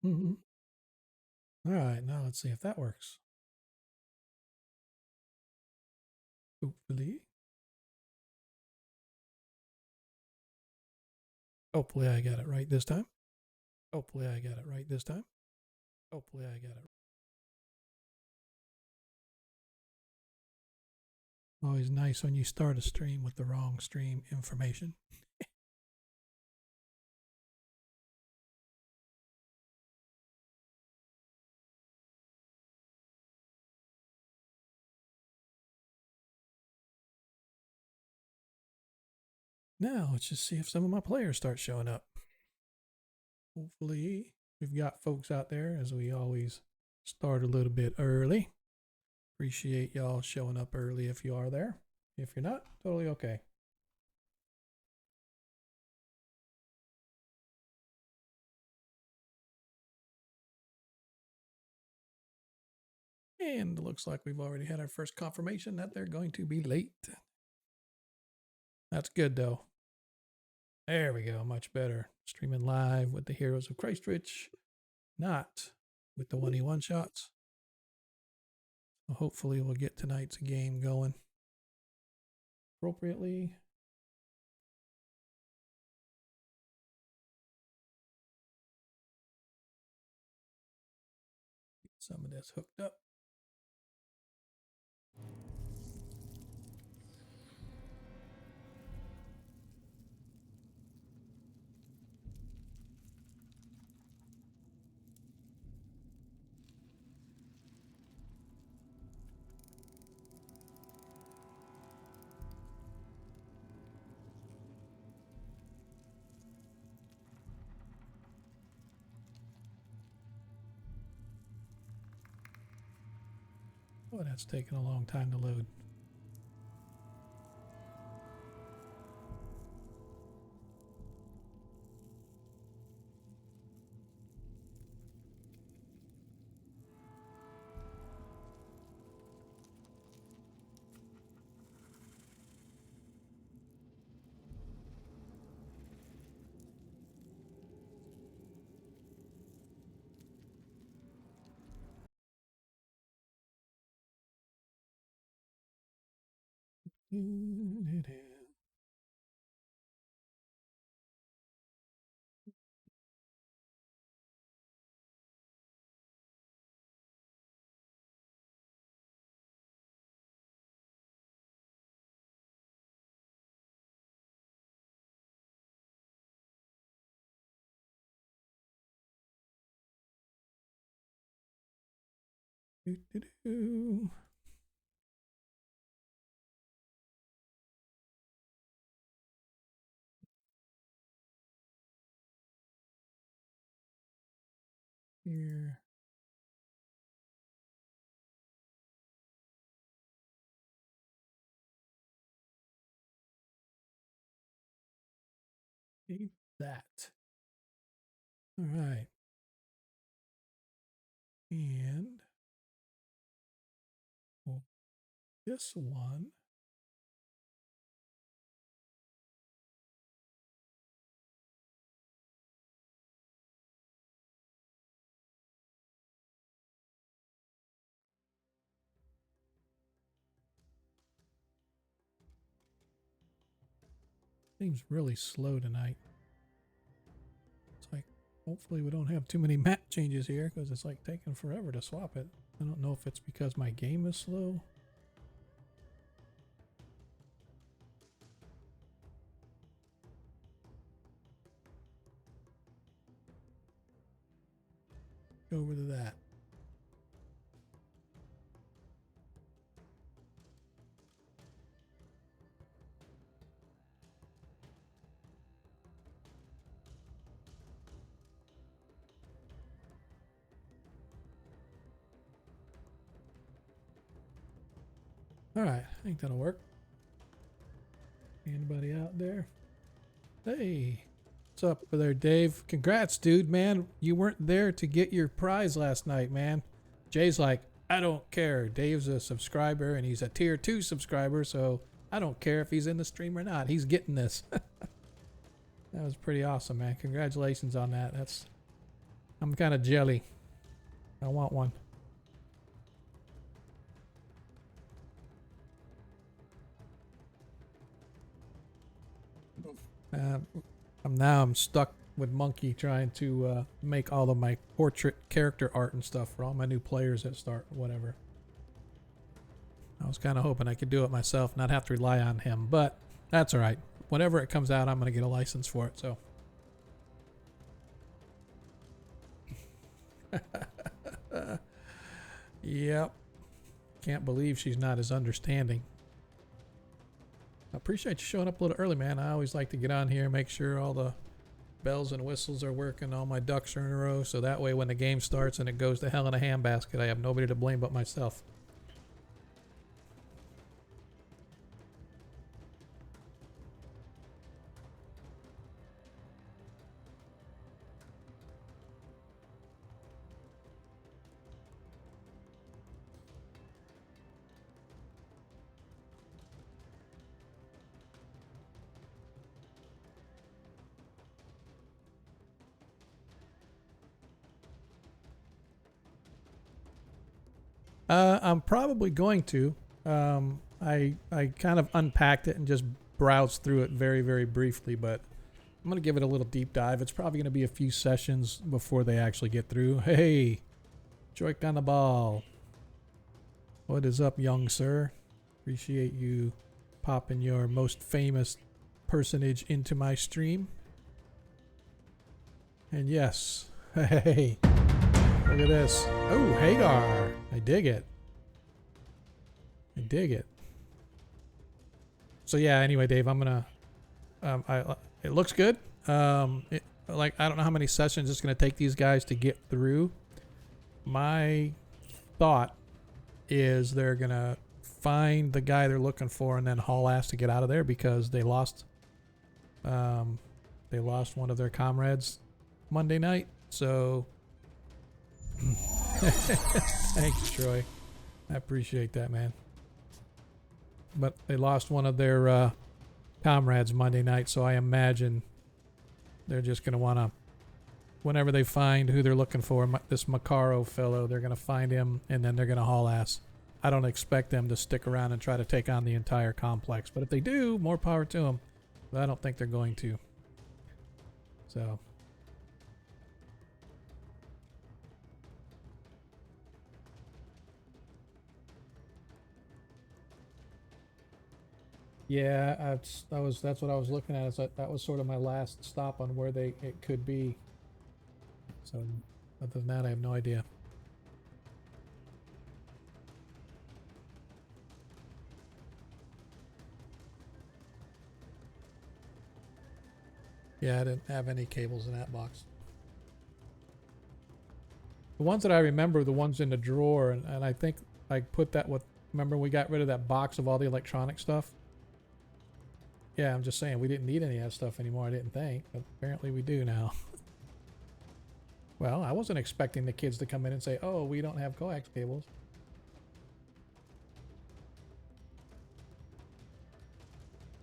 Mhm. All right, now let's see if that works. Hopefully. Hopefully I got it right this time. Hopefully I got it right this time. Hopefully I got it. Always nice when you start a stream with the wrong stream information. Now let's just see if some of my players start showing up. Hopefully we've got folks out there, as we always start a little bit early. Appreciate y'all showing up early if you are there. If you're not, totally okay. And it looks like we've already had our first confirmation that they're going to be late. That's good though. There we go, much better. Streaming live with the heroes of Kreistrich, not with the 1v1 shots. So hopefully we'll get tonight's game going appropriately. Get some of this hooked up. Oh, that's taking a long time to load. Here. Save that. All right. And well, this one. Seems really slow tonight. It's like, hopefully we don't have too many map changes here because it's like taking forever to swap it. I don't know if it's because my game is slow. Go over to that. All right, I think that'll work. Anybody out there? Hey, what's up there, Dave? Congrats, dude, man. You weren't there to get your prize last night, man. Jay's like, I don't care. Dave's a subscriber and he's a tier 2 subscriber, so I don't care if he's in the stream or not. He's getting this. That was pretty awesome, man. Congratulations on that. I'm kind of jelly. I want one. I'm stuck with Monkey trying to make all of my portrait character art and stuff for all my new players that start, whatever. I was kind of hoping I could do it myself, not have to rely on him, but that's all right. Whenever it comes out, I'm going to get a license for it, so. Yep. Can't believe she's not as understanding. I appreciate you showing up a little early, man. I always like to get on here, make sure all the bells and whistles are working, all my ducks are in a row, so that way when the game starts and it goes to hell in a handbasket, I have nobody to blame but myself. I'm probably going to. I kind of unpacked it and just browsed through it very, very briefly, but I'm going to give it a little deep dive. It's probably going to be a few sessions before they actually get through. Hey, Joik on the ball. What is up, young sir? Appreciate you popping your most famous personage into my stream. And yes, hey, look at this. Oh, Hagar. I dig it. I dig it. So yeah, anyway, Dave, I'm gonna it looks good. Like, I don't know how many sessions it's gonna take these guys to get through. My thought is they're gonna find the guy they're looking for and then haul ass to get out of there because they lost one of their comrades Monday night. So thanks, Troy. I appreciate that, man. But they lost one of their comrades Monday night, so I imagine they're just going to want to, whenever they find who they're looking for, this Macaro fellow, they're going to find him, and then they're going to haul ass. I don't expect them to stick around and try to take on the entire complex, but if they do, more power to them. But I don't think they're going to. So... yeah, that's what I was looking at. Is that was sort of my last stop on where it could be. So other than that, I have no idea. Yeah, I didn't have any cables in that box. The ones that I remember, the ones in the drawer, and I think I put that with. Remember, we got rid of that box of all the electronic stuff. Yeah, I'm just saying we didn't need any of that stuff anymore, I didn't think. But apparently we do now. Well, I wasn't expecting the kids to come in and say, oh, we don't have coax cables.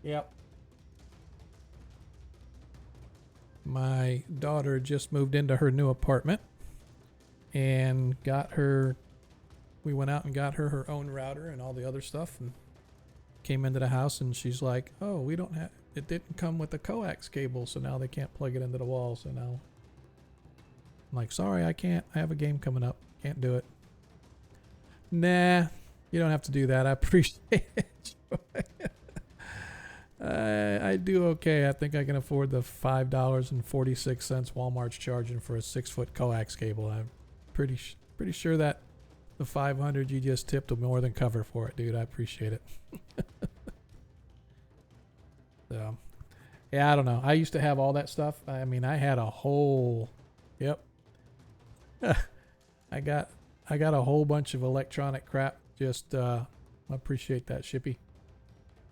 Yep. My daughter just moved into her new apartment and we went out and got her own router and all the other stuff, and came into the house and she's like, oh, it didn't come with the coax cable, so now they can't plug it into the wall. So now I'm like, sorry, I can't. I have a game coming up. Can't do it. Nah, you don't have to do that. I appreciate it. I do okay. I think I can afford the $5.46 Walmart's charging for a 6-foot coax cable. I'm pretty sure that the $500 you just tipped will more than cover for it, dude. I appreciate it. So, yeah, I don't know. I used to have all that stuff. I mean, I had a whole, yep. I got a whole bunch of electronic crap. Just, I appreciate that, Shippy.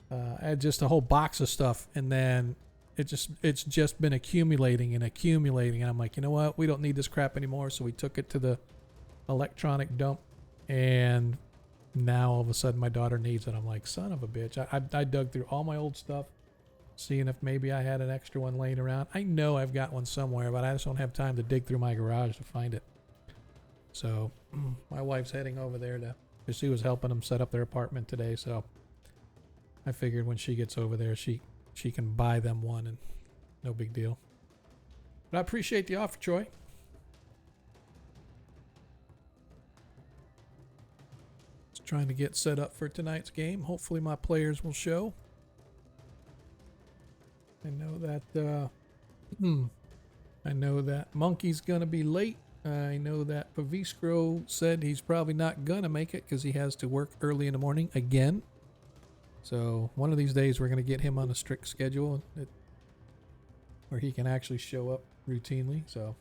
I had just a whole box of stuff, and then it's just been accumulating, and I'm like, you know what? We don't need this crap anymore. So we took it to the electronic dump, and now all of a sudden my daughter needs it. I'm like, son of a bitch. I dug through all my old stuff, seeing if maybe I had an extra one laying around. I know I've got one somewhere, but I just don't have time to dig through my garage to find it. So my wife's heading over there because she was helping them set up their apartment today. So I figured when she gets over there, she can buy them one, and no big deal. But I appreciate the offer, Troy. Just trying to get set up for tonight's game. Hopefully my players will show. I know that Monkey's gonna be late. I know that Paviskro said he's probably not gonna make it because he has to work early in the morning again. So one of these days we're gonna get him on a strict schedule where he can actually show up routinely. So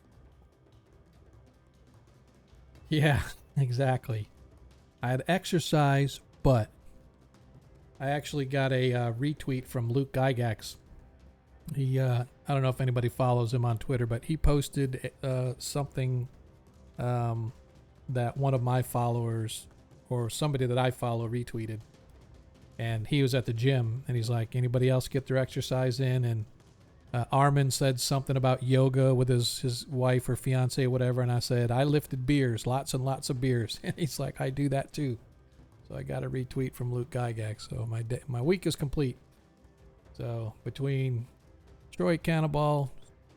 yeah, exactly. I had exercise, but I actually got a retweet from Luke Gygax. He, I don't know if anybody follows him on Twitter, but he posted something that one of my followers or somebody that I follow retweeted. And he was at the gym, and he's like, anybody else get their exercise in? And Armin said something about yoga with his wife or fiance or whatever, and I said, I lifted beers, lots and lots of beers. And he's like, I do that too. So I got a retweet from Luke Gygax. So my week is complete. So between Troy Cannonball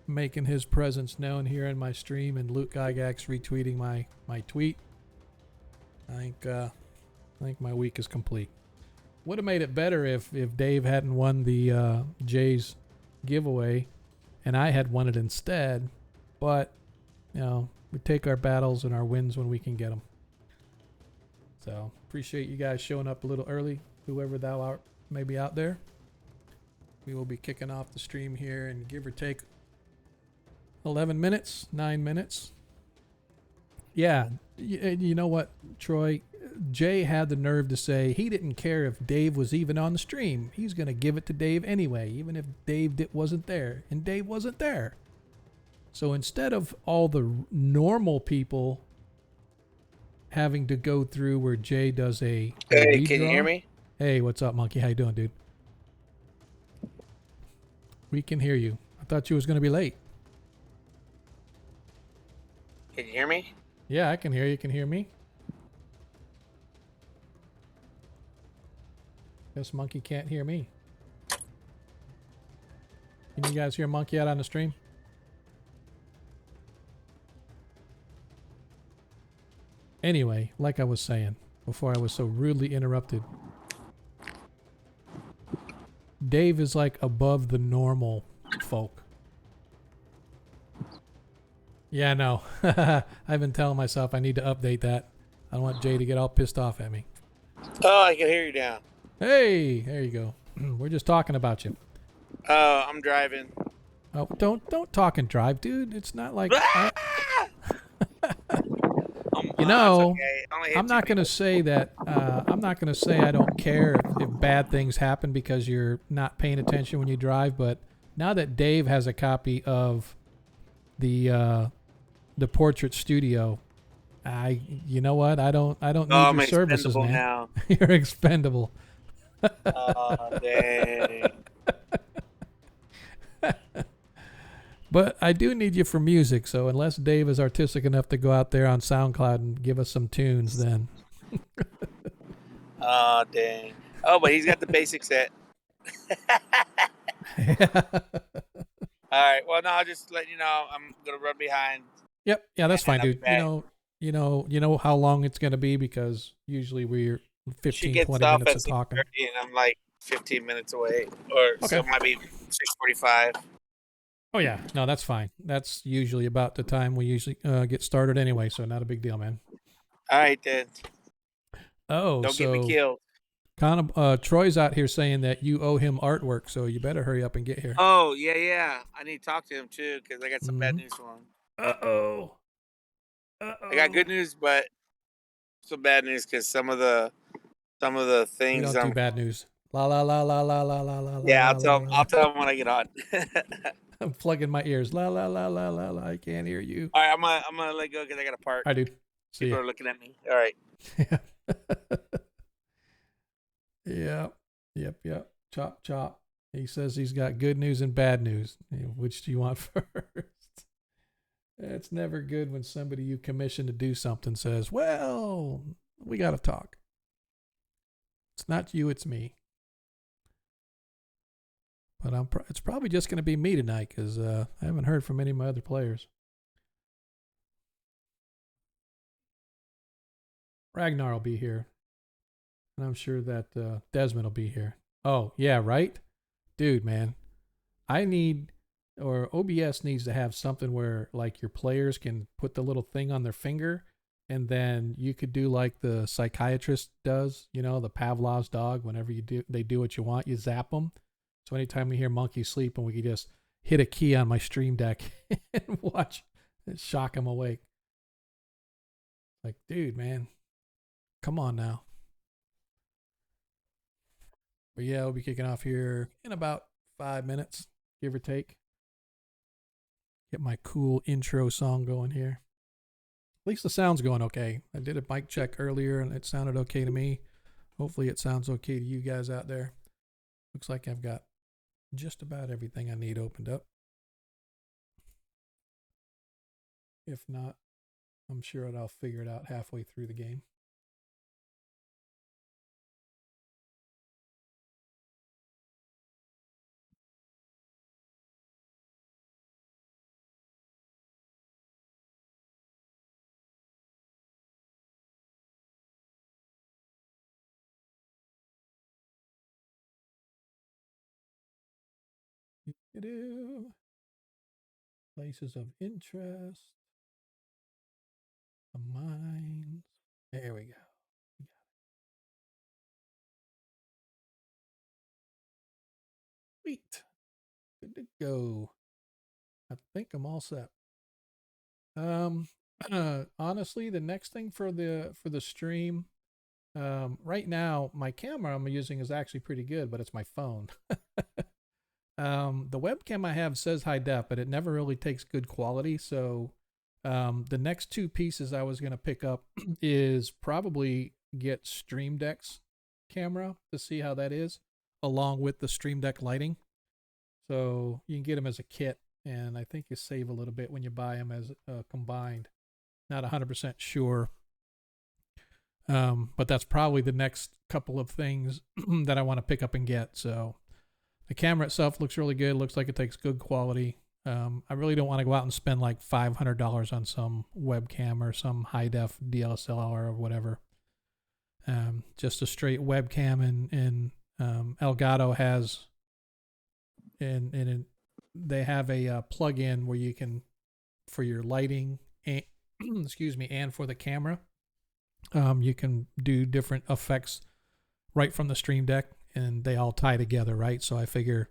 making his presence known here in my stream and Luke Gygax retweeting my tweet, I think my week is complete. Would have made it better if Dave hadn't won the Jays giveaway and I had won it instead, but you know, we take our battles and our wins when we can get them. So appreciate you guys showing up a little early, whoever thou art may be out there. We will be kicking off the stream here in give or take 11 minutes, 9 minutes. Yeah, you know what, Troy? Jay had the nerve to say he didn't care if Dave was even on the stream. He's going to give it to Dave anyway, even if Dave wasn't there. And Dave wasn't there. So instead of all the normal people having to go through where Jay does a Hey, redraw. can you hear me? Hey, what's up, Monkey? How you doing, dude? We can hear you. I thought you was going to be late. Can you hear me? Yeah, I can hear you. Can you hear me? Guess Monkey can't hear me. Can you guys hear Monkey out on the stream? Anyway, like I was saying before I was so rudely interrupted, Dave is like above the normal folk. Yeah, no. I've been telling myself I need to update that. I don't want Jay to get all pissed off at me. Oh, I can hear you now. Hey, there you go. We're just talking about you. Oh, I'm driving. Oh, don't talk and drive, dude. It's not like you know. Okay. I'm not gonna say that. I'm not gonna say I don't care if bad things happen because you're not paying attention when you drive. But now that Dave has a copy of the Portrait Studio, you know what? I don't need your services, man. Now. You're expendable. Oh, dang. But I do need you for music, so unless Dave is artistic enough to go out there on SoundCloud and give us some tunes, then. Oh, dang. Oh, but he's got the basic set. All right. Well, no, I'll just let you know. I'm gonna run behind. Yep. Yeah, that's fine, dude. Back. You know how long it's gonna be because usually we're 15, 20 minutes of talking. And I'm like 15 minutes away, or okay. So it might be 6:45. Oh yeah, no, that's fine. That's usually about the time we usually get started anyway, so not a big deal, man. All right then. Oh, don't get me killed. Troy's out here saying that you owe him artwork, so you better hurry up and get here. Oh yeah. I need to talk to him too because I got some bad news for him. Uh-oh. I got good news, but some bad news because some of the things. We don't do bad news. La la la la la la la la. Yeah, I'll tell him when I get on. I'm plugging my ears. La la la la la la. I can't hear you. All right, I'm gonna let go because I got to park. All right, dude. See People ya. are looking at me. All right. Yep. Chop chop. He says he's got good news and bad news. Which do you want first? It's never good when somebody you commission to do something says, well, we got to talk. It's not you, it's me. But it's probably just going to be me tonight because I haven't heard from any of my other players. Ragnar will be here. And I'm sure that Desmond will be here. Oh, yeah, right? Dude, man. OBS needs to have something where like your players can put the little thing on their finger and then you could do like the psychiatrist does, the Pavlov's dog. Whenever they do what you want, you zap them. So anytime we hear monkeys sleeping, we could just hit a key on my stream deck and watch and shock them awake. Like, dude, man, come on now. But yeah, we'll be kicking off here in about 5 minutes, give or take. Get my cool intro song going here. At least the sound's going okay. I did a mic check earlier and it sounded okay to me. Hopefully it sounds okay to you guys out there. Looks like I've got just about everything I need opened up. If not, I'm sure I'll figure it out halfway through the game. Places of interest. The mines. There we go. Sweet. Good to go. I think I'm all set. Honestly, the next thing for the stream, right now my camera I'm using is actually pretty good, but it's my phone. The webcam I have says high def, but it never really takes good quality. So, the next two pieces I was gonna pick up is probably get Stream Deck's camera to see how that is, along with the Stream Deck lighting. So you can get them as a kit, and I think you save a little bit when you buy them as combined. Not 100% sure, but that's probably the next couple of things that I want to pick up and get. So the camera itself looks really good. Looks like it takes good quality. I really don't want to go out and spend like $500 on some webcam or some high def DSLR or whatever. Just a straight webcam, and Elgato has, and they have a plug-in where you can, for your lighting, and, excuse me, and for the camera, you can do different effects right from the Stream Deck, and they all tie together, right? So I figure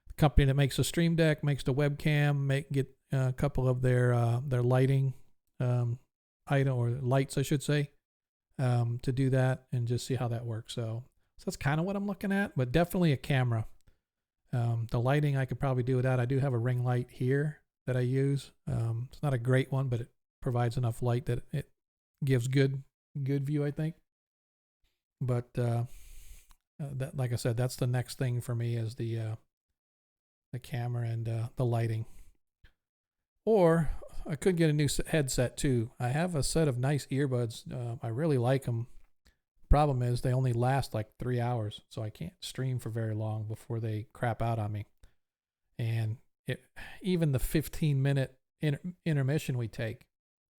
the company that makes the Stream Deck makes the webcam, get a couple of their lighting item, or lights, I should say, to do that and just see how that works. So that's kind of what I'm looking at, but definitely a camera. The lighting I could probably do without. I do have a ring light here that I use. It's not a great one, but it provides enough light that it gives good view, I think. But that, like I said, that's the next thing for me is the camera and the lighting. Or I could get a new headset too. I have a set of nice earbuds. I really like them. Problem is they only last like 3 hours, so I can't stream for very long before they crap out on me. And even the 15-minute intermission we take,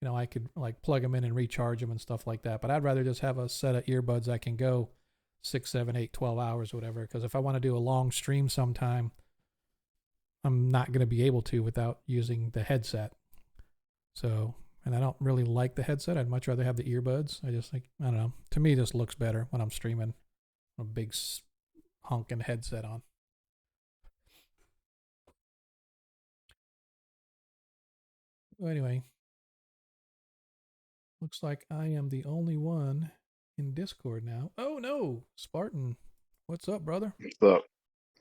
I could like plug them in and recharge them and stuff like that. But I'd rather just have a set of earbuds that can go 6, 7, 8, 12 hours, whatever. Because if I want to do a long stream sometime, I'm not going to be able to without using the headset. So, and I don't really like the headset. I'd much rather have the earbuds. I just think, I don't know. To me, this looks better when I'm streaming a big honking headset on. Well, anyway, looks like I am the only one in Discord now. Oh no, Spartan, what's up, brother? What's up?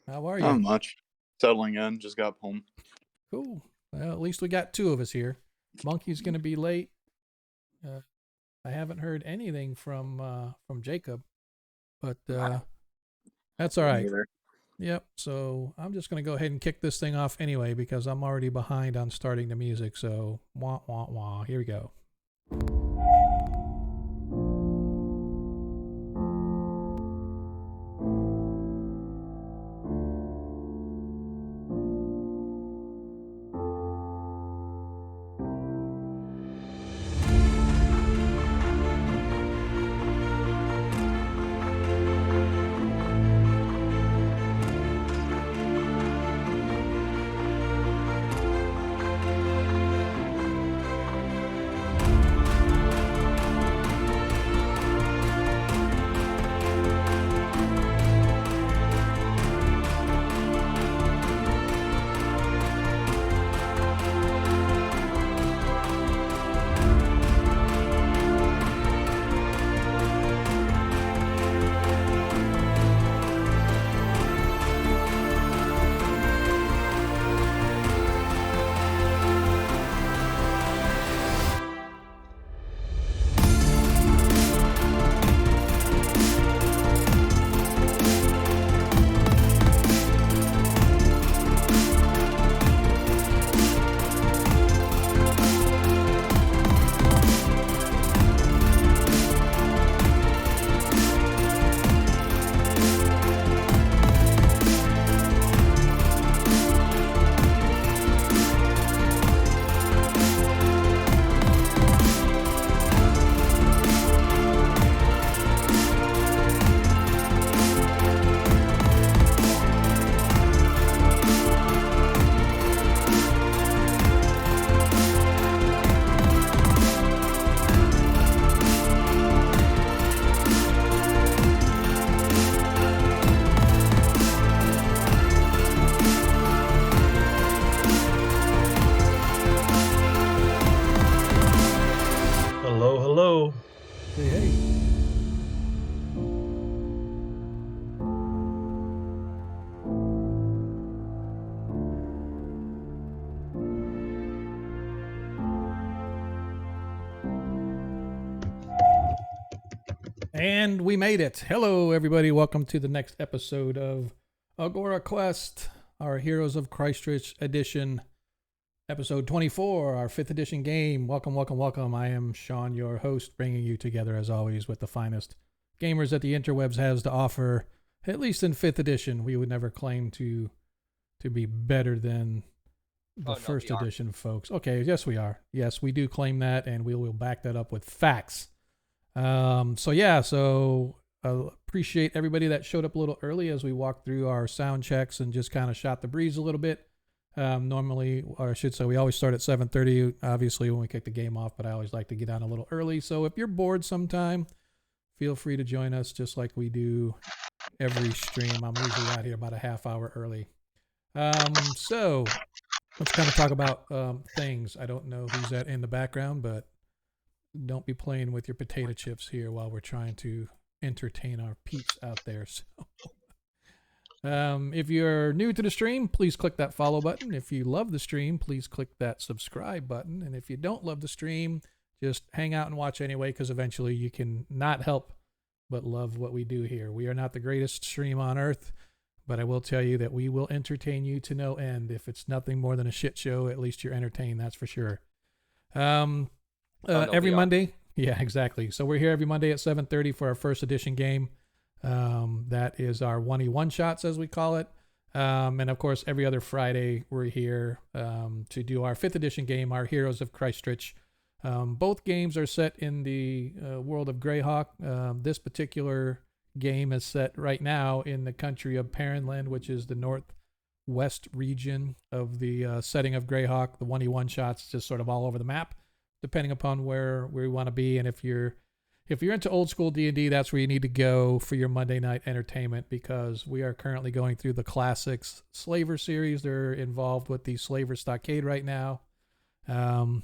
How are you? Not much. Settling in. Just got home. Cool. Well, at least we got two of us here. Monkey's gonna be late. I haven't heard anything from Jacob, but that's all right. Yep. So I'm just going to go ahead and kick this thing off anyway because I'm already behind on starting the music. So wah, wah, wah. Here we go. Hello, hello. Hey, hey. And we made it. Hello, everybody. Welcome to the next episode of Agora Quest, our Heroes of Kreistrich edition, episode 24, our 5th edition game. Welcome, welcome, welcome. I am Sean, your host, bringing you together, as always, with the finest gamers that the interwebs has to offer, at least in 5th edition. We would never claim to be better than the first edition, folks. Okay, yes, we are. Yes, we do claim that, and we will back that up with facts. So appreciate everybody that showed up a little early as we walked through our sound checks and just kind of shot the breeze a little bit. Normally, or I should say, we always start at 7:30, obviously, when we kick the game off, but I always like to get on a little early. So if you're bored sometime, feel free to join us just like we do every stream. I'm usually out here about a half hour early. So let's kind of talk about things. I don't know who's that in the background, but don't be playing with your potato chips here while we're trying to entertain our peeps out there. So, if you're new to the stream, please click that follow button. If you love the stream, please click that subscribe button. And if you don't love the stream, just hang out and watch anyway, because eventually you can not help but love what we do here. We are not the greatest stream on earth, but I will tell you that we will entertain you to no end. If it's nothing more than a shit show, at least you're entertained, that's for sure. Every Monday. Yeah, exactly. So we're here every Monday at 7:30 for our first edition game. That is our 1E1 shots, as we call it. And of course, every other Friday, we're here to do our 5th edition game, our Heroes of Kreistrich. Both games are set in the world of Greyhawk. This particular game is set right now in the country of Perrinland, which is the northwest region of the setting of Greyhawk. The 1E1 shots just sort of all over the map, depending upon where we want to be. And if you're into old school D&D, that's where you need to go for your Monday night entertainment, because we are currently going through the Classics Slaver series. They're involved with the Slaver Stockade right now. And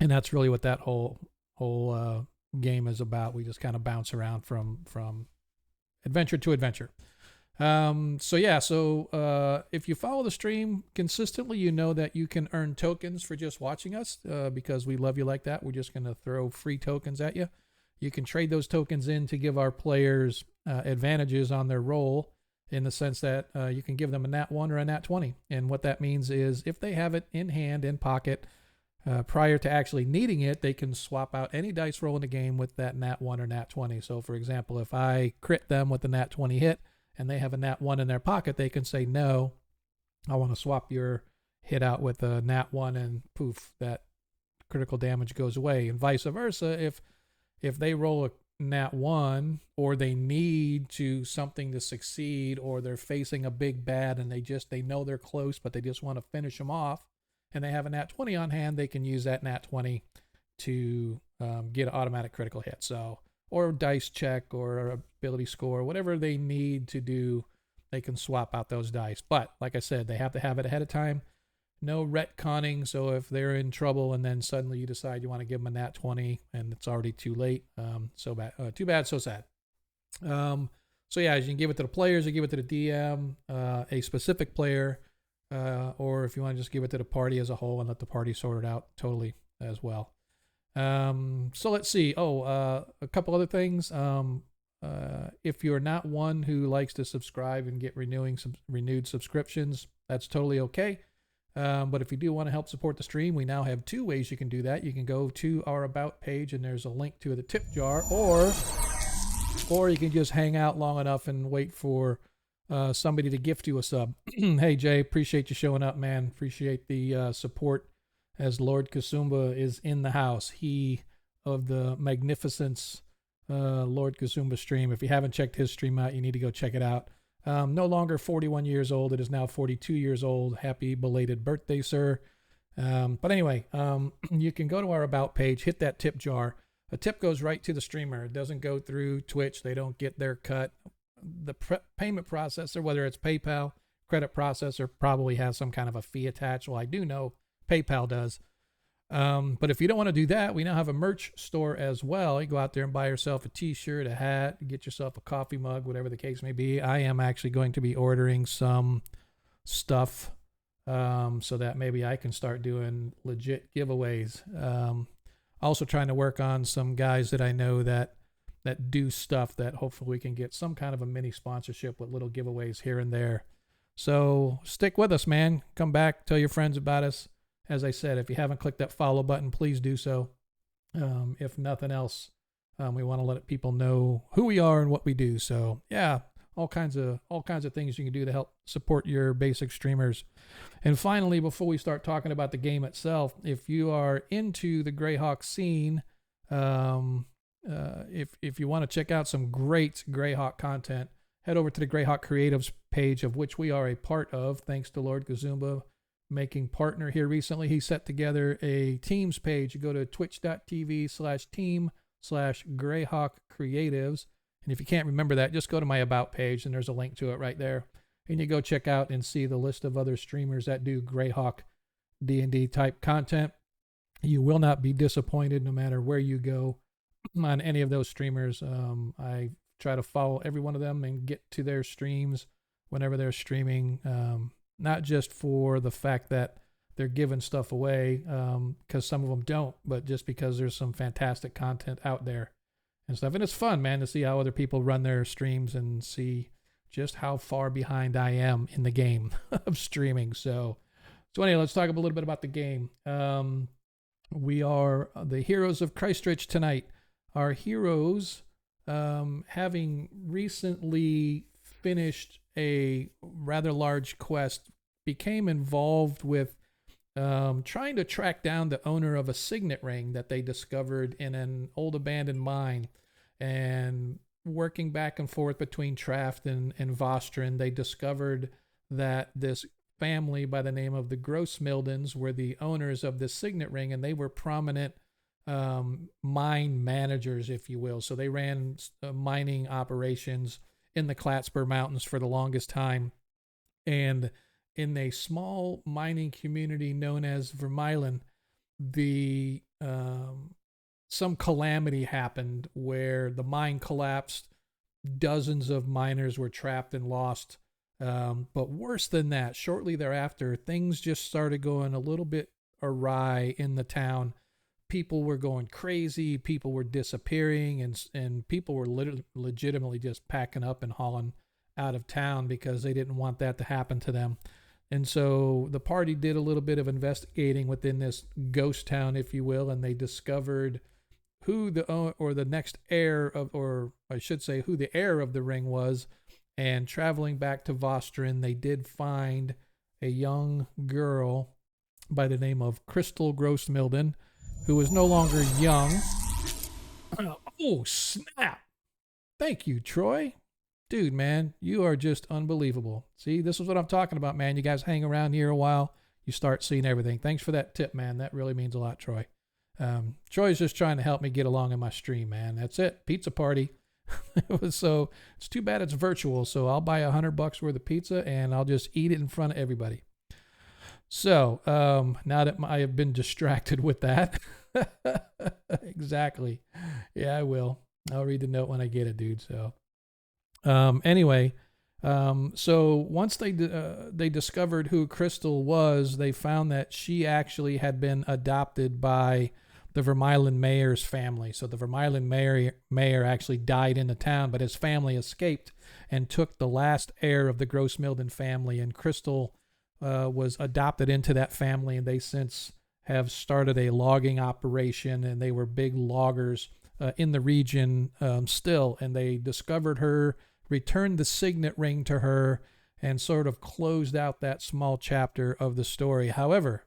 that's really what that whole game is about. We just kind of bounce around from adventure to adventure. So if you follow the stream consistently, you know that you can earn tokens for just watching us, because we love you like that. We're just going to throw free tokens at you. You can trade those tokens in to give our players advantages on their roll, in the sense that you can give them a nat 1 or a nat 20. And what that means is if they have it in hand, in pocket, prior to actually needing it, they can swap out any dice roll in the game with that nat 1 or nat 20. So, for example, if I crit them with the nat 20 hit and they have a nat 1 in their pocket, they can say, no, I want to swap your hit out with a nat 1, and poof, that critical damage goes away. And vice versa, if they roll a nat 1 or they need something to succeed, or they're facing a big bad and they know they're close but they just want to finish them off, and they have a nat 20 on hand, they can use that nat 20 to get an automatic critical hit. So, or dice check or ability score, whatever they need to do, they can swap out those dice. But like I said, they have to have it ahead of time. No retconning. So if they're in trouble and then suddenly you decide you want to give them a nat 20 and it's already too late, so bad, too bad, so sad. So yeah, you can give it to the players, you give it to the DM, a specific player, or if you want to just give it to the party as a whole and let the party sort it out totally as well. So let's see. A couple other things. If you're not one who likes to subscribe and get renewed subscriptions, that's totally okay. But if you do want to help support the stream, we now have 2 ways you can do that. You can go to our About page and there's a link to the tip jar, or you can just hang out long enough and wait for somebody to gift you a sub. Hey, Jay, appreciate you showing up, man. Appreciate the support as Lord Kasumba is in the house. He of the Magnificence Lord Kasumba stream. If you haven't checked his stream out, you need to go check it out. No longer 41 years old. It is now 42 years old. Happy belated birthday, sir. But anyway, you can go to our About page, hit that tip jar. A tip goes right to the streamer. It doesn't go through Twitch. They don't get their cut. The payment processor, whether it's PayPal, credit processor, probably has some kind of a fee attached. Well, I do know PayPal does. But if you don't want to do that, we now have a merch store as well. You go out there and buy yourself a t-shirt, a hat, get yourself a coffee mug, whatever the case may be. I am actually going to be ordering some stuff so that maybe I can start doing legit giveaways. Also trying to work on some guys that I know that do stuff that hopefully we can get some kind of a mini sponsorship with little giveaways here and there. So stick with us, man. Come back, tell your friends about us. As I said, if you haven't clicked that follow button, please do so. If nothing else, we want to let people know who we are and what we do. So yeah, all kinds of things you can do to help support your basic streamers. And finally, before we start talking about the game itself, if you are into the Greyhawk scene, if you want to check out some great Greyhawk content, head over to the Greyhawk Creatives page, of which we are a part of, thanks to Lord Kazumba making partner here recently. He set together a Teams page. You go to twitch.tv/team/Greyhawk Creatives. And if you can't remember that, just go to my About page and there's a link to it right there. And you go check out and see the list of other streamers that do Greyhawk D&D type content. You will not be disappointed no matter where you go on any of those streamers. I try to follow every one of them and get to their streams whenever they're streaming. Not just for the fact that they're giving stuff away, because some of them don't, but just because there's some fantastic content out there and stuff. And it's fun, man, to see how other people run their streams and see just how far behind I am in the game of streaming. So anyway, let's talk a little bit about the game. We are the heroes of Kreistrich tonight. Our heroes, having recently finished a rather large quest, became involved with trying to track down the owner of a signet ring that they discovered in an old abandoned mine. And working back and forth between Traft and Vostrin, they discovered that this family by the name of the Grossmildens were the owners of this signet ring, and they were prominent mine managers, if you will. So they ran mining operations in the Klattsburg Mountains for the longest time. And in a small mining community known as Vermeulen, some calamity happened where the mine collapsed. Dozens of miners were trapped and lost. But worse than that, shortly thereafter, things just started going a little bit awry in the town. People were going crazy. People were disappearing, and people were legitimately just packing up and hauling out of town because they didn't want that to happen to them. And so the party did a little bit of investigating within this ghost town, if you will, and they discovered who the next heir of, or I should say, who the heir of the ring was. And traveling back to Vostrin, they did find a young girl by the name of Crystal Grossmilden, who was no longer young. Oh, snap. Thank you, Troy. Dude, man, you are just unbelievable. See, this is what I'm talking about, man. You guys hang around here a while, you start seeing everything. Thanks for that tip, man. That really means a lot, Troy. Troy's just trying to help me get along in my stream, man. That's it. Pizza party. So it's too bad it's virtual. So I'll buy $100 worth of pizza and I'll just eat it in front of everybody. So now that I have been distracted with that, exactly. Yeah, I will. I'll read the note when I get it, dude. So anyway, so once they discovered who Crystal was, they found that she actually had been adopted by the Vermeulen mayor's family. So the Vermeulen mayor actually died in the town, but his family escaped and took the last heir of the Grossmilden family, and Crystal was adopted into that family, and they since have started a logging operation, and they were big loggers in the region still, and they discovered her, returned the signet ring to her, and sort of closed out that small chapter of the story. However,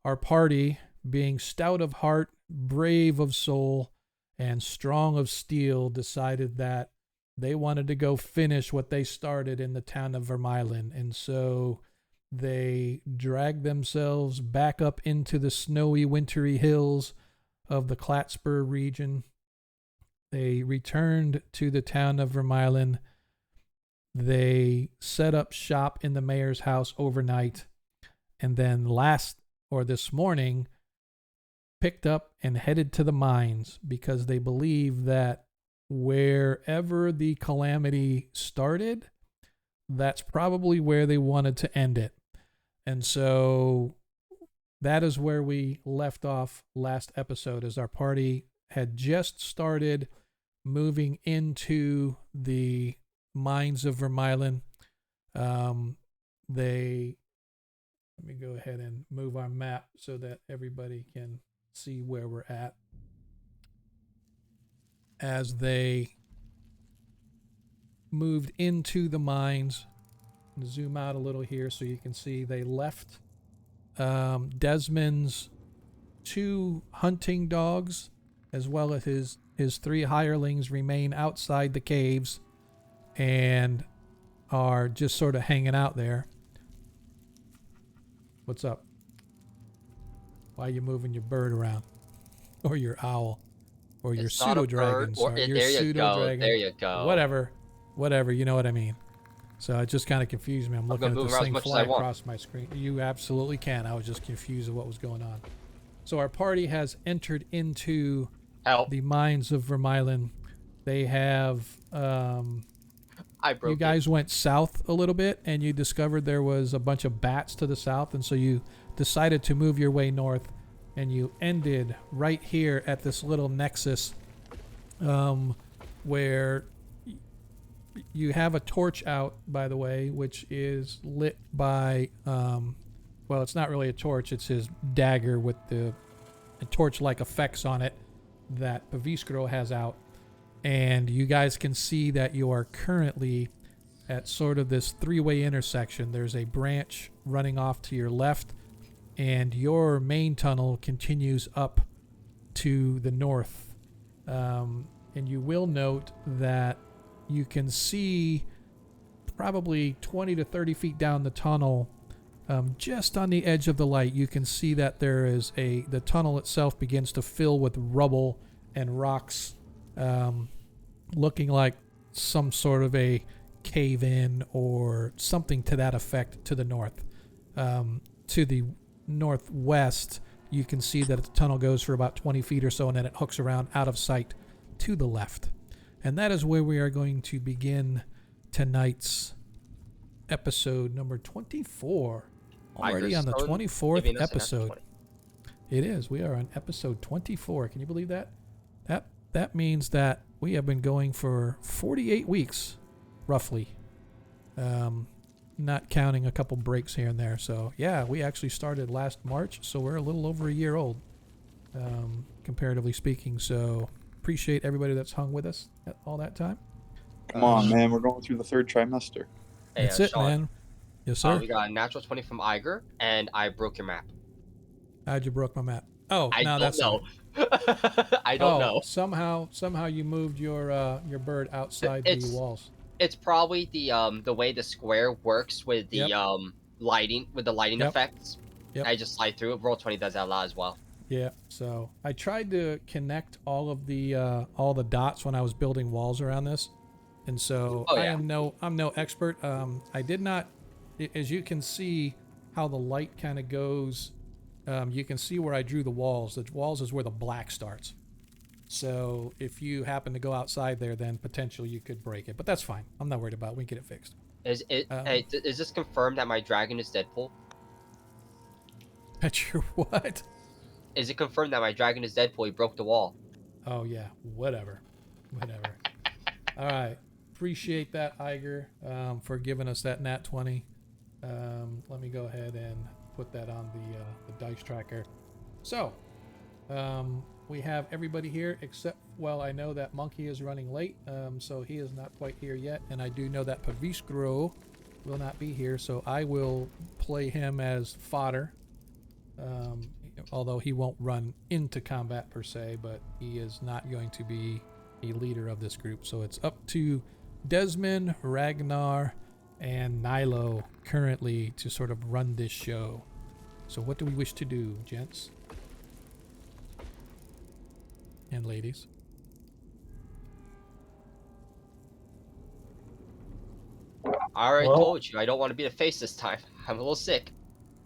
our party, being stout of heart, brave of soul, and strong of steel, decided that they wanted to go finish what they started in the town of Vermeulen. And so they dragged themselves back up into the snowy, wintry hills of the Klattsburg region. They returned to the town of Vermeulen. They set up shop in the mayor's house overnight. And then this morning, picked up and headed to the mines because they believe that wherever the calamity started, that's probably where they wanted to end it. And so that is where we left off last episode, as our party had just started moving into the mines of Vermeulen. Let me go ahead and move our map so that everybody can see where we're at. As they moved into the mines, zoom out a little here so you can see they left Desmond's 2 hunting dogs, as well as his 3 hirelings, remain outside the caves and are just sort of hanging out there. What's up? Why are you moving your bird around? Or your owl? Or your pseudo-dragon? There you go. There you go. Whatever, you know what I mean. So it just kind of confused me. I'm looking at this thing fly across my screen. You absolutely can. I was just confused of what was going on. So our party has entered into the mines of Vermeulen. They have... you guys went south a little bit, and you discovered there was a bunch of bats to the south, and so you decided to move your way north, and you ended right here at this little nexus where you have a torch out, by the way, which is lit by, well, it's not really a torch, it's his dagger with the torch-like effects on it that Paviskro has out. And you guys can see that you are currently at sort of this 3-way intersection. There's a branch running off to your left, and your main tunnel continues up to the north. And you will note that you can see probably 20 to 30 feet down the tunnel, just on the edge of the light, you can see that there is the tunnel itself begins to fill with rubble and rocks, looking like some sort of a cave-in or something to that effect to the north. To the northwest, you can see that the tunnel goes for about 20 feet or so, and then it hooks around out of sight to the left. And that is where we are going to begin tonight's episode number 24. Already on the 24th episode. It is. We are on episode 24. Can you believe that? That means that we have been going for 48 weeks, roughly. not counting a couple breaks here and there. So yeah, we actually started last March, so we're a little over a year old, comparatively speaking. So appreciate everybody that's hung with us all that time. Come on, man. We're going through the third trimester. Hey, That's it, Sean, man. Yes, sir. we got a natural 20 from Iger, and I broke your map. How'd you broke my map? Oh, I no, don't that's know. I don't oh, know. somehow you moved your bird outside the walls. It's probably the way the square works with the lighting Yep. effects. Yep. I just slide through it. Roll 20 does that a lot as well. Yeah. So I tried to connect all the dots when I was building walls around this, and so I'm no expert. I did not, as you can see, how the light kind of goes. You can see where I drew the walls. The walls is where the black starts. So if you happen to go outside there, then potentially you could break it. But that's fine. I'm not worried about it. We can get it fixed. Is this confirmed that my dragon is Deadpool? That's your what? Is it confirmed that my dragon is Deadpool? He broke the wall. Oh, yeah. Whatever. All right. Appreciate that, Iger, for giving us that nat 20. Let me go ahead and put that on the dice tracker. So, we have everybody here except, well, I know that Monkey is running late, so he is not quite here yet. And I do know that Paviskro will not be here, so I will play him as fodder. Although he won't run into combat per se, but he is not going to be a leader of this group. So it's up to Desmond, Ragnar, and Nilo currently to sort of run this show. So what do we wish to do, gents? And ladies? I already told you, I don't want to be the face this time. I'm a little sick.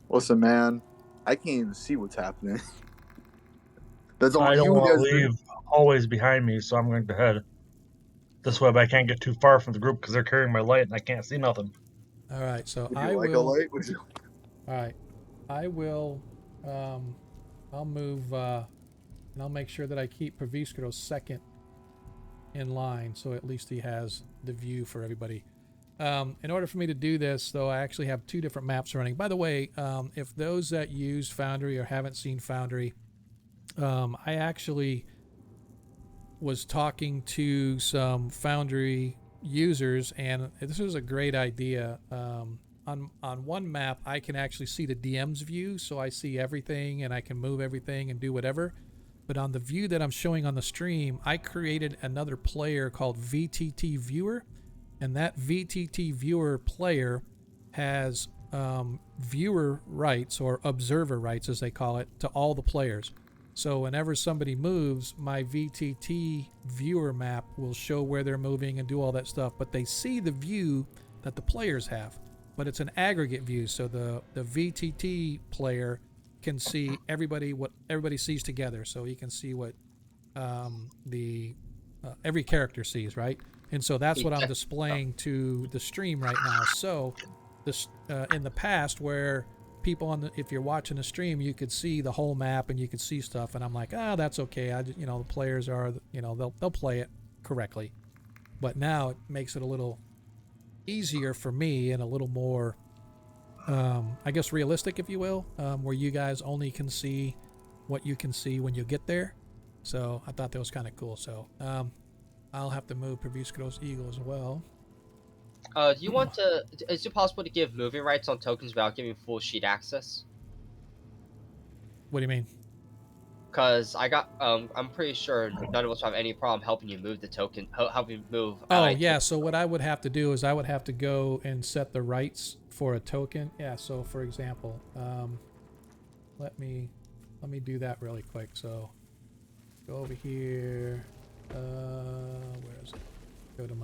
Listen, man. I can't even see what's happening. That's all I don't you want guys to leave always behind me, so I'm going to head this way, but I can't get too far from the group because they're carrying my light and I can't see nothing. All right, so Would I you like will. a light? All right, I will. I'll move, and I'll make sure that I keep Paviskro second in line, so at least he has the view for everybody. In order for me to do this, though, I actually have two different maps running. By the way, if those that use Foundry or haven't seen Foundry, I actually was talking to some Foundry users, and this is a great idea. On one map, I can actually see the DM's view, so I see everything, and I can move everything and do whatever. But on the view that I'm showing on the stream, I created another player called VTT Viewer. And that VTT Viewer player has viewer rights, or observer rights as they call it, to all the players. So whenever somebody moves, my VTT Viewer map will show where they're moving and do all that stuff. But they see the view that the players have. But it's an aggregate view, so the VTT player can see what everybody sees together. So he can see what every character sees, right? And so that's what I'm displaying to the stream right now. So this in the past, where people if you're watching the stream, you could see the whole map and you could see stuff, and I'm like, that's okay. The players are, they'll play it correctly. But now it makes it a little easier for me and a little more, I guess, realistic, if you will, where you guys only can see what you can see when you get there. So I thought that was kind of cool. So I'll have to move Paviskro's Eagle as well. Do you want to? Is it possible to give moving rights on tokens without giving full sheet access? What do you mean? Because I'm pretty sure none of us have any problem helping you move the token, helping you move. Oh yeah. So what I would have to do is I would have to go and set the rights for a token. Yeah. So for example, let me do that really quick. So go over here. Where is it? Go to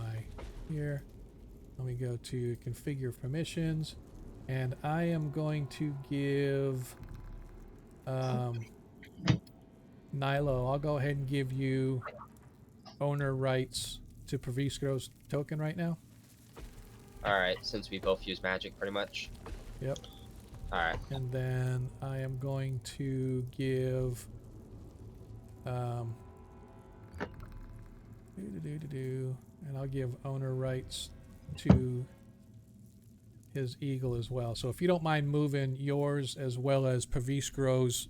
here. Let me go to configure permissions, and I am going to give Nilo. I'll go ahead and give you owner rights to Paviskro's token right now. All right, since we both use magic, pretty much. Yep. All right. And then I am going to give and I'll give owner rights to his eagle as well. So if you don't mind moving yours as well as Pavisgro's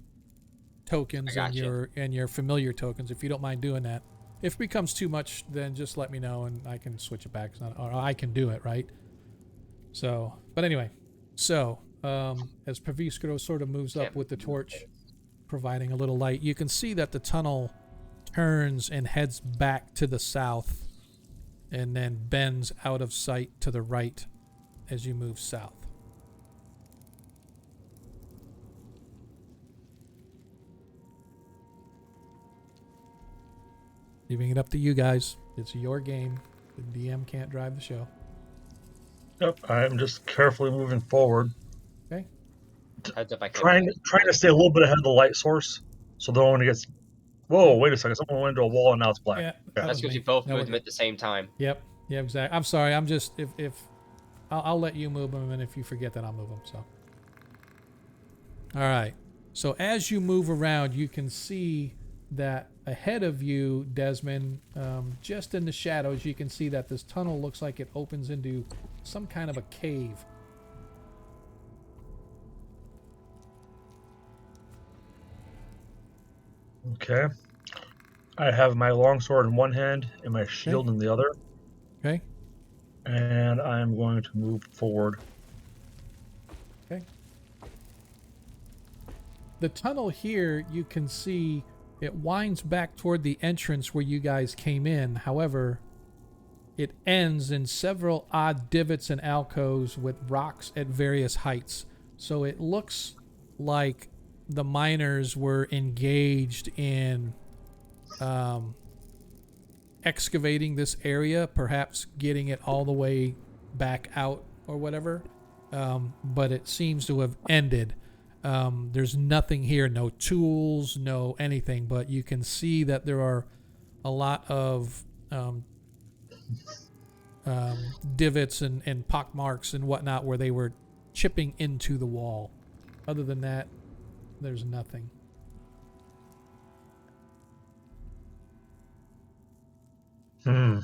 tokens I and gotcha. your familiar tokens, if you don't mind doing that. If it becomes too much, then just let me know and I can switch it back. Or I can do it, right? So, but anyway, so as Pavisgro sort of moves up Can't with the move torch, it. providing a little light, you can see that the tunnel turns and heads back to the south and then bends out of sight to the right as you move south. Leaving it up to you guys. It's your game. The DM can't drive the show. Yep, I'm just carefully moving forward, Okay? Heads up, I can't trying move trying to it. stay a little bit ahead of the light source, so the one gets. Whoa, wait a second! Someone went into a wall and now it's black. Yeah, Okay. that That's was because me. you both No, we're moved them good. at the same time. Yep. Yeah, exactly. I'm sorry. I'm just if I'll let you move them, and if you forget, then I'll move them. So, all right. So as you move around, you can see that ahead of you, Desmond, just in the shadows, you can see that this tunnel looks like it opens into some kind of a cave. Okay. I have my longsword in one hand and my Okay. shield in the other, Okay. and I'm going to move forward. Okay. The tunnel here, you can see it winds back toward the entrance where you guys came in. However, it ends in several odd divots and alcoves with rocks at various heights. So it looks like the miners were engaged in excavating this area, perhaps getting it all the way back out or whatever. But it seems to have ended. There's nothing here, no tools, no anything, but you can see that there are a lot of divots and pock marks and whatnot where they were chipping into the wall. Other than that, there's nothing. Hmm.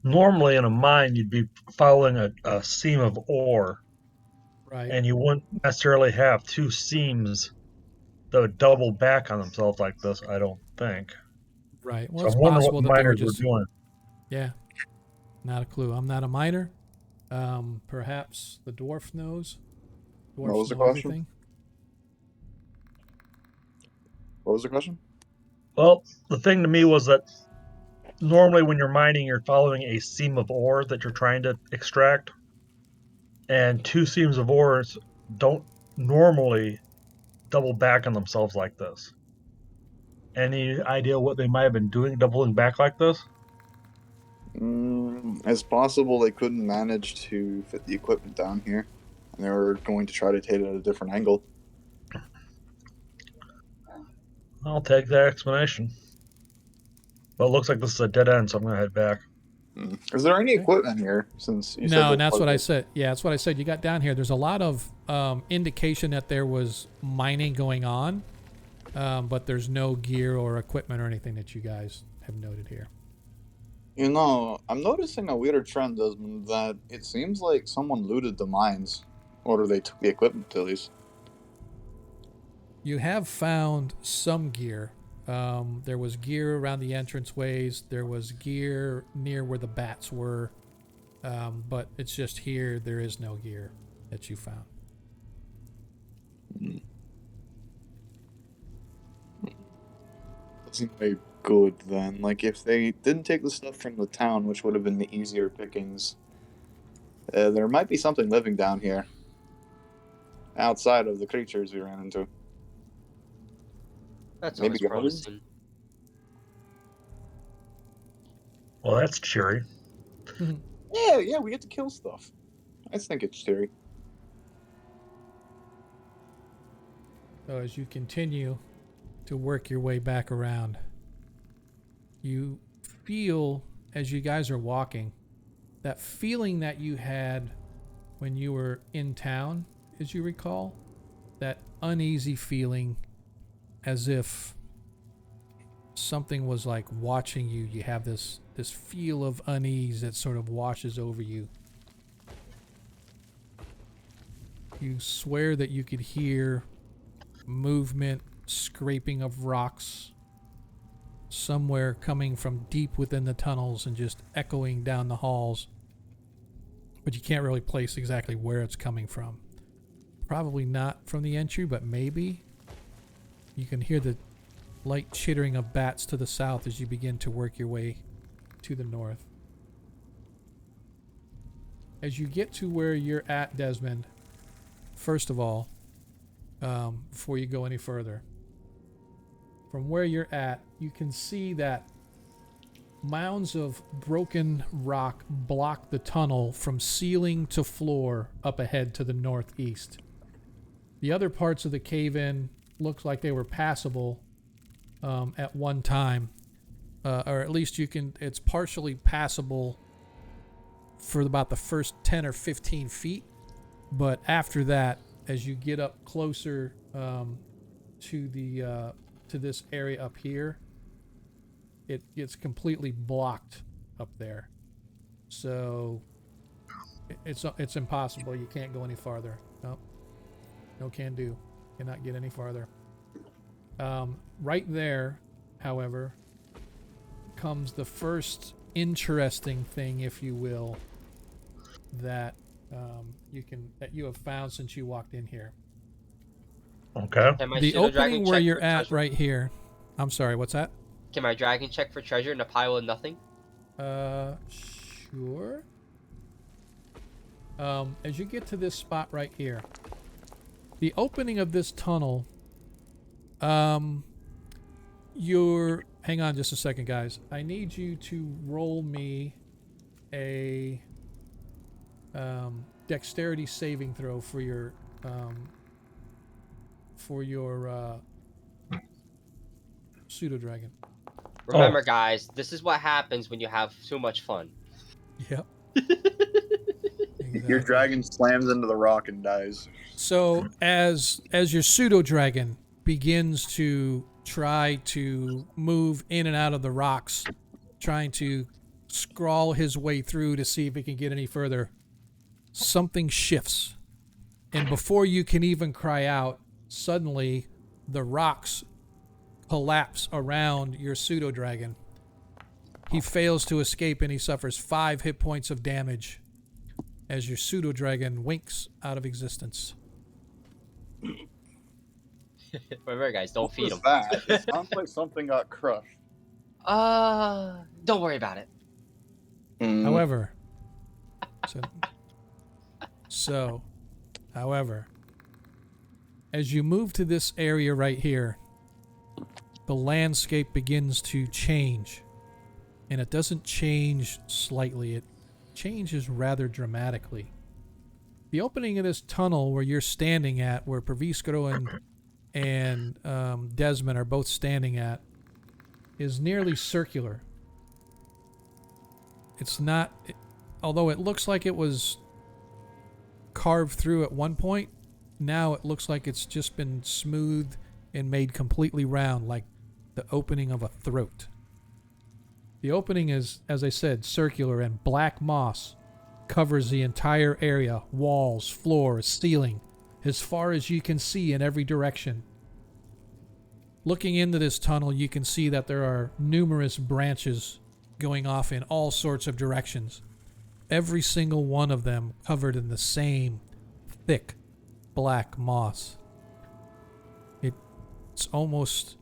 Normally in a mine, you'd be following a seam of ore, Right, and you wouldn't necessarily have two seams that would double back on themselves like this, I don't think. right. Well, So it's I'm wondering what possible the that they were miners were just, doing. yeah, not a clue. I'm not a miner. Perhaps the dwarf knows. What Dwarfs was the know question? everything. What was the question? Well, the thing to me was that normally when you're mining, you're following a seam of ore that you're trying to extract, and two seams of ores don't normally double back on themselves like this. Any idea what they might have been doing, doubling back like this? It's possible they couldn't manage to fit the equipment down here, and they were going to try to take it at a different angle. I'll take that explanation. Well, it looks like this is a dead end, so I'm going to head back. Is there any Okay. equipment here? Since you said No, there and that's was what I said. Yeah, that's what I said. You got down here. There's a lot of indication that there was mining going on, but there's no gear or equipment or anything that you guys have noted here. You know, I'm noticing a weird trend, Desmond, that it seems like someone looted the mines, or they took the equipment at least. You have found some gear. There was gear around the entranceways. There was gear near where the bats were, but it's just here. There is no gear that you found. Doesn't make good then. Like if they didn't take the stuff from the town, which would have been the easier pickings, there might be something living down here, outside of the creatures we ran into. That's Maybe always goblins? promising. Well, that's cheery. Yeah, we get to kill stuff. I think it's scary. So as you continue to work your way back around, you feel as you guys are walking that feeling that you had when you were in town, as you recall, that uneasy feeling as if something was like watching you. You have this feel of unease that sort of washes over you. You swear that you could hear movement, scraping of rocks somewhere coming from deep within the tunnels and just echoing down the halls. But you can't really place exactly where it's coming from. Probably not from the entry, but maybe. You can hear the light chittering of bats to the south as you begin to work your way to the north. As you get to where you're at, Desmond, first of all, before you go any further, from where you're at, you can see that mounds of broken rock block the tunnel from ceiling to floor up ahead to the northeast. The other parts of the cave-in look like they were passable at one time, or at least it's partially passable for about the first 10 or 15 feet, but after that, as you get up closer to this area up here, it gets completely blocked up there. So it's impossible. You can't go any farther. Nope. No can do. Cannot get any farther. Right there, however, comes the first interesting thing, if you will, that you have found since you walked in here. Okay. Can my The pseudo dragon opening where check you're for at treasure? right here. I'm sorry, what's that? Can my dragon check for treasure in a pile of nothing? Sure. As you get to this spot right here, the opening of this tunnel, hang on just a second, guys. I need you to roll me a dexterity saving throw for your pseudo dragon. Remember, guys, this is what happens when you have too much fun. Yep. Your Exactly. dragon slams into the rock and dies. So as your pseudo dragon begins to try to move in and out of the rocks, trying to scrawl his way through to see if he can get any further, something shifts. And before you can even cry out, suddenly the rocks collapse around your pseudo dragon. He fails to escape and he suffers 5 hit points of damage as your pseudo dragon winks out of existence. Remember, guys, don't feed him. That? It sounds like something got crushed. Don't worry about it. However, as you move to this area right here, the landscape begins to change. And it doesn't change slightly, it changes rather dramatically. The opening of this tunnel where you're standing at, where Praviskro and Desmond are both standing at, is nearly circular. It's not, although it looks like it was carved through at one point, now it looks like it's just been smoothed and made completely round, like the opening of a throat. The opening is, as I said, circular, and black moss covers the entire area, walls, floor, ceiling, as far as you can see in every direction. Looking into this tunnel, you can see that there are numerous branches going off in all sorts of directions. Every single one of them covered in the same thick black moss. It's almost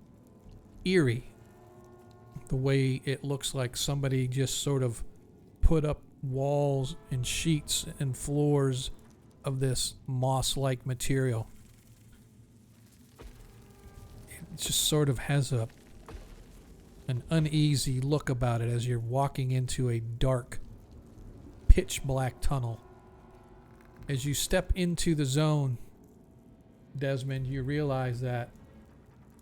eerie, the way it looks like somebody just sort of put up walls and sheets and floors of this moss-like material. It just sort of has an uneasy look about it as you're walking into a dark, pitch black tunnel. As you step into the zone, Desmond, you realize that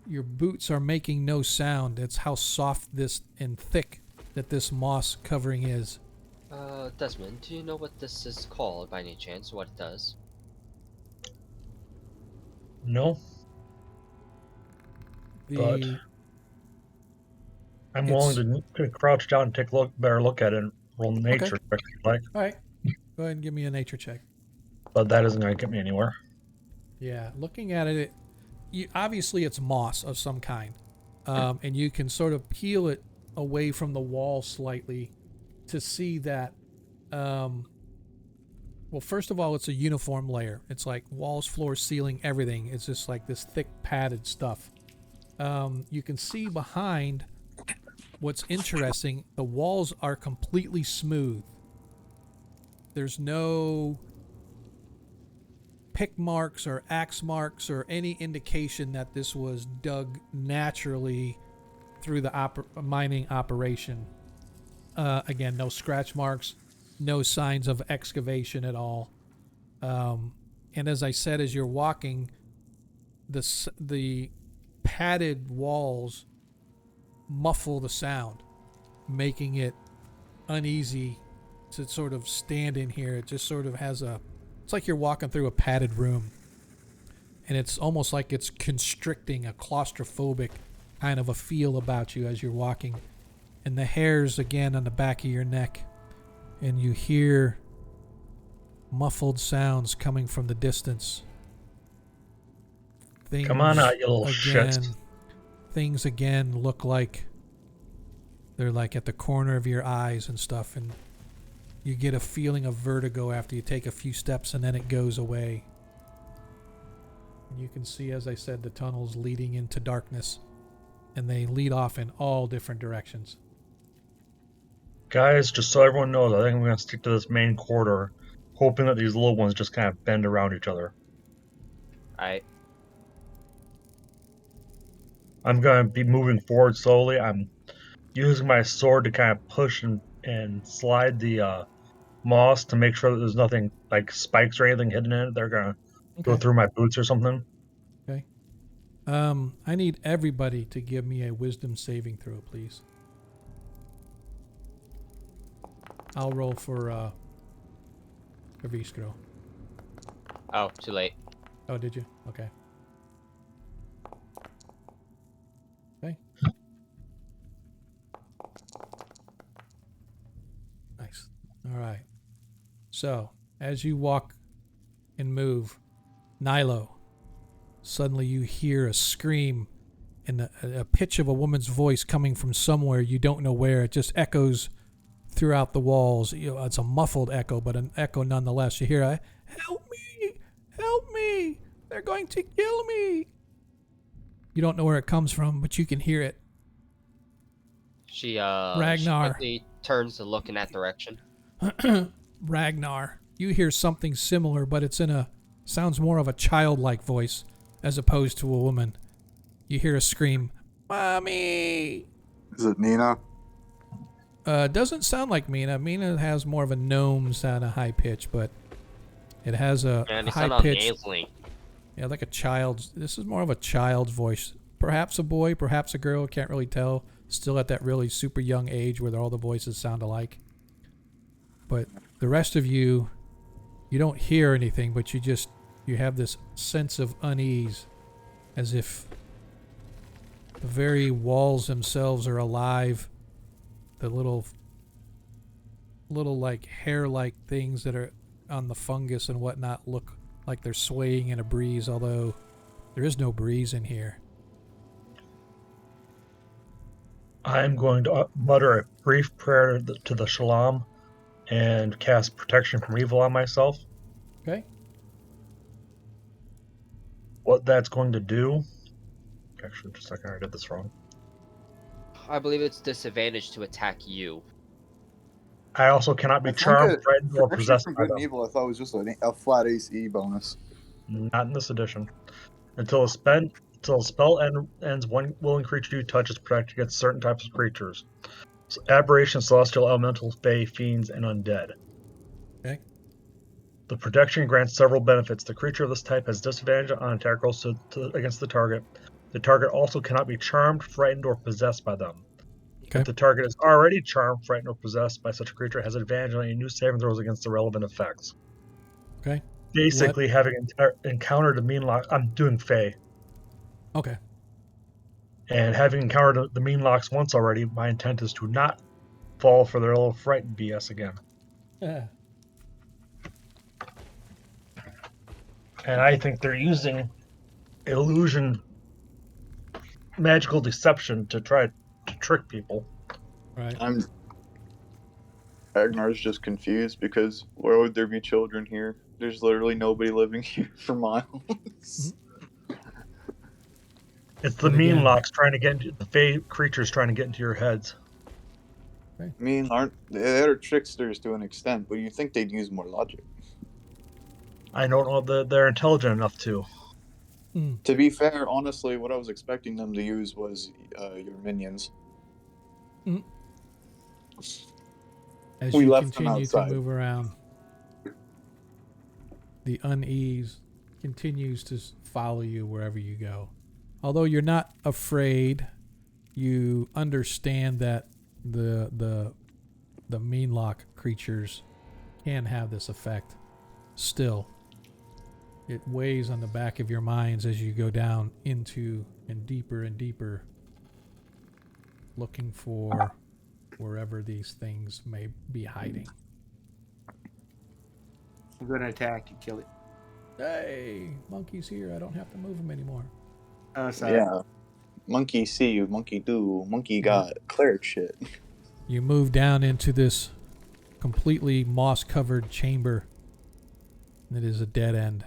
your boots are making no sound. It's how soft this and thick that this moss covering is. Desmond, do you know what this is called by any chance? What it does? No. But I'm willing to crouch down and take a better look at it and roll nature check if you'd like. All right. Go ahead and give me a nature check. But that isn't going to get me anywhere. Yeah, looking at it, obviously it's moss of some kind. And you can sort of peel it away from the wall slightly to see that, well, first of all, it's a uniform layer. It's like walls, floors, ceiling, everything. It's just like this thick padded stuff. You can see behind, what's interesting, the walls are completely smooth. There's no pick marks or axe marks or any indication that this was dug naturally through the mining operation. Again, no scratch marks, no signs of excavation at all. And as I said, as you're walking, the padded walls muffle the sound, making it uneasy to sort of stand in here. It just sort of has it's like you're walking through a padded room, and it's almost like it's constricting, a claustrophobic kind of a feel about you as you're walking. And the hairs again on the back of your neck, and you hear muffled sounds coming from the distance. Come on out, you little shit. Things again look like they're like at the corner of your eyes and stuff, and you get a feeling of vertigo after you take a few steps, and then it goes away. And you can see, as I said, the tunnels leading into darkness, and they lead off in all different directions. Guys, just so everyone knows, I think I'm going to stick to this main corridor, hoping that these little ones just kind of bend around each other. Alright. I'm going to be moving forward slowly. I'm using my sword to kind of push and slide the moss to make sure that there's nothing like spikes or anything hidden in it. They're going to go through my boots or something. Okay. I need everybody to give me a wisdom saving throw, please. I'll roll for Kreistrich. Oh, too late. Oh, did you? Okay. Okay. Nice. All right. So, as you walk and move, Nilo, suddenly you hear a scream and a pitch of a woman's voice coming from somewhere you don't know where. It just echoes throughout the walls. It's a muffled echo, but an echo nonetheless. You hear "Help me! Help me! They're going to kill me!" You don't know where it comes from, but you can hear it. She Ragnar. quickly turns to look in that direction. Ragnar, you hear something similar, but it's sounds more of a childlike voice as opposed to a woman. You hear a scream, "Mommy!" Is it Nina? Doesn't sound like Mina. Mina has more of a gnome sound, a high pitch, but it has a high pitch. Yeah, like a child's. This is more of a child's voice. Perhaps a boy, perhaps a girl. Can't really tell. Still at that really super young age where all the voices sound alike. But the rest of you don't hear anything, but you have this sense of unease, as if the very walls themselves are alive. The little like hair-like things that are on the fungus and whatnot look like they're swaying in a breeze, although there is no breeze in here. I'm going to mutter a brief prayer to the Shalom and cast protection from evil on myself. Okay. What that's going to do... Actually, just a second, I did this wrong. I believe it's disadvantage to attack you. I also cannot be charmed, frightened, or possessed from by good them. and evil. I thought it was just a flat AC bonus. Not in this edition. Until a spell ends, one willing creature you touch is protected against certain types of creatures. So aberrations, celestial, elemental, fae, fiends, and undead. Okay. The protection grants several benefits. The creature of this type has disadvantage on attack rolls against the target. The target also cannot be charmed, frightened, or possessed by them. Okay. If the target is already charmed, frightened, or possessed by such a creature, it has advantage on any new saving throws against the relevant effects. Okay. Basically, having encountered a mean lock, I'm doing Fae. Okay. And having encountered the mean locks once already, my intent is to not fall for their little fright BS again. Yeah. And I think they're using illusion, magical deception to try to trick people. Right. Agnar's just confused because where would there be children here? There's literally nobody living here for miles. It's the But mean again- locks trying to get into the Fey creatures trying to get into your heads. I mean, they're tricksters to an extent, but you think they'd use more logic. I don't know that they're intelligent enough to. To be fair, honestly, what I was expecting them to use was your minions. As We you left them continue to outside. move around, the unease continues to follow you wherever you go. Although you're not afraid, you understand that the meanlock creatures can have this effect. Still, it weighs on the back of your minds as you go down into and deeper, looking for wherever these things may be hiding. I'm going to attack and kill it. Hey, monkey's here. I don't have to move him anymore. Oh, sorry. Yeah. Monkey see, monkey do, monkey got cleric shit. You move down into this completely moss-covered chamber. It is a dead end.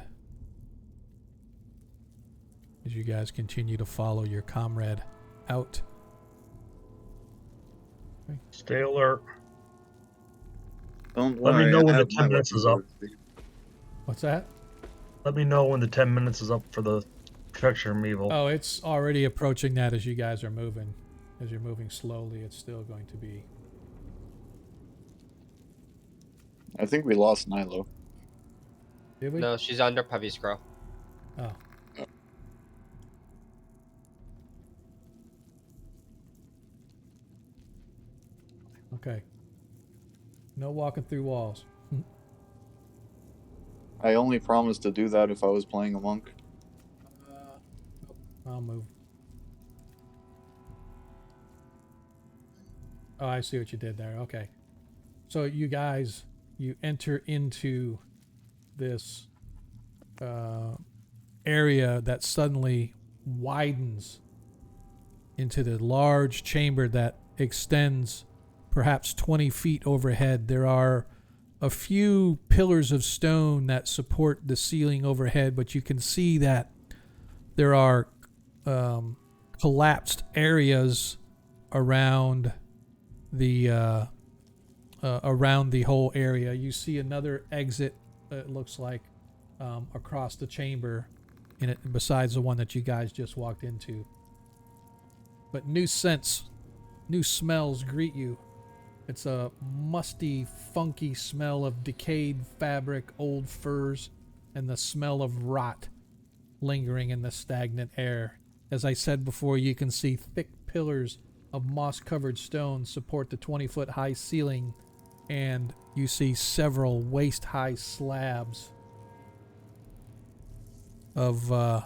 As you guys continue to follow your comrade out. Stay alert. Don't Let me worry, know I when the have 10 my minutes is weapons up. already. What's that? Let me know when the 10 minutes is up for the protection from evil. Oh, it's already approaching that as you guys are moving. As you're moving slowly, it's still going to be. I think we lost Nilo. Did we? No, she's under Puppy Scroll. Oh. Okay. No walking through walls. I only promised to do that if I was playing a monk. I'll move. Oh, I see what you did there. Okay. So you guys, you enter into this area that suddenly widens into the large chamber that extends perhaps 20 feet overhead. There are a few pillars of stone that support the ceiling overhead, but you can see that there are collapsed areas around the whole area. You see another exit, it looks like, across the chamber, in it besides the one that you guys just walked into. But new scents, new smells greet you. It's a musty, funky smell of decayed fabric, old furs, and the smell of rot lingering in the stagnant air. As I said before, you can see thick pillars of moss-covered stone support the 20-foot-high ceiling, and you see several waist-high slabs of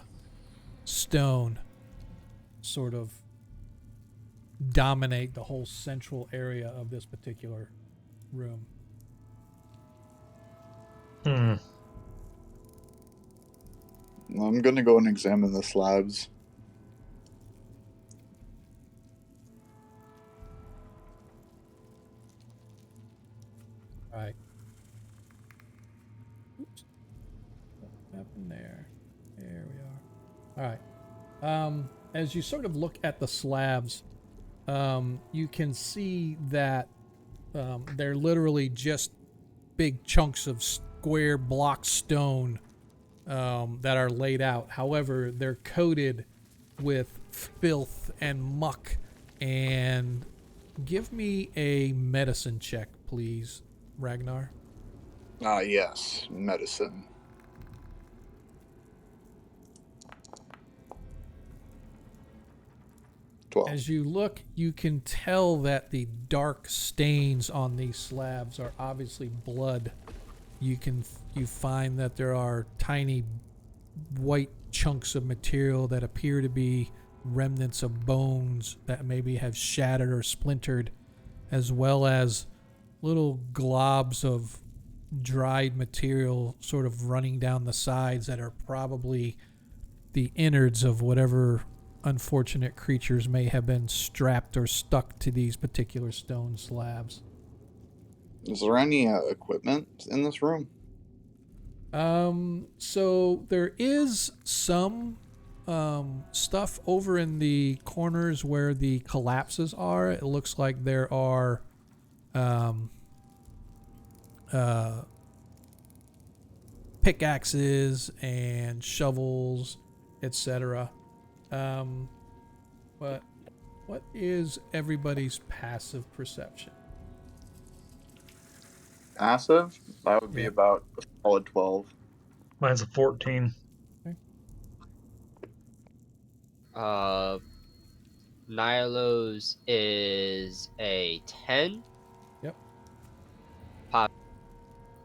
stone sort of dominate the whole central area of this particular room. I'm gonna go and examine the slabs. All right. Oops. What happened there? There we are. All right. As you sort of look at the slabs, you can see that they're literally just big chunks of square block stone that are laid out. However, they're coated with filth and muck. And give me a medicine check, please, Ragnar. Ah, yes, medicine. As you look, you can tell that the dark stains on these slabs are obviously blood. You find that there are tiny white chunks of material that appear to be remnants of bones that maybe have shattered or splintered, as well as little globs of dried material sort of running down the sides that are probably the innards of whatever unfortunate creatures may have been strapped or stuck to these particular stone slabs. Is there any equipment in this room? So there is some stuff over in the corners where the collapses are. It looks like there are pickaxes and shovels, etc. But what is everybody's passive perception? Passive? That would be Yeah. about a solid 12. Mine's a 14. Nilo's is a 10. Yep.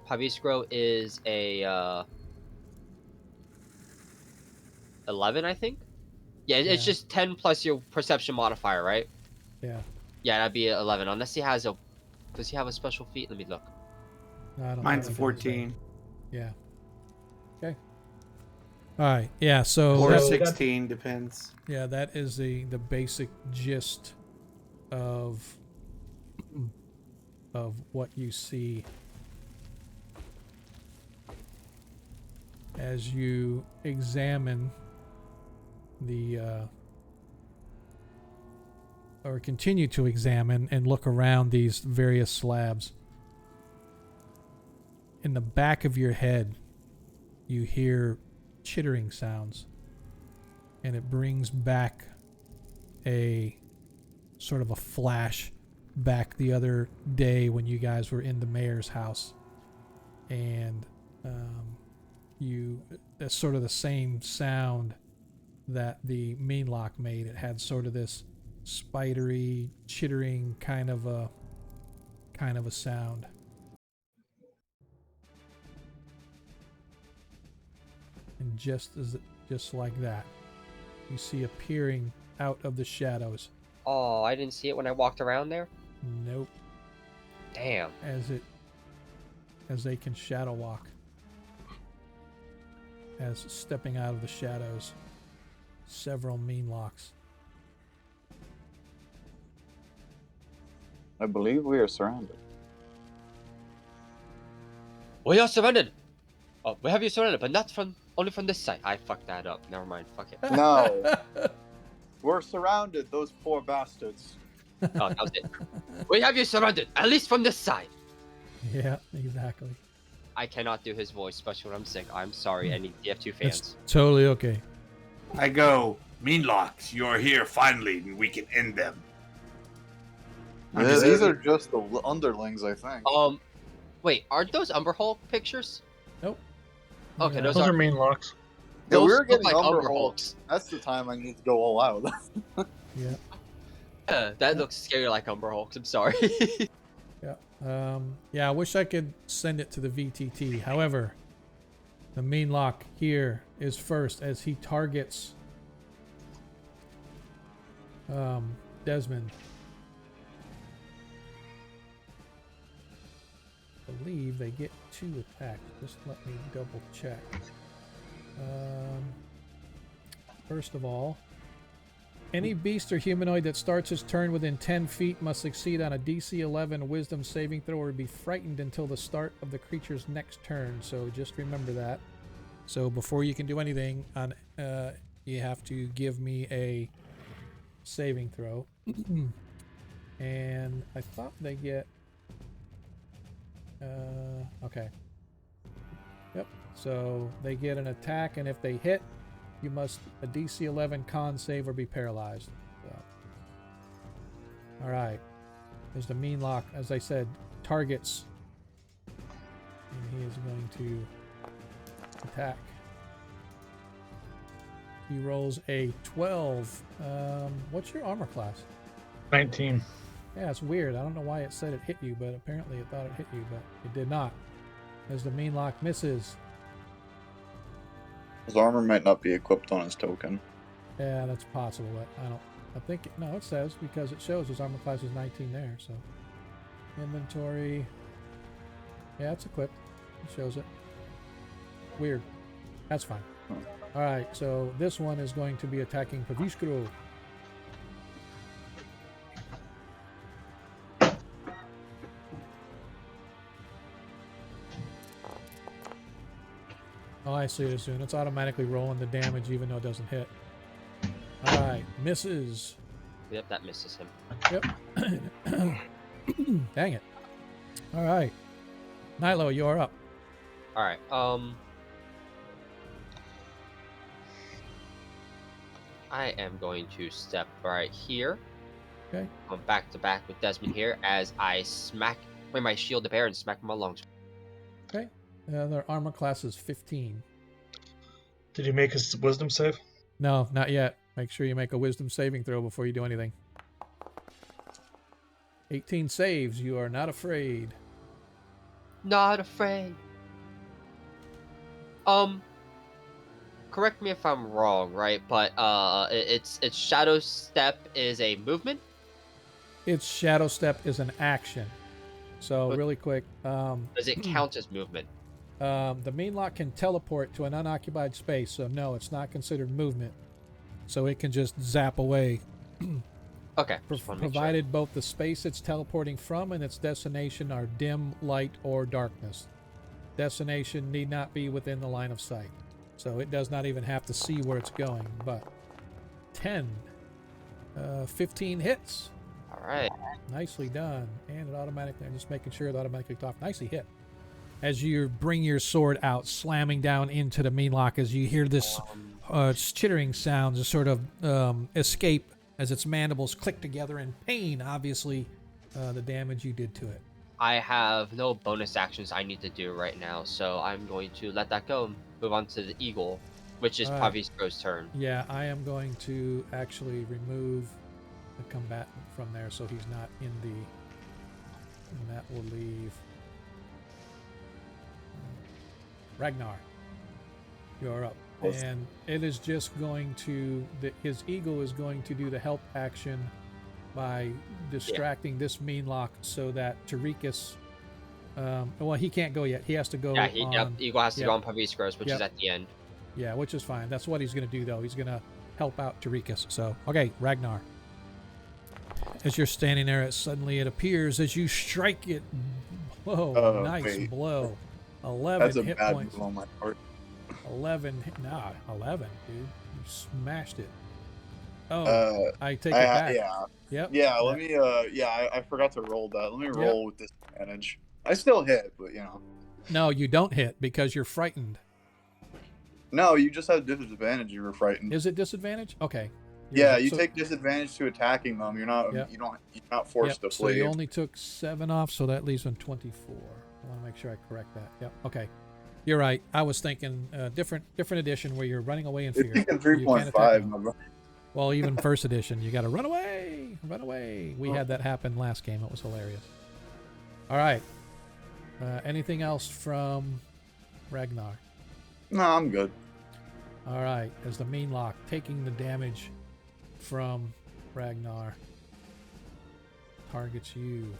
Paviscro is a 11, I think. Yeah, it's Yeah. just 10 plus your perception modifier, right? Yeah. Yeah, that'd be 11. Unless he has a... Does he have a special feat? Let me look. No, I don't Mine's a think it is, 14 yeah. Okay. All right. Yeah. So or that's- 16, depends. yeah, that is the basic gist of what you see as you examine the or continue to examine and look around these various slabs. In the back of your head, you hear chittering sounds, and it brings back a sort of a flash back the other day when you guys were in the mayor's house, and that's sort of the same sound that the mean lock made. It had sort of this spidery, chittering kind of a sound. And just like that, you see appearing out of the shadows. Oh, I didn't see it when I walked around there? Nope. Damn. As they can shadow walk. As stepping out of the shadows, several mean locks. I believe we are surrounded. We are surrounded! Oh, we have you surrounded, but not only from this side. I fucked that up. Never mind. Fuck it. No. We're surrounded, those poor bastards. Oh, that was it. We have you surrounded, at least from this side. Yeah, exactly. I cannot do his voice, especially when I'm sick. I'm sorry, any DF2 fans. It's totally okay. I go, Meanlocks, you're here finally, and we can end them. Yeah, these are just the underlings, I think. Wait, aren't those Umber Hulk pictures? Nope. Okay, Yeah. those Those are are mean locks. Yeah, we those were look getting like Umber Umber Hulk. Hulks. That's the time I need to go all out. Yeah. Yeah, that looks scary like Umber Hulks. I'm sorry. Yeah. Yeah, I wish I could send it to the VTT. However, the mean lock here is first as he targets Desmond. I believe they get 2 attacks. Just let me double check. First of all, any beast or humanoid that starts his turn within 10 feet must succeed on a DC 11 Wisdom saving throw or be frightened until the start of the creature's next turn. So just remember that. So before you can do anything, you have to give me a saving throw. And I thought they get... okay. Yep. So they get an attack, and if they hit, you must a DC 11 con save or be paralyzed. So. All right. There's the mean lock, as I said, targets, and he is going to attack. He rolls a 12. What's your armor class? 19. Yeah, it's weird. I don't know why it said it hit you, but apparently it thought it hit you, but it did not. As the mean lock misses. His armor might not be equipped on his token. Yeah, that's possible. But I think no, it says because it shows his armor class is 19 there. So inventory. Yeah, it's equipped. It shows it. Weird. That's fine. All right. So this one is going to be attacking Paviskro. Oh, I see it as soon. It's automatically rolling the damage even though it doesn't hit. All right, misses. Yep, that misses him. Yep. Dang it. All right. Nilo, you're up. All right. I am going to step right here. Okay. I'm back to back with Desmond here as I bring my shield to bear and smack my lungs. Okay. Their armor class is 15. Did you make his wisdom save? No, not yet. Make sure you make a wisdom saving throw before you do anything. 18 saves. You are not afraid. Not afraid. Correct me if I'm wrong, right? But it's Shadow Step is a movement. Its Shadow Step is an action. So But- really quick. Does it count as movement? The mean lock can teleport to an unoccupied space, so no, it's not considered movement. So it can just zap away, Okay. just wanna make sure. provided both the space it's teleporting from and its destination are dim, light, or darkness. Destination need not be within the line of sight, so it does not even have to see where it's going. But 15 hits. All right. Nicely done. And it automatically, I'm just making sure it automatically clicked off. Nicely hit. As you bring your sword out, slamming down into the mean lock, as you hear this chittering sound just sort of escape as its mandibles click together in pain, obviously, the damage you did to it. I have no bonus actions I need to do right now, so I'm going to let that go and move on to the eagle, which is All right. Pavistro's turn. Yeah, I am going to actually remove the combatant from there so he's not in the... And that will leave... Ragnar. You're up. And it is just going to... his eagle is going to do the help action by distracting this mean lock so that Tarikas... well, he can't go yet. He has to go Yeah, on... eagle has to yep. go on Pavistro's, which Yep. is at the end. Yeah, which is fine. That's what he's going to do, though. He's going to help out Tarikas. So, okay, Ragnar. As you're standing there, it appears as you strike it. Whoa, Oh, nice wait. blow. 11 That's a hit bad points. move on my part. 11, 11, dude. You smashed it. Oh, I take it back. Yeah. Yep. Yeah, let me, I forgot to roll that. Let me roll with disadvantage. I still hit, but, No, you don't hit because you're frightened. No, you just had disadvantage. You were frightened. Is it disadvantage? Okay. You're Yeah, right. you So- take disadvantage to attacking them. You're not, Yep. you're not forced Yep, to so flee. you only took 7 off, so that leaves him 24. I want to make sure I correct that. Yep. Okay. You're right. I was thinking different edition where you're running away in You're fear. thinking You can't attack 3.5. them. my bro. Well, even first edition, you got to run away, run away. We had that happen last game. It was hilarious. All right. Anything else from Ragnar? No, I'm good. All right. As the mean lock taking the damage from Ragnar targets you.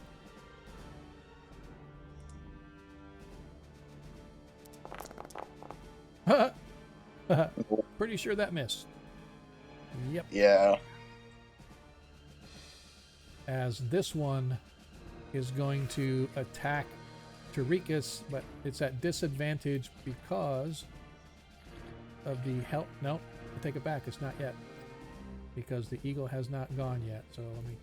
Pretty sure that missed. Yep. Yeah. As this one is going to attack Tarikas, but it's at disadvantage because of the help. Nope, I take it back. It's not yet because the eagle has not gone yet. So let me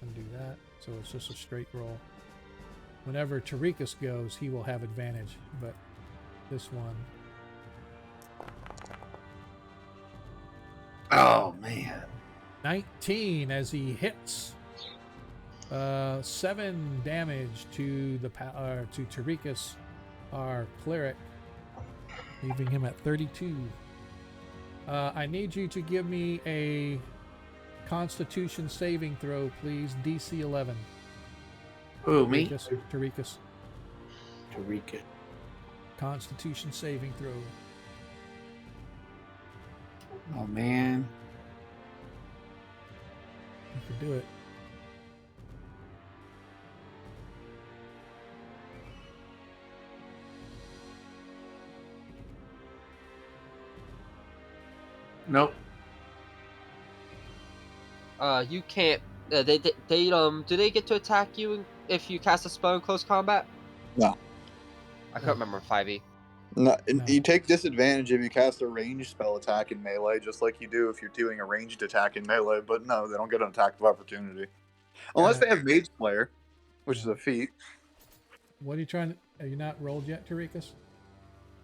undo that. So it's just a straight roll. Whenever Tarikas goes, he will have advantage, but this one. Oh man. 19 as he hits. 7 damage to to Tarikas, our cleric, leaving him at 32. I need you to give me a Constitution saving throw, please. DC 11. Who, me? Tarikas. Tarika. Constitution saving throw. Oh man. You could do it. Nope. You can't. They do they get to attack you if you cast a spell in close combat? No. I couldn't remember 5e. No, No. you take disadvantage if you cast a ranged spell attack in melee, just like you do if you're doing a ranged attack in melee. But no, they don't get an attack of opportunity unless they have Mage Slayer, which is a feat. What are you trying to? Are you not rolled yet, Tarikas?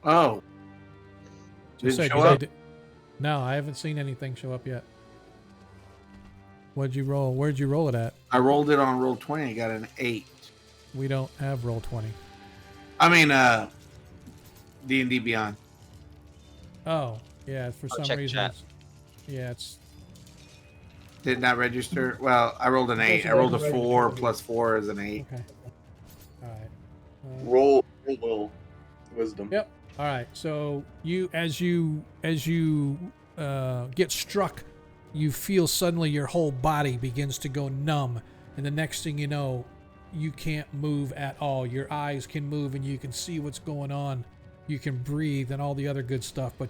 Oh. You Didn't said show you up? need to- No, I haven't seen anything show up yet. What'd you roll? Where'd you roll it at? I rolled it on roll 20. I got an 8. We don't have roll 20. I mean, D&D Beyond. Oh, yeah. For Oh, some check reason, chat. it's Did not register. Well, I rolled an 8. I rolled a 4 plus 4 is an 8. okay. All right. Roll will wisdom. Yep. All right. So as you get struck, you feel suddenly your whole body begins to go numb, and the next thing you know, you can't move at all. Your eyes can move, and you can see what's going on. You can breathe and all the other good stuff, but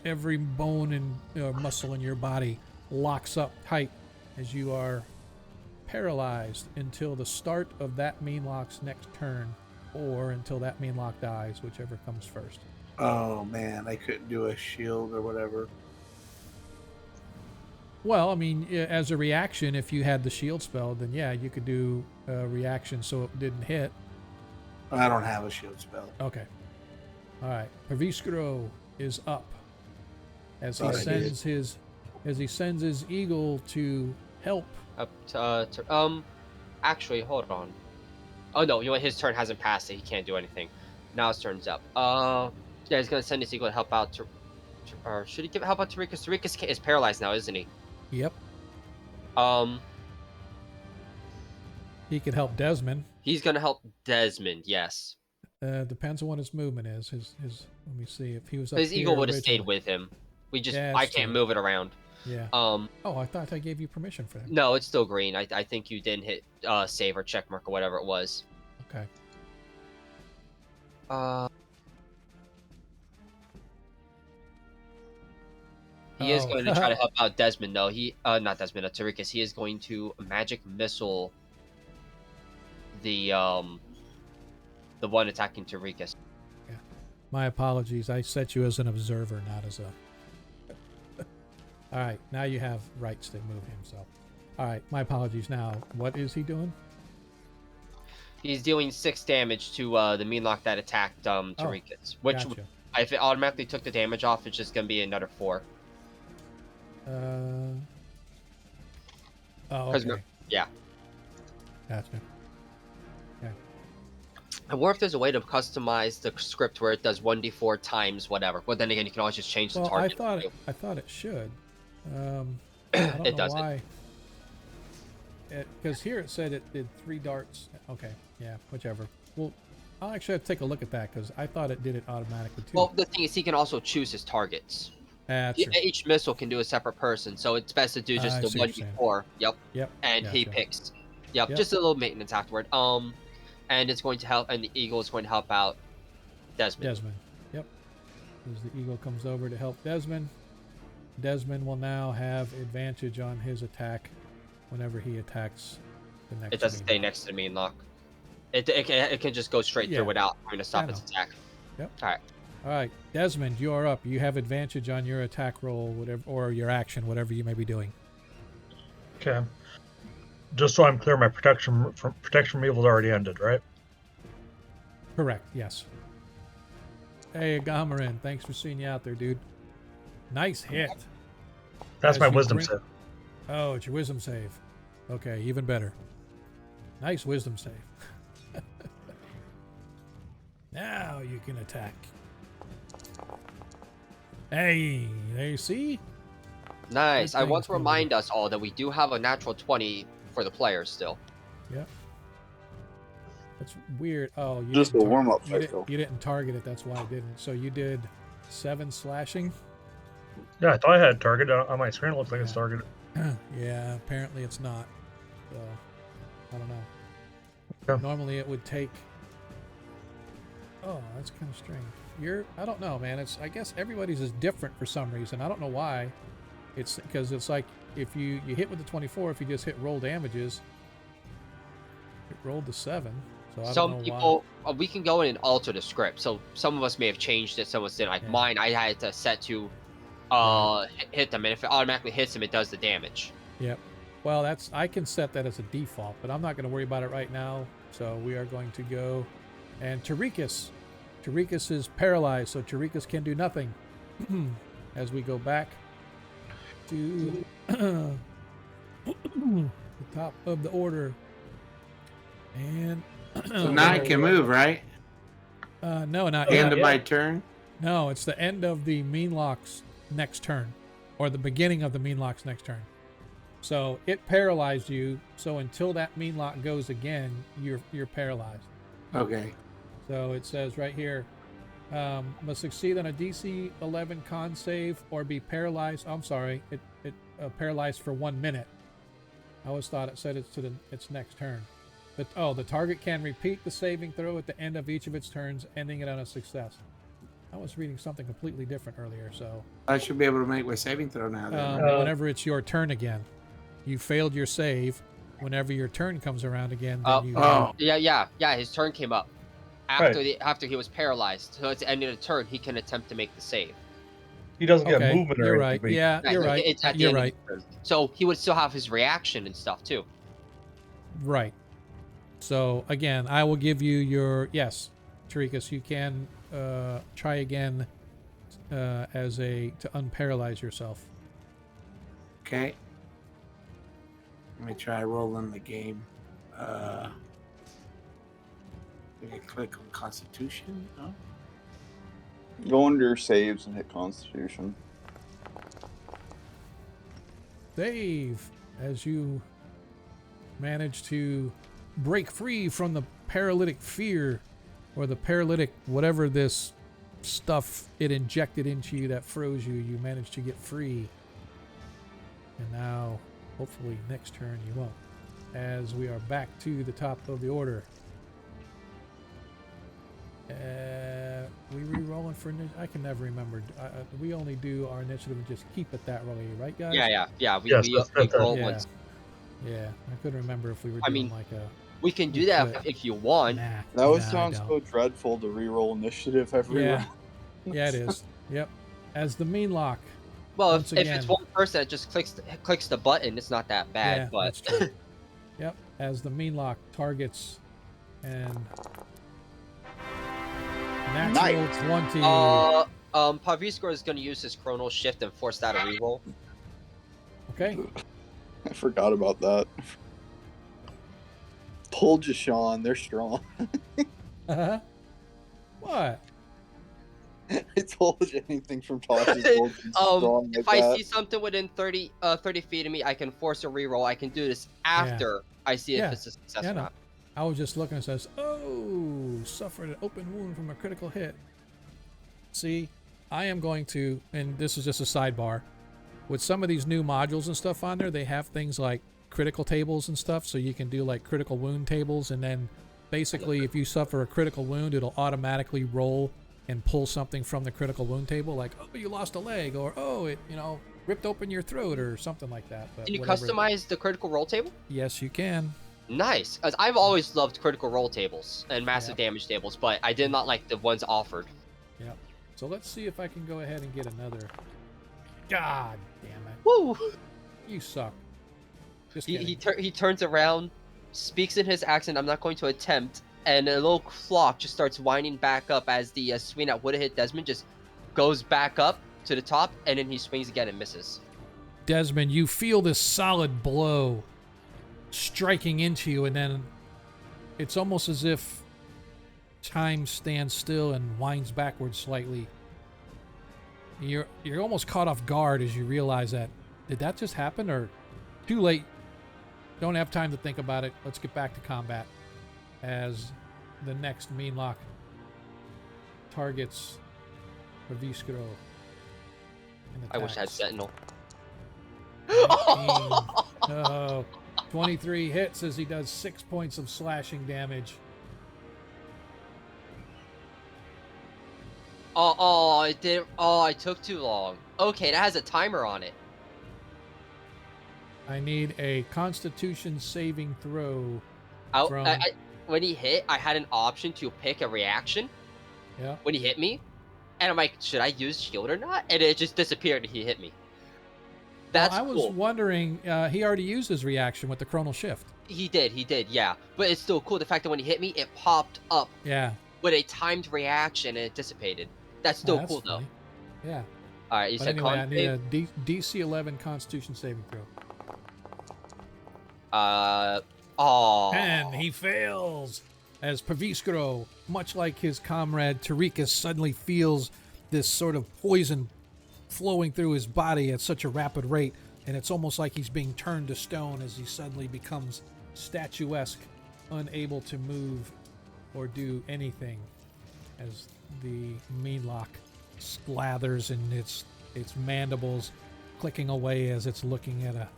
every bone and muscle in your body locks up tight as you are paralyzed until the start of that Meanlock's next turn, or until that Meanlock dies, whichever comes first. Oh, man. I couldn't do a shield or whatever. Well, I mean, as a reaction, if you had the shield spell, then yeah, you could do a reaction so it didn't hit. I don't have a shield spell. Okay. All right. Perviskro is up as he Thought I sends his eagle to help. Up to, actually, hold on. Oh no, you know what? His turn hasn't passed it. He can't do anything. Now his turn's up. Yeah, he's gonna send his eagle to help out. Or should he give help out to Tarikas? Tarikas is paralyzed now, isn't he? Yep. He could help Desmond. He's gonna help Desmond. Yes. Depends on what his movement is. His let me see if he was up His eagle here would have stayed originally. with him. Yeah, I that's can't true. move it around. Yeah. Oh, I thought I gave you permission for that. No, it's still green. I think you didn't hit save or check mark or whatever it was. Okay. He is Oh. going to try to help out Desmond, though. Not Desmond, Tarikas. He is going to magic missile the one attacking Tarikas. My apologies. I set you as an observer, not as a. All right. Now you have rights to move himself. All right. My apologies. Now, what is he doing? He's dealing 6 damage to the Meanlock that attacked Tarikas. Which, Gotcha. if it automatically took the damage off, it's just going to be another 4. Oh, 'Cause okay. yeah. Gotcha. I wonder if there's a way to customize the script where it does 1d4 times whatever. But then again, you can always just change the Well, I target. thought it should. I don't It know doesn't. why. Because here it said it did 3 darts. Okay, yeah, whichever. Well, I'll actually have to take a look at that because I thought it did it automatically too. Well, the thing is, he can also choose his targets. That's true. Each missile can do a separate person, so it's best to do just I the see what you're 1d4. Yep. Yep. And he gotcha. picks. Yep. Yep. Just a little maintenance afterward. And it's going to help, and the eagle is going to help out Desmond. Desmond. Yep. As the eagle comes over to help Desmond, Desmond will now have advantage on his attack whenever he attacks the next. It doesn't stay Meanlock. next to the Meanlock. It can just go straight Yeah. through without having to stop I its know. attack. Yep. All right. All right, Desmond, you are up. You have advantage on your attack roll, whatever, or your action, whatever you may be doing. Okay. Just so I'm clear, my protection from evil already ended, right? Correct. Yes. Hey, Agamarin, thanks for seeing you out there, dude. Nice hit. That's As my you wisdom bring- save. Oh, it's your wisdom save. Okay, even better. Nice wisdom save. Now you can attack. Hey, there you see? Nice. Good I want things to moving. remind us all that we do have a natural 20 for the players still. Yep. That's weird. Oh, you Just didn't a warm-up you, cycle. you didn't target it. That's why I didn't. So you did 7 slashing. Yeah, I thought I had a target on my screen. It looks like it's Yeah. targeted. Yeah, apparently it's not. So, I don't know. Yeah. Normally it would take... Oh, that's kind of strange. I don't know, man. I guess everybody's is different for some reason. I don't know why. It's because it's like if you hit with the 24, if you just hit roll damages, it rolled the 7. So I don't Some know people, we can go in and alter the script. So some of us may have changed it. Some of us didn't. Like Yeah. mine, I had to set to hit them, and if it automatically hits them, it does the damage. Yep. Well, I can set that as a default, but I'm not going to worry about it right now. So we are going to go, and Tarikas is paralyzed, so Tarikas can do nothing. As we go back to the top of the order, and So now I can move, right? no, not End yet. of my turn. No, it's the end of the Meanlock's next turn, or the beginning of the Meanlock's next turn. So it paralyzed you. So until that Meanlock goes again, you're paralyzed. Okay. So it says right here, must succeed on a DC 11 con save or be paralyzed. I'm sorry, it paralyzed for 1 minute. I always thought it said it's to its next turn. But the target can repeat the saving throw at the end of each of its turns, ending it on a success. I was reading something completely different earlier, so I should be able to make my saving throw now. Then. whenever it's your turn again, you failed your save. Whenever your turn comes around again, then you. Yeah. His turn came up after he was paralyzed. So it's the end of the turn. He can attempt to make the save. He doesn't get Okay, movement or you're anything. right. Yeah, you're right. It's at the You're end right. of his turn. So he would still have his reaction and stuff too. Right. So again, I will give you your yes, Tarikas. You can try again to unparalyze yourself. Okay. Let me try rolling the game. Did I click on Constitution? No. Go under your saves and hit Constitution. Dave, as you manage to break free from the paralytic fear, or the paralytic whatever this stuff it injected into you that froze you, you managed to get free. And now, hopefully next turn you won't. As we are back to the top of the order. We re-rolling for I can never remember. We only do our initiative and just keep it that way, right, guys? Yeah. We roll Yeah. once. Yeah, I couldn't remember if we were I doing mean, like a... We can do that if you want. Nah, That would nah, I sound don't. so dreadful to re-roll initiative every Yeah. round. Yeah, it is. Yep. As the Meanlock. Well, Once if again. it's one person that just clicks the button, it's not that bad. Yeah, but that's true. Yep. As the Meanlock targets and... Natural 20. Pavisco is going to use his Chrono Shift and force that a reroll. Okay. I forgot about that. Told you, Sean. They're strong. What? I told you anything from talking. Strong If like I that. see something within 30 feet of me, I can force a reroll. I can do this after I see if it's a success or not. I was just looking and says, oh, suffered an open wound from a critical hit. See, I am going to, and this is just a sidebar, with some of these new modules and stuff on there, they have things like critical tables and stuff, so you can do like critical wound tables, and then basically if you suffer a critical wound, it'll automatically roll and pull something from the critical wound table, like, oh, you lost a leg, or oh, it, ripped open your throat, or something like that. But Can you whatever. customize the critical roll table? Yes, you can. Nice, as I've always loved critical roll tables and massive damage tables, but I did not like the ones offered. Yep. So let's see if I can go ahead and get another. God damn it. Woo! You suck. Just He kidding. turns around, speaks in his accent, I'm not going to attempt, and a little clock just starts winding back up as the swing that would have hit Desmond just goes back up to the top, and then he swings again and misses. Desmond, you feel this solid blow striking into you, and then it's almost as if time stands still and winds backwards slightly. You're almost caught off guard as you realize that. Did that just happen, or too late? Don't have time to think about it. Let's get back to combat as the next Meanlock targets Raviscro. I wish I had Sentinel. Oh, 23 hits as he does 6 points of slashing damage. It did. Oh, I took too long. Okay, that has a timer on it. I need a Constitution saving throw from. When he hit, I had an option to pick a reaction Yeah. when he hit me, and I'm like, should I use shield or not? And it just disappeared and he hit me. That's I was cool. wondering, he already used his reaction with the Chronal Shift. He did, yeah. But it's still cool. The fact that when he hit me, it popped up Yeah. with a timed reaction and it dissipated. That's still That's cool, funny. though. Yeah. All right, you But said anyway, I con need save? a DC 11 Constitution saving throw. And he fails as Paviskro, much like his comrade Tarikas, suddenly feels this sort of poison flowing through his body at such a rapid rate, and it's almost like he's being turned to stone as he suddenly becomes statuesque, unable to move or do anything as the Meanlock slathers in its mandibles, clicking away as it's looking at a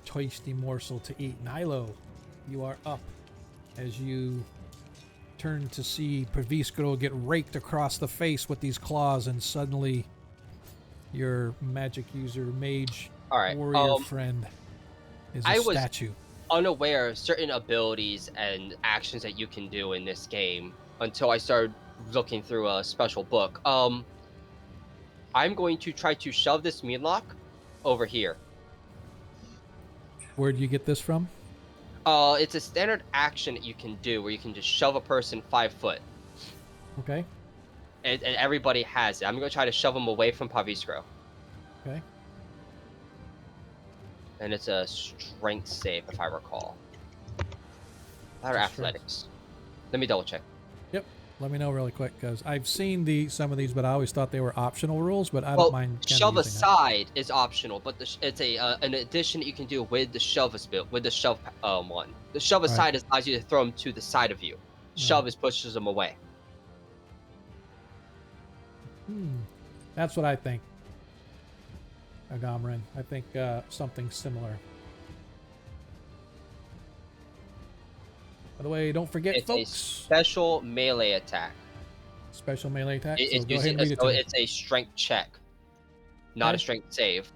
tasty morsel to eat. Nilo, you are up as you turn to see Paviskro get raked across the face with these claws, and suddenly your magic user mage warrior friend is a statue. Unaware of certain abilities and actions that you can do in this game until I started looking through a special book. I'm going to try to shove this Meanlock over here. Where'd you get this from? It's a standard action that you can do where you can just shove a person 5 foot. Okay. And everybody has it. I'm going to try to shove him away from Paviskro. Okay. And it's a strength save, if I recall. Or athletics. Let me double check. Yep. Let me know really quick, because I've seen some of these, but I always thought they were optional rules. But I don't mind. Shove aside is optional, but it's an addition that you can do with the shove one. The shove aside allows you to throw them to the side of you. Shove pushes them away. That's what I think. Agamrin. I think something similar. By the way, don't forget, it's folks. It's a special melee attack. Special melee attack? It's a strength check, not a strength save.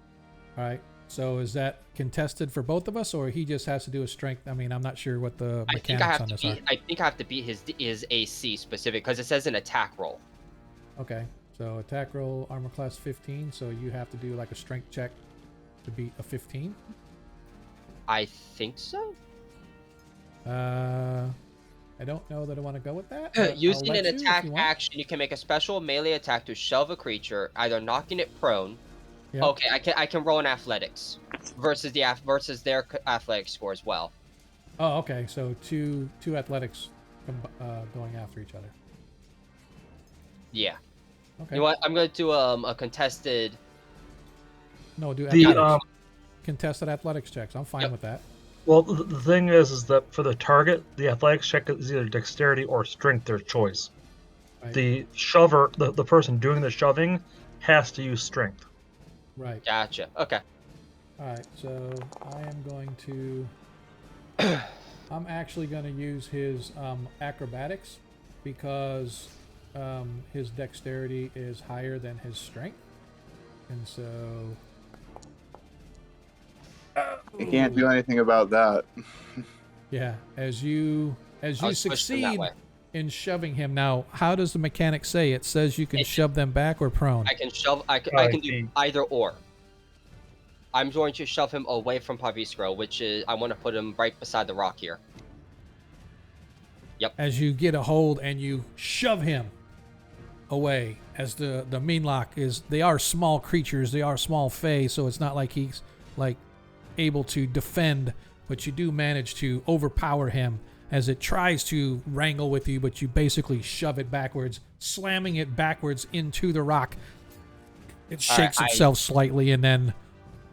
All right. So is that contested for both of us, or he just has to do a strength? I mean, I'm not sure what the mechanics on this are. I think I have to beat his AC specific, because it says an attack roll. Okay. So attack roll, armor class 15, so you have to do like a strength check to beat a 15? I think so. I don't know that I want to go with that. Using an attack action, you can make a special melee attack to shove a creature, either knocking it prone. Yep. Okay, I can roll an athletics versus their athletic score as well. Oh, okay. So two athletics going after each other. Yeah. Okay. You know what? I'm going to do a contested. No, do athletics. Contested athletics checks. I'm fine with that. Well, the thing is that for the target, the athletics check is either dexterity or strength, their choice. Right. The shover, the person doing the shoving, has to use strength. Right. Gotcha. Okay. All right. So I am going to. I'm actually going to use his acrobatics because his dexterity is higher than his strength, and so. You can't do anything about that. Yeah, as you succeed in shoving him. Now, how does the mechanic say? It says you can shove them back or prone. I can shove. I can do either or. I'm going to shove him away from Paviskro, which is I want to put him right beside the rock here. Yep. As you get a hold and you shove him away, as the Meanlock is, they are small creatures, they are small fae, so it's not like he's like able to defend, but you do manage to overpower him as it tries to wrangle with you, but you basically shove it backwards, slamming it backwards into the rock. It shakes itself slightly and then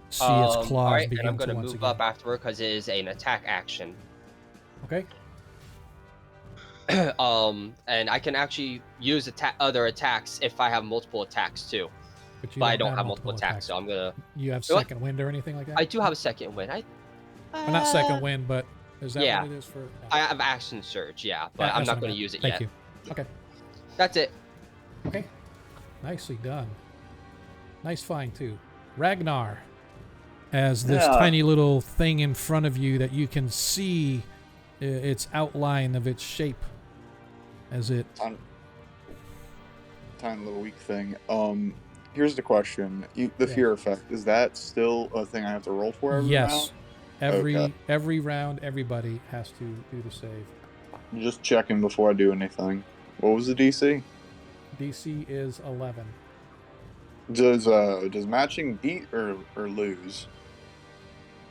see its claws begin to once again. I'm going to move up afterward because it is an attack action. Okay. And I can actually use other attacks if I have multiple attacks too. But you But I don't have multiple attacks, so I'm gonna. You have You know what? second wind or anything like that? I do have a second win. Well, not second wind, but is that yeah. what it is for? I have action surge, yeah, but I'm That's not what I going to meant. use it Thank yet. you. Okay. That's it. Okay. Nicely done. Nice find too. Ragnar, as this tiny little thing in front of you that you can see its outline of its shape as it. Tiny little weak thing. Here's the question: the fear effect, is that still a thing I have to roll for every round? Every round, everybody has to do the save. Just checking before I do anything. What was the DC? DC is 11. Does matching beat or lose?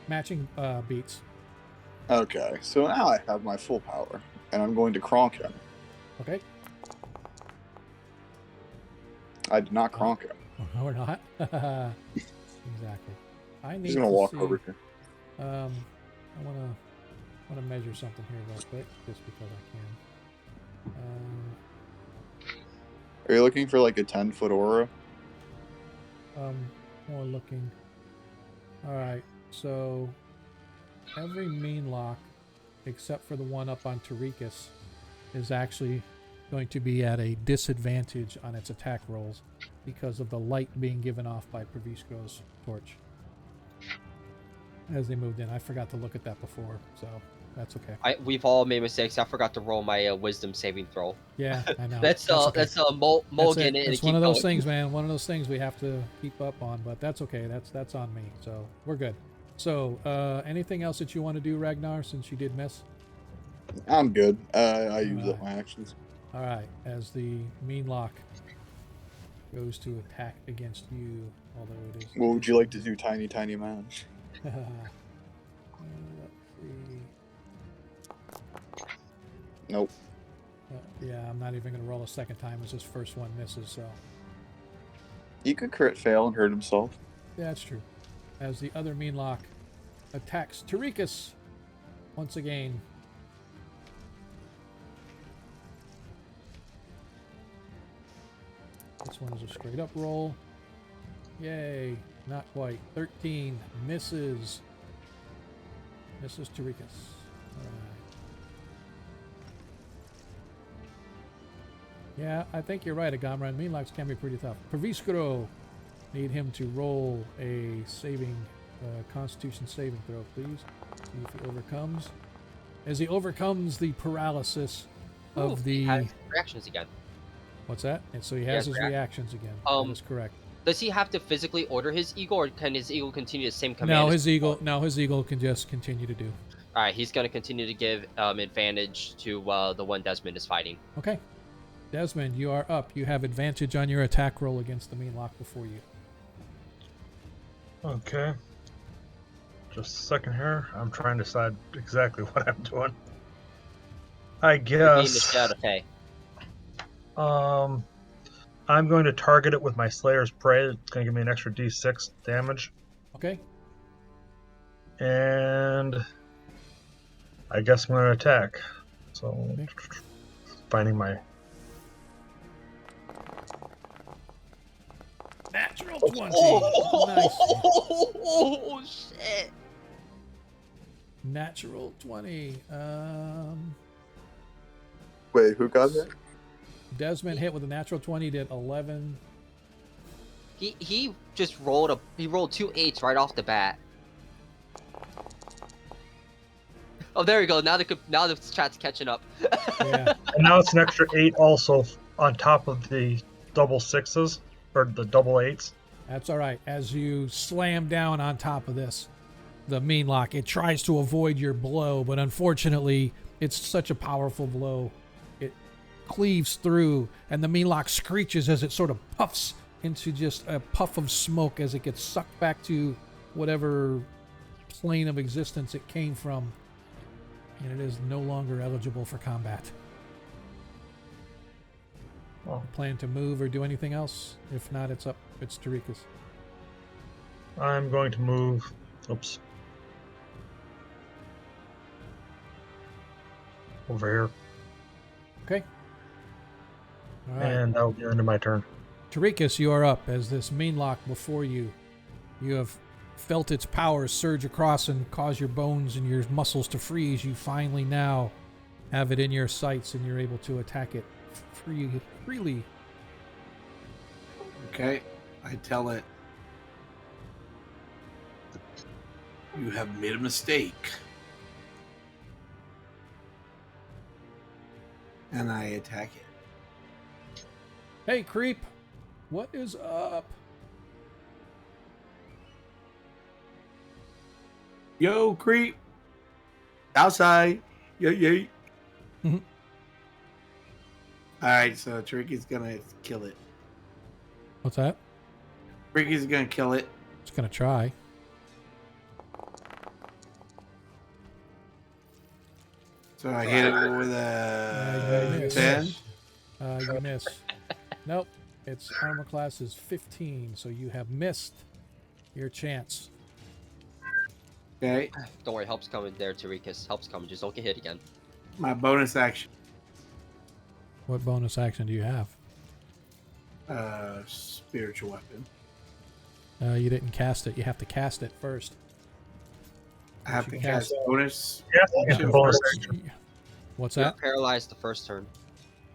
Matching beats. Okay, so now I have my full power, and I'm going to cronk him. Okay. I did not cronk him. No, we're not. Exactly. I need He's gonna to walk see, over here. I wanna measure something here real quick, just because I can. Are you looking for like a 10-foot aura? More looking. All right, so every mean lock, except for the one up on Tarikas, is actually going to be at a disadvantage on its attack rolls because of the light being given off by Praviskro's torch. As they moved in, I forgot to look at that before, so that's okay. We've all made mistakes. I forgot to roll my wisdom saving throw. Yeah, I know. That's okay. mulligan it. It's one of those things, man. One of those things we have to keep up on, but that's okay. That's on me. So we're good. So anything else that you want to do, Ragnar, since you did miss? I'm good. I use up my actions. All right. As the mean lock goes to attack against you, although it is. What would you like to do, tiny man? Let's see. Nope. Yeah, I'm not even going to roll a second time as this first one misses, so. You could crit fail and hurt himself. Yeah, that's true. As the other mean lock attacks Tarikas once again. This one is a straight up roll. Yay. Not quite. 13 misses. Misses Tarikas. Yeah, I think you're right, Agora. Mean locks can be pretty tough. Praviskro, need him to roll a Constitution saving throw, please. See if he overcomes. As he overcomes the paralysis of the. He has reactions again. What's that? And so he has his reactions again. That is correct. Does he have to physically order his eagle, or can his eagle continue the same command? No, his eagle can just continue to do. All right, he's going to continue to give advantage to the one Desmond is fighting. Okay. Desmond, you are up. You have advantage on your attack roll against the mean lock before you. Okay. Just a second here. I'm trying to decide exactly what I'm doing. I guess. I'm going to target it with my Slayer's Prey. It's going to give me an extra D6 damage. Okay. And I guess I'm going to attack. So, okay. Finding my... Natural 20. Nice. Oh, shit. Natural 20. Wait, who got that? Desmond hit with a natural 20, did 11. He just rolled he rolled 2 8s right off the bat. Oh, there we go. Now the chat's catching up. Yeah. And now it's an extra 8 also on top of the double 6s or the double 8s. That's all right. As you slam down on top of this, the mean lock, it tries to avoid your blow, but unfortunately, it's such a powerful blow. It cleaves through, and the mean lock screeches as it sort of puffs into just a puff of smoke as it gets sucked back to whatever plane of existence it came from, and it is no longer eligible for combat. Oh. Plan to move or do anything else? If not, it's Tarikas. I'm going to move. Oops. Over here. Okay. All right. And that'll be the end of my turn. Tarikas, you are up as this Meanlock before you. You have felt its powers surge across and cause your bones and your muscles to freeze. You finally now have it in your sights and you're able to attack it freely. Okay. I tell it, you have made a mistake. And I attack it. Hey, creep. What is up? Yo, creep. Outside. Yay. Mhm. Alright, so Tricky's gonna kill it. What's that? Tricky's gonna kill it. It's going to try. So I hit it with you a miss. 10. You miss. Nope. Its armor class is 15, so you have missed your chance. Okay. Don't worry, help's coming there, Tarikas. Help's coming. Just don't get hit again. My bonus action. What bonus action do you have? Spiritual weapon. You didn't cast it. You have to cast it first. I have You to can cast bonus. Yeah, it's a bonus action. What's You're that? paralyzed the first turn.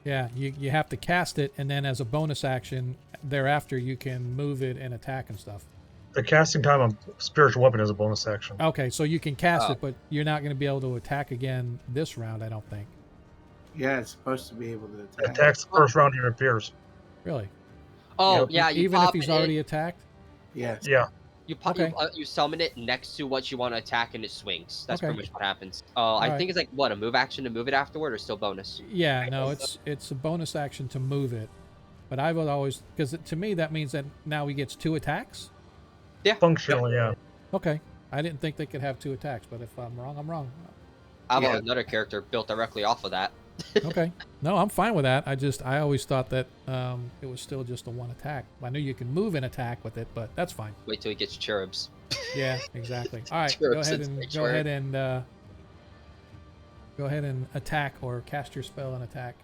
Yeah, you have to cast it, and then as a bonus action, thereafter you can move it and attack and stuff. The casting time of spiritual weapon is a bonus action. Okay, so you can cast Oh. it, but you're not going to be able to attack again this round, I don't think. Yeah, it's supposed to be able to It attack. attacks the first round it appears. Really? Oh, Yep. yeah, you Even pop if he's it already in, attacked? Yes. Yeah. you, pop, Okay. you summon it next to what you want to attack and it swings. That's Okay. pretty much what happens. I Alright. think it's like, what, a move action to move it afterward or still bonus? Yeah, no, it's a bonus action to move it. But I would always, because to me that means that now he gets 2 attacks. Functionally, yeah. Okay, I didn't think they could have 2 attacks, but if I'm wrong, I'm wrong. I have Yeah. another character built directly off of that. Okay, no, I'm fine with that. I always thought that it was still just a 1 attack. I knew you can move an attack with it, but that's fine. Wait till he gets cherubs. Yeah, exactly. All right, Sure, go ahead since and they go sure. ahead and go ahead and attack or cast your spell and attack.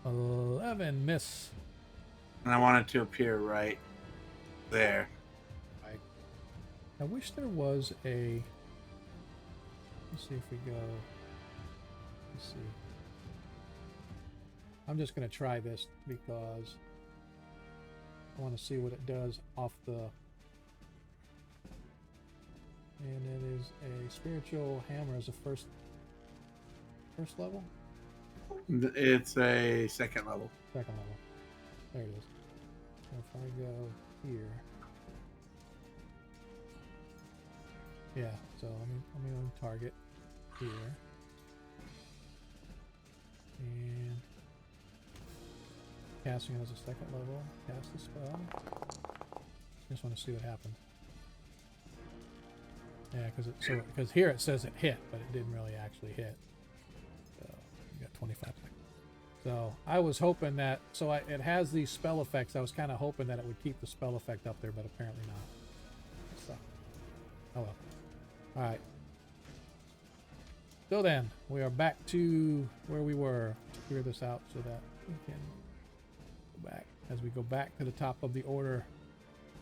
$11 miss. And I want it to appear right there. I wish there was a. Let's see if we go. Let's see. I'm just gonna try this because I want to see what it does off the. And it is a spiritual hammer as a first level, It's a second level. second level. There it is. So if I go here. Yeah, so let me on target here. And casting it as a second level. Cast the spell. Just want to see what happens. Yeah, because here it says it hit, but it didn't really actually hit. So you got 25 seconds. So I was hoping that it has these spell effects. I was kind of hoping that it would keep the spell effect up there, but apparently not. So oh well. All right. So then we are back to where we were. Clear this out so that we can go back as we go back to the top of the order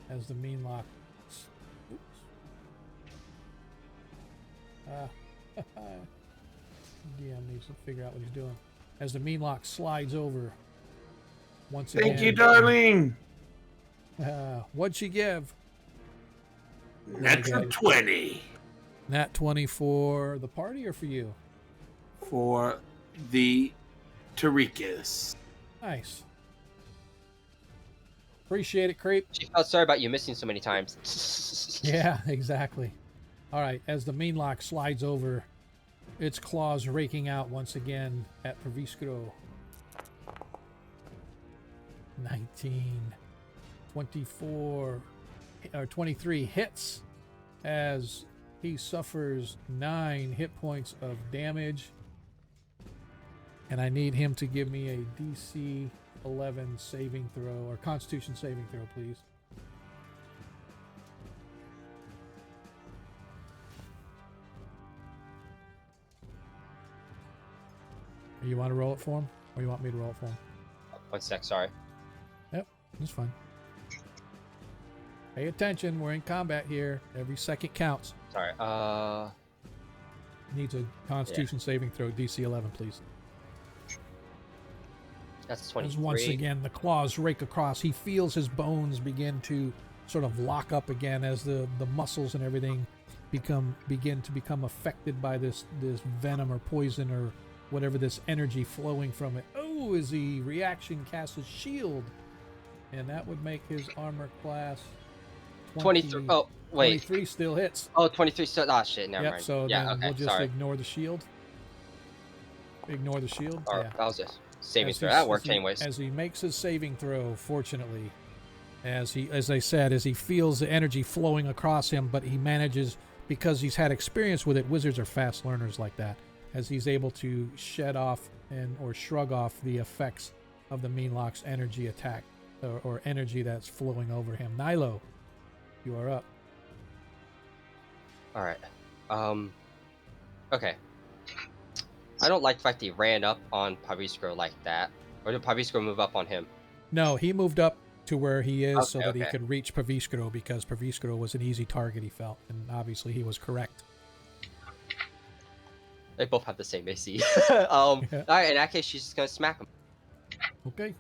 as the Meanlock. Oops. DM needs to figure out what he's doing. As the Meanlock slides over once again. Thank you, darling. What'd she give? Natural 20 Nat 20 for the party or for you? for the Tarikas. Nice. Appreciate it, creep. She felt sorry about you missing so many times. Yeah, exactly. All right, as the Meanlock slides over, its claws raking out once again at Praviskro. 19, 24, or 23 hits as he suffers 9 hit points of damage. And I need him to give me a DC 11 saving throw, or Constitution saving throw, please. You want to roll it for him? Or you want me to roll it for him? 1 sec, sorry. Yep, that's fine. Pay attention. We're in combat here. Every second counts. Sorry. Needs a Constitution saving throw, DC 11, please. That's 23. As once again, the claws rake across. He feels his bones begin to sort of lock up again as the muscles and everything begin to become affected by this venom or poison or whatever, this energy flowing from it. Oh, as he reaction casts his shield, and that would make his armor class 23. Oh, wait. 23 still hits. Oh, 23 still. Oh, shit. Never Yep, mind. so yeah, then okay. we'll just Sorry. ignore the shield. Ignore the shield. Or, Yeah. that was a saving As throw. he- That as worked he- anyways. As he makes his saving throw, fortunately, as I said, as he feels the energy flowing across him, but he manages, because he's had experience with it. Wizards are fast learners like that. As he's able to shed off or shrug off the effects of the Meanlock's energy attack or energy that's flowing over him. Nilo, you are up. All right. Okay. I don't like the fact that he ran up on Pavisco like that. Or did Pavisco move up on him? No, he moved up to where he is so Okay, that he okay. could reach Paviscro, because Paviscro was an easy target, he felt, and obviously he was correct. They both have the same AC. All right. In that case, she's just gonna smack him. Okay.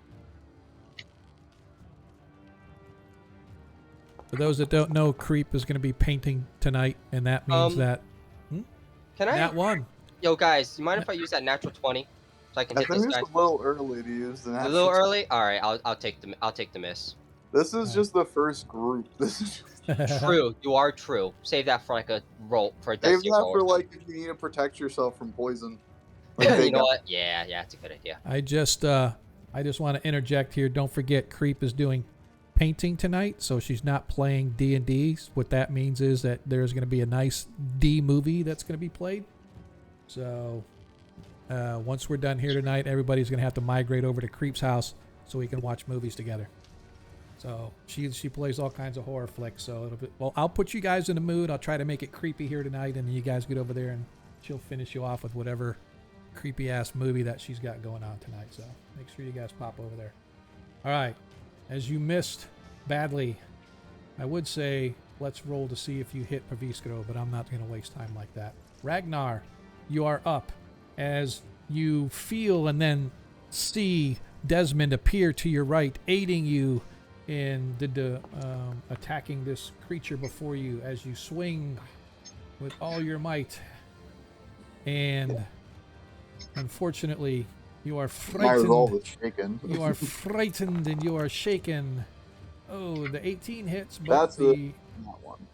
For those that don't know, Creep is going to be painting tonight, and that means that Can I? that one. Yo, guys, you mind if I use that natural 20 so I can I hit think this it's guy? a little early to use the A natural. little early. All right. I'll take the miss. This is just the first group. This is True. You are true. Save that for like a roll for a save destiny that roll. for or like if you need to protect yourself from poison. Like something. they You know got- what? Yeah, it's a good idea. I just want to interject here. Don't forget, Creep is doing painting tonight, so she's not playing D&D. What that means is that there's going to be a nice D movie that's going to be played. So once we're done here tonight, everybody's going to have to migrate over to Creep's house so we can watch movies together. So she plays all kinds of horror flicks. So it'll be, well, I'll put you guys in the mood. I'll try to make it creepy here tonight, and then you guys get over there and she'll finish you off with whatever creepy ass movie that she's got going on tonight. So make sure you guys pop over there. All right. As you missed badly, I would say let's roll to see if you hit Paviscro, but I'm not going to waste time like that. Ragnar, you are up as you feel and then see Desmond appear to your right, aiding you in attacking this creature before you as you swing with all your might. And unfortunately, you are My frightened. resolve is shaken. You are frightened and you are shaken. Oh, the 18 hits, but That's the Not one.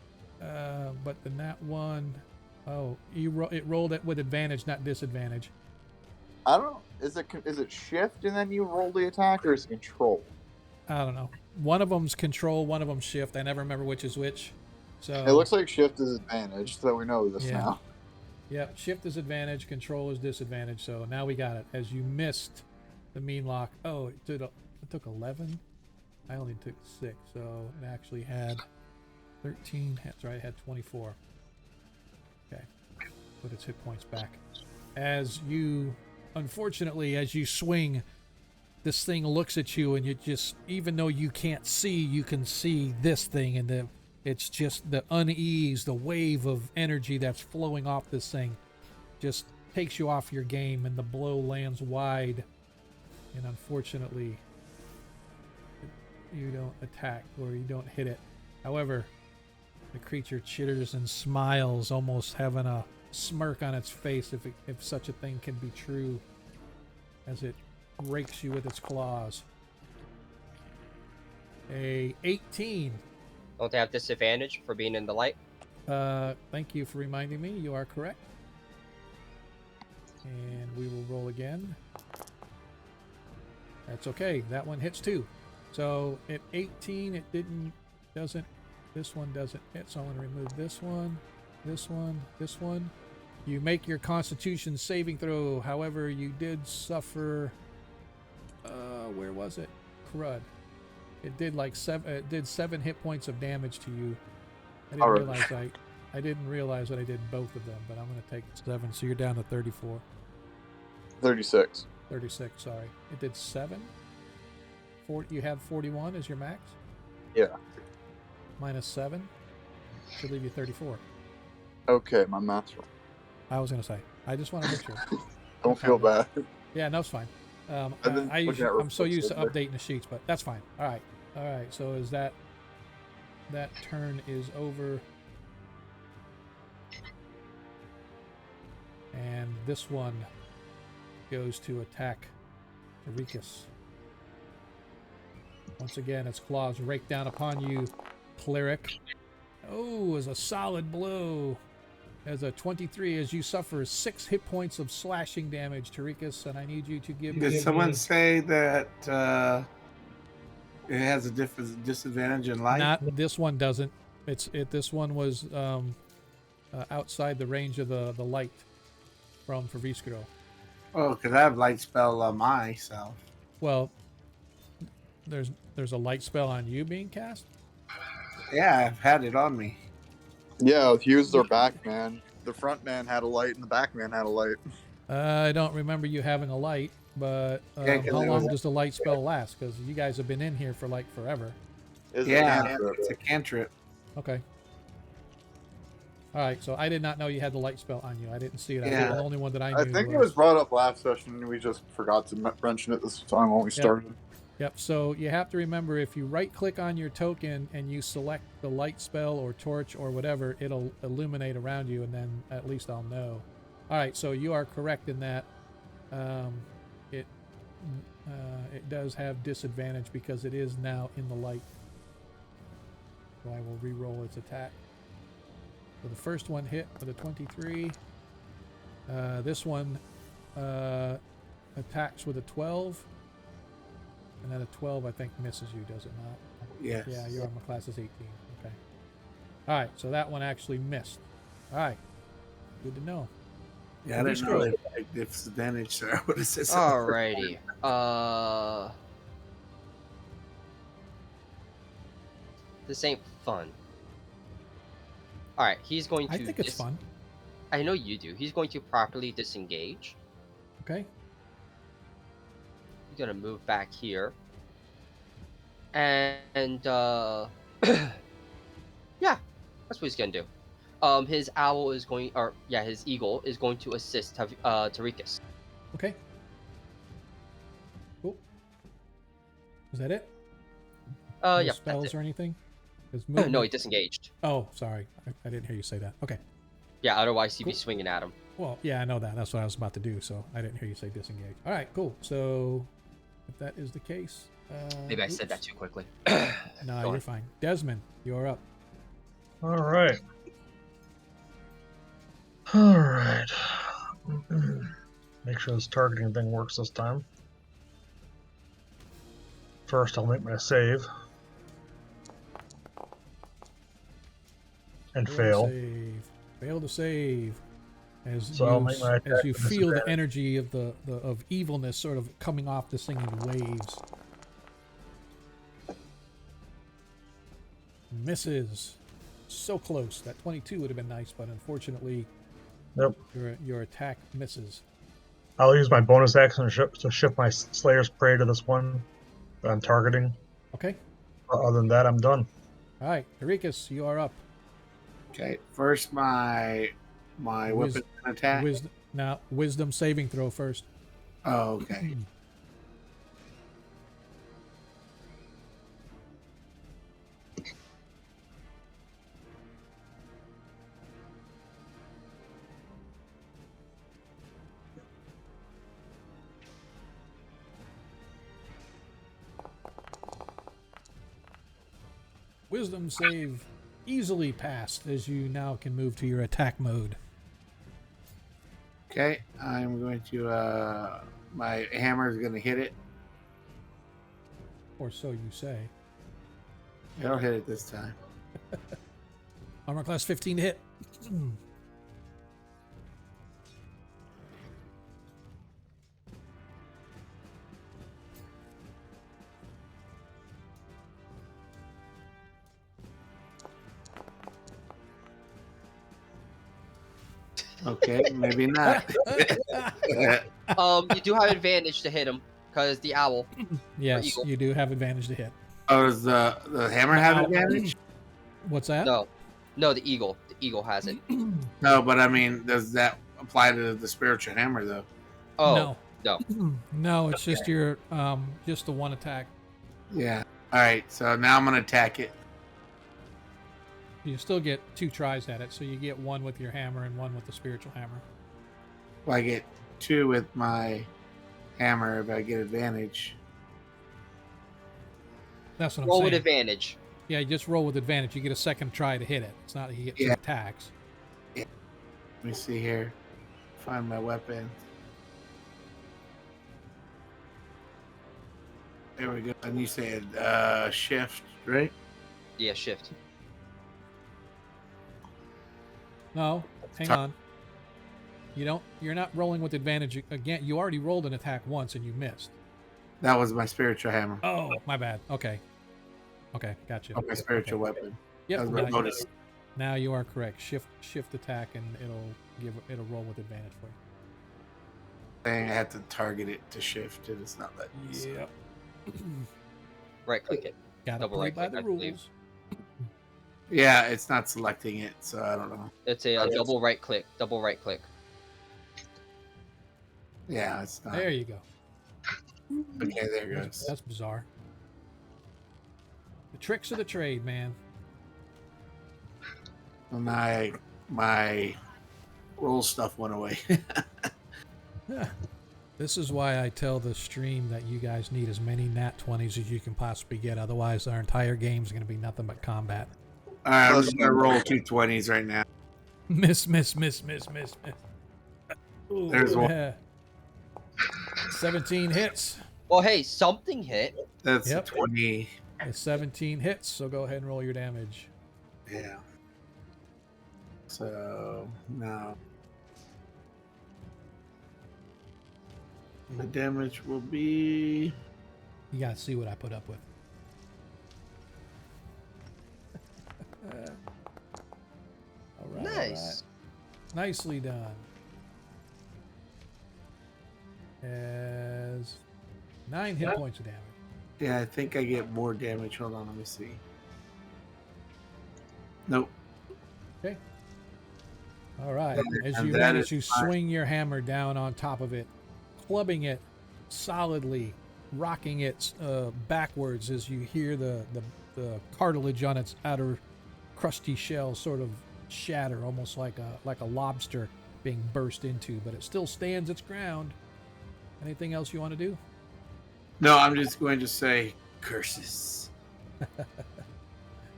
but the nat one. Oh, it rolled it with advantage, not disadvantage. I don't know. Is it shift and then you roll the attack, or is it control? I don't know. One of them's control, one of them's shift. I never remember which is which. So It looks like shift is advantage, so we know this Yeah. now. Yep, shift is advantage, control is disadvantage. So now we got it. As you missed the mean lock. Oh, it took 11. I only took 6, so it actually had 13. That's right, it had 24. Okay, put its hit points back. Unfortunately, as you swing, this thing looks at you, and you just, even though you can't see, you can see this thing, and it's just the unease, the wave of energy that's flowing off this thing just takes you off your game, and the blow lands wide, and unfortunately you don't attack or you don't hit it. However, the creature chitters and smiles, almost having a smirk on its face, if such a thing can be true, as it rakes you with its claws. A 18. Don't they have disadvantage for being in the light? Thank you for reminding me. You are correct. And we will roll again. That's okay. That one hits too. So at 18, this one doesn't hit. So I'm going to remove this one, this one, this one. You make your Constitution saving throw. However, you did suffer. Where was it? Crud. It did like 7 hit points of damage to you. I didn't realize that I did both of them, but I'm going to take 7, so you're down to 34. 36. 36, sorry. It did 7. You have 41 as your max? Yeah. Minus 7 should leave you 34. Okay, my math's wrong. I was going to say. I just want to make sure. Don't feel bad. Yeah, no, it's fine. I've been looking at I'm so used to reports updating the sheets, but that's fine. All right. So is that turn is over, and this one goes to attack Eureka's. Once again, its claws rake down upon you, Cleric. Oh, as a solid blow. As a 23, as you suffer 6 hit points of slashing damage, Tarikas, and I need you to give me... Did someone say that it has a disadvantage in light? Not this one doesn't. This one was outside the range of the light from Faviskro. Oh, because I have light spell on myself. Well, there's a light spell on you being cast? Yeah, I've had it on me. Yeah, Hughes their back man. The front man had a light and the back man had a light. I don't remember you having a light, but Yeah, 'cause how it long was- does the light spell last? Because you guys have been in here for like forever. It's a Yeah, cantrip. it's a cantrip. Okay. All right, so I did not know you had the light spell on you. I didn't see it. Yeah. The only one that I I knew think it was brought up last session and we just forgot to mention it this time when we started. Yep, so you have to remember, if you right-click on your token and you select the light spell or torch or whatever, it'll illuminate around you, and then at least I'll know. All right, so you are correct in that. It does have disadvantage because it is now in the light. So I will re-roll its attack. So the first one hit with a 23. This one attacks with a 12. And then a 12, I think, misses you, does it not? Yes. Yeah, your armor class is 18. Okay. All right, so that one actually missed. All right. Good to know. Yeah, I didn't know if it's advantage, so I would have said something. Alrighty. This ain't fun. Alright, he's going to... I think it's fun. I know you do. He's going to properly disengage. Okay. He's gonna move back here. And yeah, that's what he's gonna do. His owl is going, or yeah, his eagle is going to assist Tarikas. Okay. Cool. Is that it? No Yeah, spells that's it. or anything? His No, movement- he disengaged. Oh, sorry. I didn't hear you say that. Okay. Yeah, otherwise he'd be Cool. swinging at him. Well, yeah, I know that. That's what I was about to do, so I didn't hear you say disengage. All right, cool. So, if that is the case... Maybe I said that too quickly. No, Go you're on. fine. Desmond, you're up. All right. All right. Make sure this targeting thing works this time. First, I'll make my save. And fail. Save. Fail to save. As So I'll make my as attack you with feel the disadvantage. energy of the of evilness sort of coming off this thing in waves. Misses. So close. That 22 would have been nice, but unfortunately, Yep. your attack misses. I'll use my bonus action to shift my Slayer's Prey to this one that I'm targeting. Okay. Other than that, I'm done. All right, Eureka's, you are up. Okay, first my weapon attack. Wisdom saving throw first. Oh, okay. Wisdom save easily passed, as you now can move to your attack mode. Okay, I'm going to my hammer is going to hit it. Or so you say. It'll hit it this time. Armor class 15 to hit. Okay, maybe not. You do have advantage to hit him because the owl. Yes, eagle. you do have advantage to hit. Oh, does the hammer have Now- advantage? What's that? No, the eagle. The eagle has it. No, but I mean, does that apply to the spiritual hammer though? Oh No. no. No, it's just your just the one attack. Yeah. All right. So now I'm gonna attack it. You still get 2 tries at it, so you get 1 with your hammer and 1 with the spiritual hammer. Well, I get 2 with my hammer if I get advantage. That's what I'm Roll saying. with advantage. Yeah, you just roll with advantage. You get a second try to hit it. It's not that you get 2 Yeah. attacks. Let me see here. Find my weapon. There we go. And you said shift, right? Yeah, shift. No, hang on. You're not rolling with advantage again. You already rolled an attack once and you missed. That was my spiritual hammer. Oh, my bad. Okay, gotcha. My spiritual Okay. weapon. Yep. That was my Now, bonus. now you are correct. Shift attack and it'll roll with advantage for Thing I had to target it to shift it. It's not letting me. you. Yep. Right click it. Gotta Double play right by click, the I believe. rules. Yeah, it's not selecting it, so I don't know. It's a double right click. Double right click. Yeah, it's not. There you go. Okay, there it goes. That's bizarre. The tricks of the trade, man. My roll stuff went away. This is why I tell the stream that you guys need as many nat 20s as you can possibly get. Otherwise, our entire game is going to be nothing but combat. All right, I'm just gonna roll 2 20s right now. Miss. Ooh, There's one. yeah. 17 hits. Well, hey, something hit. That's Yep. 20. It's 17 hits, so go ahead and roll your damage. Yeah. So now the damage will be. You got to see what I put up with. All right, Nice. all right. Nicely done. As 9 hit points of damage. Yeah, I think I get more damage. Hold on, let me see. Nope. Okay. All right. As And you that manage is to swing your hammer down on top of it, clubbing it solidly, rocking it backwards as you hear the cartilage on its outer crusty shell sort of shatter, almost like a lobster being burst into, but it still stands its ground. Anything else you want to do? No, I'm just going to say curses.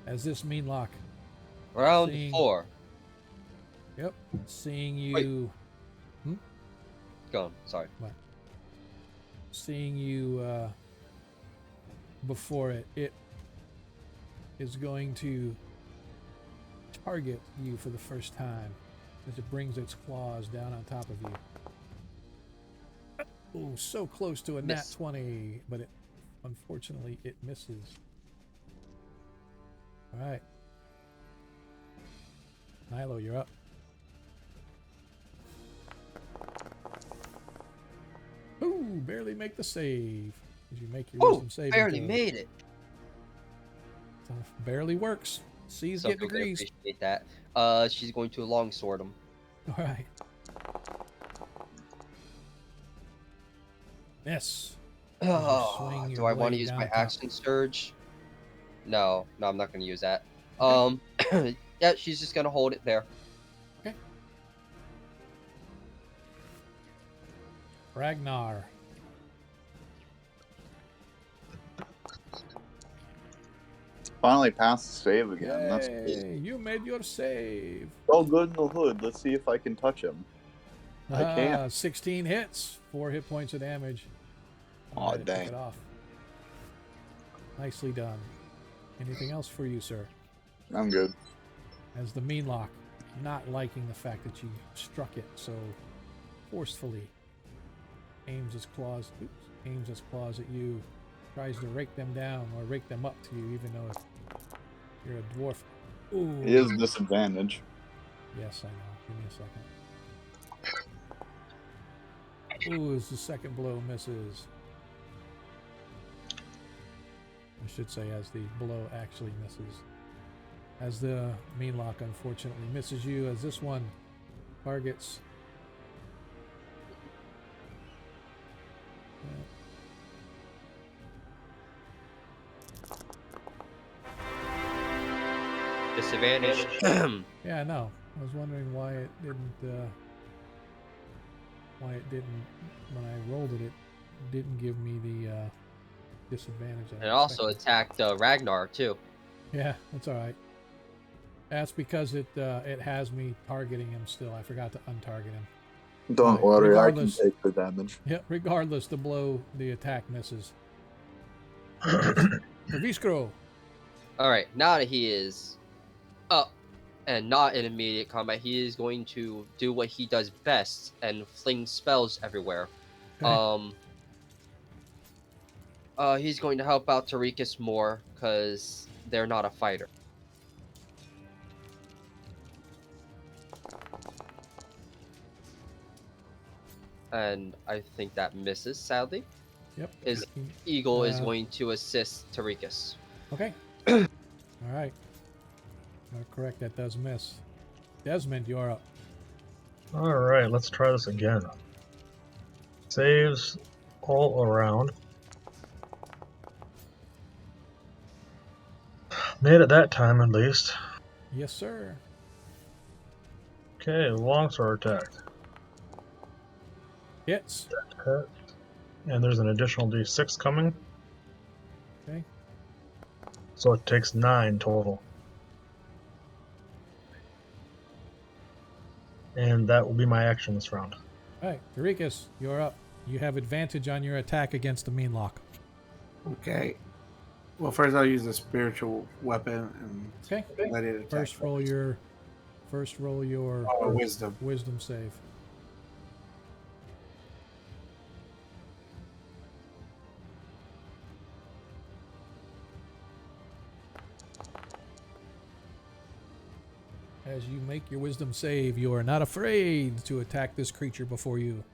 As this meanlock, Round Seeing- 4. yep, seeing you, Go on. Sorry. seeing you before it is going to target you for the first time as it brings its claws down on top of you. Oh, so close to a nat Miss. 20, but unfortunately it misses. All right. Nilo, you're up. Ooh, barely make the save. Did you make your Oh, wisdom save? barely made it. Barely works. C's So get people degrees. appreciate that. She's going to longsword him. All right. Miss. Oh, swing your do I want to blade use down my the top. action surge? No, I'm not going to use that. Yeah, she's just going to hold it there. Ragnar. Finally passed the save again. That's good. Yay, you made your save. All good in the hood. Let's see if I can touch him. I can't. 16 hits, 4 hit points of damage. Aw, Alright, took dang. it off. Nicely done. Anything else for you, sir? I'm good. As the meanlock, not liking the fact that you struck it so forcefully, aims its claws at you, tries to rake them down or rake them up to you, even though you're a dwarf. Ooh. It is a disadvantage. Yes, I know. Give me a second. Ooh, as the second blow misses. I should say as the blow actually misses. As the mean lock unfortunately misses you, as this one targets. Disadvantage. Yeah, I know. I was wondering why it didn't. Why it didn't when I rolled it. It didn't give me the disadvantage. And also attacked Ragnar too. Yeah, that's all right. That's because it has me targeting him still. I forgot to untarget him. Don't worry, I can regardless- take the damage. Yeah, regardless, the attack misses. Viskro. All right, now that he is up and not in immediate combat, he is going to do what he does best and fling spells everywhere. Okay. He's going to help out Tarikas more because they're not a fighter. And I think that misses, sadly. Yep. His eagle is going to assist Tarikas. Okay. All right. Correct. That does miss. Desmond, you're up. All right, let's try this again. Saves all around. Made it that time at least. Yes, sir. Okay, longsword attack. Hits. Hit. And there's an additional d6 coming. Okay. So it takes 9 total. And that will be my action this round. All right, Tarikas, you're up. You have advantage on your attack against the mean lock. Okay. Well, first I'll use a spiritual weapon and Okay. let it attack. First roll your Wisdom. wisdom save. As you make your wisdom save, you are not afraid to attack this creature before you.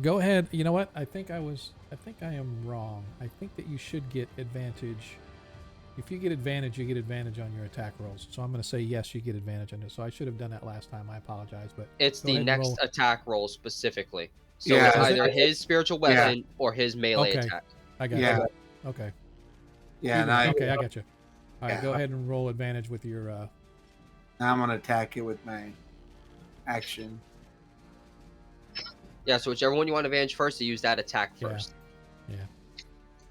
Go ahead. You know what? I think I am wrong. I think that you should get advantage. If you get advantage, you get advantage on your attack rolls. So I'm going to say yes, you get advantage on it. So I should have done that last time. I apologize, but It's go the ahead and next roll. attack roll specifically. So Yeah. it's Is either it? his spiritual weapon or his melee Okay. attack. I got Yeah. you. Okay. Yeah, and Okay, I got you. All right, Yeah. go ahead and roll advantage with your. now I'm gonna attack it with my action. Yeah, so whichever one you want advantage first, you use that attack Yeah. first.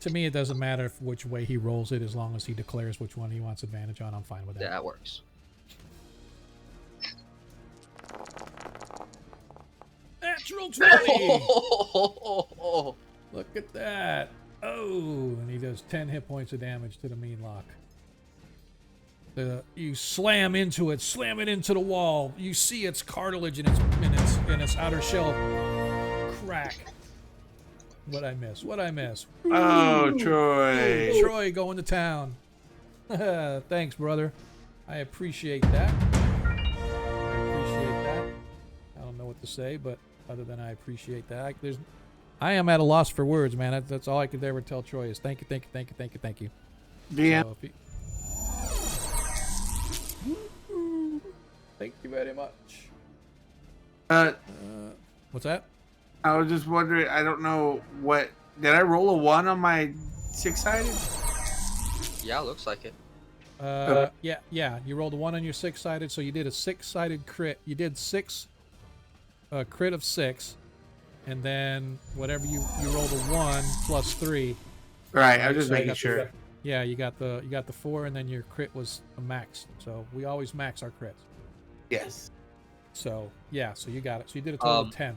To me, it doesn't matter which way he rolls it, as long as he declares which one he wants advantage on. I'm fine with that. Yeah, that works. Natural 20. Look at that. Oh, and he does 10 hit points of damage to the mean lock. You slam into it, slam it into the wall. You see its cartilage and its outer shell crack. What'd I miss? Oh, Troy. Troy going to town. Thanks, brother. I appreciate that. I don't know what to say, but other than I appreciate that, I am at a loss for words, man. That's all I could ever tell Troy is thank you. DM. So thank you very much. What's that? I was just wondering. I don't know what. Did I roll a 1 on my 6-sided? Yeah, looks like it. Yeah. You rolled a 1 on your 6-sided, so you did a 6-sided crit. You did 6, crit of 6, and then whatever you rolled a 1 plus 3. Right. I was just So you making got sure. Yeah, you got the 4, and then your crit was a max. So we always max our crits. Yes. So yeah, so you got it. So you did a total of 10.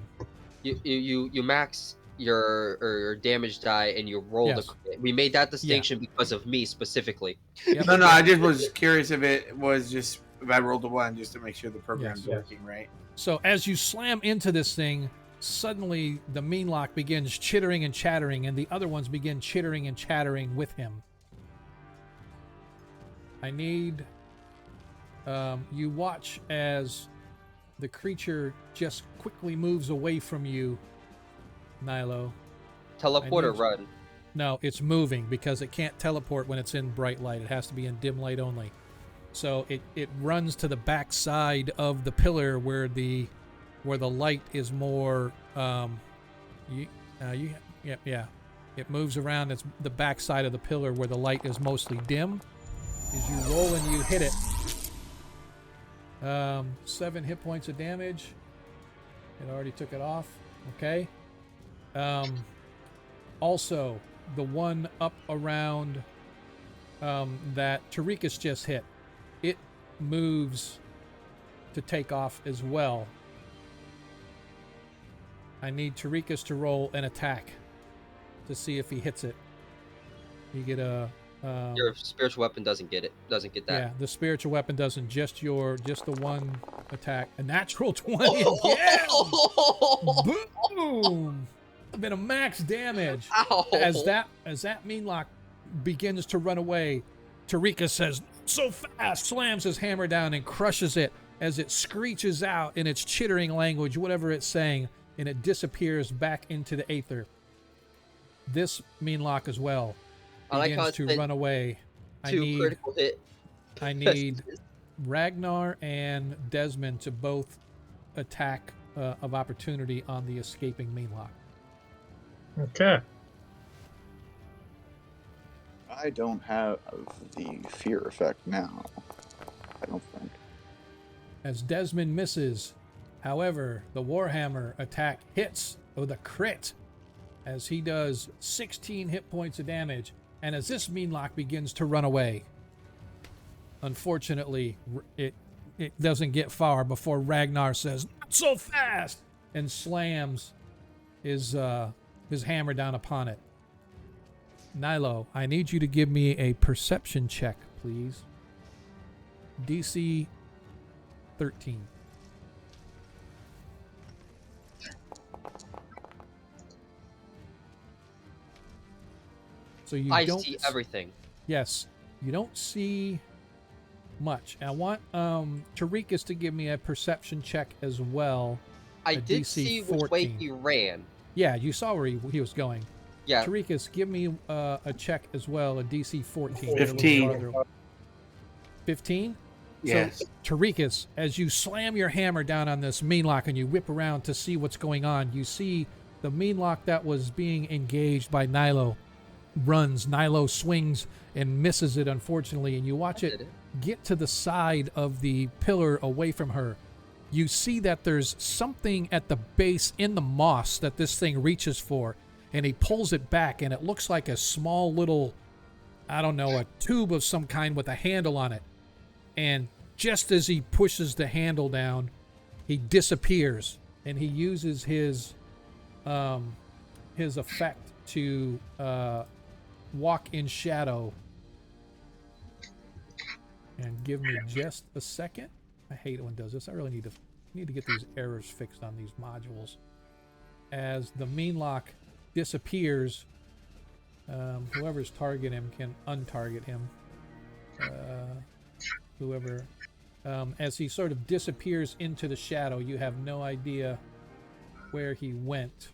You max your damage die and you roll Yes. the crit. We made that distinction because of me specifically. Yep. No. I just was curious if it was just if I rolled a 1 just to make sure the program's Yes. working right. So as you slam into this thing, suddenly the mean lock begins chittering and chattering, and the other ones begin chittering and chattering with him. I need you watch as the creature just quickly moves away from you, Nilo. Teleport or need- run? No, it's moving because it can't teleport when it's in bright light. It has to be in dim light only. So it runs to the back side of the pillar where the light is more It moves around. It's the back side of the pillar where the light is mostly dim. As you roll and you hit it. 7 hit points of damage. It already took it off. Okay. Also, the one up around that Tarikas just hit, it moves to take off as well. I need Tarikas to roll an attack to see if he hits it. You get a Your spiritual weapon doesn't get it. Doesn't get that. yeah, the spiritual weapon doesn't. Just the one attack. A natural 20 again. Boom! A bit of max damage. Ow. As that Meanlock begins to run away, Tarika says, "So fast!" slams his hammer down and crushes it as it screeches out in its chittering language, whatever it's saying, and it disappears back into the aether. This Meanlock as well begins to run away. Critical hit. I need Ragnar and Desmond to both attack of opportunity on the escaping Meanlock. Okay. I don't have the fear effect now. I don't think. As Desmond misses, however, the Warhammer attack hits with a crit as he does 16 hit points of damage, and as this Meanlock begins to run away. Unfortunately, it doesn't get far before Ragnar says, "Not so fast!" and slams his hammer down upon it. Nilo, I need you to give me a perception check, please. DC 13. So I see everything. Yes, you don't see much. I want Tarikas to give me a perception check as well. I a did DC see which way 14. he ran. Yeah, you saw where he was going. Yeah. Tarikas, give me a check as well, a DC 14. 15. 15? Yes. So, Tarikas, as you slam your hammer down on this Meanlock and you whip around to see what's going on, you see the Meanlock that was being engaged by Nilo runs. Nilo swings and misses it, unfortunately, and you watch it get to the side of the pillar away from her. You see that there's something at the base in the moss that this thing reaches for, and he pulls it back, and it looks like a small little, I don't know, a tube of some kind with a handle on it. And just as he pushes the handle down, he disappears, and he uses his effect to walk in shadow. And give me just a second. I hate it when it does this. I really need to get these errors fixed on these modules. As the Meanlock disappears, whoever's targeting him can untarget him. Whoever, as he sort of disappears into the shadow, you have no idea where he went.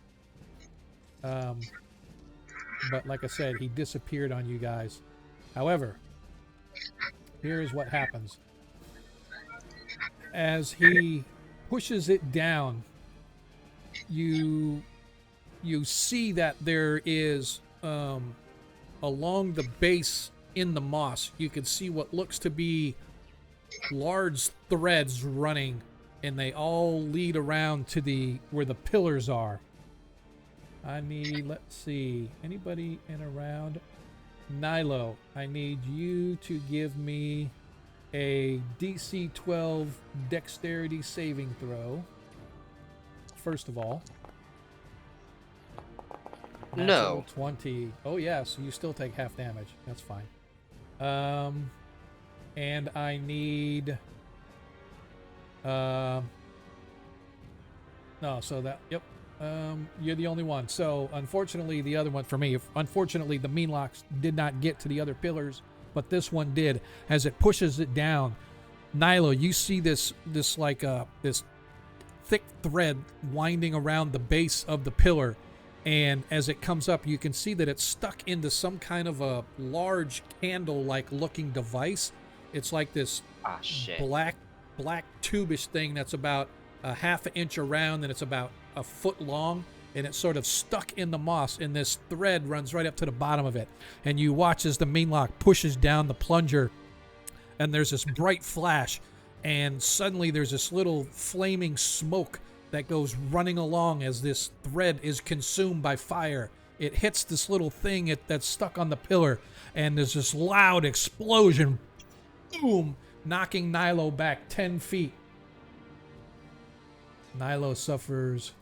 But like I said, he disappeared on you guys. However, here's what happens. As he pushes it down, you see that there is, along the base in the moss, you can see what looks to be large threads running, and they all lead around to where the pillars are. I need, let's see, anybody in around? Nilo, I need you to give me a DC 12 dexterity saving throw. First of all. No. Natural 20. Oh yeah, so you still take half damage. That's fine. And I need no, so that, yep. You're the only one. So, unfortunately, the other one for me, unfortunately, the Meanlocks did not get to the other pillars but this one did. As it pushes it down, Nilo, you see this thick thread winding around the base of the pillar, and as it comes up, you can see that it's stuck into some kind of a large candle-like looking device. It's like this black tubish thing that's about a half an inch around, and it's about a foot long, and it's sort of stuck in the moss, and this thread runs right up to the bottom of it. And you watch as the Meanlock pushes down the plunger, and there's this bright flash, and suddenly there's this little flaming smoke that goes running along as this thread is consumed by fire. It hits this little thing that's stuck on the pillar, and there's this loud explosion, boom, knocking Nilo back 10 feet. Nilo suffers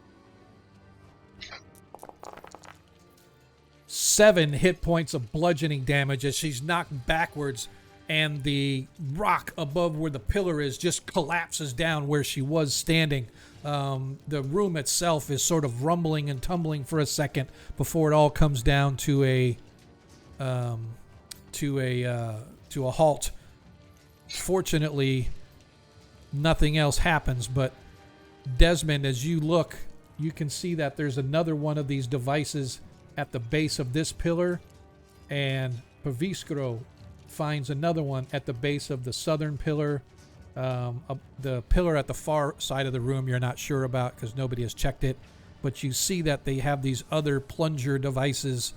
7 hit points of bludgeoning damage as she's knocked backwards, and the rock above where the pillar is just collapses down where she was standing. The room itself is sort of rumbling and tumbling for a second before it all comes down to a halt. Fortunately, nothing else happens, but Desmond, as you look, you can see that there's another one of these devices at the base of this pillar, and Paviskro finds another one at the base of the southern pillar. The pillar at the far side of the room you're not sure about because nobody has checked it, but you see that they have these other plunger devices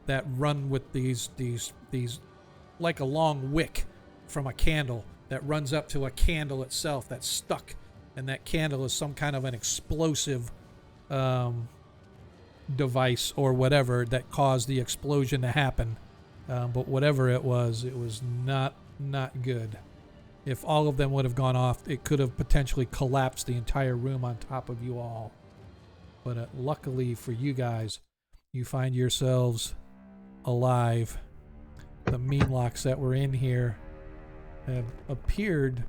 that run with these like a long wick from a candle that runs up to a candle itself that's stuck, and that candle is some kind of an explosive device or whatever that caused the explosion to happen. But whatever it was not good. If all of them would have gone off, it could have potentially collapsed the entire room on top of you all. But luckily for you guys, you find yourselves alive. The Meanlocks that were in here have appeared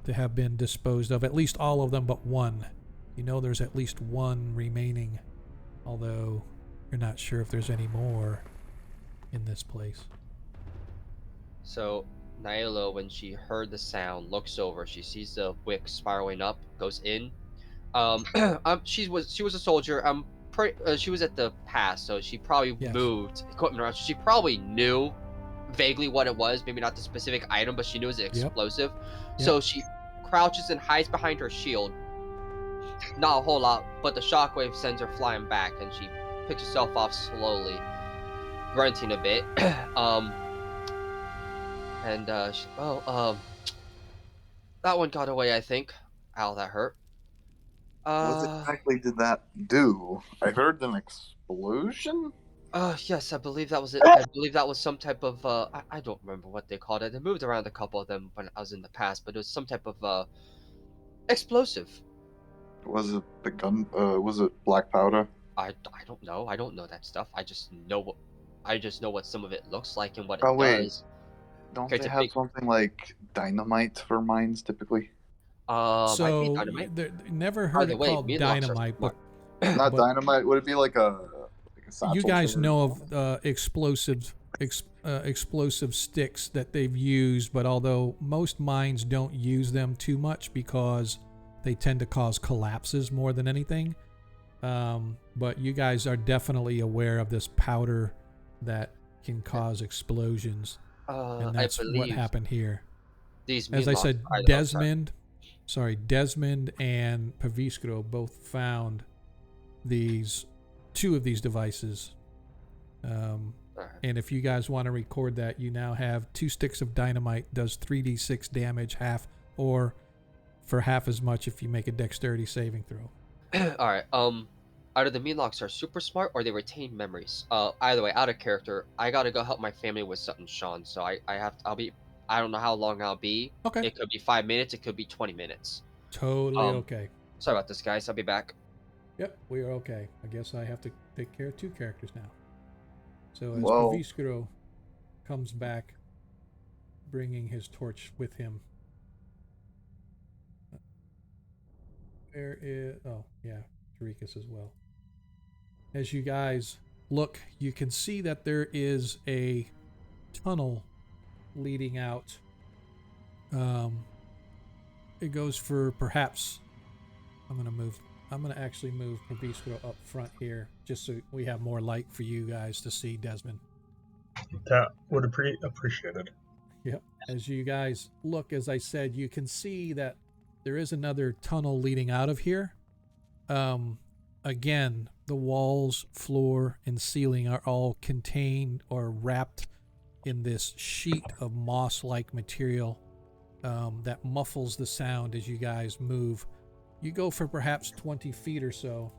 to have been disposed of. At least all of them but one. You know there's at least one remaining, although you're not sure if there's any more in this place. So Nilo, when she heard the sound, looks over. She sees the wick spiraling up, goes in. She was a soldier. She was at the pass, so she probably moved equipment around. So she probably knew vaguely what it was. Maybe not the specific item, but she knew it was explosive. Yep. So she crouches and hides behind her shield. Not a whole lot, but the shockwave sends her flying back, and she picks herself off slowly, grunting a bit. That one got away, I think. Ow, that hurt. What exactly did that do? I heard an explosion? Yes, I believe that was it. I believe that was some type of, I don't remember what they called it. They moved around a couple of them when I was in the past, but it was some type of, explosive. Was it the gun, was it black powder? I don't know. I don't know that stuff. I just know what some of it looks like and what it does. Don't they have something like dynamite for mines typically? So never heard it called dynamite, but not dynamite. Would it be like a you guys know of explosive sticks that they've used, but although most mines don't use them too much because they tend to cause collapses more than anything. But you guys are definitely aware of this powder that can cause explosions. And that's what happened here. As I said, Desmond and Paviskro both found two of these devices. And if you guys want to record that, you now have 2 sticks of dynamite, does 3d6 damage, half, or for half as much if you make a dexterity saving throw. Alright, either the Meanlocks are super smart or they retain memories. Either way, out of character, I gotta go help my family with something, Sean. So I don't know how long I'll be. Okay. It could be 5 minutes, it could be 20 minutes. Totally okay. Sorry about this, guys. I'll be back. Yep, we are okay. I guess I have to take care of 2 characters now. So as Paviskro comes back, bringing his torch with him. There is... Oh, yeah. Tarikas as well. As you guys look, you can see that there is a tunnel leading out. It goes for perhaps. I'm gonna actually move Probistro up front here, just so we have more light for you guys to see, Desmond. That would be appreciated. Yep. As you guys look, as I said, you can see that there is another tunnel leading out of here. Again, the walls, floor, and ceiling are all contained or wrapped in this sheet of moss-like material that muffles the sound as you guys move. You go for perhaps 20 feet or so,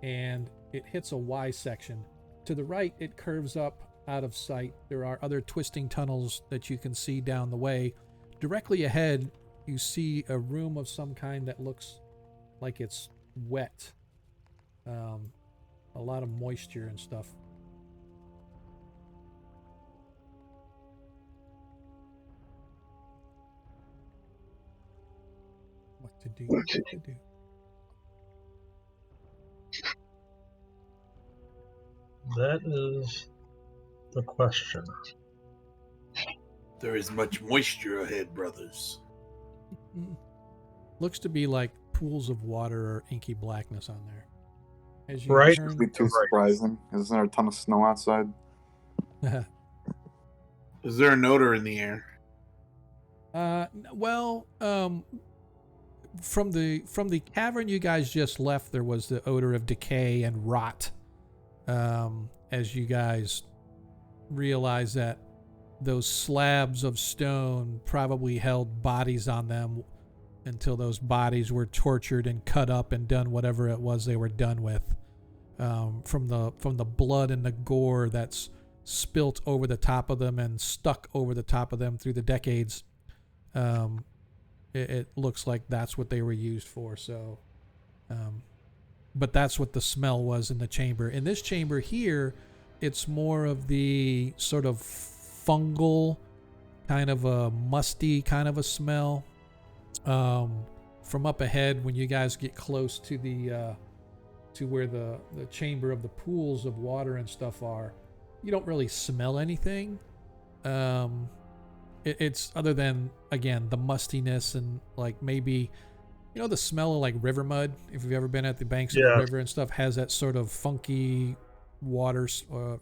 and it hits a Y section. To the right, it curves up out of sight. There are other twisting tunnels that you can see down the way. Directly ahead, you see a room of some kind that looks like it's wet. A lot of moisture and stuff. What to do? What to do? That is the question. There is much moisture ahead, brothers. Looks to be like pools of water or inky blackness on there. As you Right. Be too surprising. Isn't there a ton of snow outside? Is there an odor in the air? Well, from the cavern you guys just left, there was the odor of decay and rot. As you guys realize that those slabs of stone probably held bodies on them until those bodies were tortured and cut up and done whatever it was they were done with. From the blood and the gore that's spilt over the top of them and stuck over the top of them through the decades, it looks like that's what they were used for. So, but that's what the smell was in the chamber. In this chamber here, it's more of the sort of fungal, kind of a musty kind of a smell. From up ahead, when you guys get close to the to where the chamber of the pools of water and stuff are, you don't really smell anything. It's other than, again, the mustiness and like maybe, you know, the smell of like river mud. If you've ever been at the banks of the river and stuff, has that sort of funky water,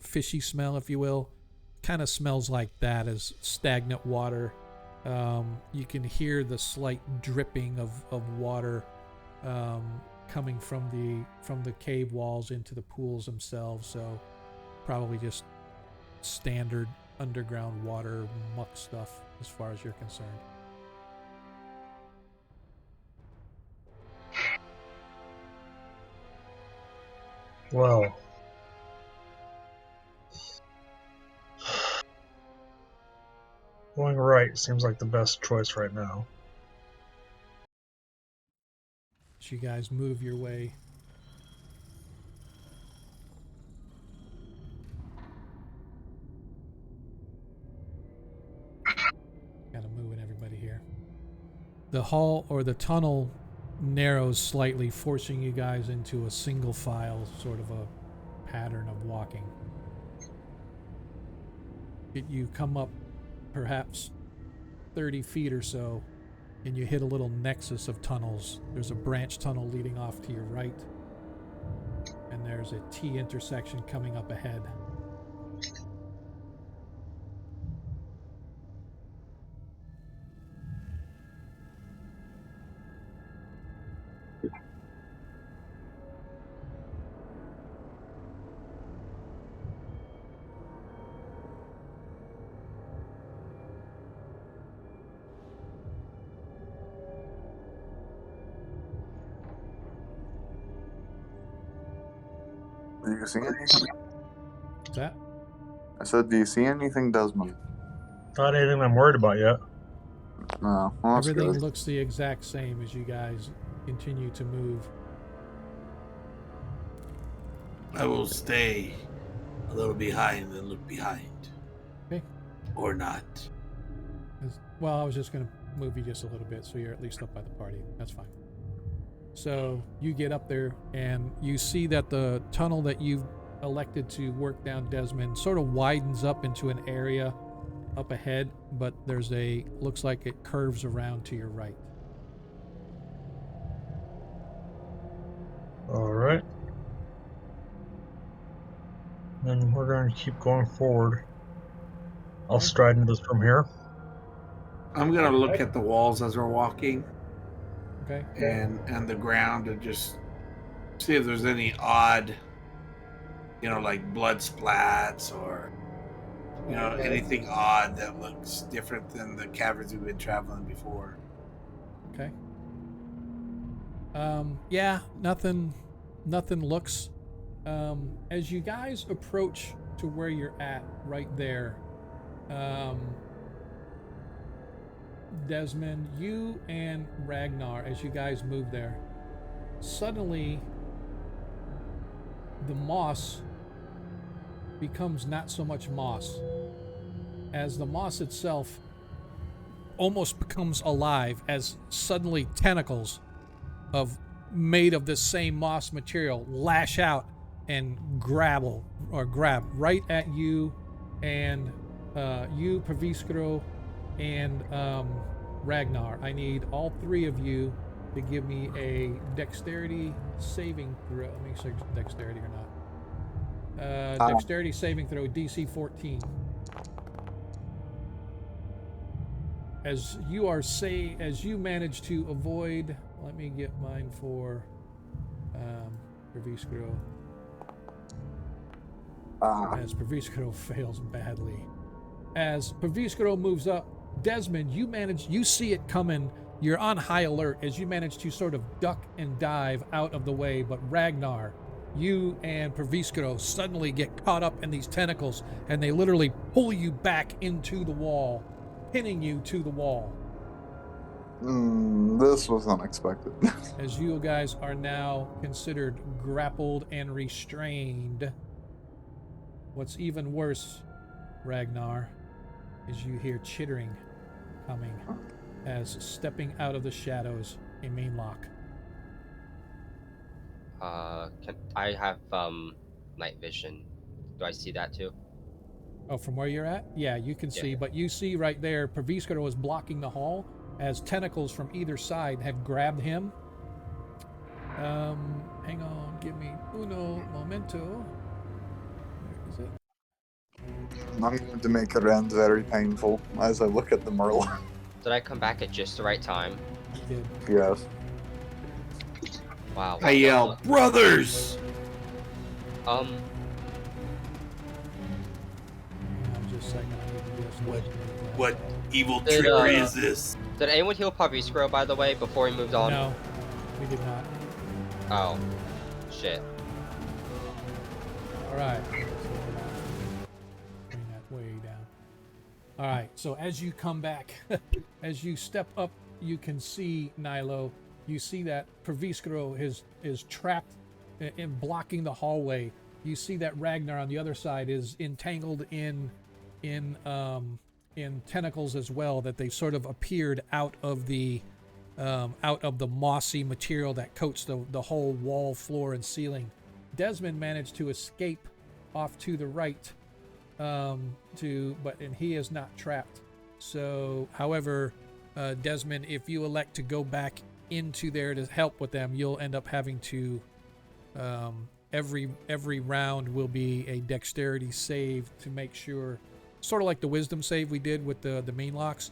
fishy smell, if you will. Kind of smells like that, as stagnant water. You can hear the slight dripping of water coming from the cave walls into the pools themselves. So probably just standard underground water muck stuff as far as you're concerned. Well, going right seems like the best choice right now. As you guys move your way, kind of moving everybody here. The hall or the tunnel narrows slightly, forcing you guys into a single file, sort of a pattern of walking. You come up perhaps 30 feet or so, and you hit a little nexus of tunnels. There's a branch tunnel leading off to your right, and there's a T intersection coming up ahead. Do you see anything? What's that? I said, do you see anything, Desmond? Not anything I'm worried about yet. No. Well, that's Everything good. looks the exact same as you guys continue to move. I will stay a little behind and look behind. Okay. Or not. Well, I was just going to move you just a little bit so you're at least up by the party. That's fine. So you get up there and you see that the tunnel that you've elected to work down Desmond sort of widens up into an area up ahead, but there's looks like it curves around to your right. All right. Then we're going to keep going forward. I'll stride into this from here. I'm gonna look at the walls as we're walking Okay. and the ground and just see if there's any odd, like blood splats or anything odd that looks different than the caverns we've been traveling before. Okay. Yeah, nothing looks. As you guys approach to where you're at right there, Desmond, you and Ragnar, as you guys move there, suddenly the moss becomes not so much moss, as the moss itself almost becomes alive, as suddenly tentacles made of this same moss material lash out and grab right at you and you, Praviskro, and Ragnar. I need all three of you to give me a dexterity saving throw. Let me see if dexterity or not. Dexterity saving throw, DC 14. As you manage to avoid, let me get mine for Praviskro. As Praviskro fails badly. As Praviskro moves up, Desmond, you see it coming. You're on high alert as you manage to sort of duck and dive out of the way, but Ragnar, you and Praviskro suddenly get caught up in these tentacles, and they literally pull you back into the wall, pinning you to the wall. This was unexpected. As you guys are now considered grappled and restrained. What's even worse, Ragnar, is you hear chittering coming as stepping out of the shadows a main lock. Can I have night vision? Do I see that too? Oh, from where you're at? Yeah, you can see, but you see right there, Praviskro was blocking the hall as tentacles from either side have grabbed him. Hang on, give me uno momento. Where is it? I'm going to make her end very painful as I look at the Merle. Did I come back at just the right time? You did. Yes. Wow. I yell, brothers! Hang on just a second. I need to just What evil trickery is this? Did anyone heal Praviskro, by the way, before he moved on? No, we did not. Oh, shit. All right. Bring that way down. All right. So as you come back, as you step up, you can see Nilo. You see that Praviskro is trapped in blocking the hallway. You see that Ragnar on the other side is entangled in tentacles as well, that they sort of appeared out of the mossy material that coats the whole wall, floor, and ceiling. Desmond managed to escape off to the right, and he is not trapped. So, however, Desmond, if you elect to go back into there to help with them, you'll end up having to every round will be a dexterity save to make sure, sort of like the wisdom save we did with the main locks.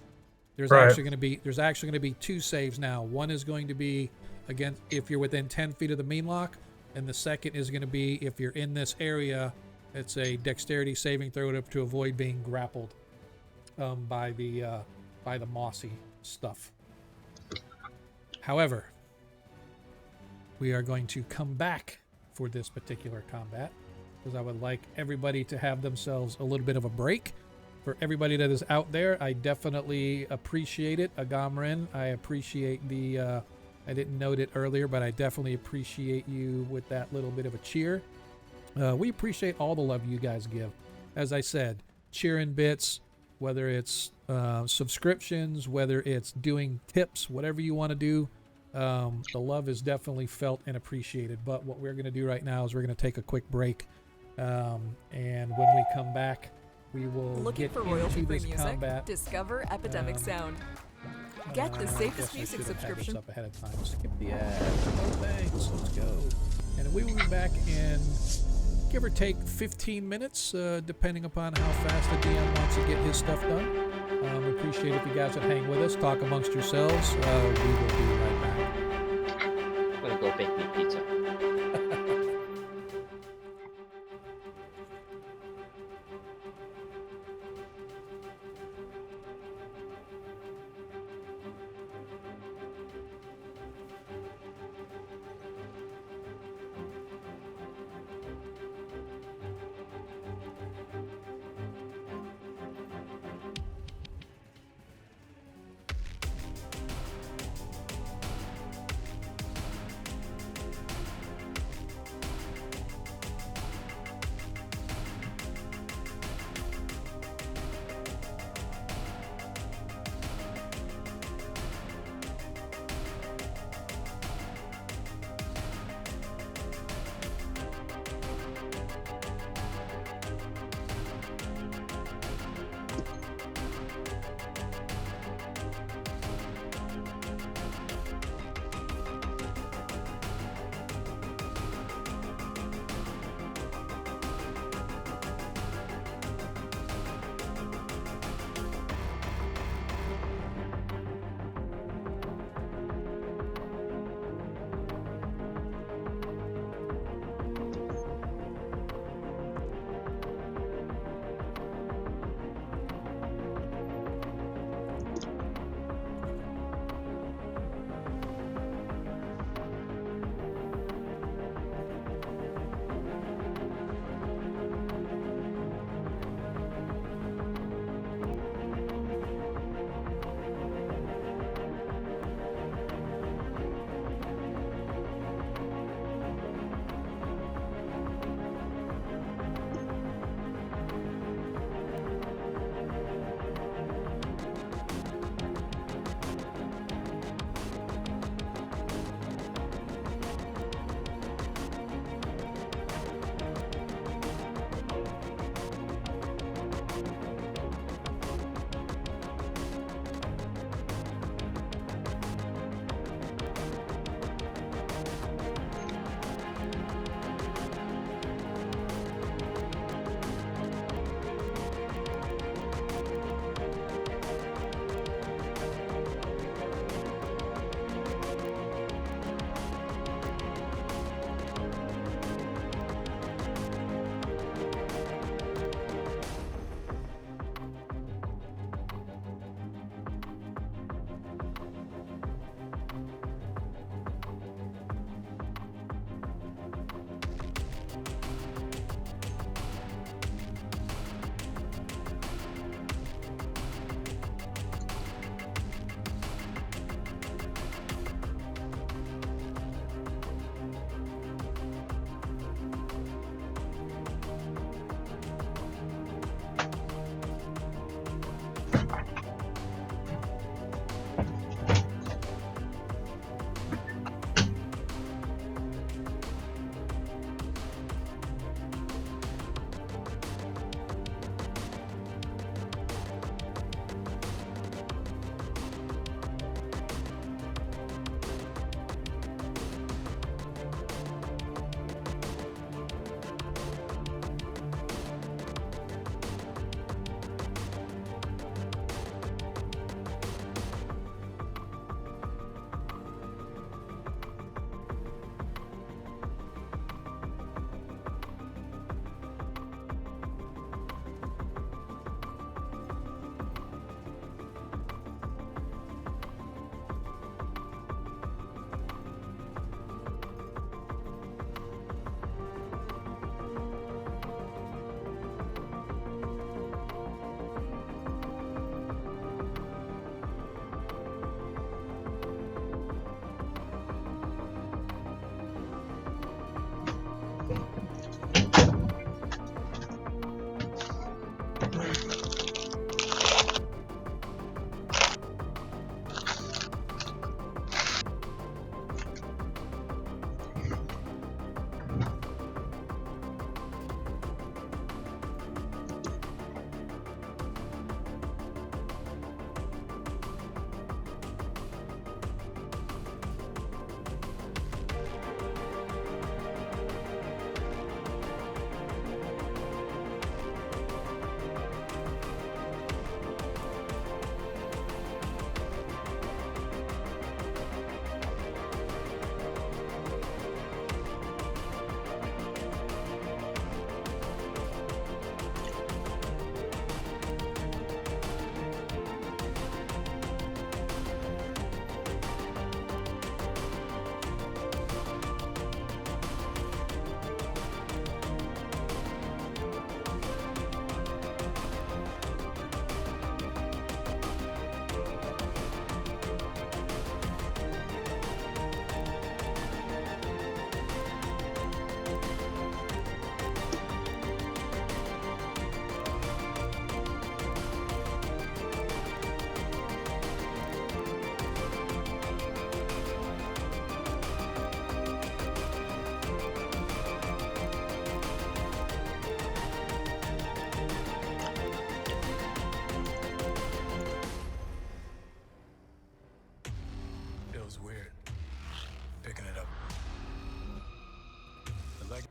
There's actually going to be two saves now. One is going to be against if you're within 10 feet of the main lock, and the second is going to be if you're in this area. It's a dexterity saving throw to avoid being grappled by the mossy stuff. However, we are going to come back for this particular combat because I would like everybody to have themselves a little bit of a break. For everybody that is out there, I definitely appreciate it. Agamrin, I appreciate the, I didn't note it earlier, but I definitely appreciate you with that little bit of a cheer. We appreciate all the love you guys give. As I said, cheering bits, whether it's subscriptions, whether it's doing tips, whatever you want to do, the love is definitely felt and appreciated. But what we're going to do right now is we're going to take a quick break. And when we come back, we will Looking get for into royalty-free this music? combat. Discover Epidemic Sound. Get the I safest guess I music should have had this subscription. up ahead of time. Skip the ads. Oh, thanks. Let's go. And we will be back in give or take 15 minutes, depending upon how fast the DM wants to get his stuff done. We appreciate if you guys would hang with us, talk amongst yourselves. We will be right back. I'm gonna go bake me pizza. weird. Picking it up. The leg.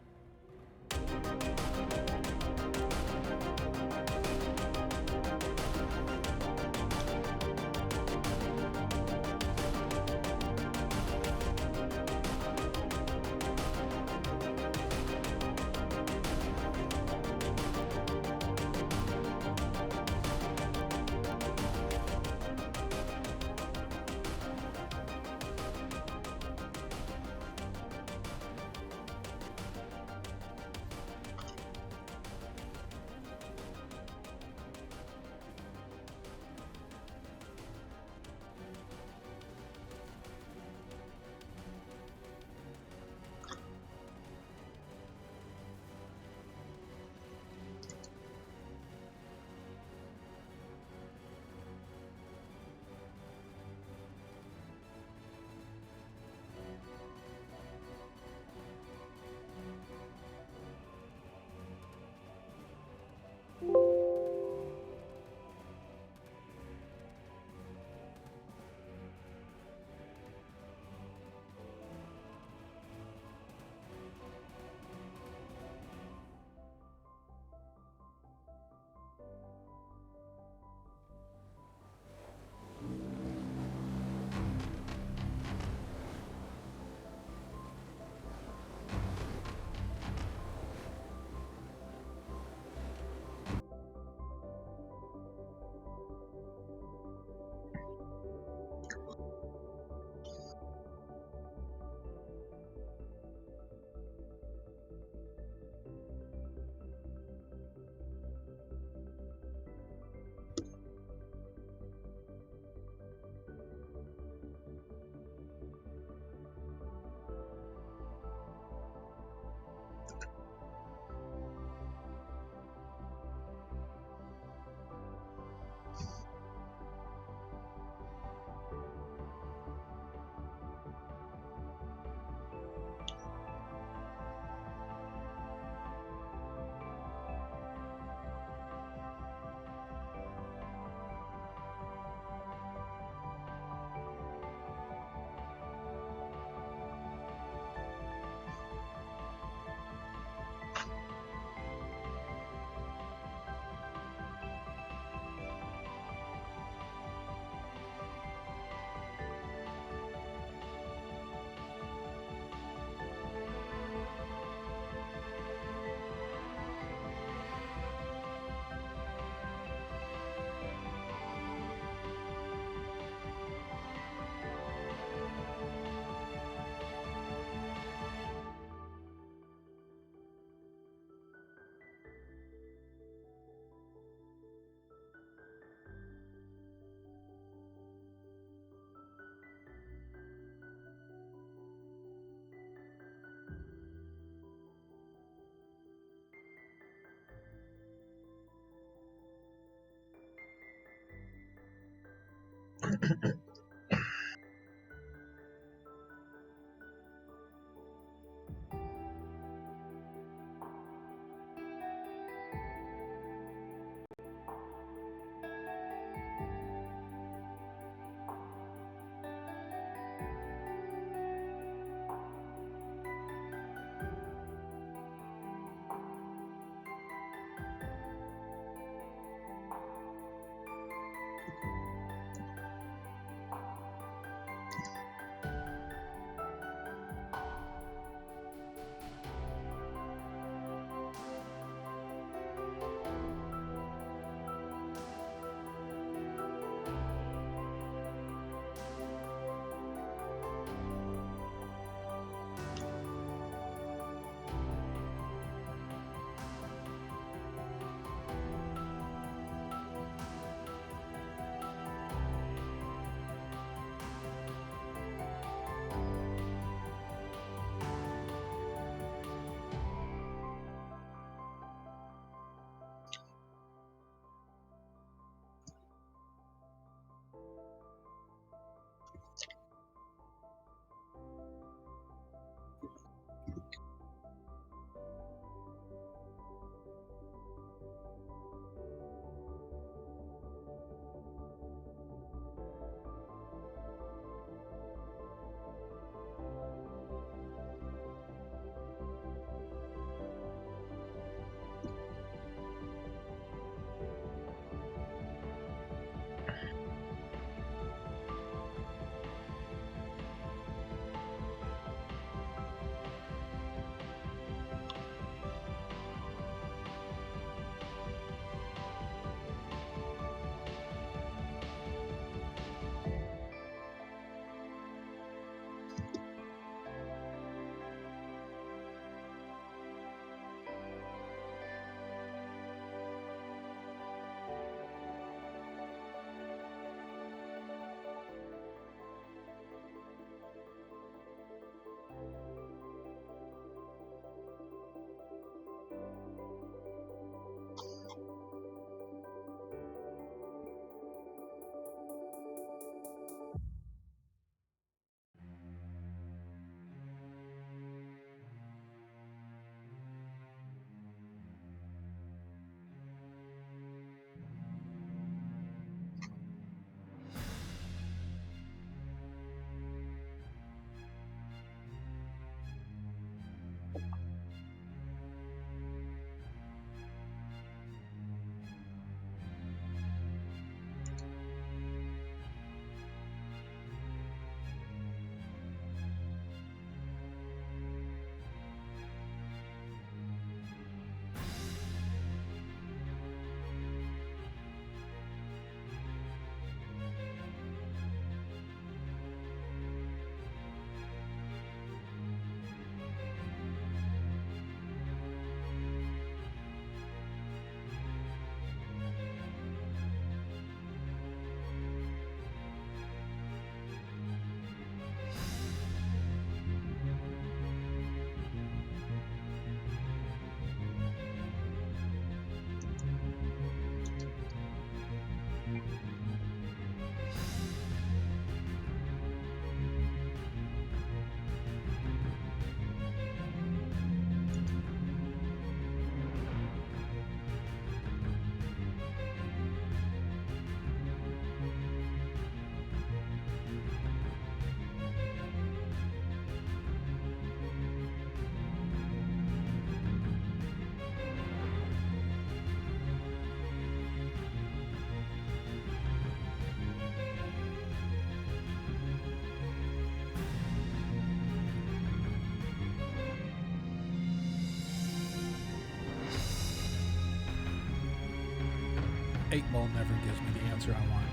8-Ball never gives me the answer I want.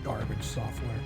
Garbage software.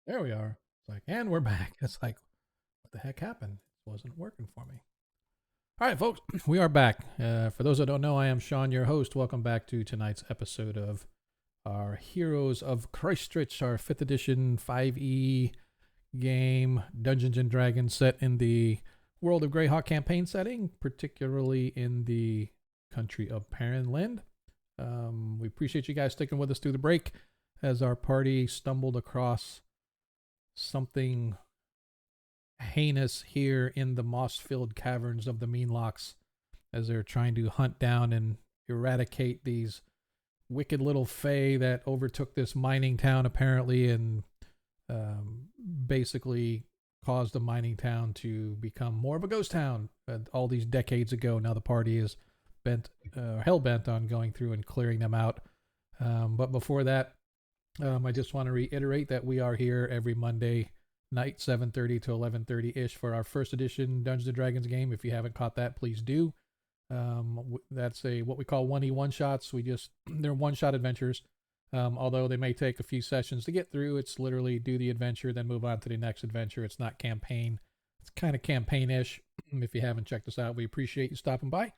There we are. It's like, and we're back. It's like, what the heck happened? It wasn't working for me. All right, folks, we are back. For those that don't know, I am Sean, your host. Welcome back to tonight's episode of our Heroes of Kreistrich, our 5th edition 5e game, Dungeons and Dragons, set in the World of Greyhawk campaign setting, particularly in the country of Perrinland. We appreciate you guys sticking with us through the break as our party stumbled across something heinous here in the moss-filled caverns of the Meanlocks as they're trying to hunt down and eradicate these wicked little fae that overtook this mining town apparently and basically caused the mining town to become more of a ghost town all these decades ago. Now the party is hell-bent on going through and clearing them out. But before that, I just want to reiterate that we are here every Monday night, 7:30 to 11:30-ish for our 1st edition Dungeons & Dragons game. If you haven't caught that, please do. That's what we call 1E one-shots. They're one-shot adventures. Although they may take a few sessions to get through, it's literally do the adventure, then move on to the next adventure. It's not campaign. It's kind of campaign-ish. If you haven't checked us out, we appreciate you stopping by.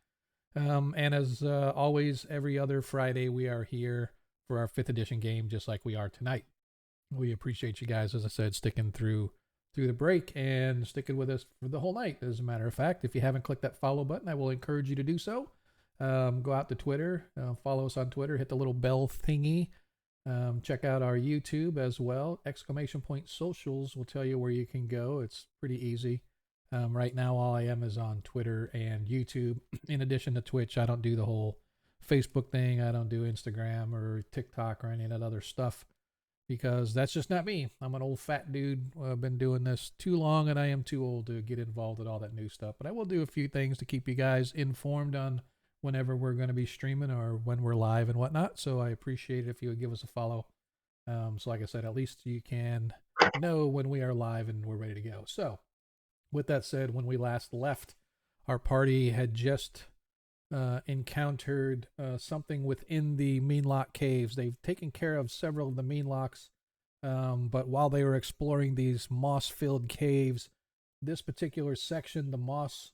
And as always, every other Friday, we are here for our 5th edition game, just like we are tonight. We appreciate you guys, as I said, sticking through the break and sticking with us for the whole night. As a matter of fact, if you haven't clicked that follow button, I will encourage you to do so. Go out to Twitter, follow us on Twitter, hit the little bell thingy. Check out our YouTube as well. ! Socials will tell you where you can go. It's pretty easy. Right now, all I am is on Twitter and YouTube. In addition to Twitch, I don't do the whole Facebook thing. I don't do Instagram or TikTok or any of that other stuff because that's just not me. I'm an old fat dude. I've been doing this too long and I am too old to get involved with all that new stuff. But I will do a few things to keep you guys informed on whenever we're going to be streaming or when we're live and whatnot. So I appreciate it if you would give us a follow. So like I said, at least you can know when we are live and we're ready to go. So with that said, when we last left, our party had just encountered something within the Meanlock caves. They've taken care of several of the Meanlocks, but while they were exploring these moss-filled caves, this particular section, the moss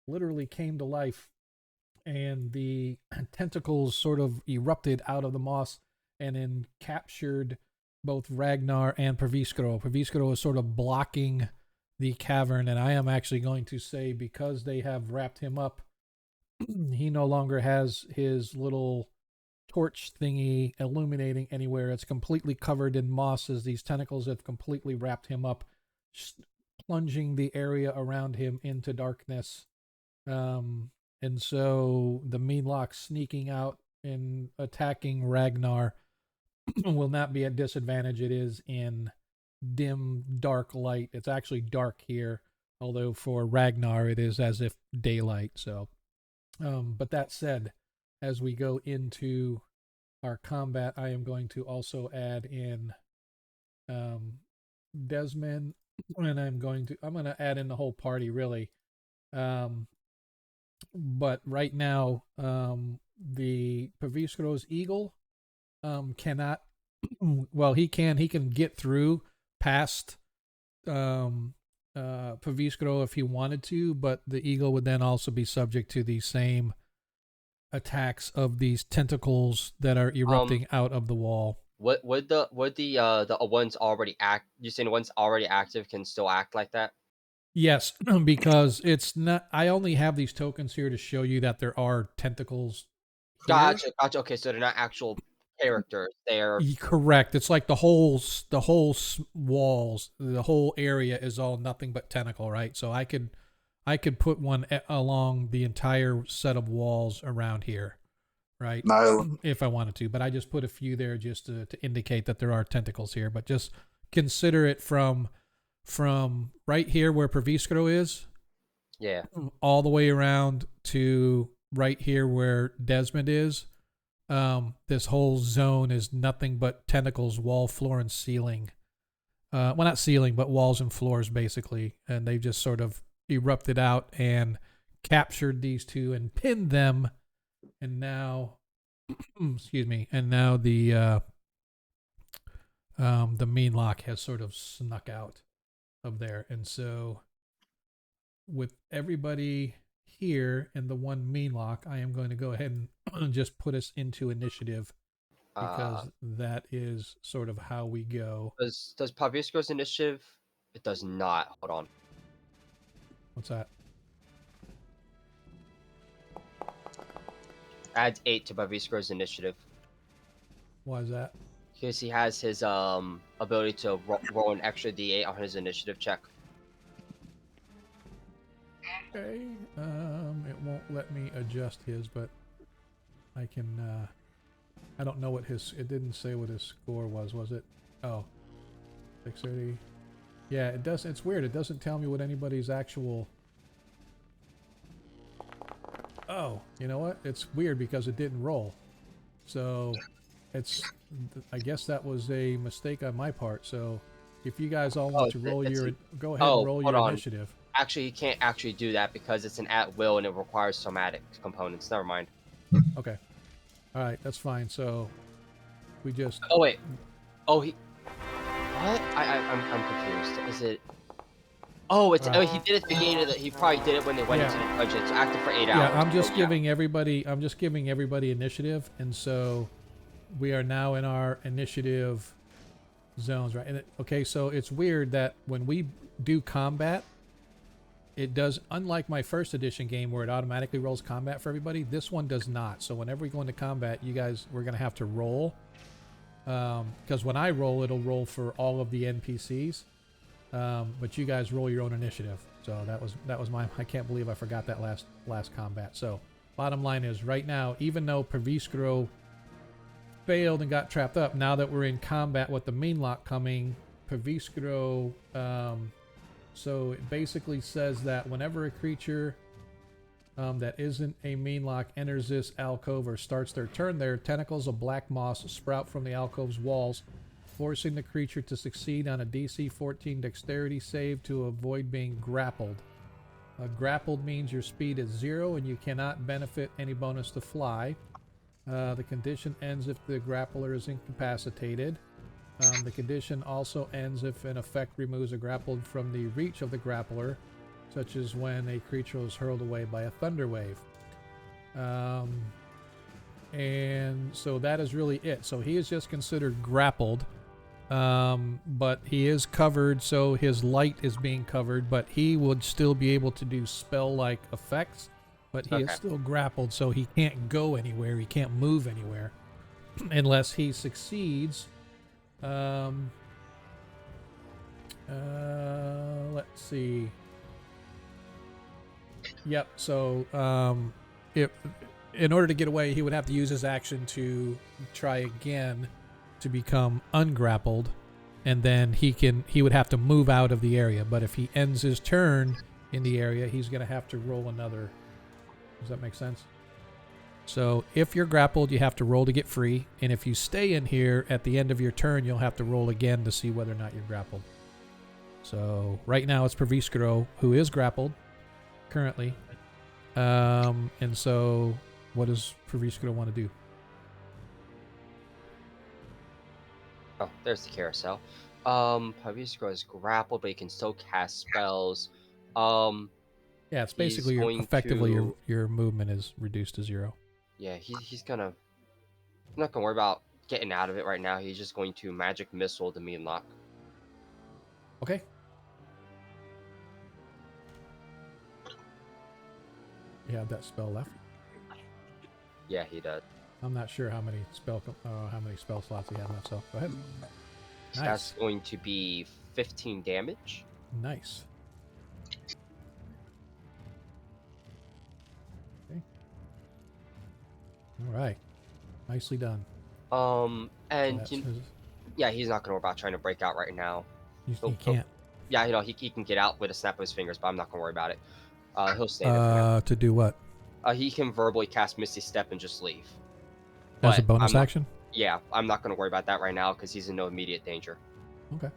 literally came to life, and the tentacles sort of erupted out of the moss and then captured both Ragnar and Perviskro. Perviskro is sort of blocking the cavern, and I am actually going to say, because they have wrapped him up, he no longer has his little torch thingy illuminating anywhere. It's completely covered in moss as these tentacles have completely wrapped him up, plunging the area around him into darkness. And so the Meanlock sneaking out and attacking Ragnar will not be at disadvantage. It is in dim, dark light. It's actually dark here, although for Ragnar it is as if daylight. So but that said, as we go into our combat, I am going to also add in Desmond, and I'm going to add in the whole party really. But right now, the Perviskro's eagle cannot well, he can get through past Paviskro if he wanted to, but the eagle would then also be subject to the same attacks of these tentacles that are erupting out of the wall. Would the ones already act? You saying the ones already active can still act like that? Yes, because it's not. I only have these tokens here to show you that there are tentacles here. Gotcha. Okay, so they're not actual characters. They're correct. It's like the whole walls, the whole area is all nothing but tentacle, right? So I could put one along the entire set of walls around here, right? No. If I wanted to, but I just put a few there just to indicate that there are tentacles here. But just consider it from right here where Paviskro is, yeah. all the way around to right here where Desmond is. This whole zone is nothing but tentacles, wall, floor, and ceiling. Well, not ceiling, but walls and floors, basically. And they've just sort of erupted out and captured these two and pinned them. And now, excuse me, and now the mean lock has sort of snuck out of there. And so with everybody here and the one mean lock, I am going to go ahead and just put us into initiative because that is sort of how we go. Does Paviskro's initiative? It does not. Hold on. What's that? Adds 8 to Paviskro's initiative. Why is that? Because he has his ability to roll an extra D8 on his initiative check. Okay. It won't let me adjust his, but I can. I don't know what his. It didn't say what his score was. Was it? Oh, 630. Yeah, it does. It's weird. It doesn't tell me what anybody's actual. Oh, you know what? It's weird because it didn't roll. So, it's. I guess that was a mistake on my part. So, if you guys all want to roll your, go ahead and roll your initiative. Actually, you can't actually do that because it's an at will and it requires somatic components. Never mind. Okay. All right, that's fine. So, we just. Oh wait. Oh he. What? I'm confused. Is it? Oh, it's. Oh, he did it at the beginning of the. He probably did it when they went into the budget. So active for 8 hours. Yeah, I'm just giving everybody. I'm just giving everybody initiative, and so we are now in our initiative zones, right? And okay, so it's weird that when we do combat, it does. Unlike my first edition game where it automatically rolls combat for everybody, this one does not. So whenever we go into combat, you guys, we're gonna have to roll. Because when I roll, it'll roll for all of the NPCs. But you guys roll your own initiative. So that was my. I can't believe I forgot that last combat. So bottom line is right now, even though Paviskro failed and got trapped up, now that we're in combat with the mean lock coming, Paviskro. So it basically says that whenever a creature that isn't a mean lock enters this alcove or starts their turn there, tentacles of black moss sprout from the alcove's walls, forcing the creature to succeed on a DC 14 dexterity save to avoid being grappled. Grappled means your speed is 0 and you cannot benefit any bonus to fly. The condition ends if the grappler is incapacitated. The condition also ends if an effect removes a grappled from the reach of the grappler, such as when a creature is hurled away by a thunder wave. And so that is really it. So he is just considered grappled, but he is covered, so his light is being covered, but he would still be able to do spell-like effects, but he is still grappled, so he can't go anywhere, he can't move anywhere, unless he succeeds. Let's see. Yep. So, if in order to get away, he would have to use his action to try again to become ungrappled, and then he would have to move out of the area. But if he ends his turn in the area, he's going to have to roll another. Does that make sense? So if you're grappled, you have to roll to get free. And if you stay in here at the end of your turn, you'll have to roll again to see whether or not you're grappled. So right now it's Paviskro, who is grappled currently. And so what does Paviskro want to do? Oh, there's the carousel. Pavisco is grappled, but he can still cast spells. Yeah, it's He's basically going effectively to. your movement is reduced to 0. Yeah, he's gonna. I'm not gonna worry about getting out of it right now. He's just going to magic missile the mean lock. Okay. You have that spell left. Yeah, he does. I'm not sure how many spell slots he has left. So go ahead. So Nice. that's going to be 15 damage. Nice. Okay. All right. Nicely done. And So yeah, he's not gonna worry about trying to break out right now. you can't. Yeah, he can get out with a snap of his fingers, but I'm not gonna worry about it. He'll stay there for now. To do what? He can verbally cast Misty Step and just leave. As a But bonus action? Yeah, I'm not gonna worry about that right now because he's in no immediate danger. Okay.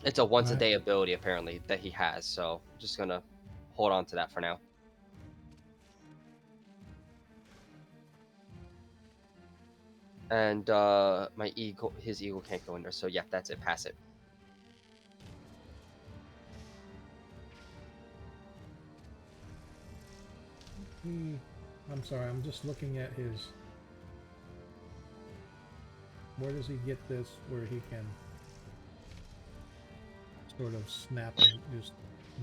It's a once a day ability apparently that he has, so I'm just gonna hold on to that for now. And his eagle can't go in there, so yeah, that's it. Pass it. I'm sorry, I'm just looking at his. Where does he get this where he can sort of snap and just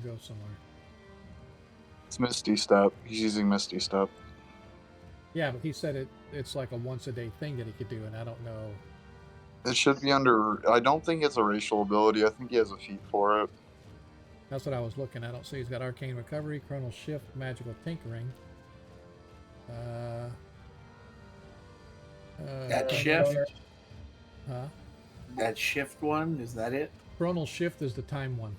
go somewhere? It's Misty Step. He's using Misty Step. Yeah, but he said it's like a once a day thing that he could do, and I don't know. It should be under. I don't think it's a racial ability. I think he has a feat for it. That's what I was looking. I don't see he's got Arcane Recovery, Chronal Shift, Magical Tinkering. That shift? Huh? That shift one? Is that it? Chronal Shift is the time one.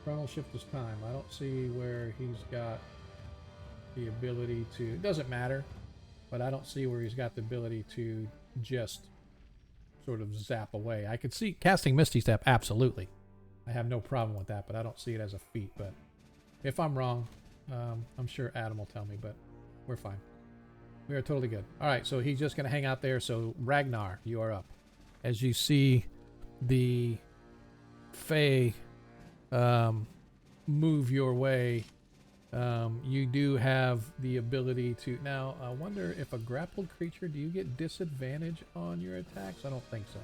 Chronal Shift is time. I don't see where he's got the ability to. It doesn't matter, but I don't see where he's got the ability to just sort of zap away. I could see casting Misty Step, absolutely. I have no problem with that, but I don't see it as a feat. But if I'm wrong, I'm sure Adam will tell me, but we're fine. We are totally good. All right, so he's just going to hang out there. So Ragnar, you are up. As you see the Fae move your way, you do have the ability to... Now, I wonder if a grappled creature, do you get disadvantage on your attacks? I don't think so.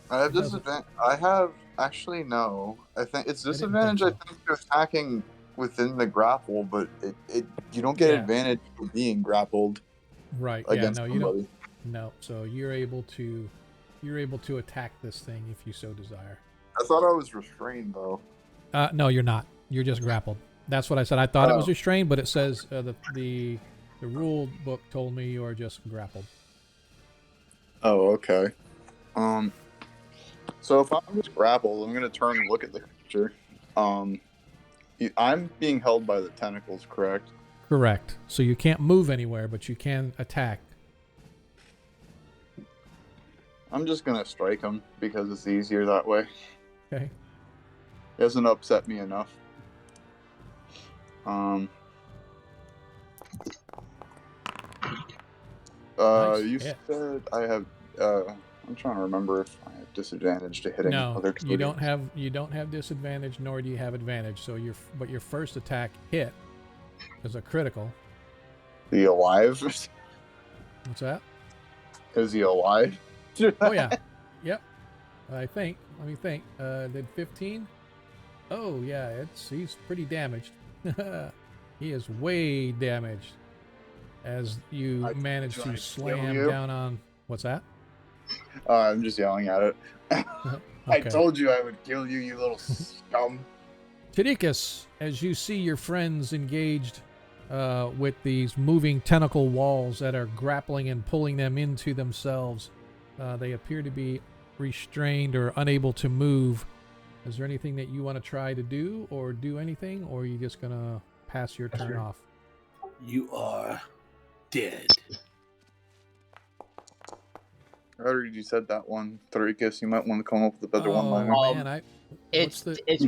I have disadvantage. I have... Actually, no. I think it's disadvantage, I think, to attacking within the grapple, but you don't get advantage for being grappled. Right. Against you somebody. don't. No. So you're able to attack this thing if you so desire. I thought I was restrained though. No, you're not. You're just grappled. That's what I said. I thought it was restrained, but it says the rule book told me you're just grappled. Oh, okay. So if I'm just grappled, I'm gonna turn and look at the creature. I'm being held by the tentacles, correct? Correct. So you can't move anywhere, but you can attack. I'm just gonna strike him because it's easier that way. Okay. It doesn't upset me enough. Nice. You said I have. I'm trying to remember if I have disadvantage to hitting other targets. You don't have disadvantage, nor do you have advantage. So your first attack hit is a critical. Is he alive? What's that? Is he alive? Oh yeah. Yep. I think. Let me think. Did 15? Oh yeah, he's pretty damaged. He is way damaged. As you manage to slam down on... What's that? I'm just yelling at it. Okay. I told you I would kill you, you little scum. Tadikas, as you see your friends engaged with these moving tentacle walls that are grappling and pulling them into themselves, they appear to be restrained or unable to move. Is there anything that you want to try to do or do anything, or are you just going to pass your turn off? You are dead. I heard you said that one, Tarikas. You might want to come up with a better one-liner. Man, it's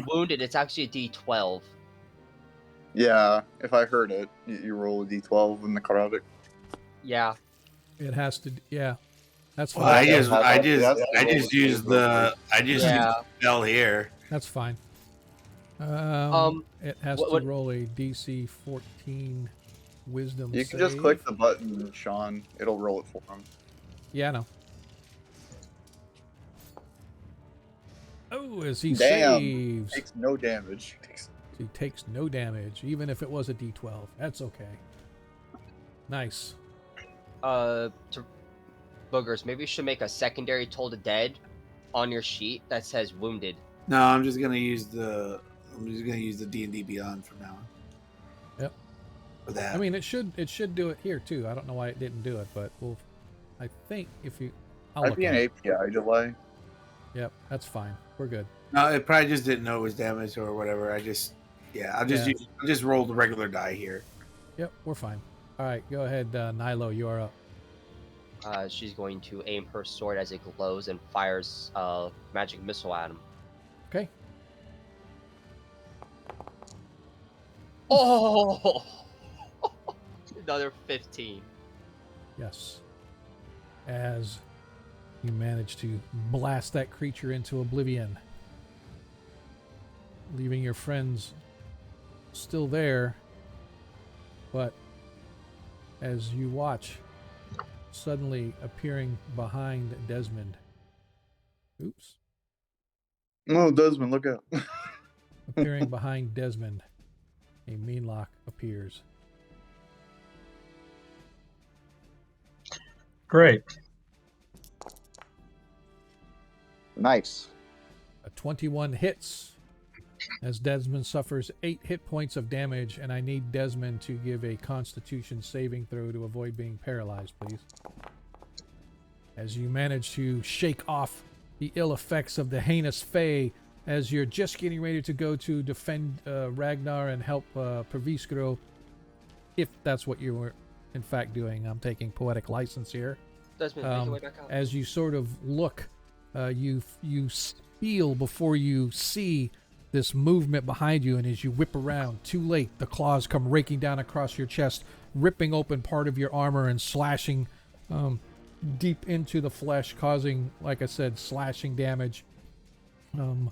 wounded. It's actually a D12. Yeah, if I heard it, you roll a D12 in the necrotic. Yeah. It has to. Yeah. That's Well, fine. I just used the spell here. That's fine. It has to what- roll a DC 14 Wisdom You save. can just click the button, Sean. It'll roll it for him. Yeah, I know. Oh, as he Damn. saves. Takes no damage. He takes no damage, even if it was a D12. That's okay. Nice. To Boogers, maybe you should make a secondary toll to dead on your sheet that says wounded. No, I'm just gonna use the D&D Beyond from now on. Yep. For that. I mean, it should do it here too. I don't know why it didn't do it, but I think if you, Might be an API delay. Yep, that's fine. We're good. No, it probably just didn't know it was damaged or whatever. I'll just roll the regular die here. Yep, we're fine. All right, go ahead, Nilo. You are up. She's going to aim her sword as it glows and fires a magic missile at him. Okay. Oh! Another 15. Yes. As you manage to blast that creature into oblivion, leaving your friends still there, but as you watch, suddenly appearing behind Desmond. Oops. No, Desmond, look out. Appearing behind Desmond, a Meanlock appears. Great. Nice. A 21 hits as Desmond suffers 8 hit points of damage, and I need Desmond to give a Constitution saving throw to avoid being paralyzed, please. As you manage to shake off the ill effects of the heinous Fae, as you're just getting ready to go to defend Ragnar and help Praviskro, if that's what you were in fact doing. I'm taking poetic license here. Desmond, make your way back out. As you sort of look, you feel before you see this movement behind you, and as you whip around, too late, the claws come raking down across your chest, ripping open part of your armor and slashing deep into the flesh, causing, like I said, slashing damage. And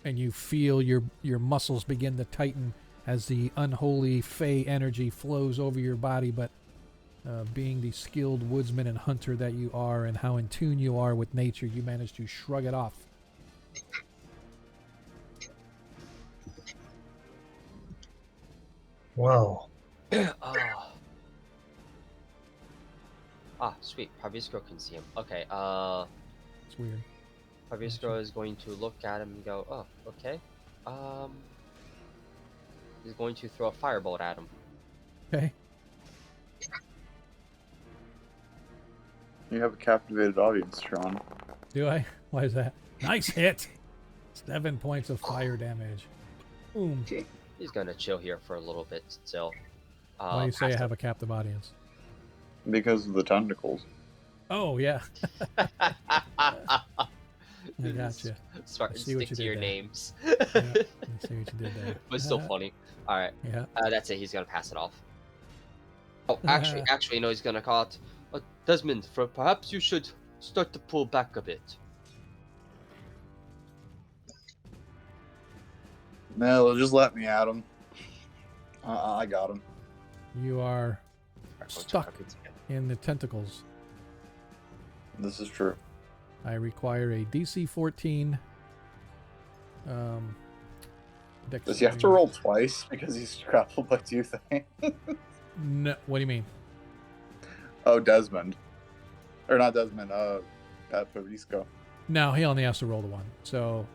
you feel your muscles begin to tighten as the unholy Fey energy flows over your body, but being the skilled woodsman and hunter that you are and how in tune you are with nature, you manage to shrug it off. Wow. Sweet. Praviskro can see him. Okay, It's weird. Praviskro is going to look at him and go, oh, okay. He's going to throw a firebolt at him. Okay. You have a captivated audience, Sean. Do I? Why is that? Nice hit! 7 points of fire damage. Boom. He's gonna chill here for a little bit still. Why do you say I have a captive audience? Because of the tentacles. Oh, yeah. I gotcha. Start see what stick you to did your there. names. Yeah, I see what you did there. But still funny. Alright. Yeah. That's it. He's gonna pass it off. Oh, actually, no. He's gonna call it. Desmond, perhaps you should start to pull back a bit. No, just let me at him. I got him. You are stuck in the tentacles. This is true. I require a DC 14. Does he have to roll twice because he's grappled by 2 things? No, what do you mean? Oh, Desmond. Or not Desmond, Pat Parisco. No, he only has to roll the 1. So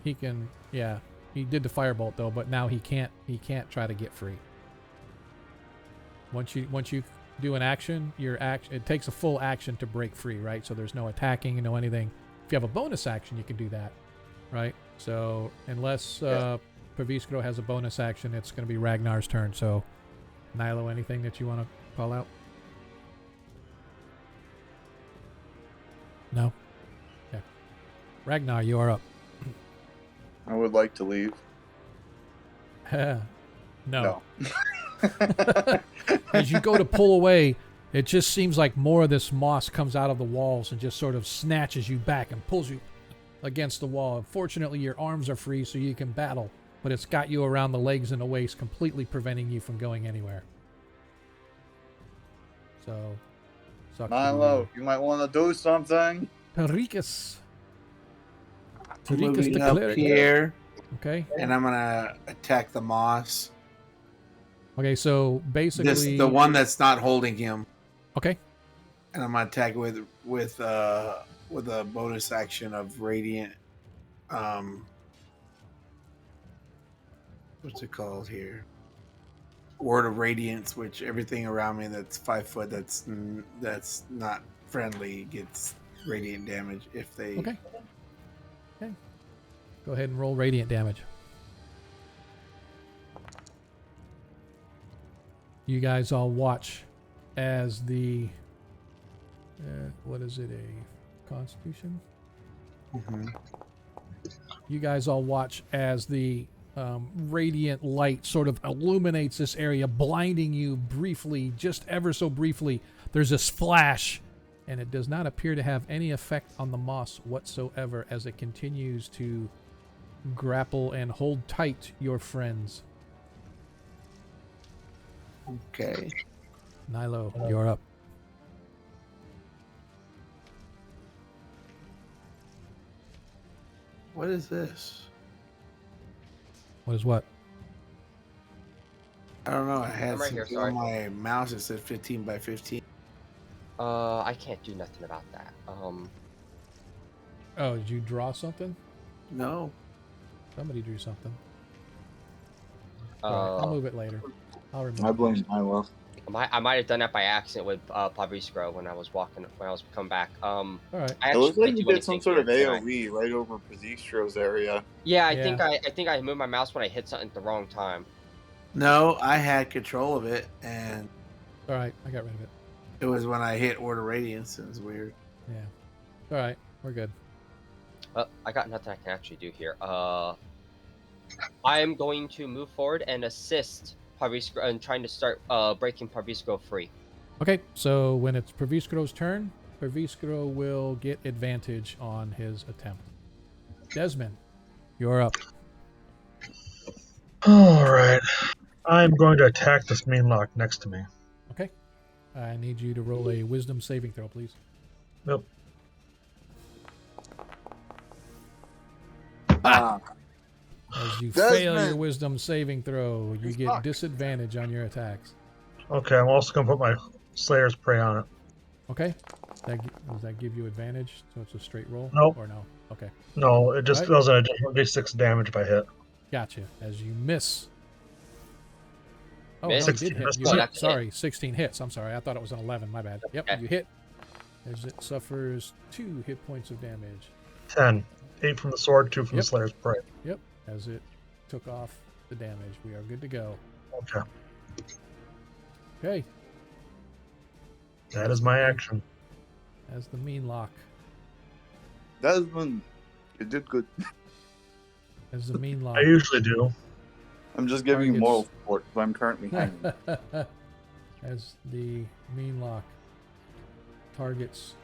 he can, yeah. He did the firebolt though, but now he can't try to get free. Once you do an action, it takes a full action to break free, right? So there's no attacking, no anything. If you have a bonus action, you can do that, right? So unless Praviskro has a bonus action, it's going to be Ragnar's turn. So Nilo, anything that you want to call out? No? Okay. Ragnar, you are up. I would like to leave. No. As you go to pull away, It just seems like more of this moss comes out of the walls and just sort of snatches you back and pulls you against the wall. Fortunately, your arms are free so you can battle, but it's got you around the legs and the waist, completely preventing you from going anywhere. So, sucks. Milo, you might want to do something. Tarikas. I'm Tarikas moving the up cleric. here, Okay. and I'm gonna attack the moss. Okay, so basically... The one that's not holding him. Okay. And I'm gonna attack with a bonus action of radiant. What's it called here? Word of Radiance, which everything around me that's 5 foot that's not friendly gets radiant damage if they. Okay. Okay. Go ahead and roll radiant damage. You guys all watch as the what is it, a Constitution? Mm-hmm. You guys all watch as the radiant light sort of illuminates this area, blinding you briefly, just ever so briefly. There's this flash, and it does not appear to have any effect on the moss whatsoever as it continues to grapple and hold tight your friends. Okay. Nilo, you're up. What is this? What is what? I don't know. I had I'm right here, something sorry. on my mouse that said 15 by 15. I can't do nothing about that. Oh, did you draw something? No. Somebody drew something. Alright, I'll move it later. I'll remember. I blame Milo. I might have done that by accident with Pavrisco when I was coming back. Alright. It looks like you did some anything sort of here, didn't I? AoE right over Pazistro's area. Yeah, I Yeah. think I moved my mouse when I hit something at the wrong time. No, I had control of it, and Alright, I got rid of it. it was when I hit Order Radiance. It was weird. Yeah. Alright, we're good. I got nothing I can actually do here. I am going to move forward and assist Pavrisco and trying to start breaking Pavrisco free. Okay, so when it's Praviskro's turn, Praviskro will get advantage on his attempt. Desmond, you're up. All right. I'm going to attack this main lock next to me. Okay. I need you to roll a wisdom saving throw, please. Yep. Ah, As you Desmond! fail your wisdom saving throw, you He's get fucked. disadvantage on your attacks. Okay, I'm also going to put my Slayer's Prey on it. Okay? Does that give you advantage? So it's a straight roll? Nope. Or no? Okay. No, it just Right. does an additional d6 damage if I hit. Gotcha. As you miss. Oh, Miss? no, you 16 did hit. missed. You Oh, hit. that's a hit. Sorry, 16 hits. I'm sorry. I thought it was an 11. My bad. Yep, Okay. you hit. As it suffers 2 hit points of damage. 10. 8 from the sword, 2 from Yep. the Slayer's Prey. Yep. As it took off the damage. We are good to go. Okay. Okay. That is my action. As the mean lock. Desmond, you did good. As the mean lock. I usually do. I'm just giving you Targets. moral support because I'm currently hanging. As the mean lock targets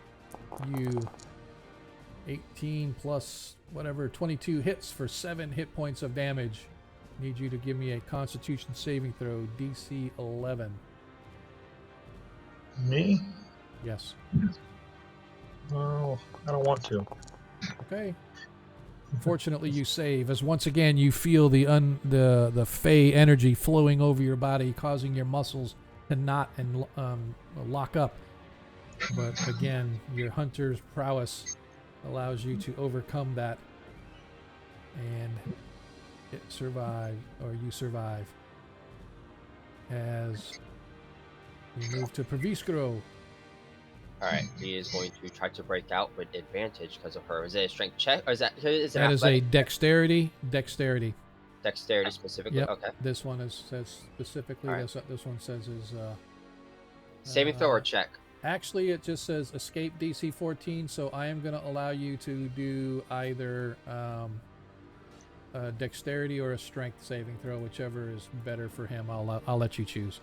you, 18 plus whatever, 22 hits for 7 hit points of damage. Need you to give me a Constitution saving throw, DC 11. Me? Yes. No, I don't want to. Okay. Unfortunately, you save, as once again you feel the Fey energy flowing over your body, causing your muscles to knot and lock up. But again, your hunter's prowess allows you to overcome that, and it survive, or you survive. As we move to Praviskro. Alright, he is going to try to break out with advantage because of her. Is it a strength check? Or is it That is a athletic? dexterity. Dexterity specifically? Yep. Okay. This one says specifically. Alright. This one says is. Saving throw or check? Actually, it just says escape DC 14, so I am going to allow you to do either a dexterity or a strength saving throw, whichever is better for him. I'll let you choose.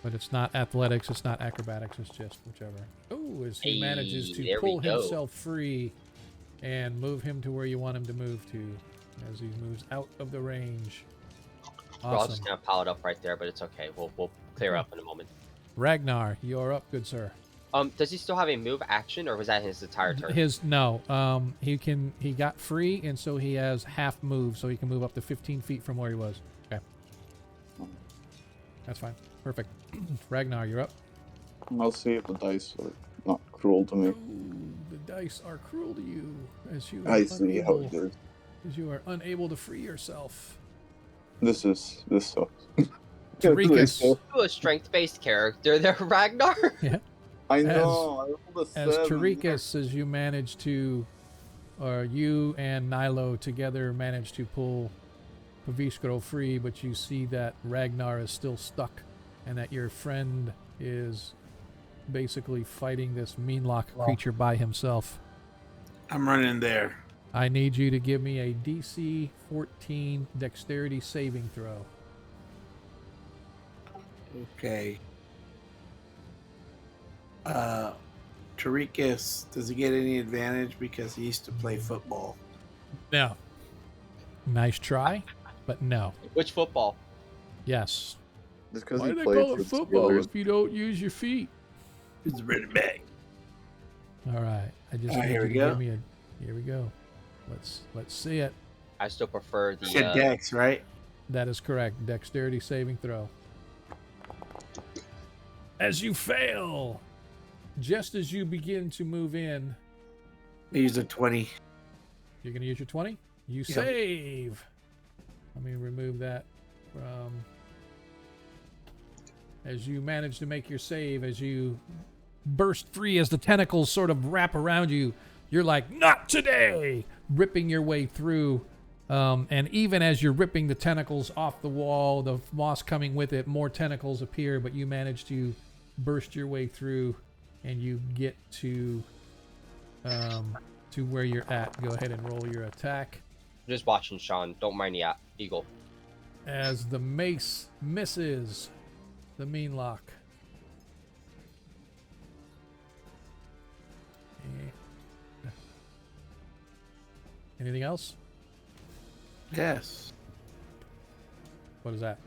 But it's not athletics, it's not acrobatics, it's just whichever. Oh, as he manages to there we pull go. himself free and move him to where you want him to move to as he moves out of the range. We're all Awesome. just gonna pile it up right there, but it's okay. We'll clear up in a moment. Ragnar, you're up, good sir. Does he still have a move action, or was that his entire turn? He got free, and so he has half move, so he can move up to 15 feet from where he was. Okay. That's fine. Perfect. Ragnar, you're up. I'll see if the dice are not cruel to me. Ooh, the dice are cruel to you as you I see how it is. as you are unable to free yourself. This sucks. Tarikas. To a strength-based character there, Ragnar. Yeah. I know. I rolled a As 7. Tarikas, as you manage to, or you and Nilo together manage to pull Paviskro free, but you see that Ragnar is still stuck, and that your friend is basically fighting this meanlock creature by himself. I'm running there. I need you to give me a DC 14 dexterity saving throw. Okay. Tarikas, does he get any advantage because he used to play football? No. Nice try, but no. Which football? Yes. Just because Why he do they played call for it the football Steelers. if you don't use your feet? He's running back. All right. I just All right, need here you we to go. give me a. Here we go. Let's see it. I still prefer the. You said Dex, right? That is correct. Dexterity saving throw. As you fail, just as you begin to move in, I used a 20. you're going to use your 20. You Yep. save. Let me remove that from. As you manage to make your save, as you burst free, as the tentacles sort of wrap around you, you're like, not today! Ripping your way through. And even as you're ripping the tentacles off the wall, the moss coming with it, more tentacles appear, but you manage to burst your way through, and you get to where you're at. Go ahead and roll your attack. Just watching Sean. Don't mind the eagle. As the mace misses the mean lock. Anything else? Yes. What is that?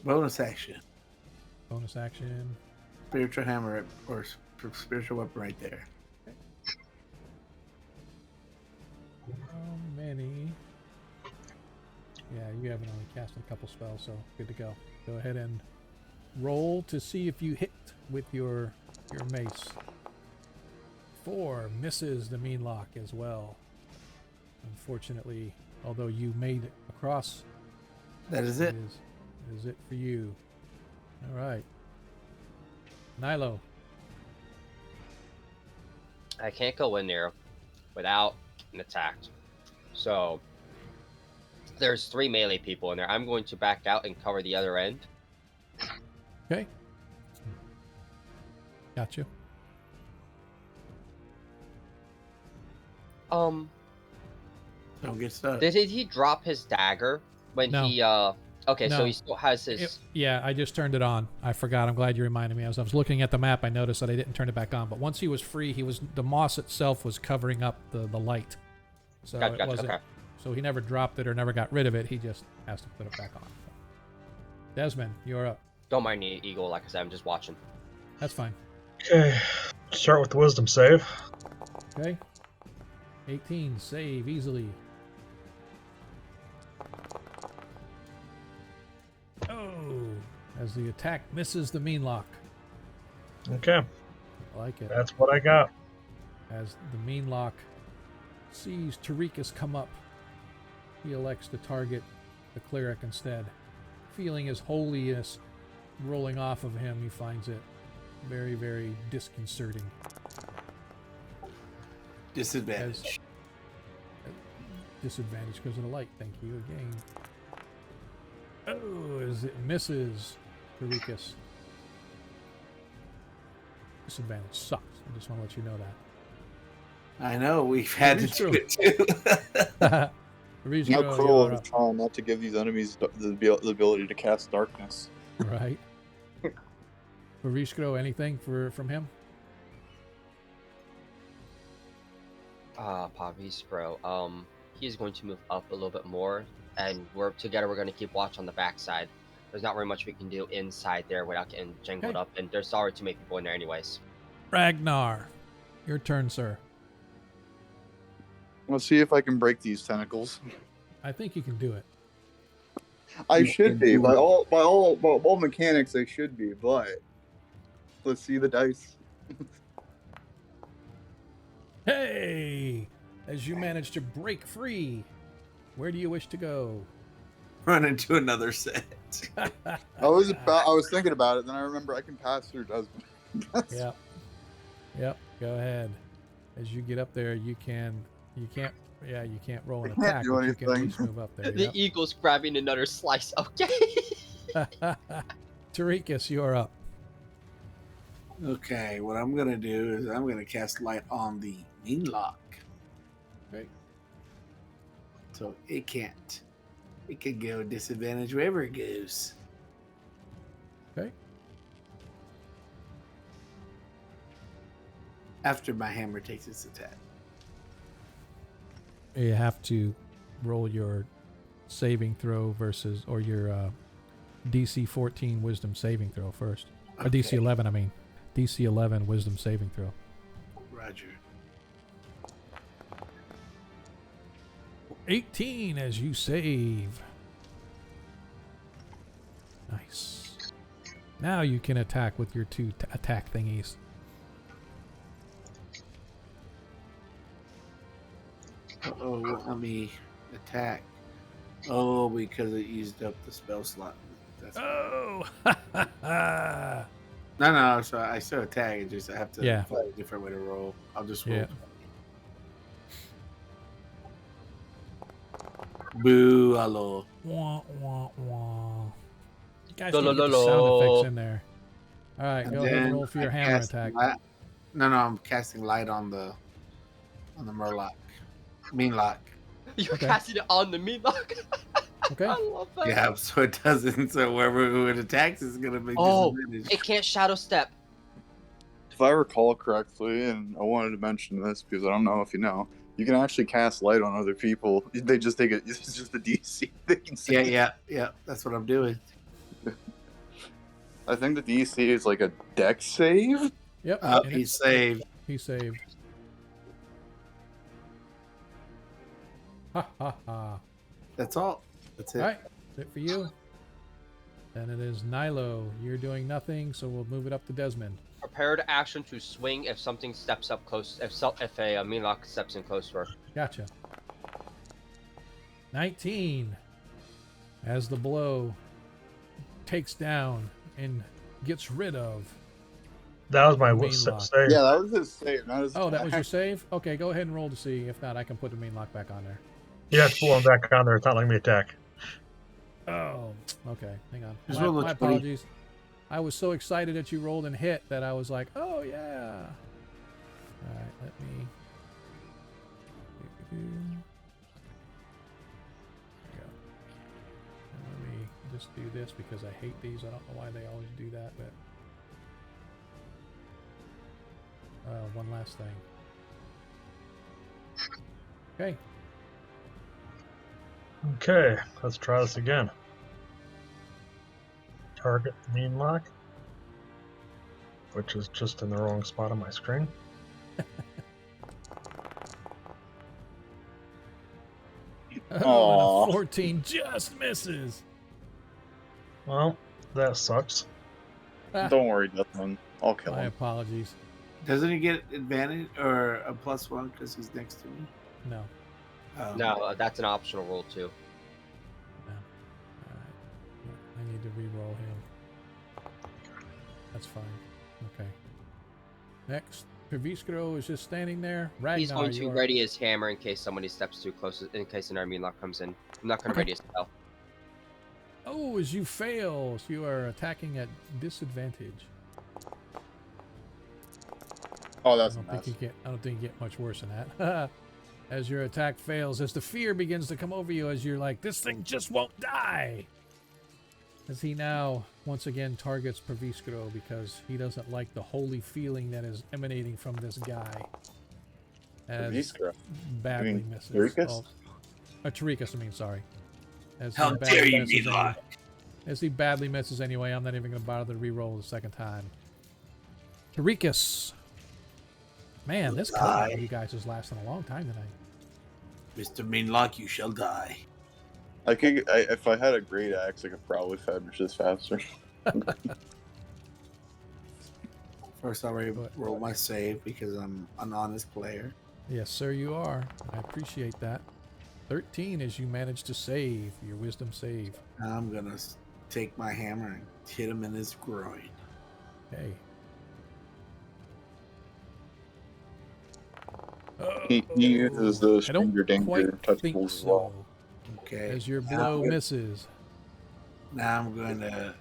Bonus action. Bonus action. Spiritual hammer or spiritual weapon right there. How many? Yeah, you haven't only cast a couple spells, so good to go. Go ahead and roll to see if you hit with your mace. 4 misses the mean lock as well. Unfortunately, although you made it across, That is it. is it for you. All right. Nilo. I can't go in there without an attack. So there's 3 melee people in there. I'm going to back out and cover the other end. Okay. Got you. Don't get stuck. Did he drop his dagger when No. he okay, so No. he still has his Yeah, I just turned it on. I forgot. I'm glad you reminded me. As I was looking at the map, I noticed that I didn't turn it back on. But once he was free, the moss itself was covering up the light. So Gotcha, it gotcha, wasn't. okay. So he never dropped it or never got rid of it. He just has to put it back on. Desmond, you're up. Don't mind the eagle, like I said, I'm just watching. That's fine. Okay. Start with the wisdom save. Okay. 18, save easily. Oh, as the attack misses the mean lock. Okay. I like it. That's what I got. As the mean lock sees Tarikas come up, he elects to target the cleric instead. Feeling his holiness rolling off of him, he finds it very, very disconcerting. Disadvantage. Disadvantage because of the light. Thank you again. Oh, as it misses Tarikas. Disadvantage sucks. I just want to let you know that. I know, we've had to do it too. Reason How you're cruel of up. Tron not to give these enemies the ability to cast darkness. Right. Variskro, anything from him? Paviskro. He's going to move up a little bit more, and we're going to keep watch on the backside. There's not very much we can do inside there without getting jangled Okay. up, and there's already too many people in there anyways. Ragnar, your turn, sir. Let's see if I can break these tentacles. I think you can do it. I should be by all mechanics. I should be, but let's see the dice. Hey, as you manage to break free, where do you wish to go? Run into another set. I was thinking about it, then I remember I can pass through Desmond. Yep. Go ahead. As you get up there, you can't roll an I can't attack, do but you can at anything. least move up there. The Yep. eagle's grabbing another slice. Okay. Tarikas, you're up. Okay, what I'm gonna do is I'm gonna cast light on the mean lock. Okay. So it can't. It can go disadvantage wherever it goes. Okay. After my hammer takes its attack. You have to roll your saving throw or your DC 14 Wisdom saving throw first. Or DC Okay. 11, I mean. DC 11 Wisdom saving throw. Roger. 18 as you save. Nice. Now you can attack with your two attack thingies. Oh, let me attack. Oh, because it used up the spell slot. That's Oh! no. So I still attack. It just I have to Yeah. find a different way to roll. I'll just roll. Yeah. Boo, hello. Wah, wah, wah. You guys Lo, need to lo, get the lo, sound lo. effects in there. All right, go ahead and roll for your hammer attack. No, I'm casting light on the Murloc. Mean lock. You're Okay. casting it on the meat lock. Okay. I love that. Yeah, so it doesn't. So whoever it attacks is gonna be disadvantaged. It can't shadow step. If I recall correctly, and I wanted to mention this because I don't know if you know, you can actually cast light on other people. They just take it. It's just the DC they can see. Yeah. That's what I'm doing. I think the DC is like a dex save. Yep. and He saved. He saved. Ha ha ha. That's all. That's it. All right, that's it for you. Then it is Nilo. You're doing nothing, so we'll move it up to Desmond. Prepared action to swing if something steps up close. If a mean lock steps in close to her. Gotcha. 19. As the blow takes down and gets rid of. That was my Main save. lock. Yeah, that was his save, not his Oh, that was attack. your save? Okay, go ahead and roll to see. If not, I can put the main lock back on there. You have to pull him back on there. It's not letting me attack. Oh, okay. Hang on. Just My, roll a my 20. apologies. I was so excited that you rolled and hit that I was like, oh, yeah. All right, let me... There we go. And let me just do this because I hate these. I don't know why they always do that, but... one last thing. Okay. Okay, let's try this again. Target mean lock, which is just in the wrong spot on my screen. Oh, Aw. and a 14 just misses. Well, that sucks. Ah, Don't worry, Desmond. I'll kill my him. apologies. Doesn't he get advantage or a +1 because he's next to me? No. Oh. No, that's an optional roll too. Alright. I need to re-roll him. That's fine. Okay. Next, Paviskro is just standing there. Ragnar, He's going you to are- ready his hammer in case somebody steps too close, in case another mean lock comes in. I'm not going to Okay. ready his spell. Oh, as you fail, so you are attacking at disadvantage. Oh, I that's don't a mess. think you get much worse than that. As your attack fails, as the fear begins to come over you, as you're like, this thing just won't die. As he now once again targets Perviskro because he doesn't like the holy feeling that is emanating from this guy. As Perviskro? badly You mean misses. Tarikas? Tarikas, I mean, sorry. As How he dare badly you, misses Meatloaf? anyway. As he badly misses anyway, I'm not even going to bother to re-roll the second time. Tarikas. Man, this combat with you guys is lasting a long time tonight. Mr. Meanlock, you shall die. If I had a great axe, I could probably finish this faster. First, I'll roll my save because I'm an honest player. Yes, sir, you are. I appreciate that. 13 as you manage to save your wisdom save. I'm going to take my hammer and hit him in his groin. Okay. He uses those I don't finger danger quite think touchables as so. well. Okay. As your blow misses. Now I'm going to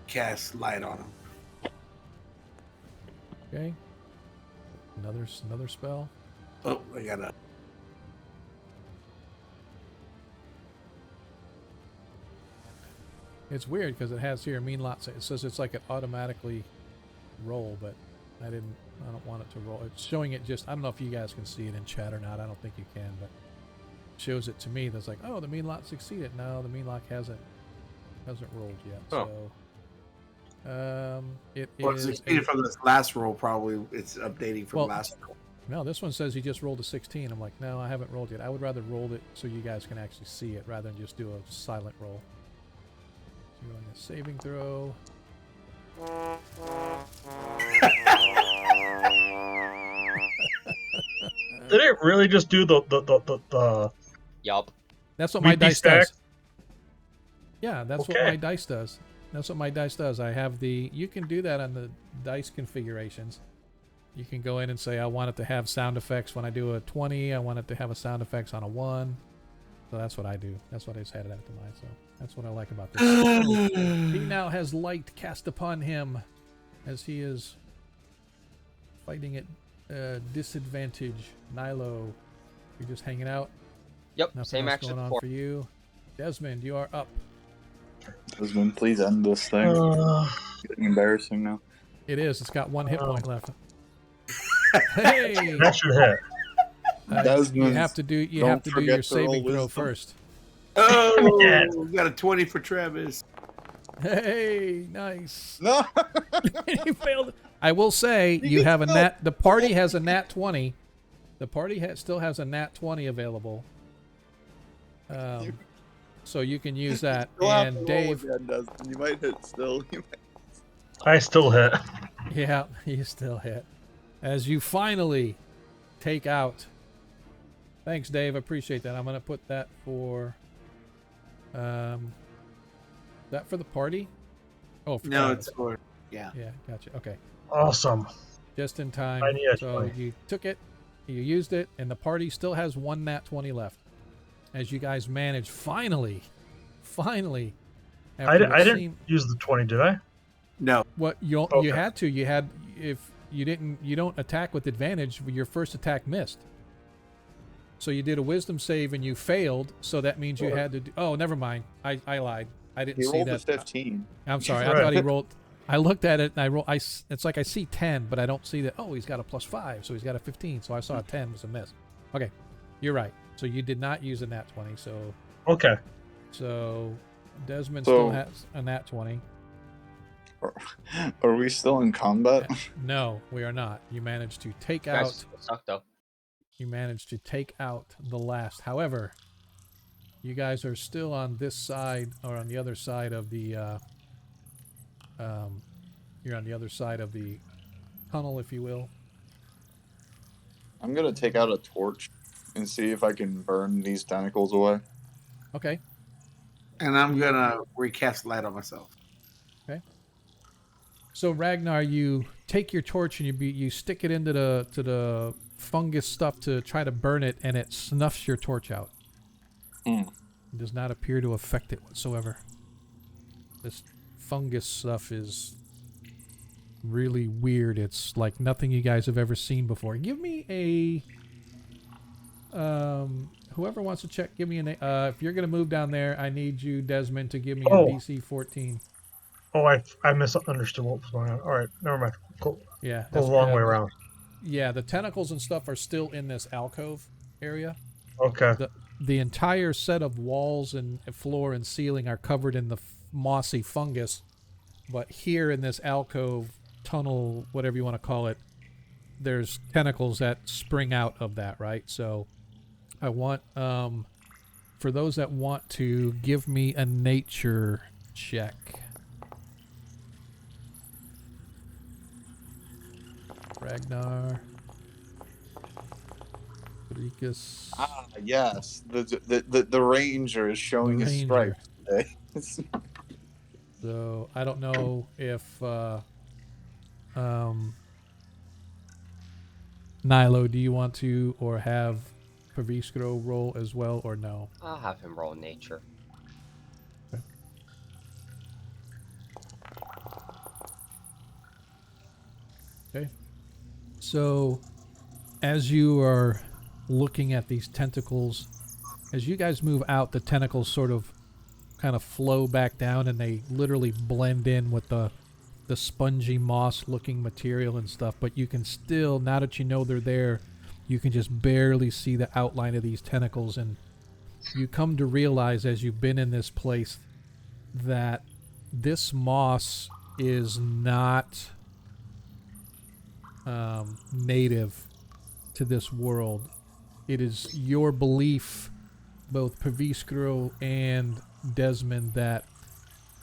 cast light on him. Okay. Another spell. Oh, I got a... It's weird because it has here mean lots. It says it's like it automatically roll, but I don't want it to roll. It's showing it just. I don't know if you guys can see it in chat or not. I don't think you can, but it shows it to me. That's like, oh, the mean lot succeeded. No, the mean lot hasn't rolled yet. Oh. So, it Well, is. it's succeeded from this last roll. Probably it's updating from last roll. No, this one says he just rolled a 16. I'm like, no, I haven't rolled yet. I would rather roll it so you guys can actually see it rather than just do a silent roll. So you're on a saving throw. Did it really just do the Yup. That's what my weekly dice stack? does. Yeah, that's what Okay. my dice does. That's what my dice does. I have the. You can do that on the dice configurations. You can go in and say, I want it to have sound effects when I do a 20. I want it to have a sound effects on a 1. So that's what I do. That's what I just had it out to mine. So that's what I like about this. He now has light cast upon him as he is fighting at disadvantage. Nilo, you're just hanging out. Yep, Nothing same else action going on before. for you. Desmond, you are up. Desmond, please end this thing. Getting embarrassing now. It is. It's got 1 hit point left. Hey, That should hit. you Desmond, have to do. You don't have to do forget your to saving roll throw wisdom. first. Oh, we got a 20 for Travis. Hey, nice. No! He failed. I will say you have a nat. The party has a nat 20. The party still has a nat 20 available. So you can use that. You'll have to And roll Dave, again, Desmond. You might hit still. I still hit. yeah, you still hit. As you finally take out. Thanks, Dave. I appreciate that. I'm gonna put that for. That for the party? Oh, for No, Travis. it's for... Yeah. Yeah, gotcha. Okay. Awesome. Just in time. I need a So 20. you took it, you used it, and the party still has 1 nat 20 left. As you guys manage, finally, I after what didn't seemed- use the 20, did I? No. What you Okay. had to. You had if you didn't. You don't attack with advantage. Your first attack missed. So you did a wisdom save and you failed. So that means you had to. Oh, never mind. I lied. I didn't He see rolled a that. 15. I'm sorry. I Right. thought he rolled. I looked at it and I roll. It's like I see 10, but I don't see that. Oh, he's got a +5, so he's got a 15. So I saw a 10 was a miss. Okay, you're right. So you did not use a nat 20. Okay. So Desmond So- still has a nat 20. Are we still in combat? No, we are not. You managed to take You guys out. still suck though. You managed to take out the last. However, you guys are still on this side or on the other side of the. You're on the other side of the tunnel, if you will. I'm gonna take out a torch and see if I can burn these tentacles away. Okay. And I'm going to recast light on myself. So Ragnar, you take your torch and you stick it into the fungus stuff to try to burn it, and it snuffs your torch out. Mm. It does not appear to affect it whatsoever. This fungus stuff is really weird. It's like nothing you guys have ever seen before. Give me a whoever wants to check, give me an. If you're gonna move down there, I need you, Desmond, to give me a Oh. DC 14. Oh, I misunderstood what was going on. All right, never mind. Cool. Yeah, Go that's the long way around. Yeah, the tentacles and stuff are still in this alcove area. Okay. The entire set of walls and floor and ceiling are covered in the mossy fungus, but here in this alcove tunnel, whatever you want to call it, there's tentacles that spring out of that, right? So I want for those that want to, give me a nature check. Ragnar. Rikus. Ah, yes. The ranger is showing his Ranger. stripes today. So I don't know if Nilo, do you want to or have Paviscro roll as well or no? I'll have him roll nature. Okay. So as you are looking at these tentacles, as you guys move out, the tentacles sort of kind of flow back down and they literally blend in with the spongy moss looking material and stuff, but you can still, now that you know they're there, you can just barely see the outline of these tentacles, and you come to realize as you've been in this place that this moss is not native to this world. It is your belief, both Paviscro and Desmond, that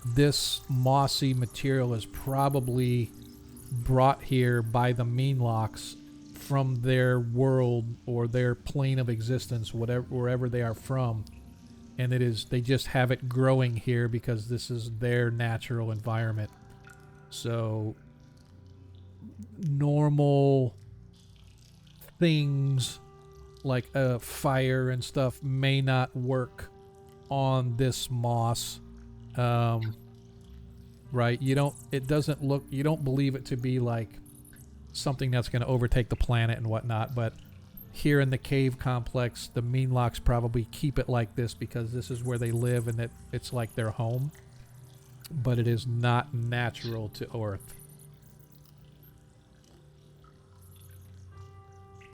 this mossy material is probably brought here by the Meanlocks from their world or their plane of existence, wherever they are from, and they just have it growing here because this is their natural environment. So normal things like a fire and stuff may not work on this moss. Right? You don't believe it to be like something that's going to overtake the planet and whatnot, but here in the cave complex, the Meanlocks probably keep it like this because this is where they live and it's like their home, but it is not natural to Earth.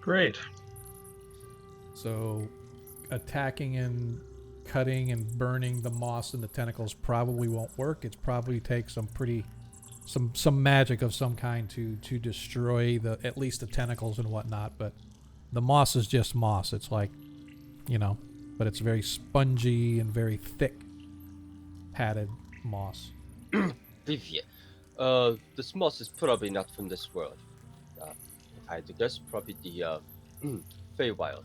Great. So attacking and cutting and burning the moss and the tentacles probably won't work. It's probably takes some magic of some kind to destroy at least the tentacles and whatnot, but the moss is just moss. It's like, but it's very spongy and very thick padded moss. Vivian, this moss is probably not from this world. If I had to guess, probably the Feywild.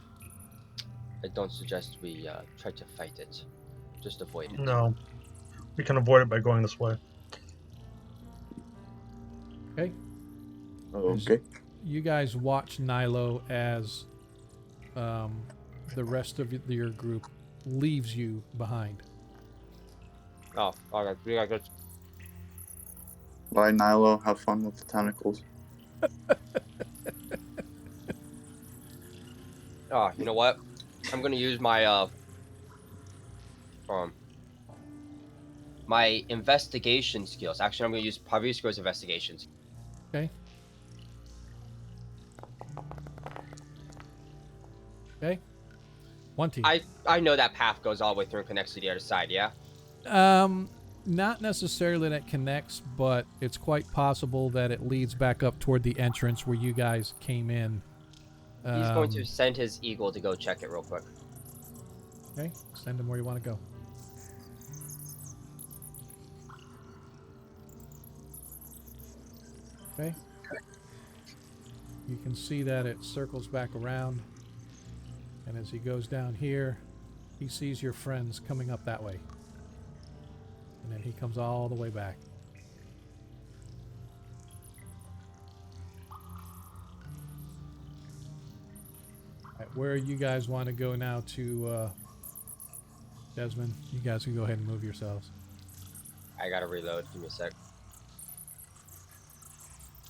I don't suggest we try to fight it. Just avoid it. No. We can avoid it by going this way. Okay. Okay. You guys watch Nilo as the rest of your group leaves you behind. Oh, alright. We gotta go. Bye, Nilo. Have fun with the tentacles. Oh, you know what? I'm gonna use my my investigation skills. Actually, I'm gonna use Pavisco's investigations. Okay. Okay. 20. I know that path goes all the way through and connects to the other side. Yeah. Not necessarily that it connects, but it's quite possible that it leads back up toward the entrance where you guys came in. He's going to send his eagle to go check it real quick. Okay, send him where you want to go. Okay. You can see that it circles back around, and as he goes down here, he sees your friends coming up that way. And then he comes all the way back. Right, where you guys want to go now to, Desmond? You guys can go ahead and move yourselves. I gotta reload. Give me a sec.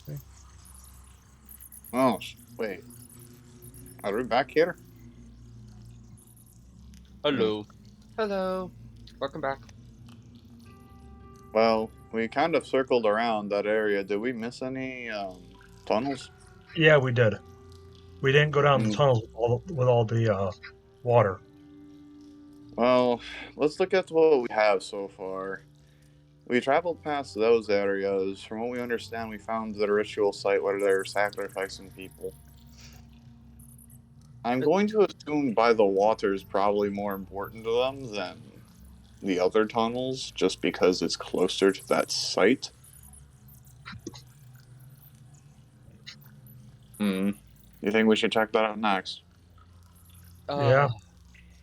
Okay. Oh, wait. Are we back here? Hello. Hello. Welcome back. Well, we kind of circled around that area. Did we miss any tunnels? Yeah, we did. We didn't go down the Mm, tunnels with all the water. Well, let's look at what we have so far. We traveled past those areas. From what we understand, we found the ritual site where they're sacrificing people. I'm going to assume by the water is probably more important to them than the other tunnels, just because it's closer to that site. Hmm. You think we should check that out next? Uh, Yeah.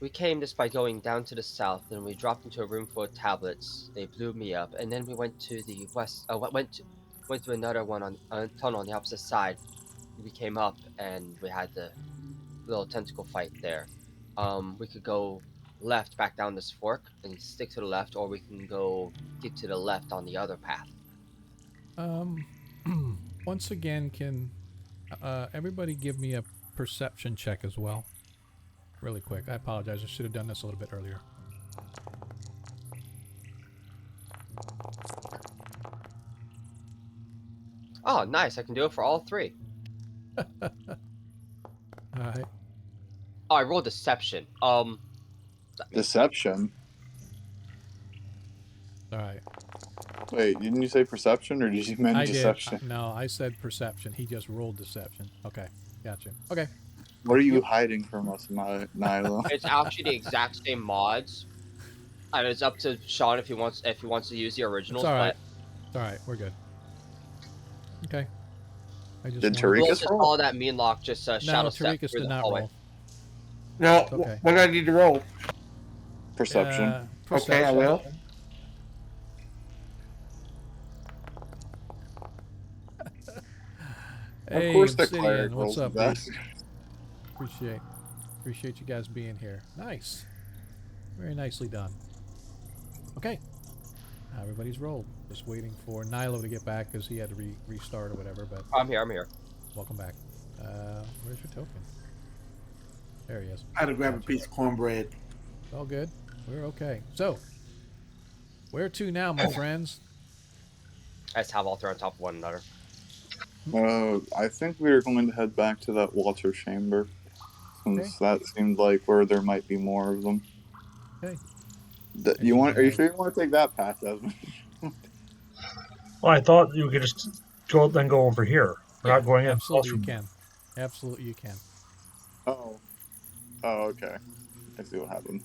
we came just by going down to the south, then we dropped into a room full of tablets. They blew me up, and then we went to the west. Went to another one on a tunnel on the opposite side. We came up, and we had the little tentacle fight there. We could go left back down this fork and stick to the left, or we can go get to the left on the other path. Um, once again, can everybody give me a perception check as well? Really quick. I apologize. I should have done this a little bit earlier. Oh, nice! I can do it for all three. All right. Oh, I rolled deception. That means Deception? All right. Wait, didn't you say perception or did you mean I did. deception? No, I said perception. He just rolled deception. Okay. Gotcha. Okay. What are you Yep. hiding from us, Nyla? it's actually the exact same mods. And it's up to Sean if he wants to use the originals. It's all right. It's all right. We're good. Okay. I just Did wanted- But we'll Tarikas just roll? follow that mean lock. Just No, shadow step Tarikas through did the not hallway. roll. No, Okay. what do I need to roll? Perception. Okay, I Perception. will. Hey, Of course the Obsidian, cleric what's rolls the up, dude? best. Appreciate you guys being here. Nice. Very nicely done. Okay. Everybody's rolled. Just waiting for Nilo to get back because he had to restart or whatever, but I'm here. welcome back. Where's your token? There he is. I had to grab a piece of cornbread. It's all good. We're okay. So, where to now, my friends? I just have all three on top of one another. I think we are going to head back to that water chamber, since Okay. that seemed like where there might be more of them. Okay. Are you sure you want to take that path, Desmond? Well, I thought you could just go over here. We're not going in. Absolutely you can. Absolutely you can. Oh. Oh, okay. I see what happened.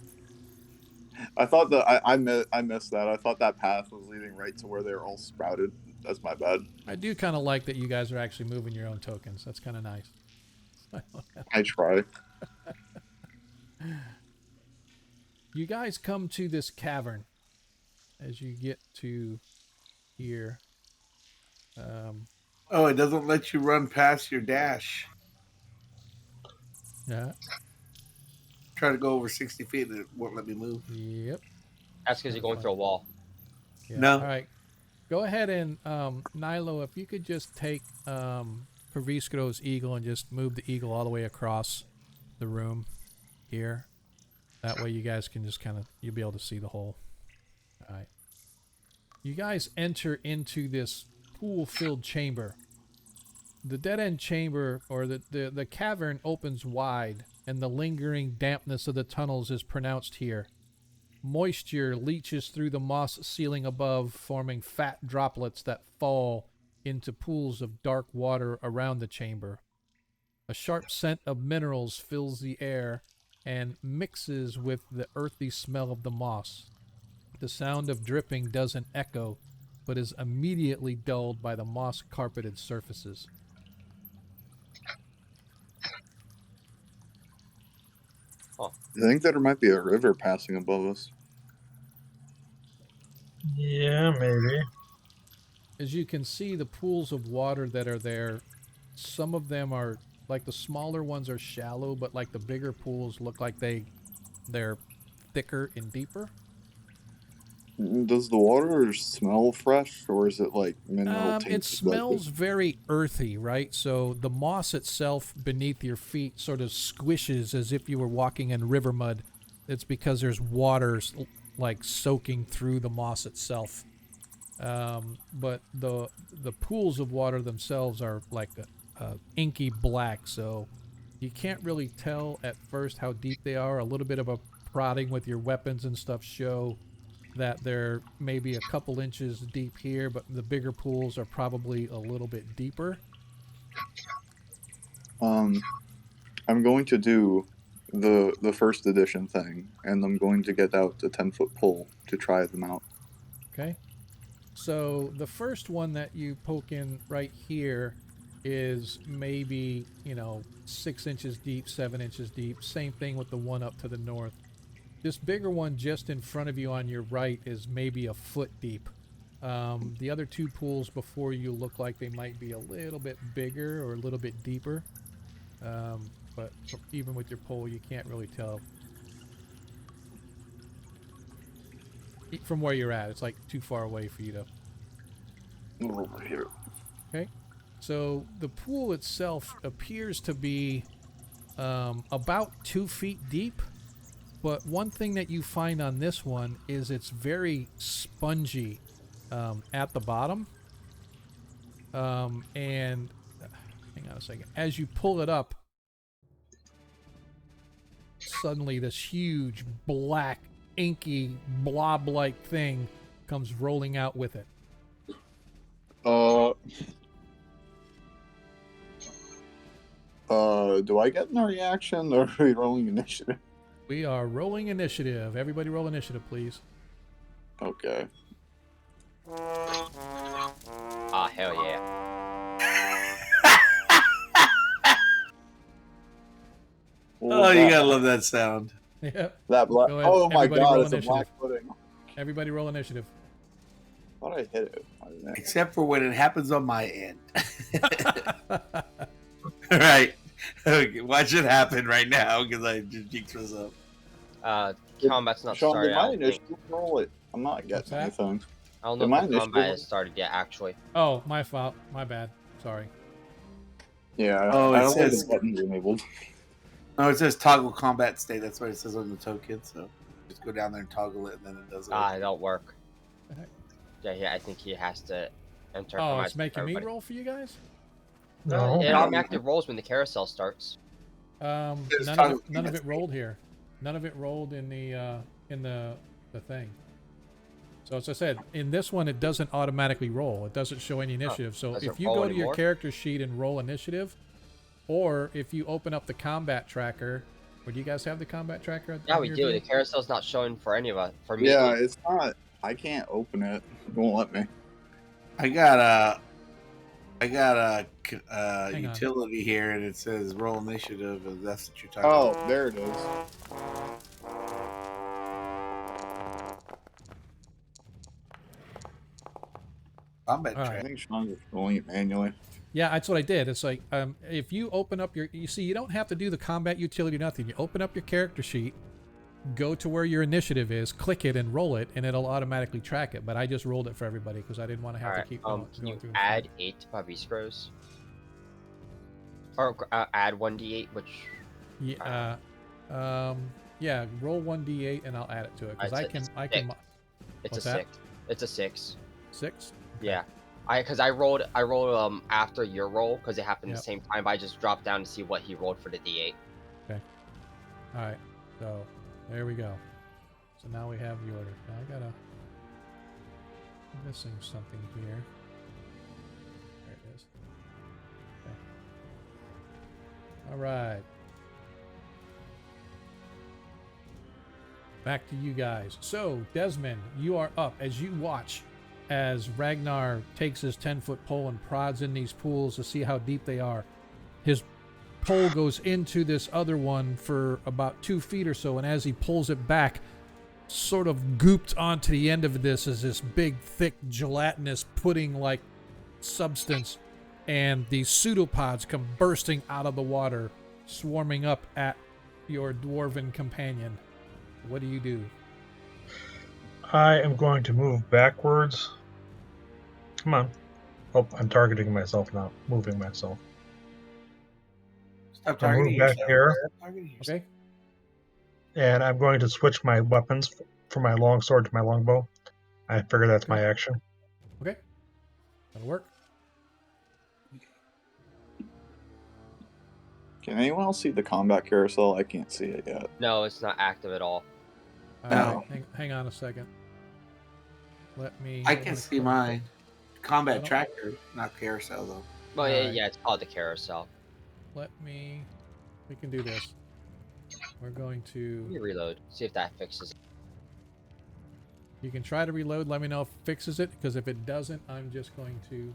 I thought that I missed that. I thought that path was leading right to where they were all sprouted. That's my bad. I do kind of like that you guys are actually moving your own tokens. That's kind of nice. I try. You guys come to this cavern as you get to here. Oh, it doesn't let you run past your dash. Yeah. Try to go over 60 feet and it won't let me move. Yep. That's because you're going through a wall. Yeah. No. All right. Go ahead and Nilo, if you could just take Pervisco's eagle and just move the eagle all the way across the room here. That way you guys can just you'll be able to see the whole. All right. You guys enter into this pool-filled chamber. The dead-end chamber, or the cavern, opens wide, and the lingering dampness of the tunnels is pronounced here. Moisture leaches through the moss ceiling above, forming fat droplets that fall into pools of dark water around the chamber. A sharp scent of minerals fills the air and mixes with the earthy smell of the moss. The sound of dripping doesn't echo, but is immediately dulled by the moss-carpeted surfaces. I think there might be a river passing above us. Yeah, maybe. As you can see, the pools of water that are there, some of them are, like the smaller ones are shallow, but like the bigger pools look like they're thicker and deeper. Does the water smell fresh, or is it like mineral tainted? It smells very earthy, right? So the moss itself beneath your feet sort of squishes as if you were walking in river mud. it's because there's water like soaking through the moss itself. But the pools of water themselves are like a inky black, so you can't really tell at first how deep they are. A little bit of a prodding with your weapons and stuff show that they're maybe a couple inches deep here, but the bigger pools are probably a little bit deeper. I'm going to do the first edition thing, and I'm going to get out the 10-foot pole to try them out. Okay. So the first one that you poke in right here is maybe, 6 inches deep, 7 inches deep. Same thing with the one up to the north. This bigger one just in front of you on your right is maybe a foot deep. The other two pools before you look like they might be a little bit bigger or a little bit deeper. But even with your pole, you can't really tell from where you're at. It's like too far away for you to. Over here. Okay. So the pool itself appears to be about 2 feet deep. But one thing that you find on this one is it's very spongy at the bottom. And hang on a second. As you pull it up, suddenly this huge black, inky, blob-like thing comes rolling out with it. Do I get a reaction, or are we rolling initiative? We are rolling initiative. Everybody roll initiative, please. Okay. Ah, hell yeah. Oh, you gotta love that sound. Yep. That black. Go ahead. Oh my Everybody god, roll it's a black initiative. pudding. Everybody roll initiative. Why did I hit it? Why didn't I- Except for when it happens on my end. All right. Okay, watch it happen right now because I just jinxed myself. Combat's not Sean, started. did I my don't think. initiative roll it? I'm not What's getting that? anything. I don't Did know my if the initiative combat roll- has started yet, actually. Oh, my fault. My bad. Sorry. Yeah. Oh, I it don't think says- the button's enabled. No, it says toggle combat state. That's what it says on the token. So just go down there and toggle it, and then it does it. It don't work. Okay. Yeah, I think he has to enter. Oh, combat it's making me everybody. roll for you guys? No. It automatically rolls when the carousel starts. It's None toggle of it combat rolled here. None of it rolled in the thing. So as I said, in this one it doesn't automatically roll. It doesn't show any initiative. So does it if you roll go to your anymore? character sheet and roll initiative, or if you open up the combat tracker, or do you guys have the combat tracker? Yeah, on we your do. view? The carousel's not showing for any of us. For me, Yeah, it's not. I can't open it. It won't let me. I got a Hang on. utility here, and it says roll initiative. If that's what you're talking Oh, about. there it is. Combat All track. I think Sean's just rolling it manually. Yeah, that's what I did. It's like if you open up you see, you don't have to do the combat utility or nothing. You open up your character sheet, go to where your initiative is, click it, and roll it, and it'll automatically track it. But I just rolled it for everybody because I didn't want to have to Alright, keep can going you through. add 8 to Bobby's Bros? Or add 1d8, which... Yeah, yeah. Roll 1d8 and I'll add it to it because Alright, I can. It's What's a that? 6. It's a 6. 6. Yeah. Because I rolled after your roll because it happened Yep. the same time, but I just dropped down to see what he rolled for the d8. All right. So there we go. So now we have the order. Now I gotta. I'm missing something here. There it is. Okay. All right. Back to you guys. So, Desmond, you are up as you watch as Ragnar takes his 10-foot pole and prods in these pools to see how deep they are. His pole goes into this other one for about 2 feet or so, and as he pulls it back, sort of gooped onto the end of this is this big, thick, gelatinous pudding-like substance, and these pseudopods come bursting out of the water, swarming up at your dwarven companion. What do you do? I am going to move backwards. Come on. Oh, I'm targeting myself, not moving myself. Stop I move targeting back yourself. here. Stop targeting yourself. Okay. And I'm going to switch my weapons from my longsword to my longbow. I figure that's my action. Okay. That'll work. Can anyone else see the combat carousel? I can't see it yet. No, it's not active at all. All No. right. Hang on a second. Let me. I I'm can gonna see click- mine. Combat I don't- tracker, not carousel though. Well, yeah, Alright. yeah, it's called the carousel. Let me. We can do this. We're going Let me to. reload. See if that fixes it. You can try to reload. Let me know if it fixes it, because if it doesn't, I'm just going to.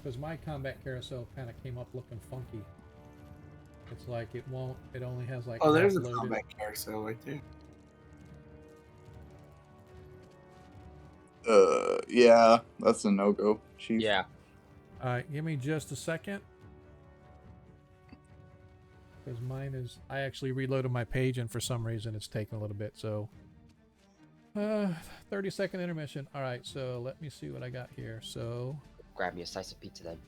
Because my combat carousel kind of came up looking funky. It's like it won't. It only has like. Oh, there's a loaded. combat carousel right there. Yeah, that's a no-go, Chief. Yeah. All right, give me just a second. Because mine is. I actually reloaded my page, and for some reason, it's taking a little bit. So. 30-second intermission. All right, so let me see what I got here. So. Grab me a slice of pizza then.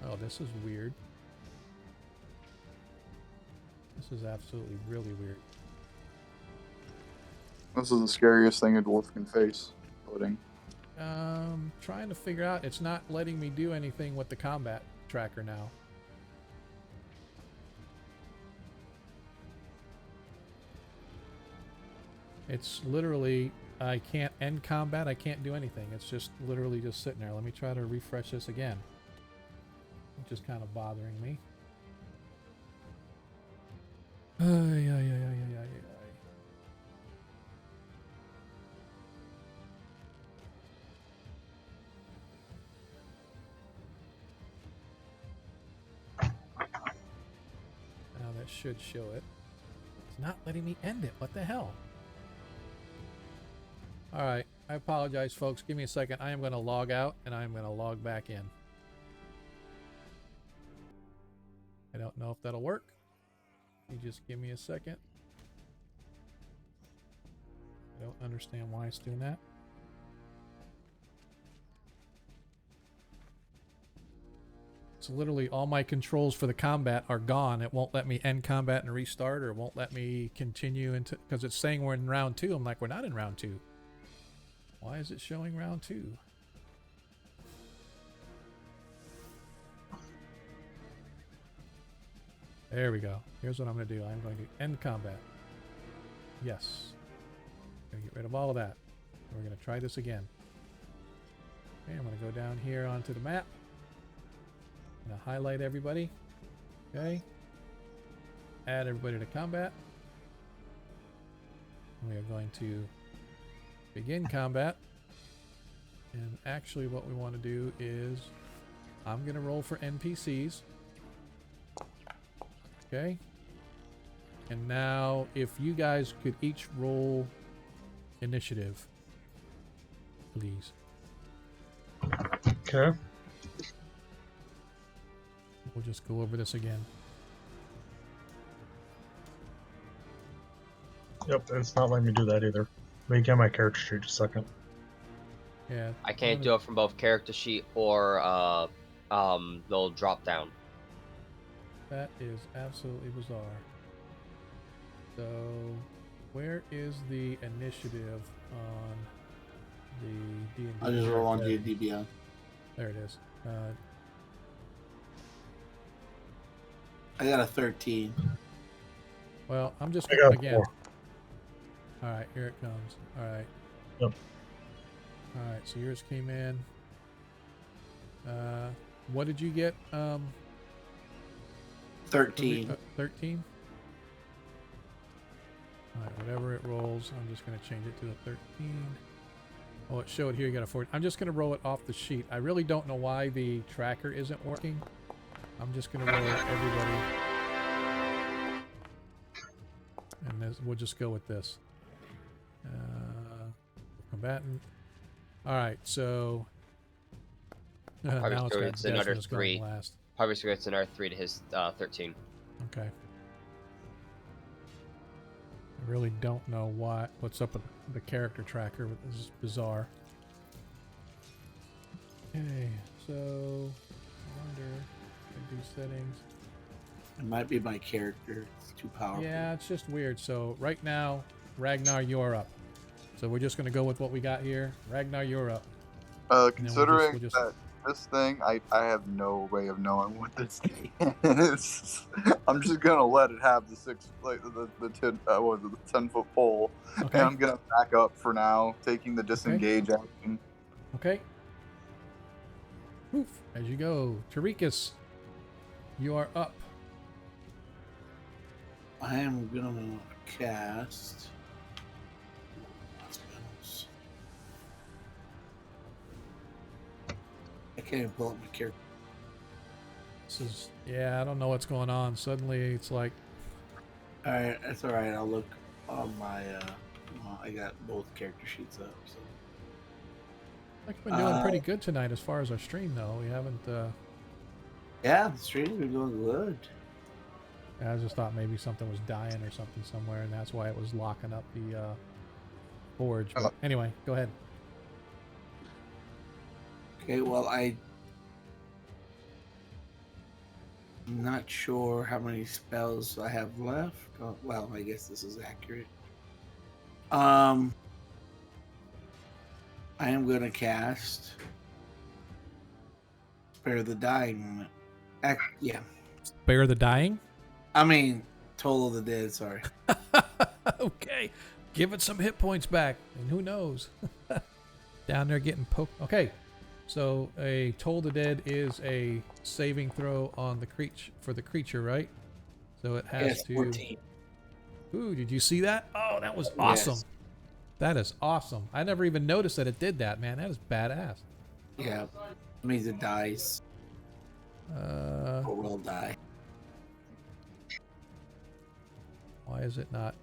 Oh, this is weird. This is absolutely really weird. This is the scariest thing a dwarf can face. Pudding. Trying to figure out. It's not letting me do anything with the combat tracker now. It's literally, I can't end combat. I can't do anything. It's just literally just sitting there. Let me try to refresh this again. Which is kind of bothering me. Ay, ay, ay, ay, ay, ay, ay. Now that should show it. It's not letting me end it. What the hell? Alright, I apologize, folks. Give me a second. I am going to log out, and I am going to log back in. I don't know if that'll work. You just give me a second. I don't understand why it's doing that. So literally all my controls for the combat are gone. It won't let me end combat and restart, or it won't let me continue into, because it's saying we're in round 2. I'm like, we're not in round 2. Why is it showing round 2? There we go. Here's what I'm going to do. I'm going to end combat. Yes. I'm going to get rid of all of that. We're going to try this again. Okay, I'm going to go down here onto the map. I'm going to highlight everybody. Okay. Add everybody to combat. We are going to begin combat. And actually what we want to do is I'm going to roll for NPCs. Okay. And now if you guys could each roll initiative, please. Okay. We'll just go over this again. Yep, it's not letting me do that either. Let me get my character sheet just a second. Yeah. I can't do it from both character sheet or little drop down. That is absolutely bizarre. So, where is the initiative on the D&D? I'll just roll on D&D Beyond. There it is. I got a 13. Well, I'm just I got again. 4. All right, here it comes. All right. Yep. All right, so yours came in. What did you get? 13. 13. All right, whatever it rolls, I'm just going to change it to a 13. Oh, it showed here you got a 14. I'm just going to roll it off the sheet. I really don't know why the tracker isn't working. I'm just going to roll everybody. And we'll just go with this. Combatant. All right, so now It's another Desmond's going 3. last. Harvey gets another 3 to his 13. Okay. I really don't know what's up with the character tracker. This is bizarre. Okay, so under do settings. It might be my character. It's too powerful. Yeah, it's just weird. So right now, Ragnar, you're up. So we're just gonna go with what we got here. Ragnar, you're up. Considering we'll just- that this thing, I have no way of knowing what this thing is. I'm just gonna let it have the 10-foot pole, Okay. and I'm gonna back up for now, taking the disengage action. Okay. Oof. As you go, Tarikas, you are up. I am gonna cast. Spells. I can't even pull up my character. This is I don't know what's going on. Suddenly it's like All right, that's all right. I'll look on my. I got both character sheets up. So. I've been doing pretty good tonight as far as our stream though. We haven't Yeah, the stream's been going good. I just thought maybe something was dying or something somewhere, and that's why it was locking up the forge. But anyway, go ahead. Okay, well, I'm not sure how many spells I have left. Oh, well, I guess this is accurate. I am going to cast Spare the Dying Moment. Yeah. Spare the dying? I mean, Toll of the Dead, sorry. Okay. Give it some hit points back. And who knows? Down there getting poked. Okay. So a Toll the Dead is a saving throw on the creature, right? So it has Yes, to 14. Ooh, did you see that? Oh, that was awesome. Yes. That is awesome. I never even noticed that it did that, man. That is badass. Yeah. It means it dies. Or will die. Why is it not?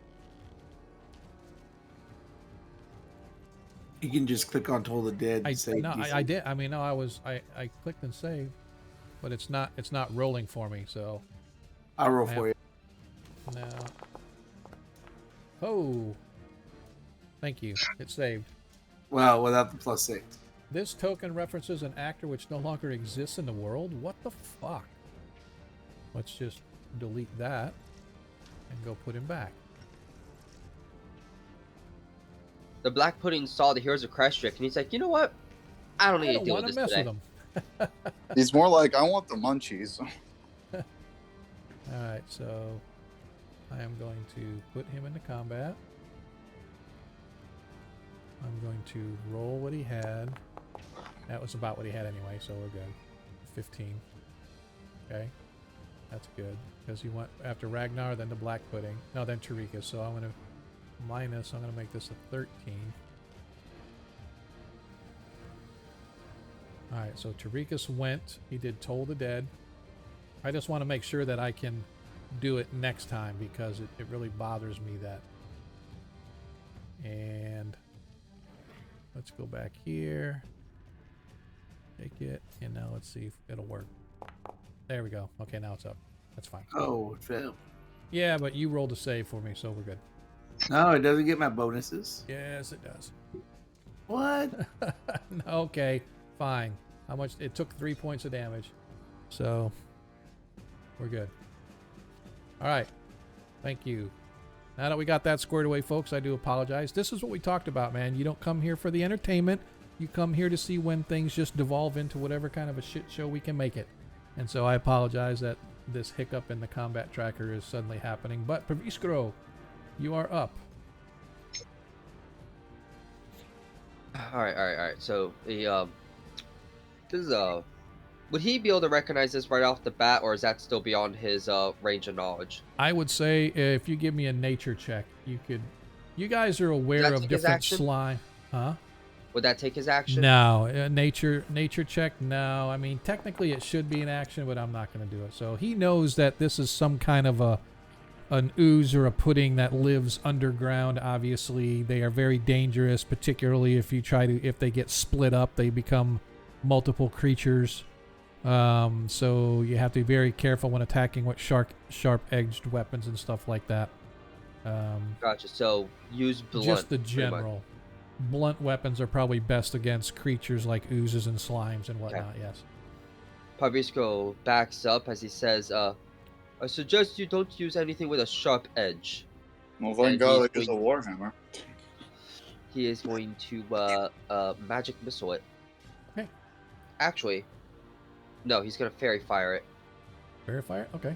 You can just click on Toll the Dead. I and save I did. I mean, no, I clicked and saved, but it's not rolling for me. So I'll roll for you. no. Oh, thank you. It saved. Well, without the +6. This token references an actor which no longer exists in the world. What the fuck? Let's just delete that and go put him back. The Black Pudding saw the Heroes of Kreistrich, and he's like, you know what? I don't need to deal want with to this mess today. with him. He's more like, I want the munchies. All right, so I am going to put him into combat. I'm going to roll what he had. That was about what he had anyway, so we're good. 15. Okay, that's good because he went after Ragnar, then the Black Pudding. No, then Tarikas. So I'm going to minus. I'm going to make this a 13. All right, so Tarikas went. He did Toll the Dead. I just want to make sure that I can do it next time because it really bothers me that. And let's go back here. Take it, and now let's see if it'll work. There we go. Okay, now it's up. That's fine. Oh, it failed. Yeah, but you rolled a save for me, so we're good. No, it doesn't get my bonuses. Yes, it does. What? Okay, fine. How much? It took 3 points of damage, so we're good. All right. Thank you. Now that we got that squared away, folks, I do apologize. This is what we talked about, man. You don't come here for the entertainment. You come here to see when things just devolve into whatever kind of a shit show we can make it. And so I apologize that this hiccup in the combat tracker is suddenly happening. But Praviskro, you are up. All right. So the this is would he be able to recognize this right off the bat, or is that still beyond his range of knowledge? I would say if you give me a nature check, you could. You guys are aware of different slime, huh? Would that take his action? No, nature check. No, I mean technically it should be an action, but I'm not going to do it. So he knows that this is some kind of an ooze or a pudding that lives underground. Obviously, they are very dangerous, particularly if they get split up, they become multiple creatures. So you have to be very careful when attacking with sharp-edged weapons and stuff like that. Gotcha. So use blunt. Just the general. Blunt weapons are probably best against creatures like oozes and slimes and whatnot. Okay. Yes. Praviskro backs up as he says, I suggest you don't use anything with a sharp edge. Well, thank And God he's it is a going- warhammer. He is going to magic missile it. Okay. Actually, no, he's gonna fairy fire it. Fairy fire? Okay.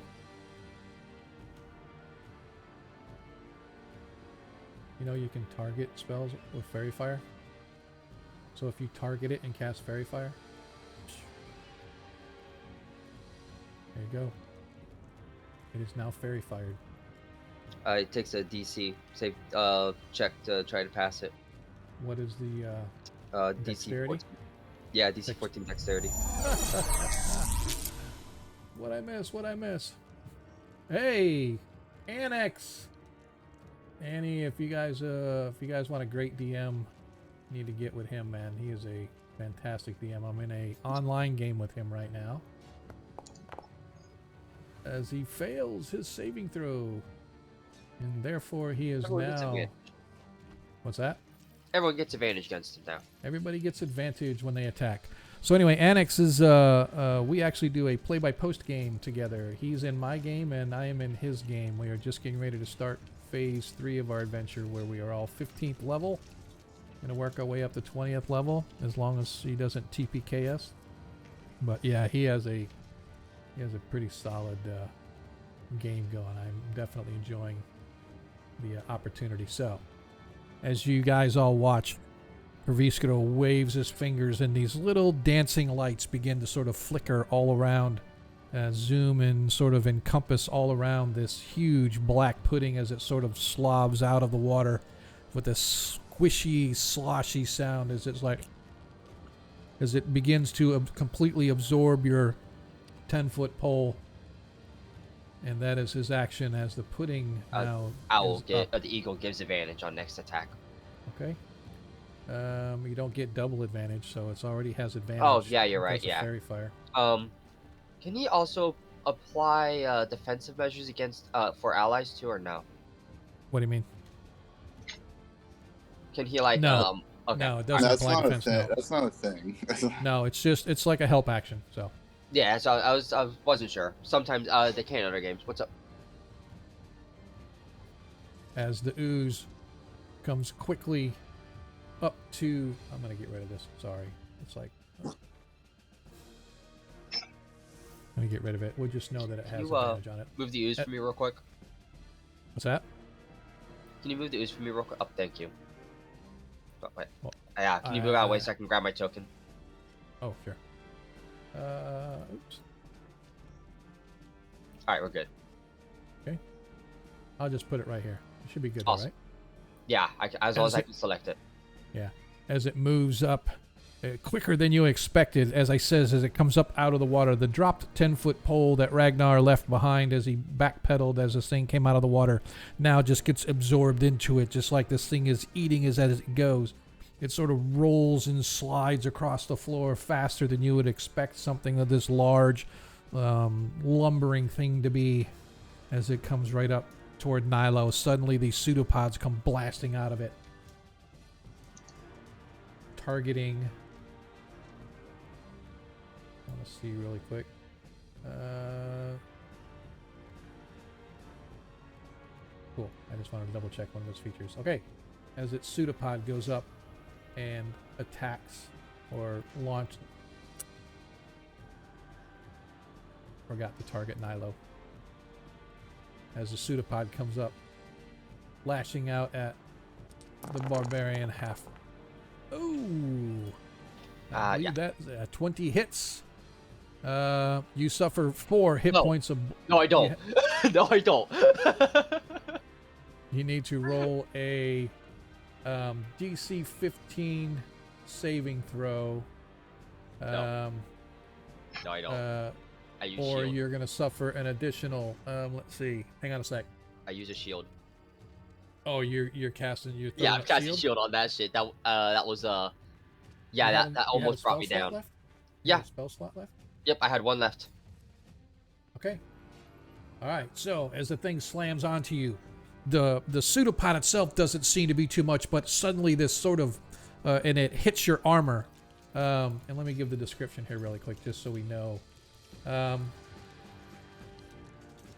You know you can target spells with fairy fire. So if you target it and cast fairy fire, there you go. It is now fairy fired. It takes a DC save check to try to pass it. What is the DC dexterity? 14. Yeah, DC 14 dexterity. What I miss? Hey, Annex. Annie, if you guys want a great DM, you need to get with him, man. He is a fantastic DM. I'm in a online game with him right now. As he fails his saving throw. And therefore he is Everyone gets now... advantage. What's that? Everyone gets advantage against him now. Everybody gets advantage when they attack. So anyway, Annex is, we actually do a play-by-post game together. He's in my game and I am in his game. We are just getting ready to start phase 3 of our adventure where we are all 15th level. Gonna work our way up to 20th level as long as he doesn't TPK us. But yeah, he has a pretty solid game going. I'm definitely enjoying the opportunity. So, as you guys all watch, Perviscero waves his fingers and these little dancing lights begin to sort of flicker all around, zoom and sort of encompass all around this huge black pudding as it sort of slobs out of the water with this squishy, sloshy sound as it's like, as it begins to completely absorb your 10-foot pole. And that is his action as the pudding now The eagle gives advantage on next attack. Okay. You don't get double advantage, so it's already has advantage. Oh, yeah, you're right, because of yeah. Fairy fire. Can he also apply defensive measures against for allies too, or no? What do you mean? Can he like No. Okay. No, it doesn't That's apply not a defense. thing. No. That's not a thing. No, it's like a help action. So Yeah, so I wasn't sure. Sometimes they can in other games. What's up? as the ooze comes quickly up to, I'm gonna get rid of this. Sorry, it's like. Let me get rid of it. We'll just know that it has advantage on it. Move the ooze for me real quick. What's that? Can you move the ooze for me real quick? Oh, thank you. Oh, wait. Well, Yeah, can you move out of the way so I can grab my token? Oh, sure. Oops. Alright, we're good. Okay. I'll just put it right here. It should be good, Awesome. right? Yeah, as long as I can select it. Yeah. As it moves up quicker than you expected, as I says, as it comes up out of the water, the dropped 10-foot pole that Ragnar left behind as he backpedaled as this thing came out of the water now just gets absorbed into it, just like this thing is eating as it goes. It sort of rolls and slides across the floor faster than you would expect something of this large, lumbering thing to be as it comes right up toward Nilo. Suddenly, these pseudopods come blasting out of it, targeting... I want to see really quick. Cool. I just wanted to double check one of those features. Okay. As its pseudopod goes up and attacks or launched. Forgot to target Nilo. As the pseudopod comes up, lashing out at the barbarian half. Ooh. I believe that 20 hits. You suffer 4 hit points of... No, I don't. No, I don't. You need to roll a DC 15 saving throw. No, I don't. I use or shield. you're going to suffer an additional... let's see. Hang on a sec. I use a shield. Oh, you're casting... Yeah, I'm casting shield on that shit. That was... Yeah, that almost brought me down. Left? Yeah. Spell slot left? Yep, I had one left. Okay. All right. So as the thing slams onto you, the pseudopod itself doesn't seem to be too much, but suddenly this sort of, and it hits your armor. And let me give the description here really quick, just so we know.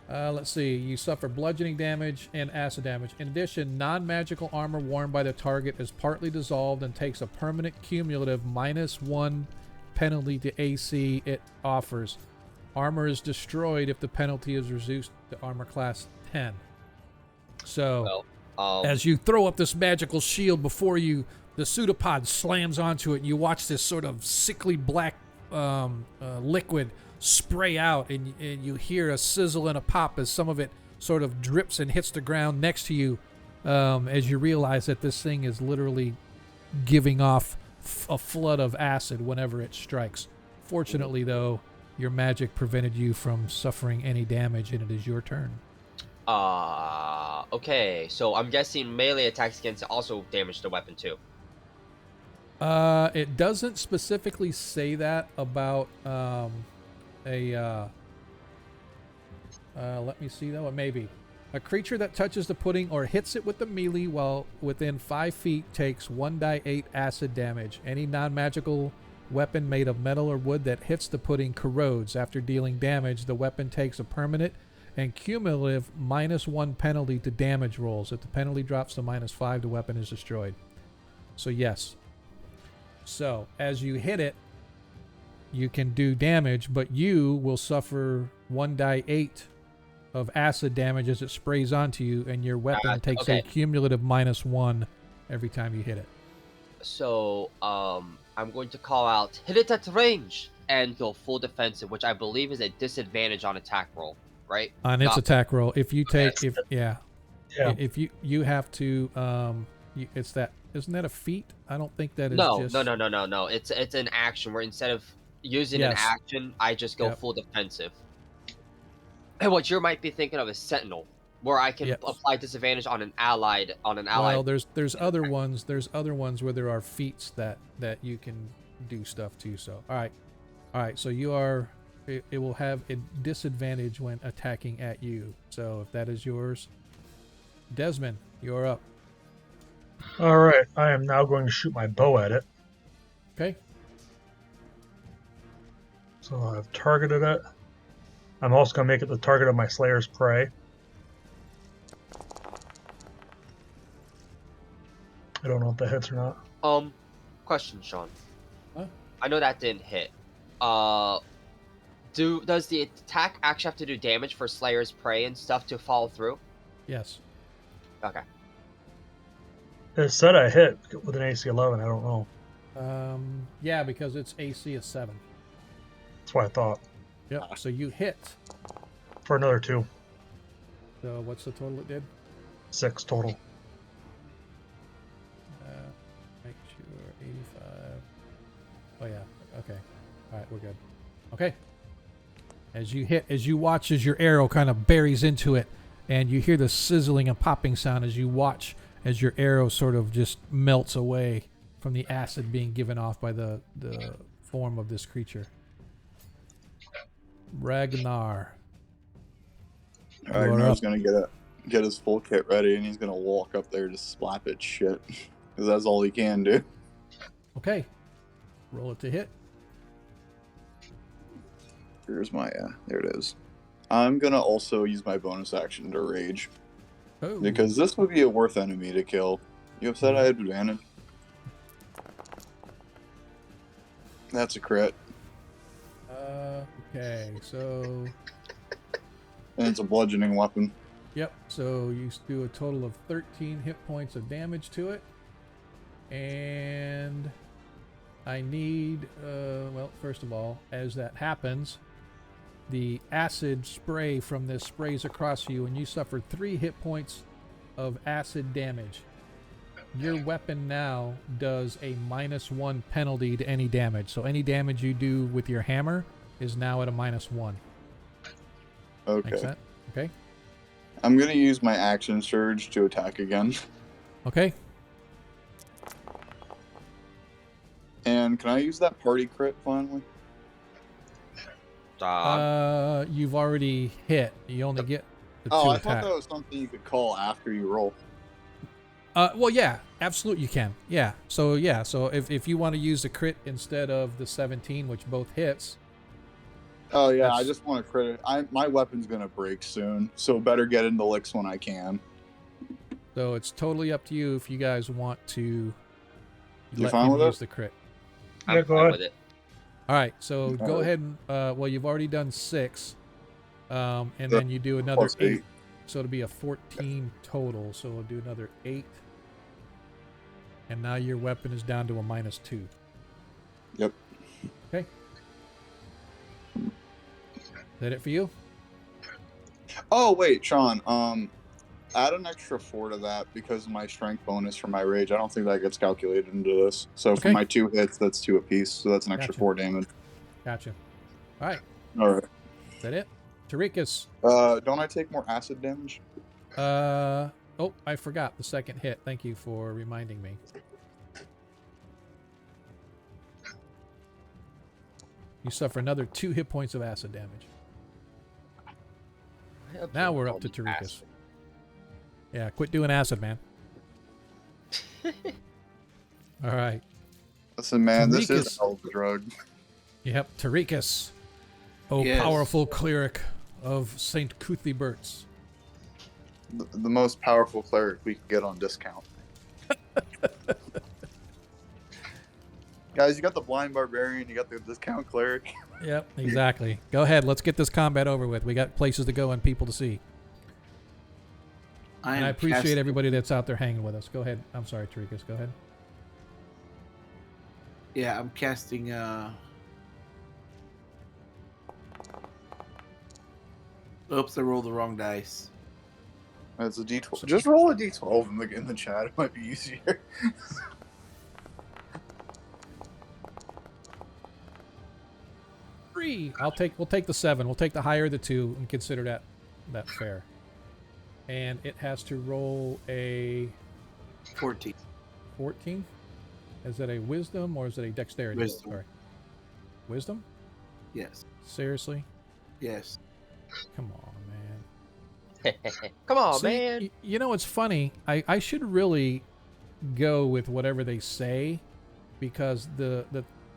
Let's see. You suffer bludgeoning damage and acid damage. In addition, non-magical armor worn by the target is partly dissolved and takes a permanent cumulative -1 penalty to AC it offers. Armor is destroyed if the penalty is reduced to armor class 10. So, as you throw up this magical shield before you, the pseudopod slams onto it, and you watch this sort of sickly black liquid spray out, and you hear a sizzle and a pop as some of it sort of drips and hits the ground next to you, as you realize that this thing is literally giving off a flood of acid whenever it strikes. Fortunately, though, your magic prevented you from suffering any damage, and it is your turn. Okay, so I'm guessing melee attacks against it also damage the weapon too. It doesn't specifically say that about let me see though. Maybe a creature that touches the pudding or hits it with the melee while within 5 feet takes 1d8 acid damage. Any non-magical weapon made of metal or wood that hits the pudding corrodes. After dealing damage, the weapon takes a permanent and cumulative -1 penalty to damage rolls. If the penalty drops to -5, the weapon is destroyed. So yes. So as you hit it, you can do damage, but you will suffer 1d8 of acid damage as it sprays onto you, and your weapon takes a cumulative -1 every time you hit it. So I'm going to call out hit it at range and go full defensive, which I believe is a disadvantage on attack roll, right? On its attack roll, if you take Yeah. if you have to it's that, isn't that a feat? I don't think that is No. It's an action where instead of using an action, I just go full defensive. And what you might be thinking of is Sentinel, where I can apply disadvantage on an allied. Well, there's other ones. There's other ones where there are feats that you can do stuff to. So all right. So you are. It will have a disadvantage when attacking at you. So if that is yours, Desmond, you're up. All right, I am now going to shoot my bow at it. Okay. So I've targeted it. I'm also going to make it the target of my Slayer's Prey. I don't know if that hits or not. Question, Sean. Huh? I know that didn't hit. Does the attack actually have to do damage for Slayer's Prey and stuff to follow through? Yes. Okay. It said I hit with an AC 11. I don't know. Yeah, because its AC is 7. That's what I thought. Yep. So you hit. For another 2. So what's the total it did? 6 total. Make sure 85. Oh yeah. Okay. All right, we're good. Okay. As you watch as your arrow kind of buries into it, and you hear the sizzling and popping sound as you watch as your arrow sort of just melts away from the acid being given off by the form of this creature. Ragnar. Ragnar's gonna get his full kit ready, and he's gonna walk up there to slap it shit, because that's all he can do. Okay. Roll it to hit. Here's my there it is. I'm gonna also use my bonus action to rage. Oh. Because this would be a worth enemy to kill. You upset I had advantage? That's a crit. Okay, so... And it's a bludgeoning weapon. Yep, so you do a total of 13 hit points of damage to it. And I need, well, first of all, as that happens, the acid spray from this sprays across you, and you suffer 3 hit points of acid damage. Your weapon now does a -1 penalty to any damage. So any damage you do with your hammer is now at a -1. Okay. Makes sense? Okay. I'm gonna use my action surge to attack again. Okay. And can I use that party crit finally? You've already hit. You only get the 2 I attack. thought that was something you could call after you roll. Well, yeah, absolutely you can. Yeah. So if you want to use the crit instead of the 17, which both hits, Oh yeah, I That's- just want to crit. My weapon's gonna break soon, so better get into licks when I can. So it's totally up to you if you guys want to let fine him with use it? the crit. Yeah, I'm go fine ahead. with it. All right, so All go right. ahead and well, you've already done 6, and The then you do another plus 8. eight. So it'll be a 14 total. So we'll do another 8, and now your weapon is down to a -2. Yep. Okay. Is that it for you? Oh wait, Sean. Add an extra 4 to that because of my strength bonus for my rage. I don't think that gets calculated into this. So for Okay. my 2 hits, that's 2 apiece. So that's an extra Gotcha. 4 damage. Gotcha. All right. All right. Is that it? Tarikas. Don't I take more acid damage? Oh, I forgot the second hit. Thank you for reminding me. You suffer another 2 hit points of acid damage. Now we're up to Tarikas. Yeah, quit doing acid, man. All right. Listen, man, this is Tarikas. a hell of a drug. Yep, Tarikas. Oh, Yes. powerful cleric of St. Cuthbert's. The most powerful cleric we could get on discount. Guys, you got the blind barbarian, you got the discount cleric. Yep, exactly. Go ahead. Let's get this combat over with. We got places to go and people to see. And I appreciate everybody that's out there hanging with us. Go ahead. I'm sorry, Tarikas. Go ahead. Yeah, I'm casting. Oops, I rolled the wrong dice. It's a D12. Just roll a D12 in the chat. It might be easier. We'll take the 7. We'll take the higher of the 2 and consider that fair. And it has to roll a 14. 14. Is that a wisdom or is it a dexterity? Wisdom. Sorry. Wisdom? Yes. Seriously? Yes. Come on, man. Come on, See, man. You know, it's funny. I should really go with whatever they say because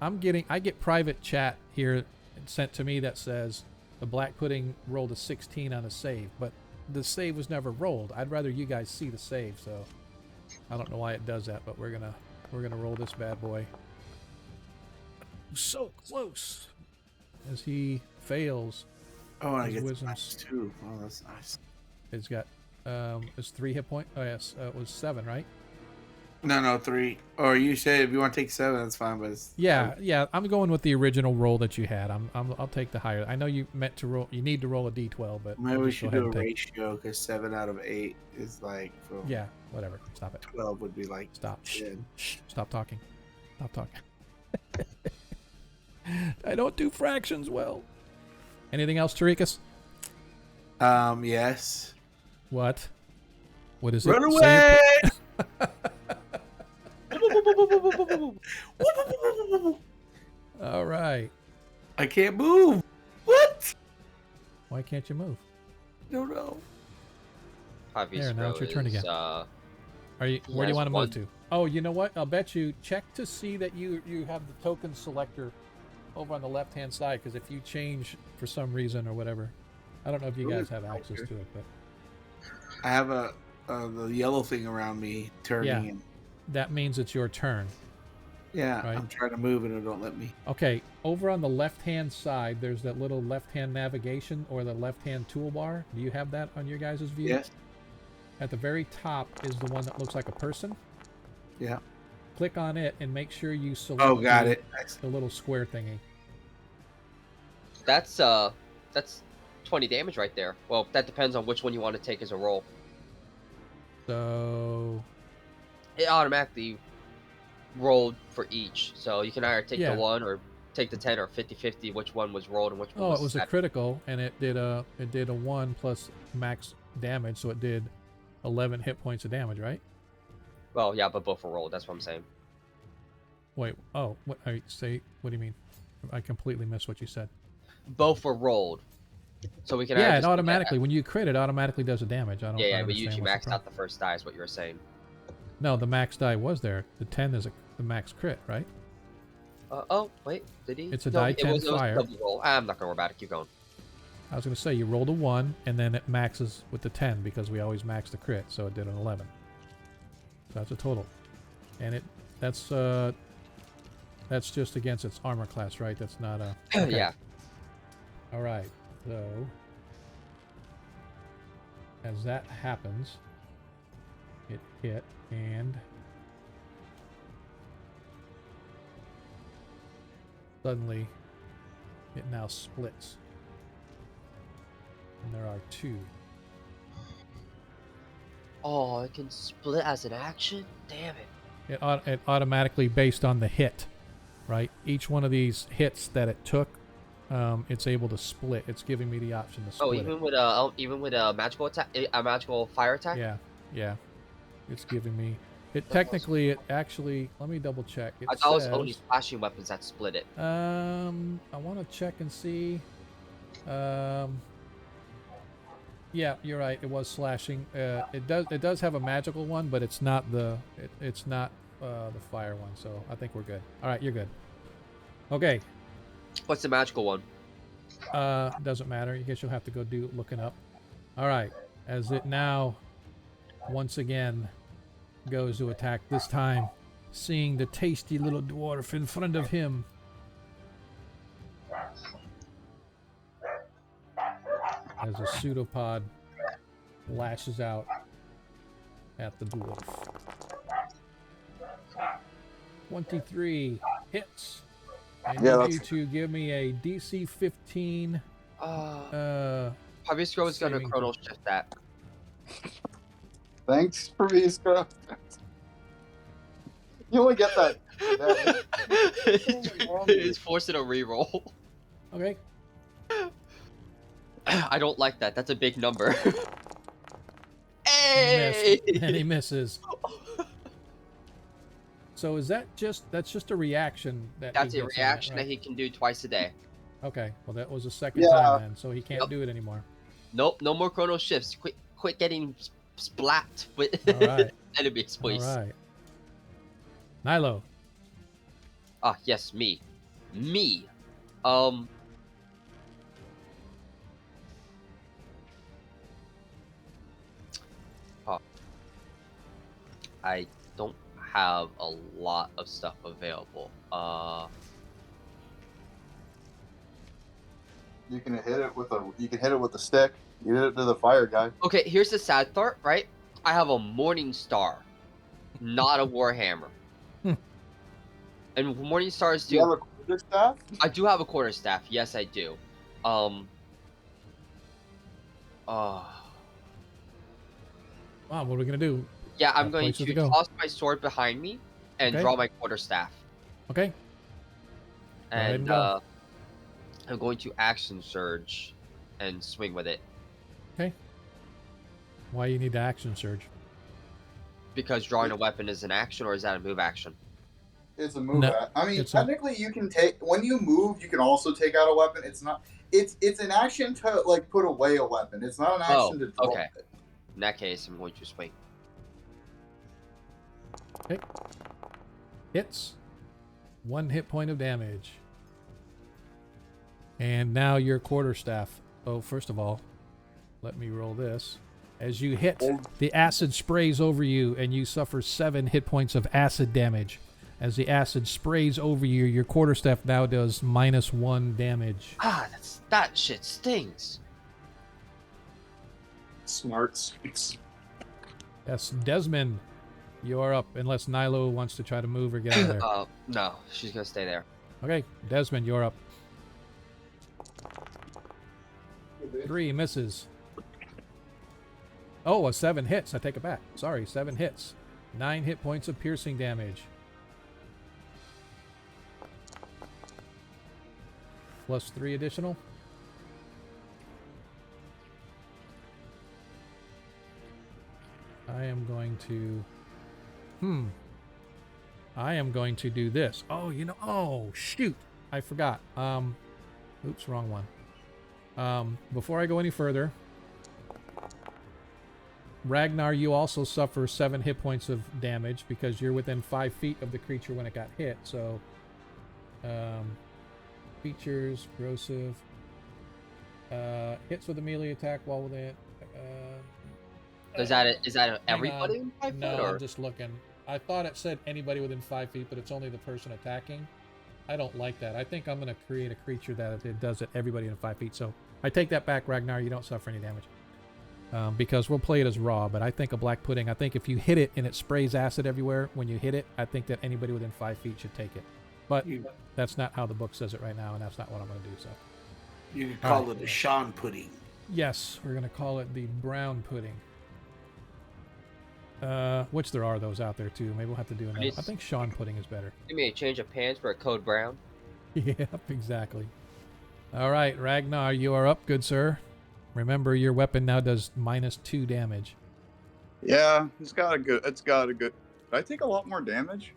I get private chat here sent to me that says the Black Pudding rolled a 16 on a save, but the save was never rolled. I'd rather you guys see the save, so I don't know why it does that, but we're gonna roll this bad boy. So close as he fails. Oh, and I His get wisdom's- -2. Oh, that's nice. It's got it's 3 hit point. Oh yes, it was 7, right? No, 3. Or you said if you want to take 7, that's fine. But it's, Yeah. I'm going with the original roll that you had. I'll take the higher. I know you meant to roll. You need to roll a d12, but maybe we just go should ahead do a and take- ratio because 7 out of 8 is like. For Yeah, whatever. Stop it. 12 would be like. Stop. Shh. 10. Stop talking. Stop talking. I don't do fractions well. Anything else, Tarikas? Yes. What? What is it? Run Say your away! All right. I can't move. What? Why can't you move? I don't know. There, now it's your turn again. Are you? He Where do you has want to one. move to? Oh, you know what? I'll bet you check to see that you have the token selector over on the left hand side. Because if you change for some reason or whatever, I don't know if you guys have access to it, but I have the yellow thing around me turning. Yeah. And, that means it's your turn. yeah, Right. I'm trying to move and it don't let me. Okay, over on the left hand side, there's that little left hand navigation or the left hand toolbar. Do you have that on your guys' view? Yes. At the very top is the one that looks like a person. Yeah. Click on it and make sure you select Oh, got it. the little square thingy. That's 20 damage right there. Well, that depends on which one you want to take as a roll. So It automatically rolled for each, so you can either take Yeah. the 1 or take the 10 or 50-50 which one was rolled and which one it was a set. critical, and it did a 1 plus max damage, so it did 11 hit points of damage, right? Well, yeah, but both were rolled. That's what I'm saying. Wait, oh, what? What do you mean? I completely missed what you said. Both were rolled, so we can. either Yeah, it just look at automatically when you crit, it automatically does the damage. I don't. Yeah, I but understand you what's the maxed problem. out the first die, is what you were saying. No, the max die was there. The 10 is the max crit, right? Oh, wait, did he? It's a No, die it 10 was a fire. double roll. I'm not gonna worry about it. Keep going. I was going to say, you rolled a 1, and then it maxes with the 10, because we always max the crit, so it did an 11. So that's a total. And that's just against its armor class, right? That's not a... Okay. Yeah. Alright, so... As that happens, it hit, and... Suddenly, it now splits. And there are 2. Oh, it can split as an action? Damn it. It automatically based on the hit, right? Each one of these hits that it took, it's able to split. It's giving me the option to split. Oh, even with a magical attack, a magical fire attack? Yeah. It's giving me... Technically, it actually... Let me double check. I thought it was only slashing weapons that split it. I want to check and see. Yeah, you're right. It was slashing. It does have a magical one, but it's not the fire one. So I think we're good. All right, you're good. Okay. What's the magical one? Doesn't matter. I guess you'll have to go looking up. All right. As it now, once again, goes to attack. This time, seeing the tasty little dwarf in front of him. As a pseudopod lashes out at the dwarf. 23 hits. I need you to give me a DC 15. Javier is gonna chrono shift that. Thanks, Praviska. You only get that. It's forcing a reroll. Okay. I don't like that. That's a big number. Hey! And he misses. So is that's just a reaction that That's he a gets reaction on it, right? that he can do twice a day. Okay, well that was the second time then, so he can't do it anymore. Nope, no more chrono shifts. Quit getting splat with Alright. enemies, please. Alright. Nilo. Ah, yes, me. I don't have a lot of stuff available. You can hit it with a stick. You hit it to the fire guy. Okay, here's the sad part, right? I have a Morning Star, not a Warhammer. And Morning Stars do. You have a quarterstaff? I do have a quarterstaff. Yes, I do. Wow, what are we gonna do? Yeah, I'm going places to to go. toss my sword behind me and Okay. draw my quarterstaff. Okay. ahead and And go. I'm going to action surge and swing with it Okay. Why you need the action surge? because drawing a weapon is an action, or is that a move action? It's a move. No, I mean, it's a- technically, you can take when you move. You can also take out a weapon. It's not. It's an action to like put away a weapon. It's not an action to draw okay. it. In that case, I'm going to swing. Okay. Hits. 1 hit point of damage. And now your quarterstaff. Oh, first of all, let me roll this. As you hit, the acid sprays over you, and you suffer 7 hit points of acid damage. As the acid sprays over you, your quarterstaff now does -1 damage. Ah, that shit stings. Smarts. Yes, Desmond, you're up, unless Nilo wants to try to move or get out of there. No, she's gonna stay there. Okay, Desmond, you're up. 3 misses. Oh, a 7 hits. I take it back. Sorry, 7 hits. 9 hit points of piercing damage. Plus 3 additional. I am going to... I am going to do this. Oh, oh, shoot. I forgot. Oops, wrong one. Before I go any further, Ragnar, you also suffer 7 hit points of damage because you're within 5 feet of the creature when it got hit. So Features, corrosive. Hits with a melee attack while within. Is that Hang everybody on. in 5 No, foot, or? I'm just looking. I thought it said anybody within 5 feet, but it's only the person attacking. I don't like that. I think I'm going to create a creature that it does it everybody in 5 feet. So I take that back, Ragnar. You don't suffer any damage. Because we'll play it as raw, but I think a black pudding, I think if you hit it and it sprays acid everywhere when you hit it, I think that anybody within 5 feet should take it. But that's not how the book says it right now, and that's not what I'm going to do. So You could call it a Sean pudding. yes, we're going to call it the brown pudding. Which there are those out there too. Maybe we'll have to do another. I think Sean pudding is better. Give me a change of pants for a code brown. Yep, exactly. All right, Ragnar, you are up, good sir. Remember, your weapon now does -2 damage. Yeah, it's got a good. Did I take a lot more damage?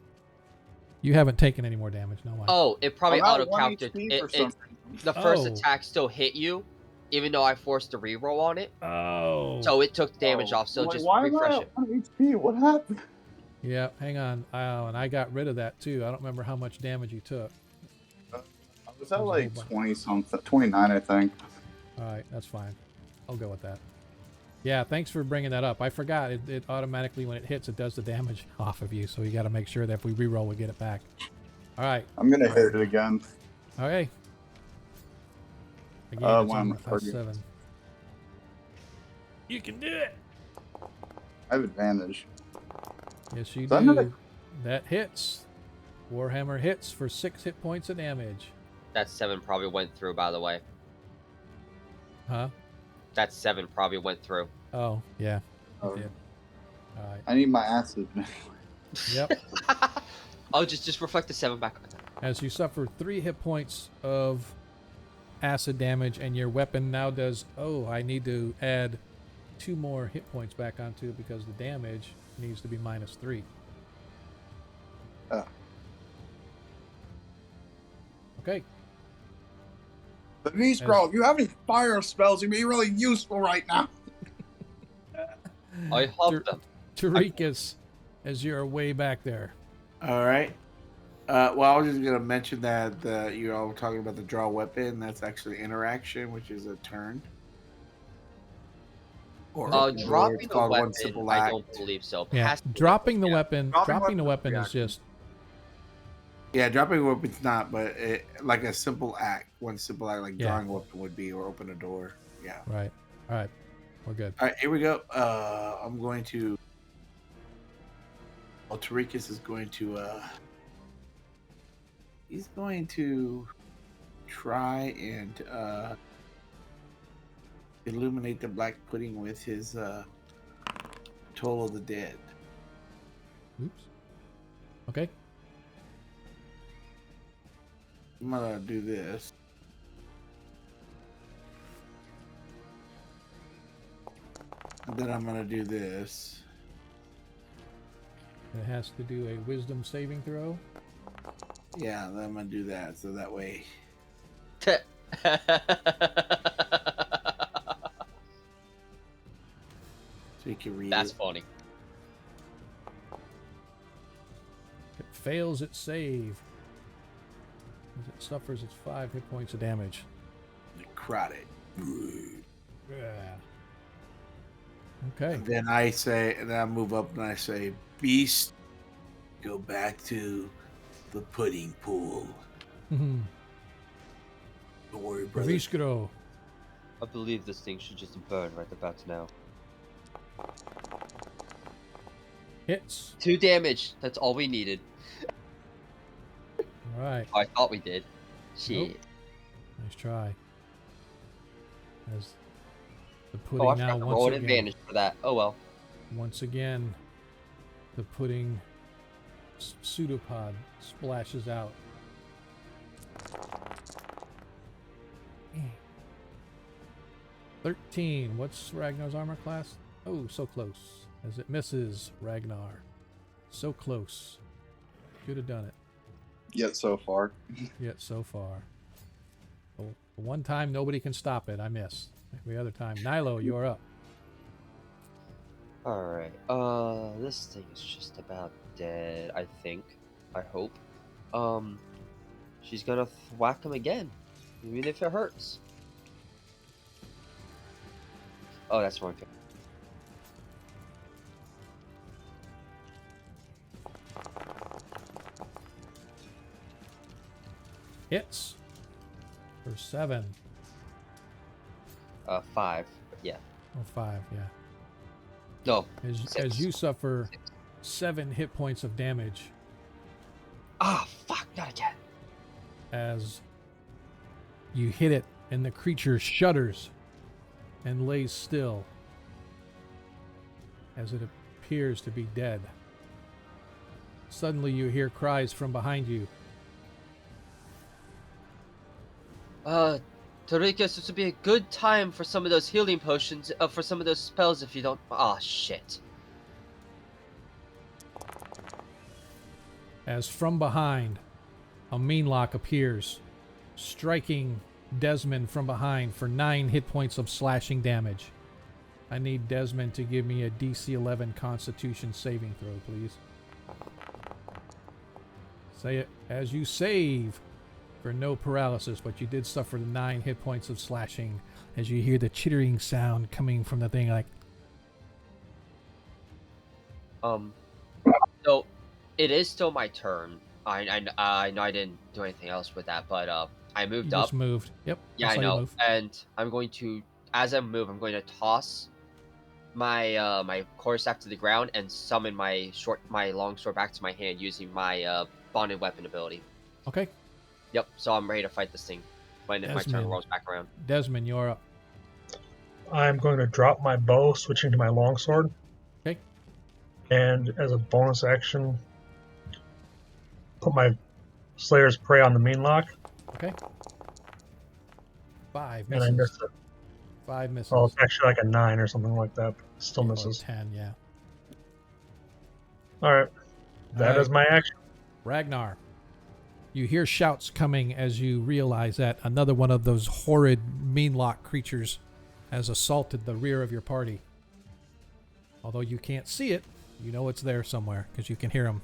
You haven't taken any more damage, no way. Oh, it probably I'm at auto 1 counted. HP for some reason. The first Oh. attack still hit you, even though I forced a reroll on it. Oh. So it took damage off. So Like, just why refresh am I it. at 1 HP? What happened? Yeah, hang on. Oh, and I got rid of that too. I don't remember how much damage you took. I was at like Hold on. 20 something, 29, I think. All right, that's fine. I'll go with that. Yeah, thanks for bringing that up. I forgot. It automatically, when it hits, it does the damage off of you. So you got to make sure that if we reroll, we get it back. All right. I'm gonna hit it again. Okay. Again, it's when on I'm target. +7. You can do it. I have advantage. Yes, you Is that do. another- That hits. Warhammer hits for 6 hit points of damage. That 7 probably went through, by the way. Huh? That 7 probably went through. Oh, yeah. It Oh. did. All right. I need my acid. Yep. Oh, just reflect the 7 back. As you suffer 3 hit points of acid damage, and your weapon now does. Oh, I need to add 2 more hit points back onto it because the damage needs to be -3. Okay. But Nisgrove, if you have any fire spells, you'd be really useful right now. I love them. Tarikas, as you're way back there. All right. Well, I was just gonna mention that you're all talking about the draw weapon. That's actually interaction, which is a turn. Or Dropping it's the called weapon, one simple I act. don't believe so. Yeah, Has to be dropping the yeah. weapon. Dropping the weapon is just. Yeah, dropping a weapon's not, but like a simple act. One simple act, like Yeah. drawing a weapon would be, or open a door. Yeah. Right. All right. We're good. All right, here we go. I'm going to. Well, Tarikas is going to. He's going to try and illuminate the black pudding with his Toll of the Dead. Oops. Okay. I'm gonna do this. And then I'm gonna do this. It has to do a wisdom saving throw. Yeah, then I'm gonna do that so that way. So you can read That's it. funny. It fails its save. As it suffers its 5 hit points of damage. Necrotic. Yeah. Okay. And then I say, and then I move up and I say, Beast, go back to the pudding pool. Don't worry, brother. Viskro. I believe this thing should just burn right about now. Hits. 2 damage. That's all we needed. All right. I thought we did. Shit. Nope. Nice try. As the Oh, pudding I now forgot to roll once an again. advantage for that. Oh well. Once again, the pudding pseudopod splashes out. 13. What's Ragnar's armor class? Oh, so close. As it misses Ragnar. So close. Should have done it. Yet so far. Yet so far. The one time nobody can stop it, I miss. Every other time. Nilo, you're up. Alright. This thing is just about dead, I think. I hope. she's gonna whack him again, even if it hurts. Oh, that's wrong. Hits for 7. 5. But yeah. Or 5, yeah. No. As you suffer 7 hit points of damage. Ah, fuck! Not again. As you hit it, and the creature shudders and lays still as it appears to be dead. Suddenly you hear cries from behind you. Tarika, this would be a good time for some of those healing potions, for some of those spells if you don't. Ah, shit. As from behind, a Meanlock appears, striking Desmond from behind for 9 hit points of slashing damage. I need Desmond to give me a DC 11 Constitution saving throw, please. Say it as you save for no paralysis, but you did suffer the 9 hit points of slashing as you hear the chittering sound coming from the thing like... So, it is still my turn. I know I didn't do anything else with that, but I moved You up. just moved. Yep. Yeah, I saw you know. move. And I'm going to, as I move, I'm going to toss my my quarterstaff to the ground and summon my long sword back to my hand using my bonded weapon ability. Okay. Yep. So I'm ready to fight this thing when my turn rolls back around. Desmond, you're up. I'm going to drop my bow, switching to my longsword. Okay. And as a bonus action, put my Slayer's Prey on the Meanlock. Okay. 5 And misses. I missed it. 5 misses. Well, it's actually like a 9 or something like that. But still Or misses. 10, yeah. Alright. That is my action. Ragnar. You hear shouts coming as you realize that another one of those horrid Meanlock creatures has assaulted the rear of your party. Although you can't see it, you know it's there somewhere because you can hear them.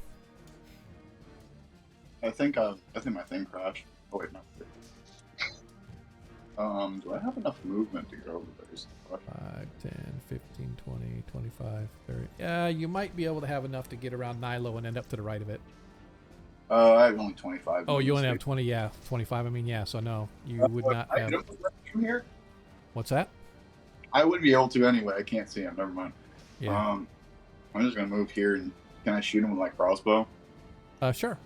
I think my thing crashed. Oh wait, no. Do I have enough movement to go over there? 5, 10, 15, 20, 25, 30. Yeah, you might be able to have enough to get around Nilo and end up to the right of it. I have only 25. Oh, you only have 20, yeah. 25, I mean, yeah, so no. You would not have... From here? What's that? I would be able to anyway. I can't see him. Never mind. Yeah. I'm just going to move here, and can I shoot him with my crossbow? Sure.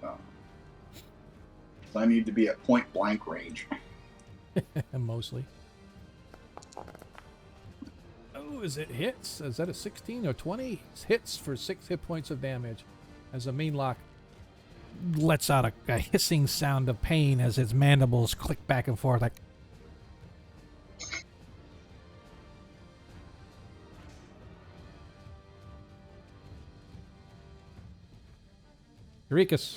So I need to be at point blank range. Mostly. Oh, is it hits? Is that a 16 or 20? It's hits for 6 hit points of damage as a Meanlock lets out a hissing sound of pain as its mandibles click back and forth like... Eurekas.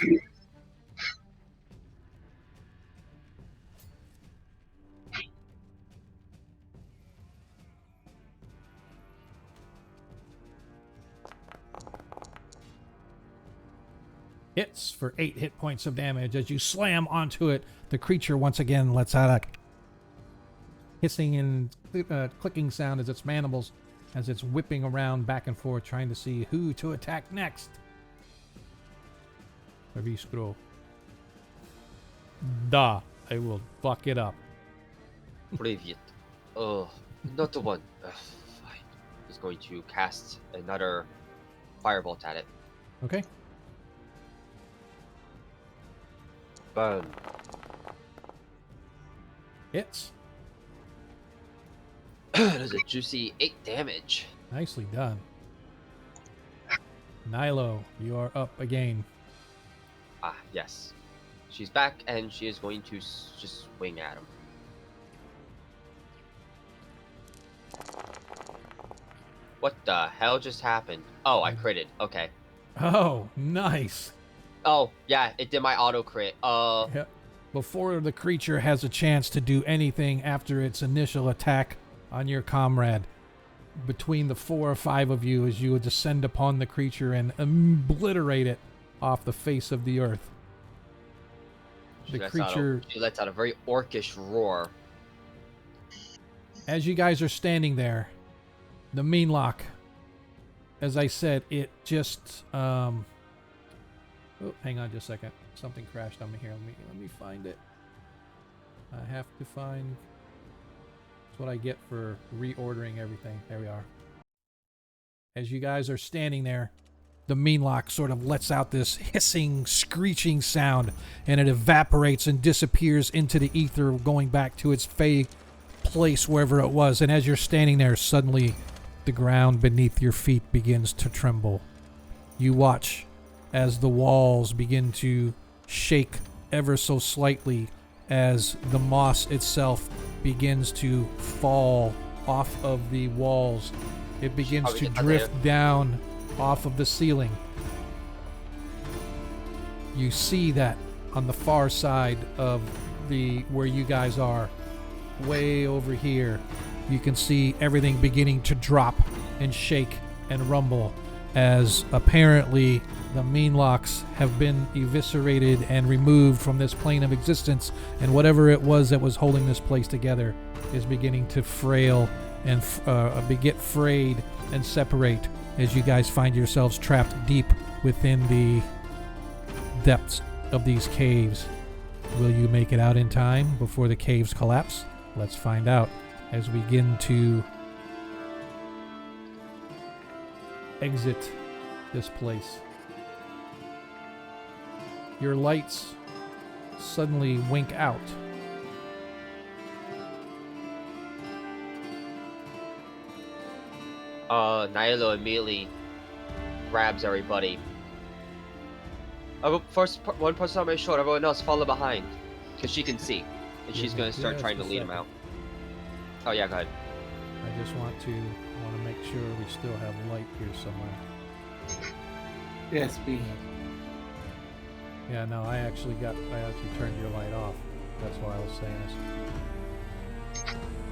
Hits for 8 hit points of damage. As you slam onto it, the creature once again lets out a hissing and clicking sound as its mandibles, as it's whipping around back and forth, trying to see who to attack next. Scroll. Da, I will fuck it up. Привет. Not the one. Fine. He's going to cast another firebolt at it. Okay. Burn. Hits. There's a juicy 8 damage. Nicely done. Nilo, you are up again. Ah, yes. She's back, and she is going to just swing at him. What the hell just happened? Oh, I critted. Okay. Oh, nice. Oh, yeah, it did my auto crit. Yep. Before the creature has a chance to do anything after its initial attack on your comrade, between the 4 or 5 of you as you would descend upon the creature and obliterate it off the face of the earth. The creature... She lets out a very orcish roar. As you guys are standing there, the Meanlock, as I said, it just... Oh, hang on just a second. Something crashed on me here. Let me find it. I have to find... That's what I get for reordering everything. There we are. As you guys are standing there, the Meanlock sort of lets out this hissing, screeching sound, and it evaporates and disappears into the ether, going back to its fey place wherever it was. And as you're standing there, suddenly the ground beneath your feet begins to tremble. You watch as the walls begin to shake ever so slightly, as the moss itself begins to fall off of the walls. It begins to drift down off of the ceiling. You see that on the far side of the where you guys are, way over here, you can see everything beginning to drop and shake and rumble, as apparently the Meanlocks have been eviscerated and removed from this plane of existence, and whatever it was that was holding this place together is beginning to frail and get frayed and separate, as you guys find yourselves trapped deep within the depths of these caves. Will you make it out in time before the caves collapse? Let's find out as we begin to exit this place. Your lights suddenly wink out. Nylo immediately grabs everybody. First, one person on my shoulder, everyone else follow behind, because she can see, and she's going to start trying to lead him out. Oh yeah, go ahead. I just want to make sure we still have light here somewhere. Yes, me. Yeah, no, I actually turned your light off. That's why I was saying this.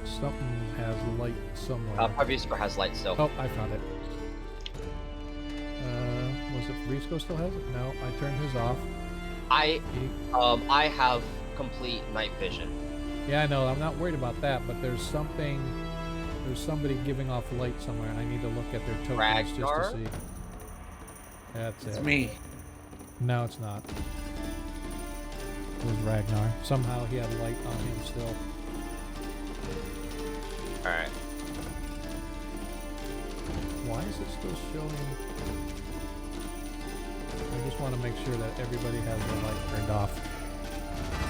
Something has light somewhere. Pavisco has light still. Oh, I found it. Was it Pavisco still has it? No, I turned his off. I have complete night vision. Yeah, I know. I'm not worried about that, but there's somebody giving off light somewhere, and I need to look at their tokens Ragnar? just to see. That's it. It's me. No, it's not. It was Ragnar. Somehow he had light on him still. Alright. Why is it still showing? I just want to make sure that everybody has their light turned off.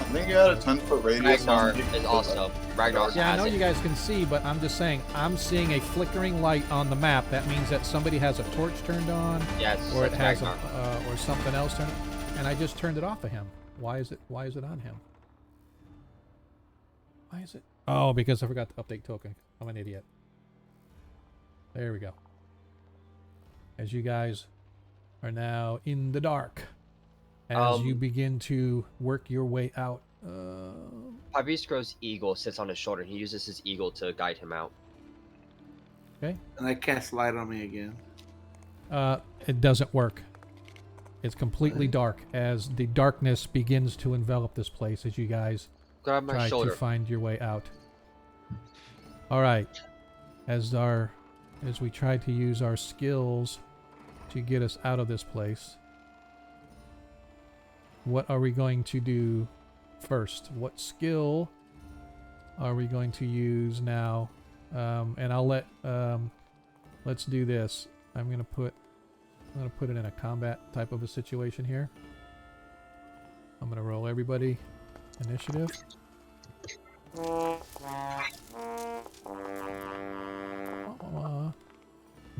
I think you had a 10-foot radius. Ragnar is also. Ragnar Yeah, I know has you guys can see, but I'm just saying, I'm seeing a flickering light on the map. That means that somebody has a torch turned on, Yes, or it has Ragnar. or something else turned on, and I just turned it off of him. Why is it on him? Why is it? Oh, because I forgot to update token. I'm an idiot. There we go. As you guys are now in the dark, as you begin to work your way out. Pavisco's eagle sits on his shoulder. He uses his eagle to guide him out. Okay. And I cast light on me again. It doesn't work. It's completely dark as the darkness begins to envelop this place as you guys Grab my try shoulder. to find your way out. All right. As we try to use our skills to get us out of this place, what are we going to do first? What skill are we going to use now? And I'll let let's do this. I'm gonna put it in a combat type of a situation here. I'm gonna roll everybody initiative.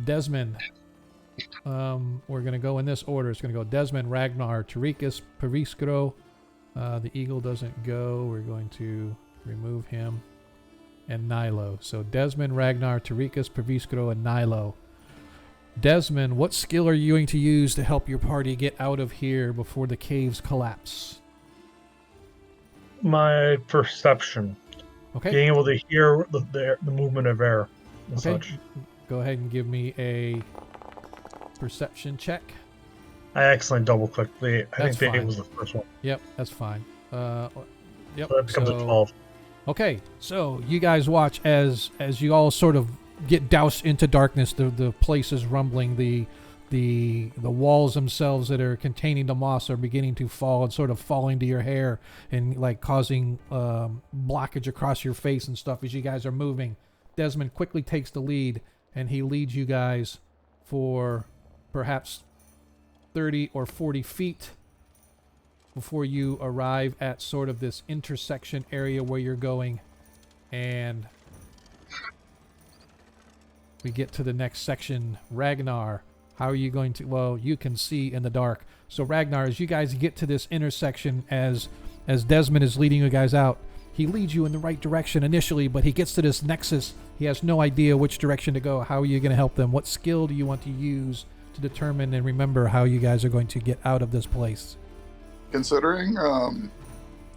Desmond. We're gonna go in this order. It's gonna go Desmond, Ragnar, Tarikas, Pavisco. The eagle doesn't go. We're going to remove him. And Nylo. So Desmond, Ragnar, Tarikas, Pavisco, and Nylo. Desmond, what skill are you going to use to help your party get out of here before the caves collapse? My perception. Okay. Being able to hear the movement of air and Okay. such. Go ahead and give me a perception check. I accidentally double clicked I That's think fine. it was the first one. Yep, that's fine. Yep. So that becomes a 12. Okay, so you guys watch as you all sort of get doused into darkness. The place is rumbling. The walls themselves that are containing the moss are beginning to fall and sort of falling to your hair and like causing blockage across your face and stuff as you guys are moving. Desmond quickly takes the lead and he leads you guys for perhaps 30 or 40 feet before you arrive at sort of this intersection area where you're going, and we get to the next section. Ragnar, how are you going to, well, you can see in the dark. So Ragnar, as you guys get to this intersection, as Desmond is leading you guys out, he leads you in the right direction initially, but he gets to this nexus. He has no idea which direction to go. How are you going to help them? What skill do you want to use to determine and remember how you guys are going to get out of this place? Considering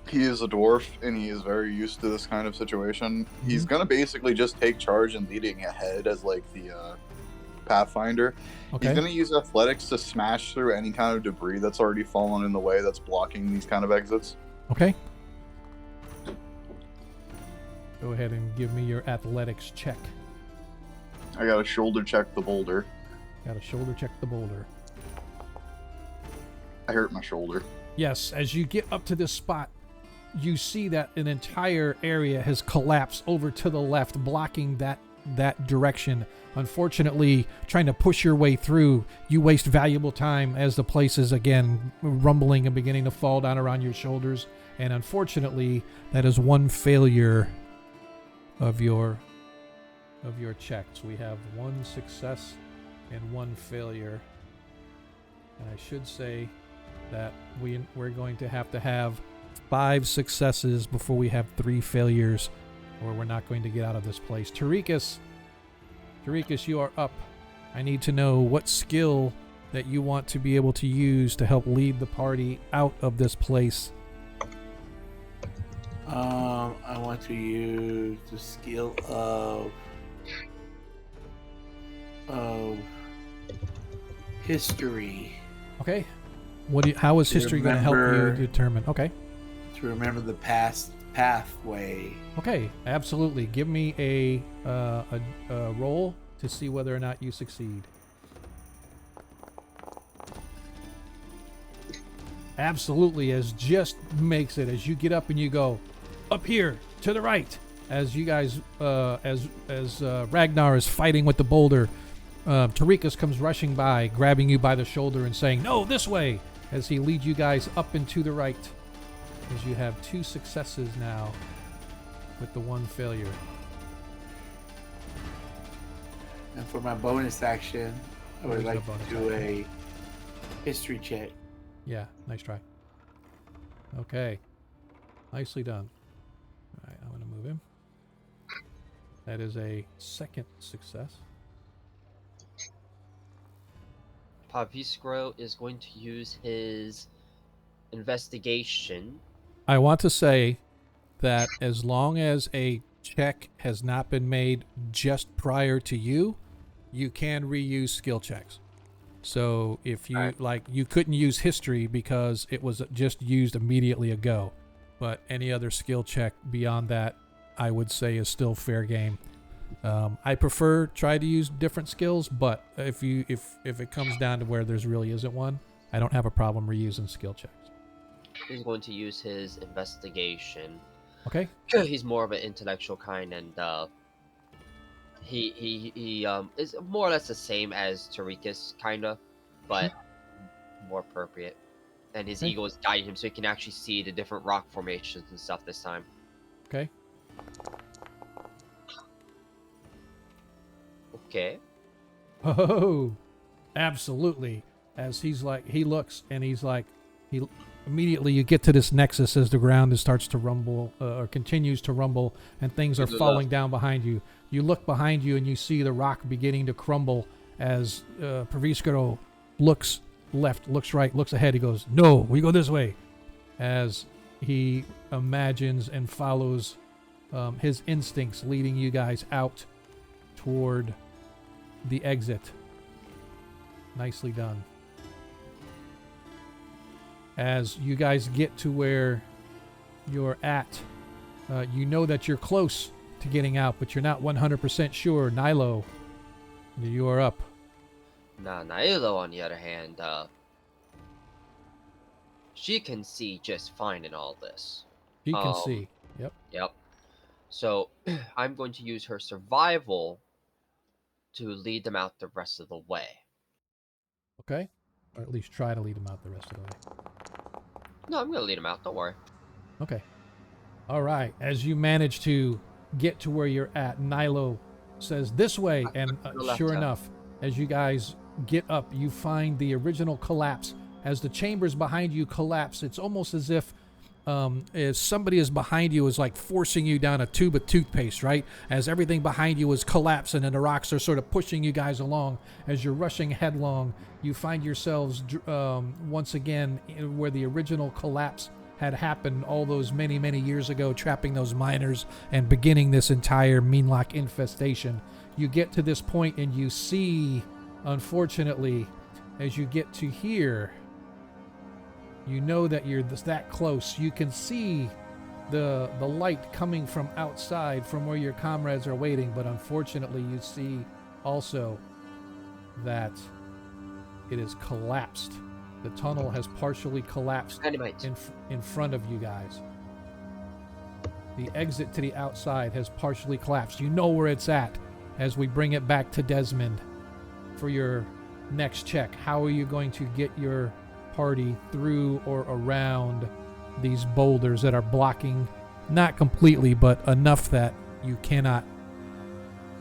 he is a dwarf and he is very used to this kind of situation, he's gonna basically just take charge and leading ahead as like the pathfinder. Okay. He's gonna use athletics to smash through any kind of debris that's already fallen in the way that's blocking these kind of exits. Okay. Go ahead and give me your athletics check. I gotta shoulder check the boulder. Got to shoulder check the boulder. I hurt my shoulder. Yes, as you get up to this spot, you see that an entire area has collapsed over to the left, blocking that direction. Unfortunately, trying to push your way through, you waste valuable time as the place is again rumbling and beginning to fall down around your shoulders. And unfortunately, that is one failure of your checks. We have one success and one failure. And I should say that we're going to have 5 successes before we have 3 failures, or we're not going to get out of this place. Tarikas, you are up. I need to know what skill that you want to be able to use to help lead the party out of this place. I want to use the skill of history. Okay. How is history going to help you determine? Okay. To remember the past pathway. Okay, absolutely. Give me a roll to see whether or not you succeed. Absolutely, as just makes it. As you get up and you go up here to the right, as you guys, as Ragnar is fighting with the boulder, Tarikas comes rushing by, grabbing you by the shoulder and saying, "No, this way!" As he leads you guys up and to the right. As you have 2 successes now with the 1 failure. And for my bonus action, I would like to do a history check. Yeah, nice try. Okay. Nicely done. All right, I'm going to move him. That is a 2nd success. Paviscro is going to use his investigation. I want to say that as long as a check has not been made just prior to you, you can reuse skill checks. So if you you couldn't use history because it was just used immediately ago, but any other skill check beyond that, I would say is still fair game. I prefer try to use different skills, but if it comes down to where there's really isn't one, I don't have a problem reusing skill checks. He's going to use his investigation. Okay. He's more of an intellectual kind, and he is more or less the same as Tarikas, kinda, but more appropriate. And his ego is guiding him, so he can actually see the different rock formations and stuff this time. Okay. Okay. Oh, absolutely. As he looks and he's like, immediately you get to this nexus as the ground starts to rumble or continues to rumble and things are falling down behind you. You look behind you and you see the rock beginning to crumble as Paviscro looks left, looks right, looks ahead. He goes, "No, we go this way," as he imagines and follows his instincts leading you guys out toward the exit. Nicely done. As you guys get to where you're at. You know that you're close to getting out, but you're not 100% sure. Nilo, you are up. Now, Nailo, on the other hand, she can see just fine in all this. She can see. Yep. Yep. So, I'm going to use her survival to lead them out the rest of the way. Okay. Or at least try to lead them out the rest of the way. No, I'm going to lead them out. Don't worry. Okay. All right. As you manage to get to where you're at, Nilo says this way, and sure enough, as you guys get up, you find the original collapse. As the chambers behind you collapse, it's almost as if somebody is behind you is like forcing you down a tube of toothpaste, right? As everything behind you is collapsing and the rocks are sort of pushing you guys along. As you're rushing headlong, you find yourselves once again where the original collapse had happened all those many, many years ago, trapping those miners and beginning this entire Meanlock infestation. You get to this point and you see, unfortunately, as you get to here, you know that you're that close. You can see the light coming from outside from where your comrades are waiting, but unfortunately you see also that it is collapsed. The tunnel has partially collapsed in front of you guys. The exit to the outside has partially collapsed. You know where it's at as we bring it back to Desmond for your next check. How are you going to get your party through or around these boulders that are blocking, not completely, but enough that you cannot,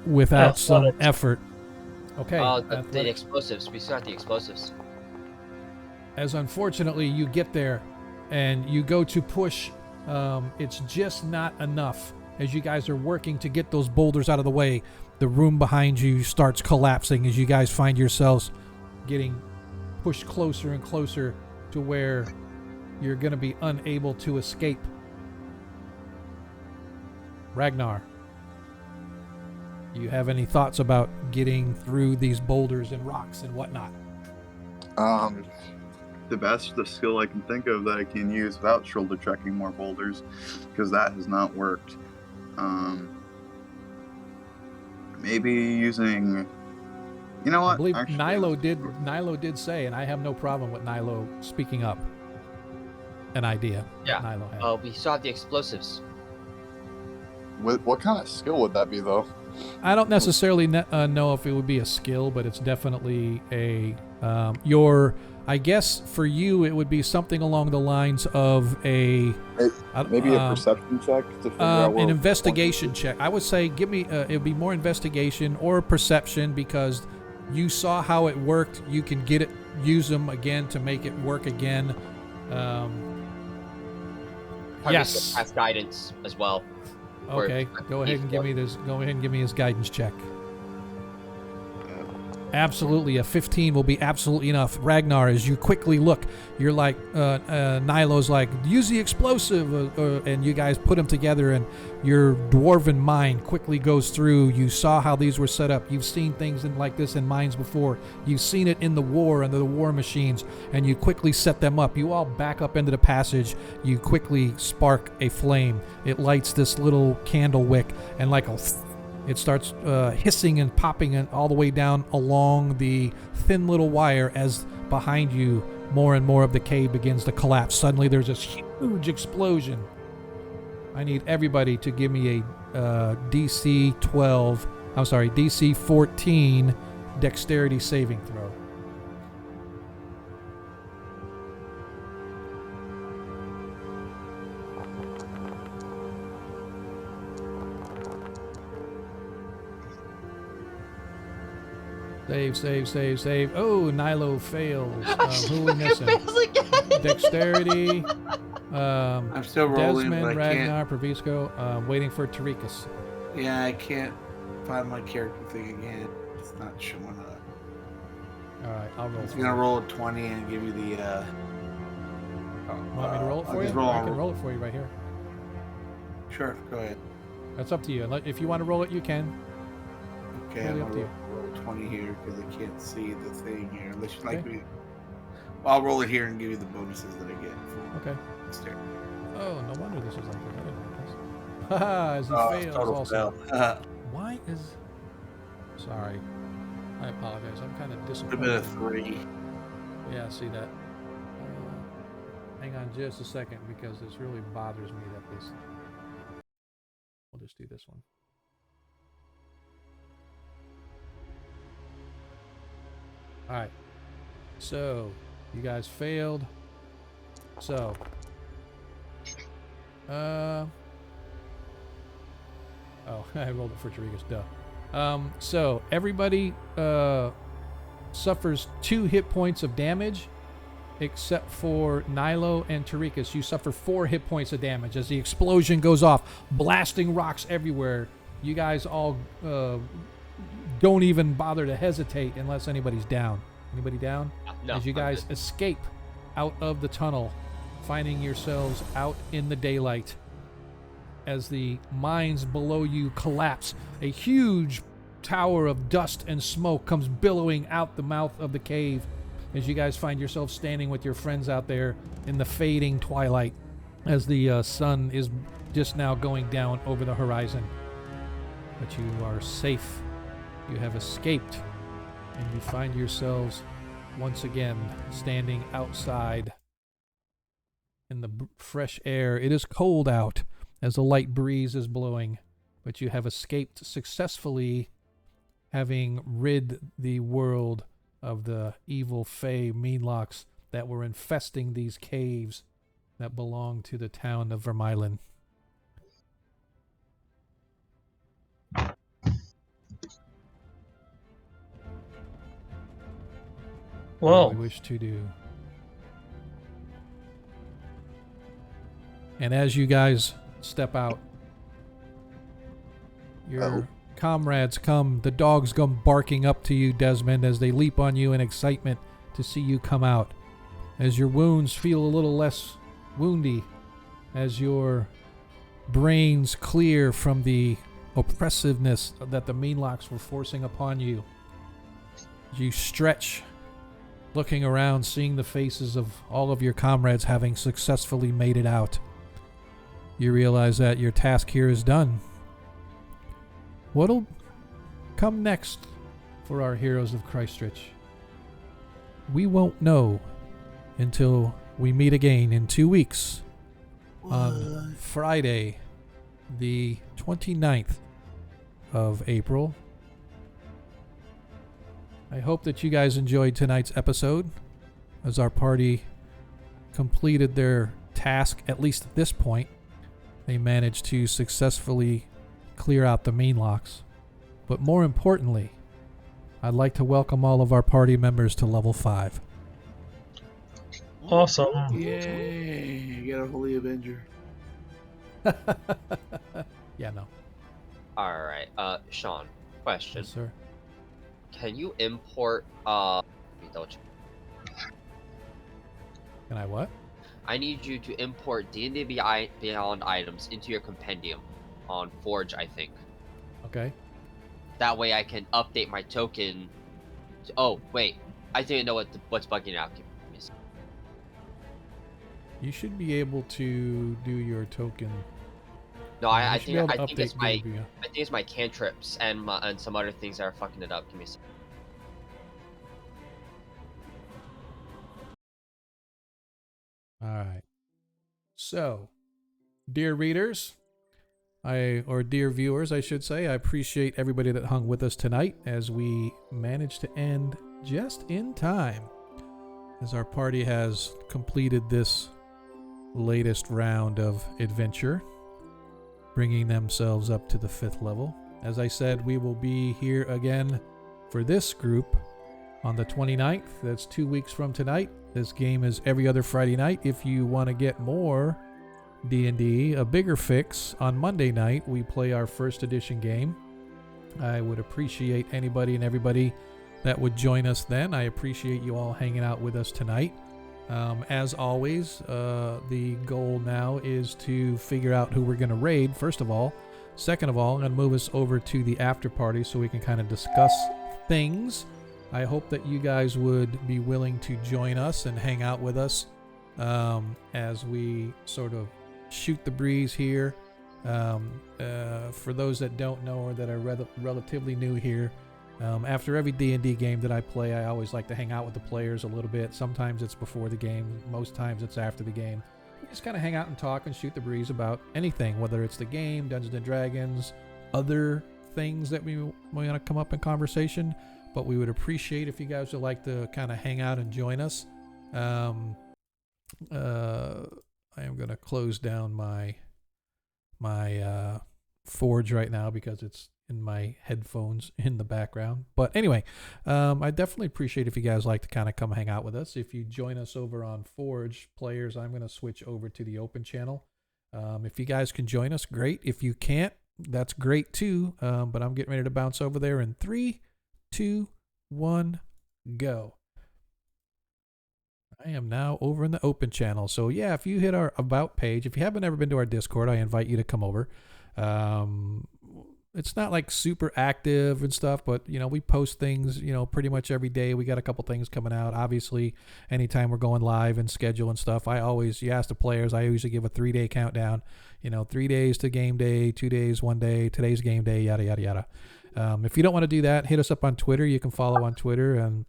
without some effort. Okay. The explosives. We start the explosives. As unfortunately you get there and you go to push, it's just not enough. As you guys are working to get those boulders out of the way, the room behind you starts collapsing as you guys find yourselves getting pushed closer and closer to where you're going to be unable to escape. Ragnar, you have any thoughts about getting through these boulders and rocks and whatnot? The skill I can think of that I can use without shoulder trekking more boulders, because that has not worked. Maybe using, you know what? I believe actually, Nilo did say, and I have no problem with Nilo speaking up. An idea. Yeah. Nilo had. We still have the explosives. What kind of skill would that be, though? I don't necessarily know if it would be a skill, but it's definitely a I guess for you it would be something along the lines of maybe a perception check to figure out an investigation check. I would say give me it would be more investigation or perception, because you saw how it worked. You can use them again to make it work again. Yes. Pass guidance as well. Okay, go ahead and give me this. Go ahead and give me his guidance check. Absolutely, a 15 will be absolutely enough. Ragnar, as you quickly look, you're like, Nilo's like, use the explosive, and you guys put them together, and your dwarven mind quickly goes through. You saw how these were set up. You've seen things like this in mines before. You've seen it in the war, under the war machines, and you quickly set them up. You all back up into the passage. You quickly spark a flame. It lights this little candle wick, and like it starts hissing and popping all the way down along the thin little wire as behind you more and more of the cave begins to collapse. Suddenly there's this huge explosion. I need everybody to give me a DC 14 dexterity saving throw. Save. Oh, Nilo fails. Who are we missing? Dexterity. I'm still rolling, Desmond, but I Ragnar, Pravisco. Waiting for Tarikas. Yeah, I can't find my character thing again. It's not showing up. All right, I'll roll. I'm gonna roll a 20 and give you the. Want me to roll it for you? I can roll it for you right here. Sure, go ahead. That's up to you. If you want to roll it, you can. Okay, I'm gonna roll 20 here because I can't see the thing here. Unless you like me. I'll roll it here and give you the bonuses that I get. Okay. Oh, no wonder this is like this. I didn't know this. Haha, as he fails Total also. fail. Why is... Sorry. I apologize. I'm kind of Could have been a disappointed. 3. Yeah, I see that. Hang on just a second because this really bothers me that this... We'll just do this one. Alright. So, you guys failed. So... Oh, I rolled it for Tarikas, duh. So, everybody suffers 2 hit points of damage, except for Nilo and Tarikas. You suffer 4 hit points of damage as the explosion goes off, blasting rocks everywhere. You guys all don't even bother to hesitate unless anybody's down. Anybody down? No. As you guys escape out of the tunnel, finding yourselves out in the daylight. As the mines below you collapse, a huge tower of dust and smoke comes billowing out the mouth of the cave as you guys find yourselves standing with your friends out there in the fading twilight as the sun is just now going down over the horizon. But you are safe. You have escaped, and you find yourselves once again standing outside in the fresh air. It is cold out as a light breeze is blowing, but you have escaped successfully, having rid the world of the evil fey meanlocks that were infesting these caves that belong to the town of Vermeilen. What Well, do we wish to do? And as you guys step out, your comrades come, the dogs come barking up to you, Desmond, as they leap on you in excitement to see you come out. As your wounds feel a little less woundy, as your brains clear from the oppressiveness that the meanlocks were forcing upon you. You stretch, looking around, seeing the faces of all of your comrades having successfully made it out. You realize that your task here is done. What'll come next for our heroes of Kreistrich? We won't know until we meet again in 2 weeks on Friday, the 29th of April. I hope that you guys enjoyed tonight's episode as our party completed their task, at least at this point. They managed to successfully clear out the meanlocks. But more importantly, I'd like to welcome all of our party members to level 5. awesome. Yay! You got a Holy Avenger. Yeah, no. Alright, Sean, question. Yes, sir. Can you import, let me double check. Can I what? I need you to import D&D Beyond items into your compendium on Forge, I think. Okay. That way I can update my token. Oh, wait. I think I know what's bugging out. Give me a second. You should be able to do your token. No, You I should be think able to I think it's update my Dubia. I think it's my cantrips and some other things that are fucking it up. Give me a second. All right. So, dear readers, or dear viewers, I should say, I appreciate everybody that hung with us tonight as we managed to end just in time, as our party has completed this latest round of adventure, bringing themselves up to the 5th level. As I said, we will be here again for this group on the 29th. That's 2 weeks from tonight. This game is every other Friday night. If you want to get more D&D, a bigger fix, on Monday night we play our 1st edition game. I would appreciate anybody and everybody that would join us then. I appreciate you all hanging out with us tonight. As always, the goal now is to figure out who we're going to raid, first of all. Second of all, I'm going to move us over to the after party so we can kind of discuss things. I hope that you guys would be willing to join us and hang out with us as we sort of Shoot the Breeze here. For those that don't know or that are relatively new here, after every D&D game that I play, I always like to hang out with the players a little bit. Sometimes it's before the game. Most times it's after the game. We just kind of hang out and talk and shoot the breeze about anything, whether it's the game, Dungeons & Dragons, other things that we want to come up in conversation. But we would appreciate if you guys would like to kind of hang out and join us. I am going to close down my Forge right now because it's in my headphones in the background. But anyway, I definitely appreciate if you guys like to kind of come hang out with us. If you join us over on Forge players, I'm going to switch over to the open channel. If you guys can join us, great. If you can't, that's great too. But I'm getting ready to bounce over there in 3, 2, 1, go. I am now over in the open channel. So yeah, if you hit our about page, if you haven't ever been to our Discord, I invite you to come over. It's not like super active and stuff, but we post things, pretty much every day. We got a couple things coming out. Obviously, anytime we're going live and schedule and stuff, you ask the players, I usually give a 3-day countdown, 3 days to game day, 2 days, 1 day, today's game day, yada, yada, yada. If you don't want to do that, hit us up on Twitter. You can follow on Twitter and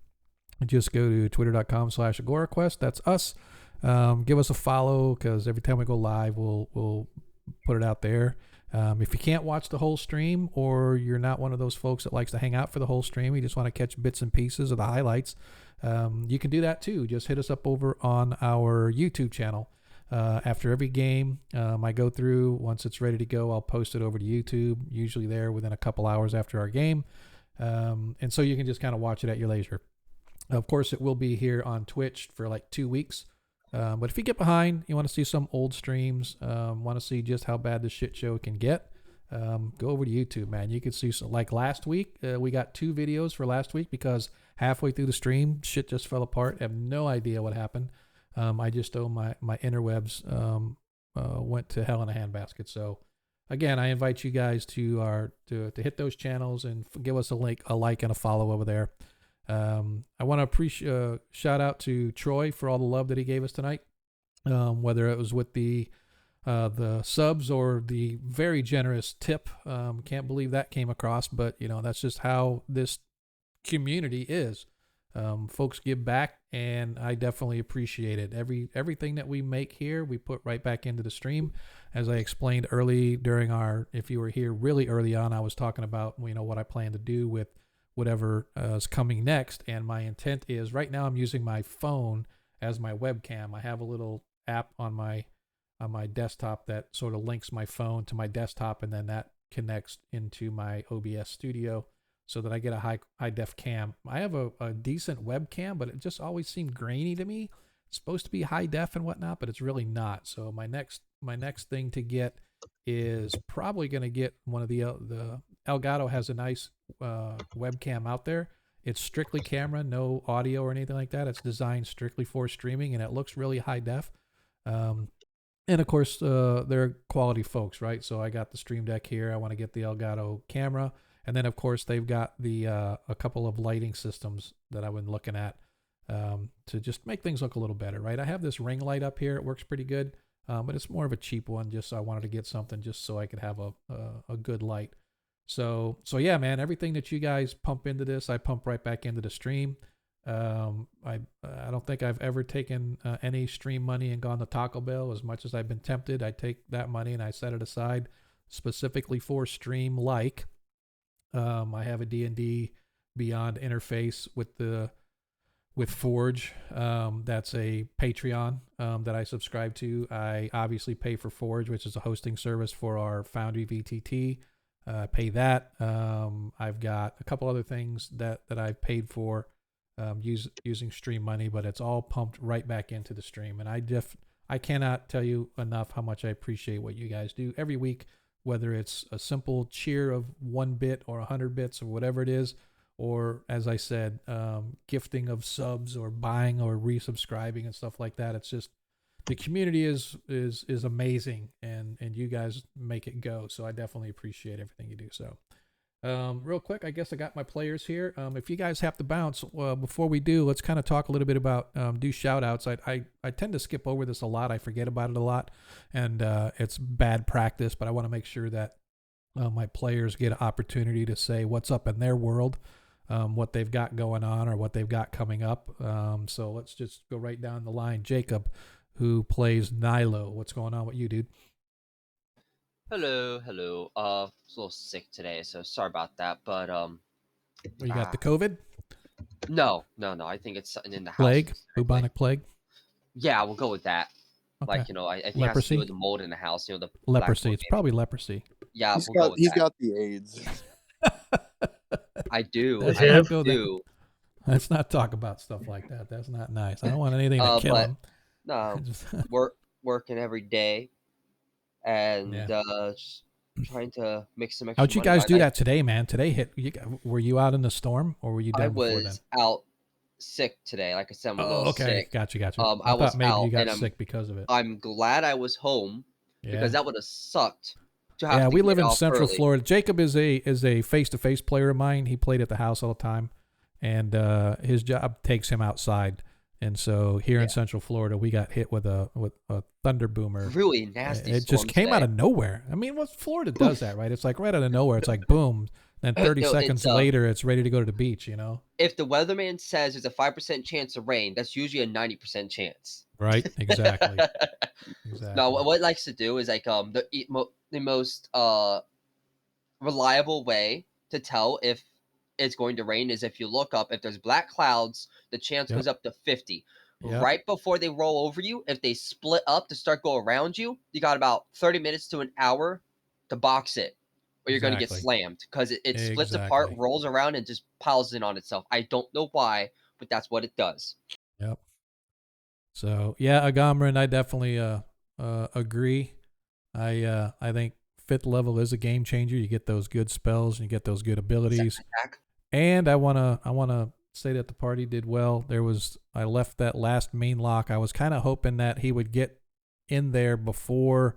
just go to twitter.com/AgoraQuest. That's us. Give us a follow because every time we go live, we'll put it out there. If you can't watch the whole stream or you're not one of those folks that likes to hang out for the whole stream, you just want to catch bits and pieces of the highlights, you can do that too. Just hit us up over on our YouTube channel. After every game, I go through. Once it's ready to go, I'll post it over to YouTube, usually there within a couple hours after our game. And so you can just kind of watch it at your leisure. Of course, it will be here on Twitch for like 2 weeks. But if you get behind, you want to see some old streams, want to see just how bad the shit show can get, go over to YouTube, man. You can see, like last week, we got 2 videos for last week because halfway through the stream, shit just fell apart. I have no idea what happened. I just know my interwebs went to hell in a handbasket. So again, I invite you guys to hit those channels and give us a like and a follow over there. I want to appreciate shout out to Troy for all the love that he gave us tonight, whether it was with the subs or the very generous tip. Can't believe that came across, but that's just how this community is. Folks give back, and I definitely appreciate it. Everything that we make here, we put right back into the stream. As I explained early if you were here really early on, I was talking about what I plan to do with whatever is coming next. And my intent is, right now I'm using my phone as my webcam. I have a little app on my desktop that sort of links my phone to my desktop, and then that connects into my OBS studio so that I get a high def cam. I have a decent webcam, but it just always seemed grainy to me. It's supposed to be high def and whatnot, but it's really not. So my next thing to get is probably going to get one of the Elgato has a nice webcam out there. It's strictly camera, no audio or anything like that. It's designed strictly for streaming, and it looks really high def. And of course, they're quality folks, right? So I got the Stream Deck here. I want to get the Elgato camera, and then of course they've got the a couple of lighting systems that I've been looking at to just make things look a little better, right? I have this ring light up here. It works pretty good, but it's more of a cheap one. Just so I wanted to get something just so I could have a good light. So yeah, man, everything that you guys pump into this, I pump right back into the stream. I don't think I've ever taken any stream money and gone to Taco Bell. As much as I've been tempted, I take that money and I set it aside specifically for stream. Like I have a D&D Beyond interface with Forge. That's a Patreon that I subscribe to. I obviously pay for Forge, which is a hosting service for our Foundry VTT. Pay that. I've got a couple other things that I've paid for using stream money, but it's all pumped right back into the stream. And I cannot tell you enough how much I appreciate what you guys do every week, whether it's a simple cheer of 1 bit or 100 bits or whatever it is, or as I said, gifting of subs or buying or resubscribing and stuff like that. It's just, the community is amazing, and you guys make it go. So I definitely appreciate everything you do. So Real quick, I guess I got my players here. If you guys have to bounce, before we do, let's kind of talk a little bit about do shout outs. I tend to skip over this a lot. I forget about it a lot, and it's bad practice, but I want to make sure that my players get an opportunity to say what's up in their world, what they've got going on or what they've got coming up. So let's just go right down the line. Jacob, who plays Nilo, what's going on with you, dude? Hello, hello. I was a little sick today, so sorry about that. But You got the COVID? no. I think it's something in the house. Plague? specifically. Bubonic plague? Yeah, we'll go with that. Okay. Like I think it has to Leprosy? do with the mold in the house. The Leprosy. black It's mold, probably leprosy. yeah, He's we'll go with he's that. got the AIDS. I do. Let's Him? not go there. do. Let's not talk about stuff like that. That's not nice. I don't want anything to kill But him. no, Just- working every day, and Yeah. just trying to make some extra How'd you money. guys do that today, man? Today were you out in the storm or were you I done before then? was out sick today. Like I said, I'm a Oh, little okay. sick. Gotcha. I I was thought maybe out, you got and sick because of it. I'm glad I was home Yeah. because that would have sucked to have Yeah, to we get live in off Central early. Florida. Jacob is a face-to-face player of mine. He played at the house all the time, and his job takes him outside. And so here in Central Florida, we got hit with a thunder boomer. Really nasty. It just storm came out today. of nowhere. I mean, Florida does that, right? It's like right out of nowhere. It's like boom. Then 30 No, seconds it's, later, it's ready to go to the beach, you know? If the weatherman says there's a 5% chance of rain, that's usually a 90% chance. Right? Exactly. No, Exactly. what it likes to do is like the most reliable way to tell if it's going to rain is if you look up, if there's black clouds, the chance Yep. goes up to 50. Yep. Right before they roll over you, if they split up to start go around you, you got about 30 minutes to an hour to box it, or you're going to get Exactly. slammed because it splits apart, Exactly. rolls around, and just piles in on itself. I don't know why, but that's what it does. Yep. So yeah, Agamrin, I definitely agree. I think 5th level is a game changer. You get those good spells and you get those good abilities. Attack. And I wanna say that the party did well. I left that last main lock. I was kind of hoping that he would get in there before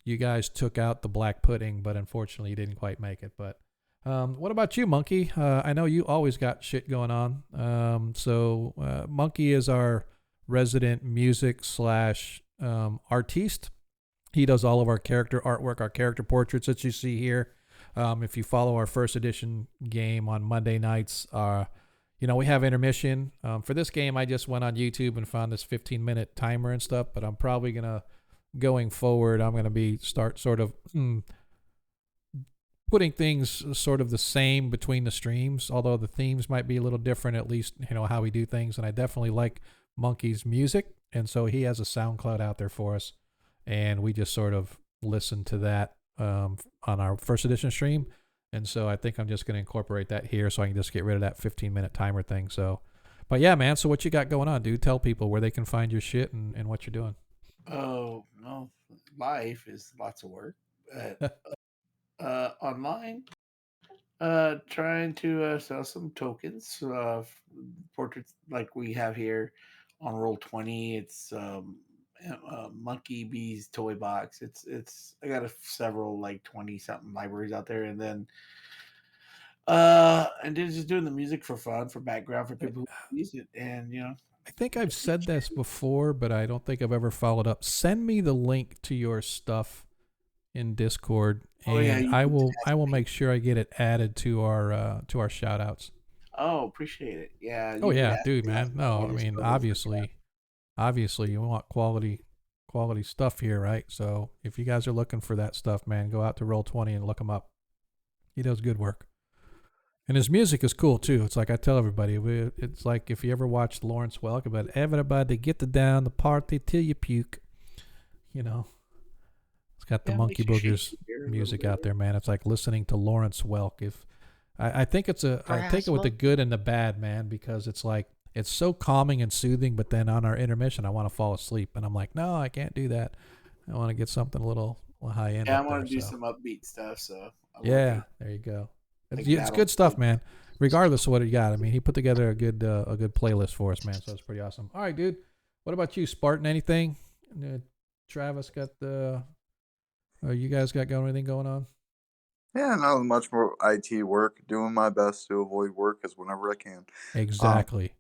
you guys took out the black pudding, but unfortunately, he didn't quite make it. But what about you, Monkey? I know you always got shit going on. So Monkey is our resident music / artiste. He does all of our character artwork, our character portraits that you see here. If you follow our first edition game on Monday nights, we have intermission. For this game, I just went on YouTube and found this 15-minute timer and stuff, but I'm probably going forward, I'm going to start sort of putting things sort of the same between the streams, although the themes might be a little different, at least, how we do things. And I definitely like Monkey's music. And so he has a SoundCloud out there for us. And we just sort of listen to that on our first edition stream. And so I think I'm just going to incorporate that here so I can just get rid of that 15-minute timer thing. So, but yeah, man. So what you got going on, dude? Tell people where they can find your shit and what you're doing. Oh, well, life is lots of work. Online, trying to sell some tokens, portraits like we have here on Roll20. It's Monkey Bee's toy box. I got several like 20 something libraries out there, and then just doing the music for fun, for background, for people who use it, and I think I've said this before, but I don't think I've ever followed up. Send me the link to your stuff in Discord, and I will make sure I get it added to our shout outs. Oh, appreciate it. Yeah. Oh yeah, dude, man. No, I mean obviously you want quality stuff here, right? So if you guys are looking for that stuff, man, go out to Roll20 and look him up. He does good work. And his music is cool too. It's like I tell everybody, it's like if you ever watched Lawrence Welk about everybody get down the party till you puke. It's got the Monkey Boogers music out there, man. It's like listening to Lawrence Welk. If I think I take it with the good and the bad, man, because it's like it's so calming and soothing. But then on our intermission, I want to fall asleep, and I'm like, no, I can't do that. I want to get something a little high end. Yeah, I want to do some upbeat stuff. So yeah, there you go. It's good stuff, man. Regardless of what you got, I mean, he put together a good playlist for us, man. So it's pretty awesome. All right, dude. What about you, Spartan? Anything? Travis got the. You guys got anything going on? Yeah, not much more IT work. Doing my best to avoid work as whenever I can. Exactly.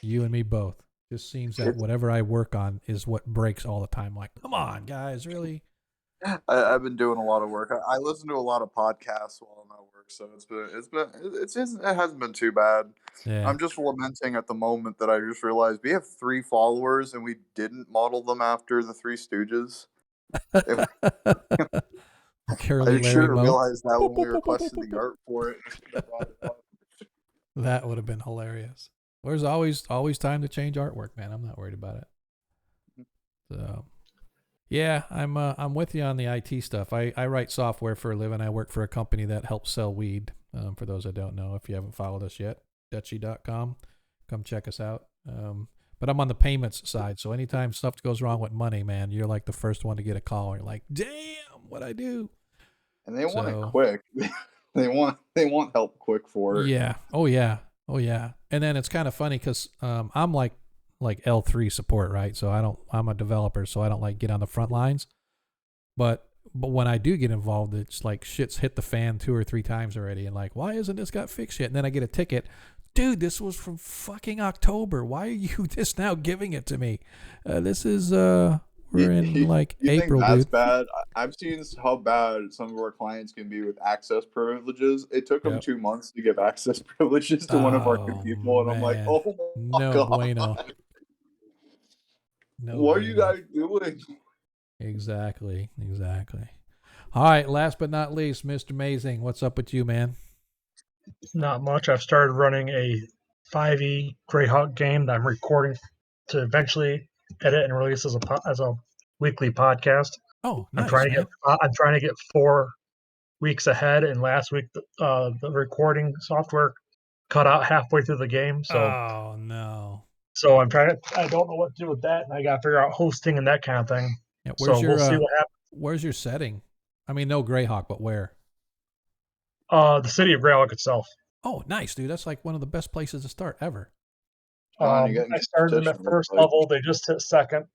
You and me both. Just seems that It, whatever I work on is what breaks all the time. Like, come on, guys, really? I've been doing a lot of work. I listen to a lot of podcasts while I'm at work, so it hasn't been too bad. Yeah. I'm just lamenting at the moment that I just realized we have 3 followers and we didn't model them after the Three Stooges. If, Curly I should Larry have Moe. realized that when we requested the art for it. That would have been hilarious. There's always time to change artwork, man. I'm not worried about it. So, yeah, I'm with you on the IT stuff. I write software for a living. I work for a company that helps sell weed. For those that don't know, if you haven't followed us yet, Dutchy.com, come check us out. But I'm on the payments side, so anytime stuff goes wrong with money, man, you're like the first one to get a call. You're like, damn, what I do? And they want it So, quick. they want help quick for it. yeah. Oh yeah. Oh yeah. And then it's kind of funny because I'm like L3 support, right? So I'm a developer, so I don't like get on the front lines. But when I do get involved, it's like shit's hit the fan 2 or 3 times already, and like, why isn't this got fixed yet? And then I get a ticket. Dude, this was from fucking October. Why are you just now giving it to me? This is we're in like You April, think that's dude. bad? I've seen how bad some of our clients can be with access privileges. It took them Yep. 2 months to give access privileges to one of our new Oh people, and I'm like, man. oh my No god, bueno. No what are you bueno. guys doing? Exactly. All right, last but not least, Mr. Amazing, what's up with you, man? Not much. I've started running a 5e Greyhawk game that I'm recording to eventually edit and release as a weekly podcast. Oh, I'm nice, trying to man. get 4 weeks ahead, and last week the recording software cut out halfway through the game, Oh no. so I'm trying to. I don't know what to do with that, and I got to figure out hosting and that kind of thing. Yeah, So we'll see what happens. where's your setting? I mean, no Greyhawk, but where? The city of Greyhawk itself. Oh, nice, dude. That's like one of the best places to start ever. John, you're getting I started them at competition. first level. They just hit second.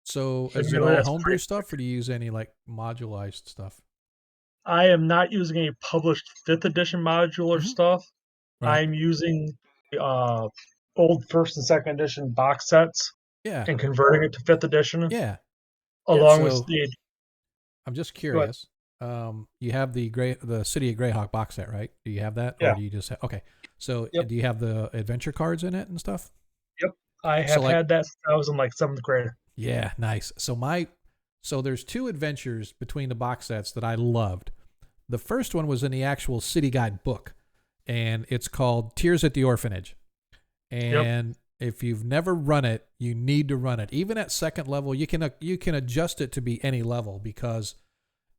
So, So is it usually all that's homebrew pretty. stuff, or do you use any like modularized stuff? I am not using any published 5th edition modular Mhm. stuff. Right. I'm using old 1st and 2nd edition box sets Yeah. and converting it to 5th edition, Yeah. along with So, the. I'm just Go ahead. curious. You have the City of Greyhawk box set, right? Do you have that, or Yeah. do you just have? Okay. So, Yep. do you have the adventure cards in it and stuff? Yep. I So, have like, had that since I was in like 7th grade. yeah, nice. So there's 2 adventures between the box sets that I loved. The first one was in the actual City Guide book, and it's called Tears at the Orphanage. And if you've never run it, you need to run it. Even at 2nd level, you can adjust it to be any level, because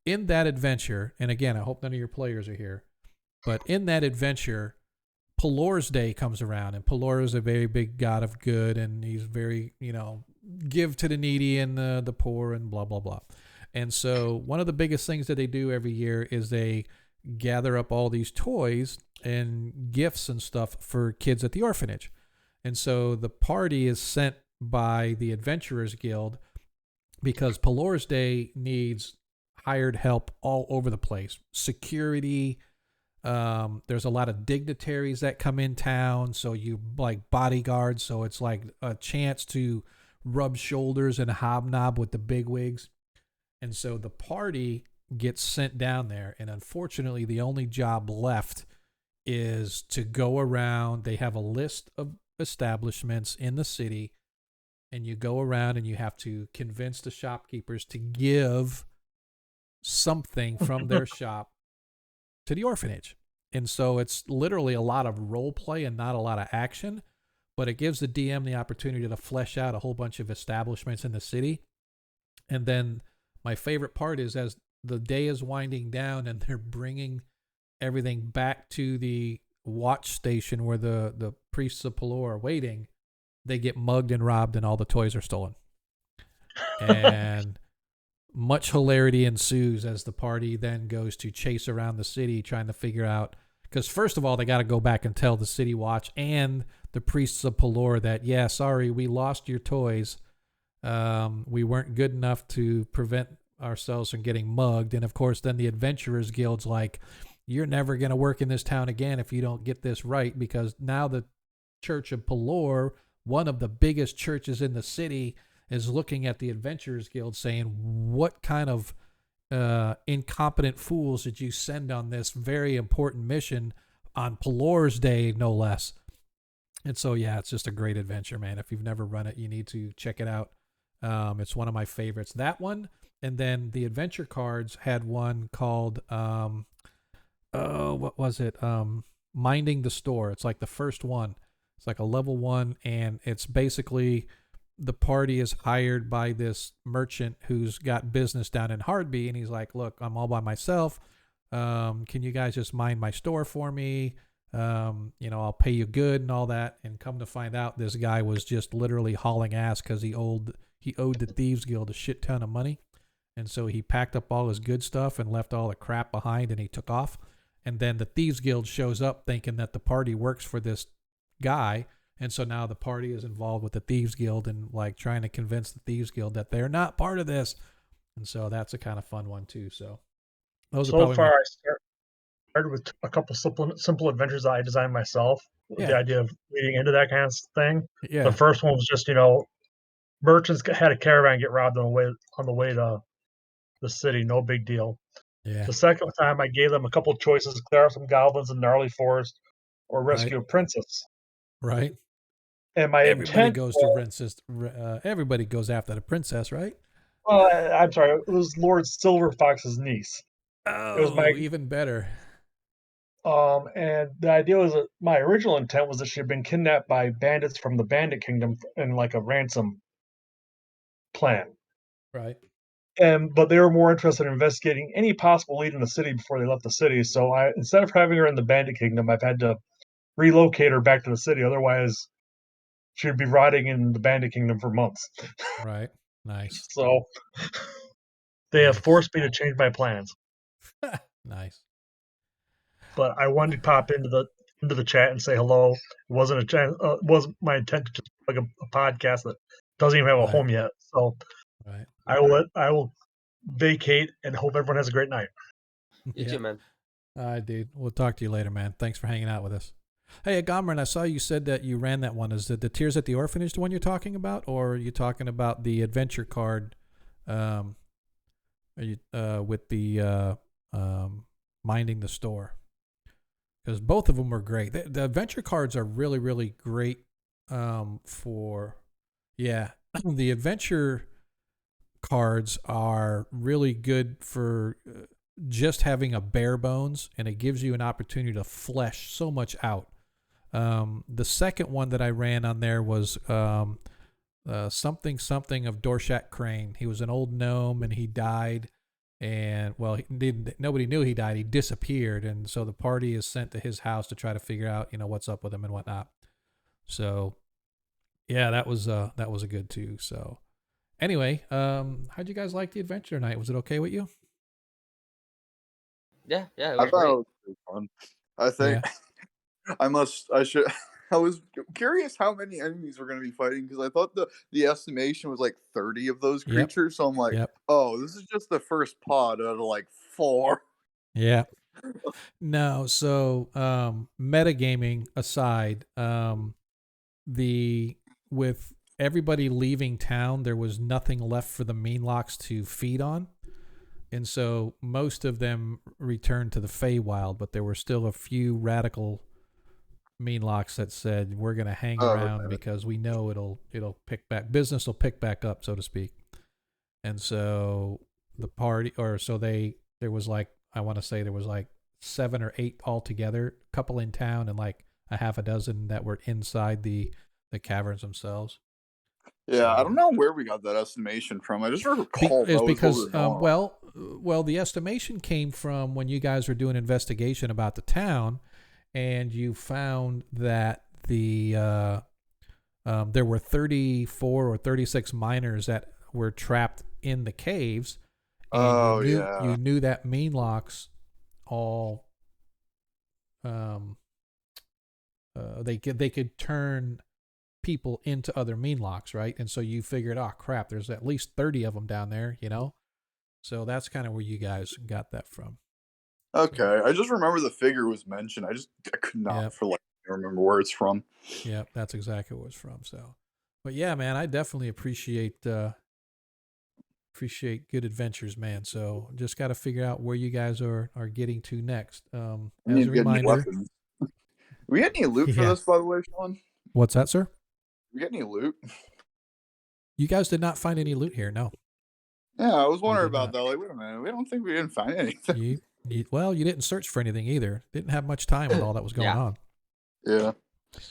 in that adventure, and again, I hope none of your players are here, but in that adventure, Pelor's Day comes around, and Pelor is a very big god of good, and he's very, give to the needy and the poor and blah, blah, blah. And so one of the biggest things that they do every year is they gather up all these toys and gifts and stuff for kids at the orphanage. And so the party is sent by the Adventurers Guild because Pelor's Day needs hired help all over the place. Security. There's a lot of dignitaries that come in town, so you like bodyguards, so it's like a chance to rub shoulders and hobnob with the bigwigs. And so the party gets sent down there, and unfortunately the only job left is to go around. They have a list of establishments in the city, and you go around and you have to convince the shopkeepers to give something from their shop to the orphanage. And so it's literally a lot of role play and not a lot of action, but it gives the DM the opportunity to flesh out a whole bunch of establishments in the city. And then my favorite part is, as the day is winding down and they're bringing everything back to the watch station where the priests of Pelor are waiting, they get mugged and robbed and all the toys are stolen. And much hilarity ensues as the party then goes to chase around the city trying to figure out, because first of all, they got to go back and tell the city watch and the priests of Pelor that, yeah, sorry, we lost your toys. We weren't good enough to prevent ourselves from getting mugged. And of course, then the Adventurers Guild's like, you're never going to work in this town again if you don't get this right, because now the Church of Pelor, one of the biggest churches in the city, is looking at the Adventurers Guild saying, what kind of incompetent fools did you send on this very important mission on Pelor's Day, no less? And so, yeah, it's just a great adventure, man. If you've never run it, you need to check it out. It's one of my favorites. That one, and then the adventure cards had one called, what was it? Minding the Store. It's like the first one. It's like a level 1, and it's basically the party is hired by this merchant who's got business down in Hardby, and he's like, look, I'm all by myself. Can you guys just mind my store for me? I'll pay you good and all that. And come to find out, this guy was just literally hauling ass because he owed the Thieves Guild a shit ton of money. And so he packed up all his good stuff and left all the crap behind, and he took off. And then the Thieves Guild shows up thinking that the party works for this guy. And so now the party is involved with the Thieves Guild and like trying to convince the Thieves Guild that they're not part of this. And so that's a kind of fun one too. So those are probably I started with a couple simple adventures that I designed myself. With the idea of leading into that kind of thing. Yeah. The first one was just, merchants had a caravan get robbed on the way to the city. No big deal. Yeah. The second time, I gave them a couple choices: clear out some goblins in gnarly forest, or rescue a princess. Right. And my everybody intent goes to princess. Everybody goes after the princess, right? Well, I'm sorry. It was Lord Silverfox's niece. Oh, it was even better. And the idea was that my original intent was that she had been kidnapped by bandits from the Bandit Kingdom in like a ransom plan. Right. But they were more interested in investigating any possible lead in the city before they left the city. So instead of having her in the Bandit Kingdom, I've had to relocate her back to the city. Otherwise, she'd be rotting in the Bandit Kingdom for months. Right. Nice. So they have forced me to change my plans. Nice. But I wanted to pop into the chat and say hello. It wasn't wasn't my intent to just plug a podcast that doesn't even have a home yet. So I will vacate and hope everyone has a great night. You too, man. All right, dude. We'll talk to you later, man. Thanks for hanging out with us. Hey, Agomran, I saw you said that you ran that one. Is it the Tears at the Orphanage the one you're talking about, or are you talking about the adventure card? Are you with the minding the store? Because both of them were great. The adventure cards are really, really great for, the adventure cards are really good for just having a bare bones, and it gives you an opportunity to flesh so much out. The second one that I ran on there was something of Dorshak Crane. He was an old gnome, and he died. And, well, nobody knew he died. He disappeared. And so the party is sent to his house to try to figure out, what's up with him and whatnot. So, yeah, that was a good too. So, anyway, how'd you guys like the adventure tonight? Was it okay with you? Yeah, it I was thought great. it was pretty fun. I think I was curious how many enemies we're going to be fighting, because I thought the estimation was like 30 of those creatures. So I'm like, oh, this is just the first pod out of like 4. Yeah. No, so metagaming aside, with everybody leaving town, there was nothing left for the Meanlocks to feed on. And so most of them returned to the Feywild, but there were still a few radical Meanlocks that said, we're going to hang around because we know it'll pick back, business will pick back up, so to speak. And so the party, there was like, I want to say there was like 7 or 8 altogether, a couple in town and like a half a dozen that were inside the caverns themselves. Yeah, I don't know where we got that estimation from. I just recall because the estimation came from when you guys were doing investigation about the town, and you found that there were 34 or 36 miners that were trapped in the caves. And you knew that Meanlocks all they could turn people into other Meanlocks, right? And so you figured, oh crap, there's at least 30 of them down there, So that's kind of where you guys got that from. Okay, I just remember the figure was mentioned. I could not Yep. for like remember where it's from. Yeah, that's exactly what it's from. So, but yeah, man, I definitely appreciate good adventures, man. So just got to figure out where you guys are getting to next. We As need a to get new reminder, weapons. We get any loot for yeah. this, by the way, Sean? What's that, sir? We get any loot? You guys did not find any loot here, no. Yeah, I was We wondering did about not. that. Like, wait a minute, we don't think we didn't find anything. Well, you didn't search for anything either. Didn't have much time with all that was going Yeah. on. Yeah.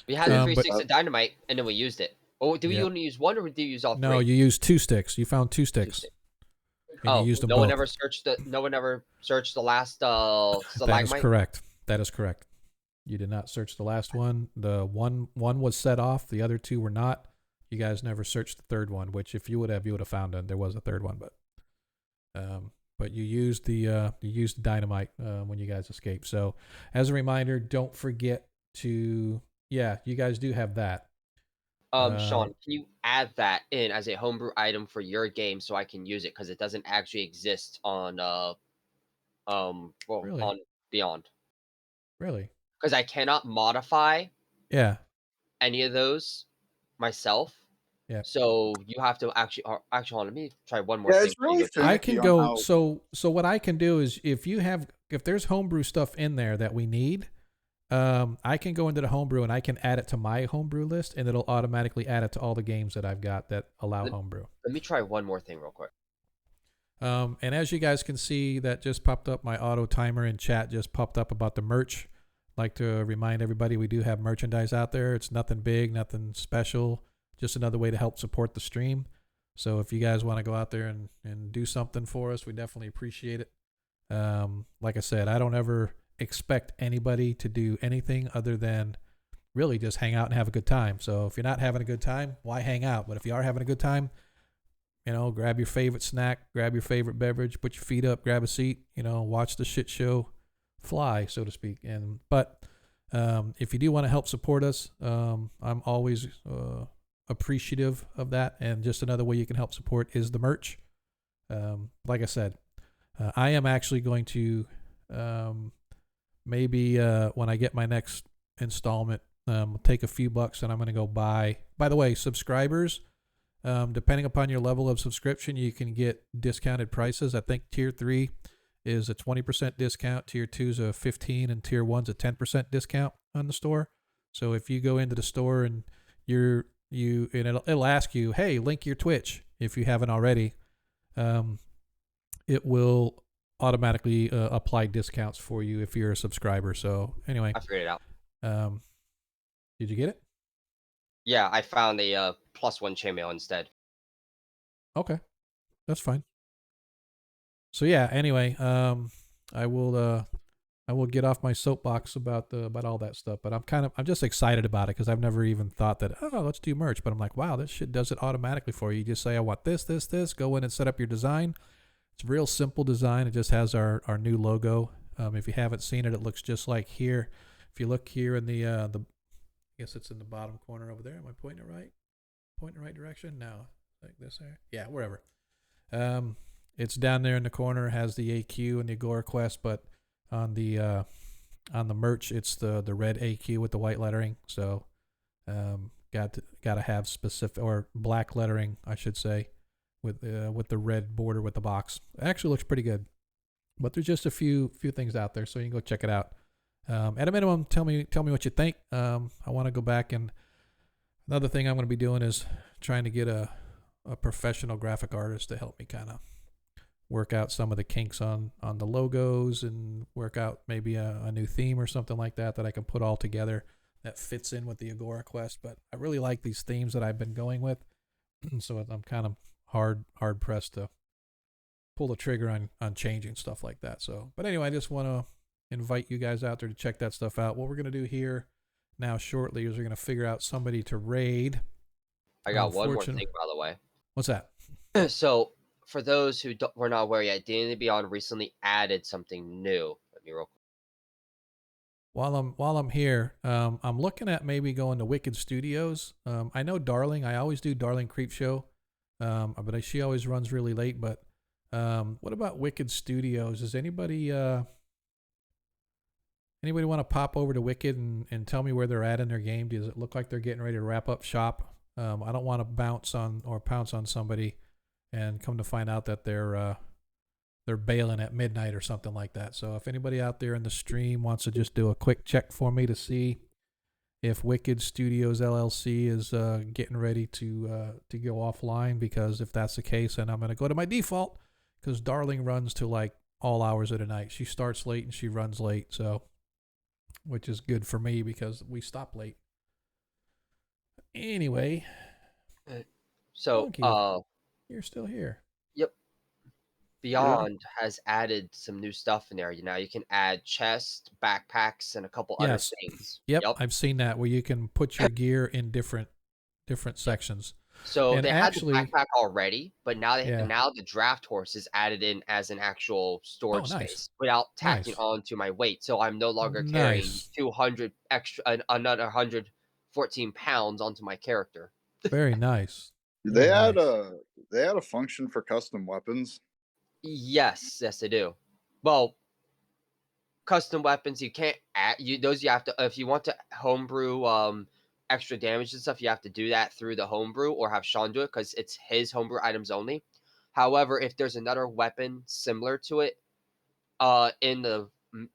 We had 3 but- sticks of dynamite, and then we used it. Oh, did we Yep. only use one, or did you use all 3? No, you used 2 sticks. You found 2 Two sticks. sticks. And you used them no both. one ever searched the. No one ever searched the last stalagmite. That is correct. That is correct. You did not search the last one. The one was set off. The other 2 were not. You guys never searched the third one, which if you would have found it. There was a third one, but you used the dynamite when you guys escaped. So as a reminder, don't forget to you guys do have that. Sean, can you add that in as a homebrew item for your game so I can use it, because it doesn't actually exist on Really? on Beyond, Really? because I cannot modify Yeah. any of those myself. Yeah. So you have to actually hold on, let me try one more Yeah, thing. it's really I finicky can on go. how- So what I can do is if there's homebrew stuff in there that we need, I can go into the homebrew and I can add it to my homebrew list, and it'll automatically add it to all the games that I've got that allow homebrew. Let me try one more thing real quick. And as you guys can see, that just popped up. My auto timer in chat just popped up about the merch. Like to remind everybody, we do have merchandise out there. It's nothing big, nothing special. Just another way to help support the stream. So if you guys want to go out there and do something for us, we definitely appreciate it. Like I said, I don't ever expect anybody to do anything other than really just hang out and have a good time. So if you're not having a good time, why hang out? But if you are having a good time, grab your favorite snack, grab your favorite beverage, put your feet up, grab a seat, watch the shit show fly, so to speak. But if you do want to help support us, I'm always appreciative of that. And just another way you can help support is the merch. Like I said, I am actually going to maybe when I get my next installment, take a few bucks and I'm going to go buy. By the way, subscribers, depending upon your level of subscription, you can get discounted prices. I think tier 3 is a 20% discount, tier 2 is a 15%, and tier 1's a 10% discount on the store. So if you go into the store and and it'll ask you, hey, link your Twitch if you haven't already. It will automatically apply discounts for you if you're a subscriber. So anyway, I figured it out. Did you get it? Yeah, I found a +1 chainmail instead. Okay, that's fine. So yeah, anyway, I will get off my soapbox about all that stuff, but I'm just excited about it because I've never even thought that, let's do merch, but I'm like, wow, this shit does it automatically for you. You just say, I want this, go in and set up your design. It's a real simple design. It just has our new logo. If you haven't seen it, it looks just like here. If you look here in the I guess it's in the bottom corner over there. Am I pointing it right? Pointing the right direction? No, like this here. Yeah, wherever. It's down there in the corner. It has the AQ and the Agora quest, but on the merch, it's the red AQ with the white lettering. So, got to have specific or black lettering, I should say, with the red border with the box. It actually looks pretty good. But there's just a few things out there, so you can go check it out. At a minimum, tell me what you think. I want to go back, and another thing I'm going to be doing is trying to get a professional graphic artist to help me kind of work out some of the kinks on the logos and work out maybe a new theme or something like that I can put all together that fits in with the Agora quest. But I really like these themes that I've been going with, so I'm kind of hard pressed to pull the trigger on changing stuff like that. So, but anyway, I just want to invite you guys out there to check that stuff out. What we're going to do here now shortly is we're going to figure out somebody to raid. I got one more thing, by the way. What's that? So, for those who were not aware yet, D&D Beyond recently added something new. Let me real quick. While I'm here, I'm looking at maybe going to Wicked Studios. I know Darling. I always do Darling Creep Show, but she always runs really late. But What about Wicked Studios? Does anybody want to pop over to Wicked and tell me where they're at in their game? Does it look like they're getting ready to wrap up shop? I don't want to bounce on or pounce on somebody and come to find out that they're bailing at midnight or something like that. So if anybody out there in the stream wants to just do a quick check for me to see if Wicked Studios LLC is getting ready to go offline, because if that's the case, then I'm going to go to my default, because Darling runs to like all hours of the night. She starts late and she runs late, so which is good for me because we stop late. Anyway, So, Monkey, you're still here. yep. Beyond has added some new stuff in there. You know, you can add chests, backpacks, and a couple other Yes. things. Yep, I've seen that where you can put your gear in different sections. So And they actually, had the backpack already, but now Yeah. now the draft horse is added in as an actual storage nice. space without tacking Nice. onto my weight. So I'm no longer carrying Nice. 200 extra, another 114 pounds onto my character. Very nice. They Very had nice. a function for custom weapons. Yes, they do. Well, custom weapons you can't add you have to, if you want to homebrew extra damage and stuff, you have to do that through the homebrew or have Sean do it because it's his homebrew items only. However, if there's another weapon similar to it in the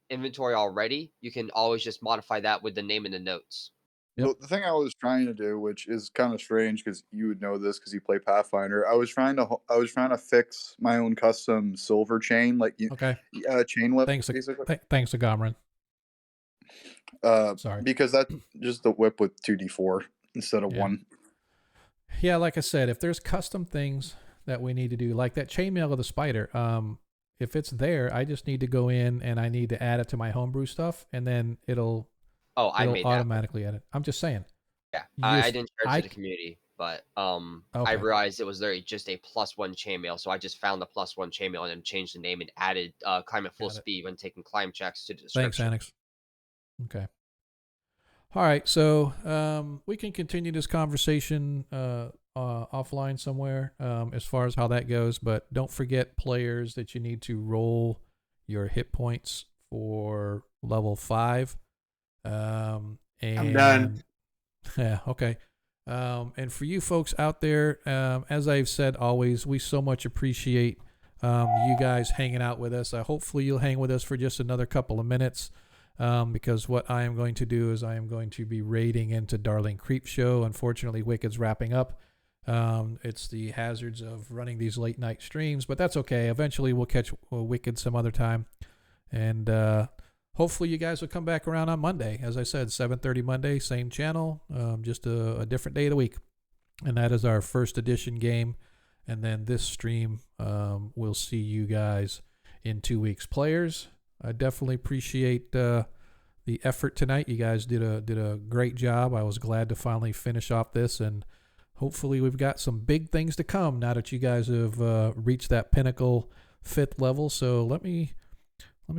inventory already, you can always just modify that with the name in the notes. Well, the thing I was trying to do, which is kind of strange because you would know this because you play Pathfinder, I was trying to fix my own custom silver chain, like Okay. chain whip. Thanks, basically. thanks to Gomrin. Sorry. Because that's just the whip with 2d4 instead of 1. Yeah, like I said, if there's custom things that we need to do, like that chainmail of the spider, if it's there, I just need to go in and I need to add it to my homebrew stuff, and then it'll automatically edit. I'm just saying. Yeah, I didn't share it to the community, but I Okay. realized it was literally just a +1 chainmail, so I just found the +1 chainmail and then changed the name and added climb at full speed when taking climb checks to the description. Thanks, Annex. Okay. All right, so we can continue this conversation offline somewhere as far as how that goes, but don't forget, players, that you need to roll your hit points for level 5. And I'm done. Yeah, okay. And for you folks out there, as I've said always, we so much appreciate you guys hanging out with us. Hopefully you'll hang with us for just another couple of minutes. Because what I am going to do is I am going to be raiding into Darling Creepshow. Unfortunately, Wicked's wrapping up. It's the hazards of running these late night streams, but that's okay. Eventually, we'll catch Wicked some other time, and hopefully, you guys will come back around on Monday. As I said, 7:30 Monday, same channel, just a different day of the week, and that is our first edition game. And then this stream, we'll see you guys in 2 weeks. Players, I definitely appreciate the effort tonight. You guys did a great job. I was glad to finally finish off this, and hopefully we've got some big things to come now that you guys have reached that pinnacle 5th level. So let me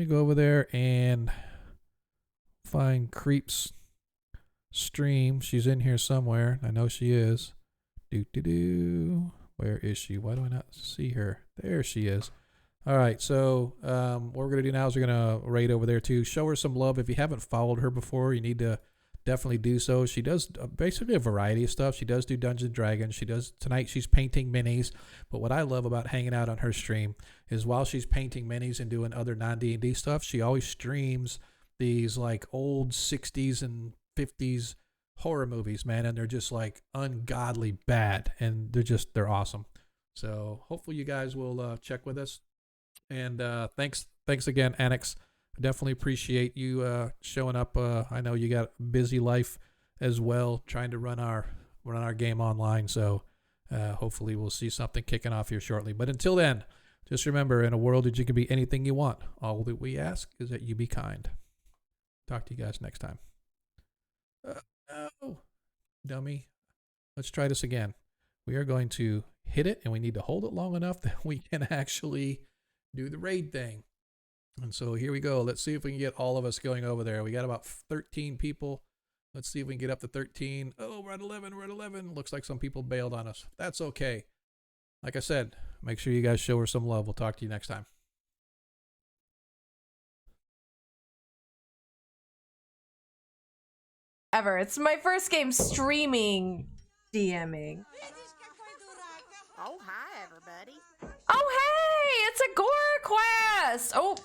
go over there and find Creep's stream. She's in here somewhere. I know she is. Where is she? Why do I not see her? There she is. All right, so what we're going to do now is we're going to raid over there too. Show her some love. If you haven't followed her before, you need to definitely do so. She does basically a variety of stuff. She does do Dungeons & Dragons. Tonight she's painting minis. But what I love about hanging out on her stream is while she's painting minis and doing other non-D&D stuff, she always streams these like old 60s and 50s horror movies, man, and they're just like ungodly bad, and they're awesome. So hopefully you guys will check with us. And thanks again, Annex. I definitely appreciate you showing up. I know you got a busy life as well, trying to run our game online. So hopefully we'll see something kicking off here shortly. But until then, just remember, in a world that you can be anything you want, all that we ask is that you be kind. Talk to you guys next time. No, dummy. Let's try this again. We are going to hit it, and we need to hold it long enough that we can actually do the raid thing. And so here we go. Let's see if we can get all of us going over there. We got about 13 people. Let's see if we can get up to 13. Oh, we're at 11. We're at 11. Looks like some people bailed on us. That's okay. like I said, make sure you guys show her some love. We'll talk to you next time. Ever. It's my first game streaming DMing. Oh, hi, everybody. Oh, hey! It's Agora Quest! Oh,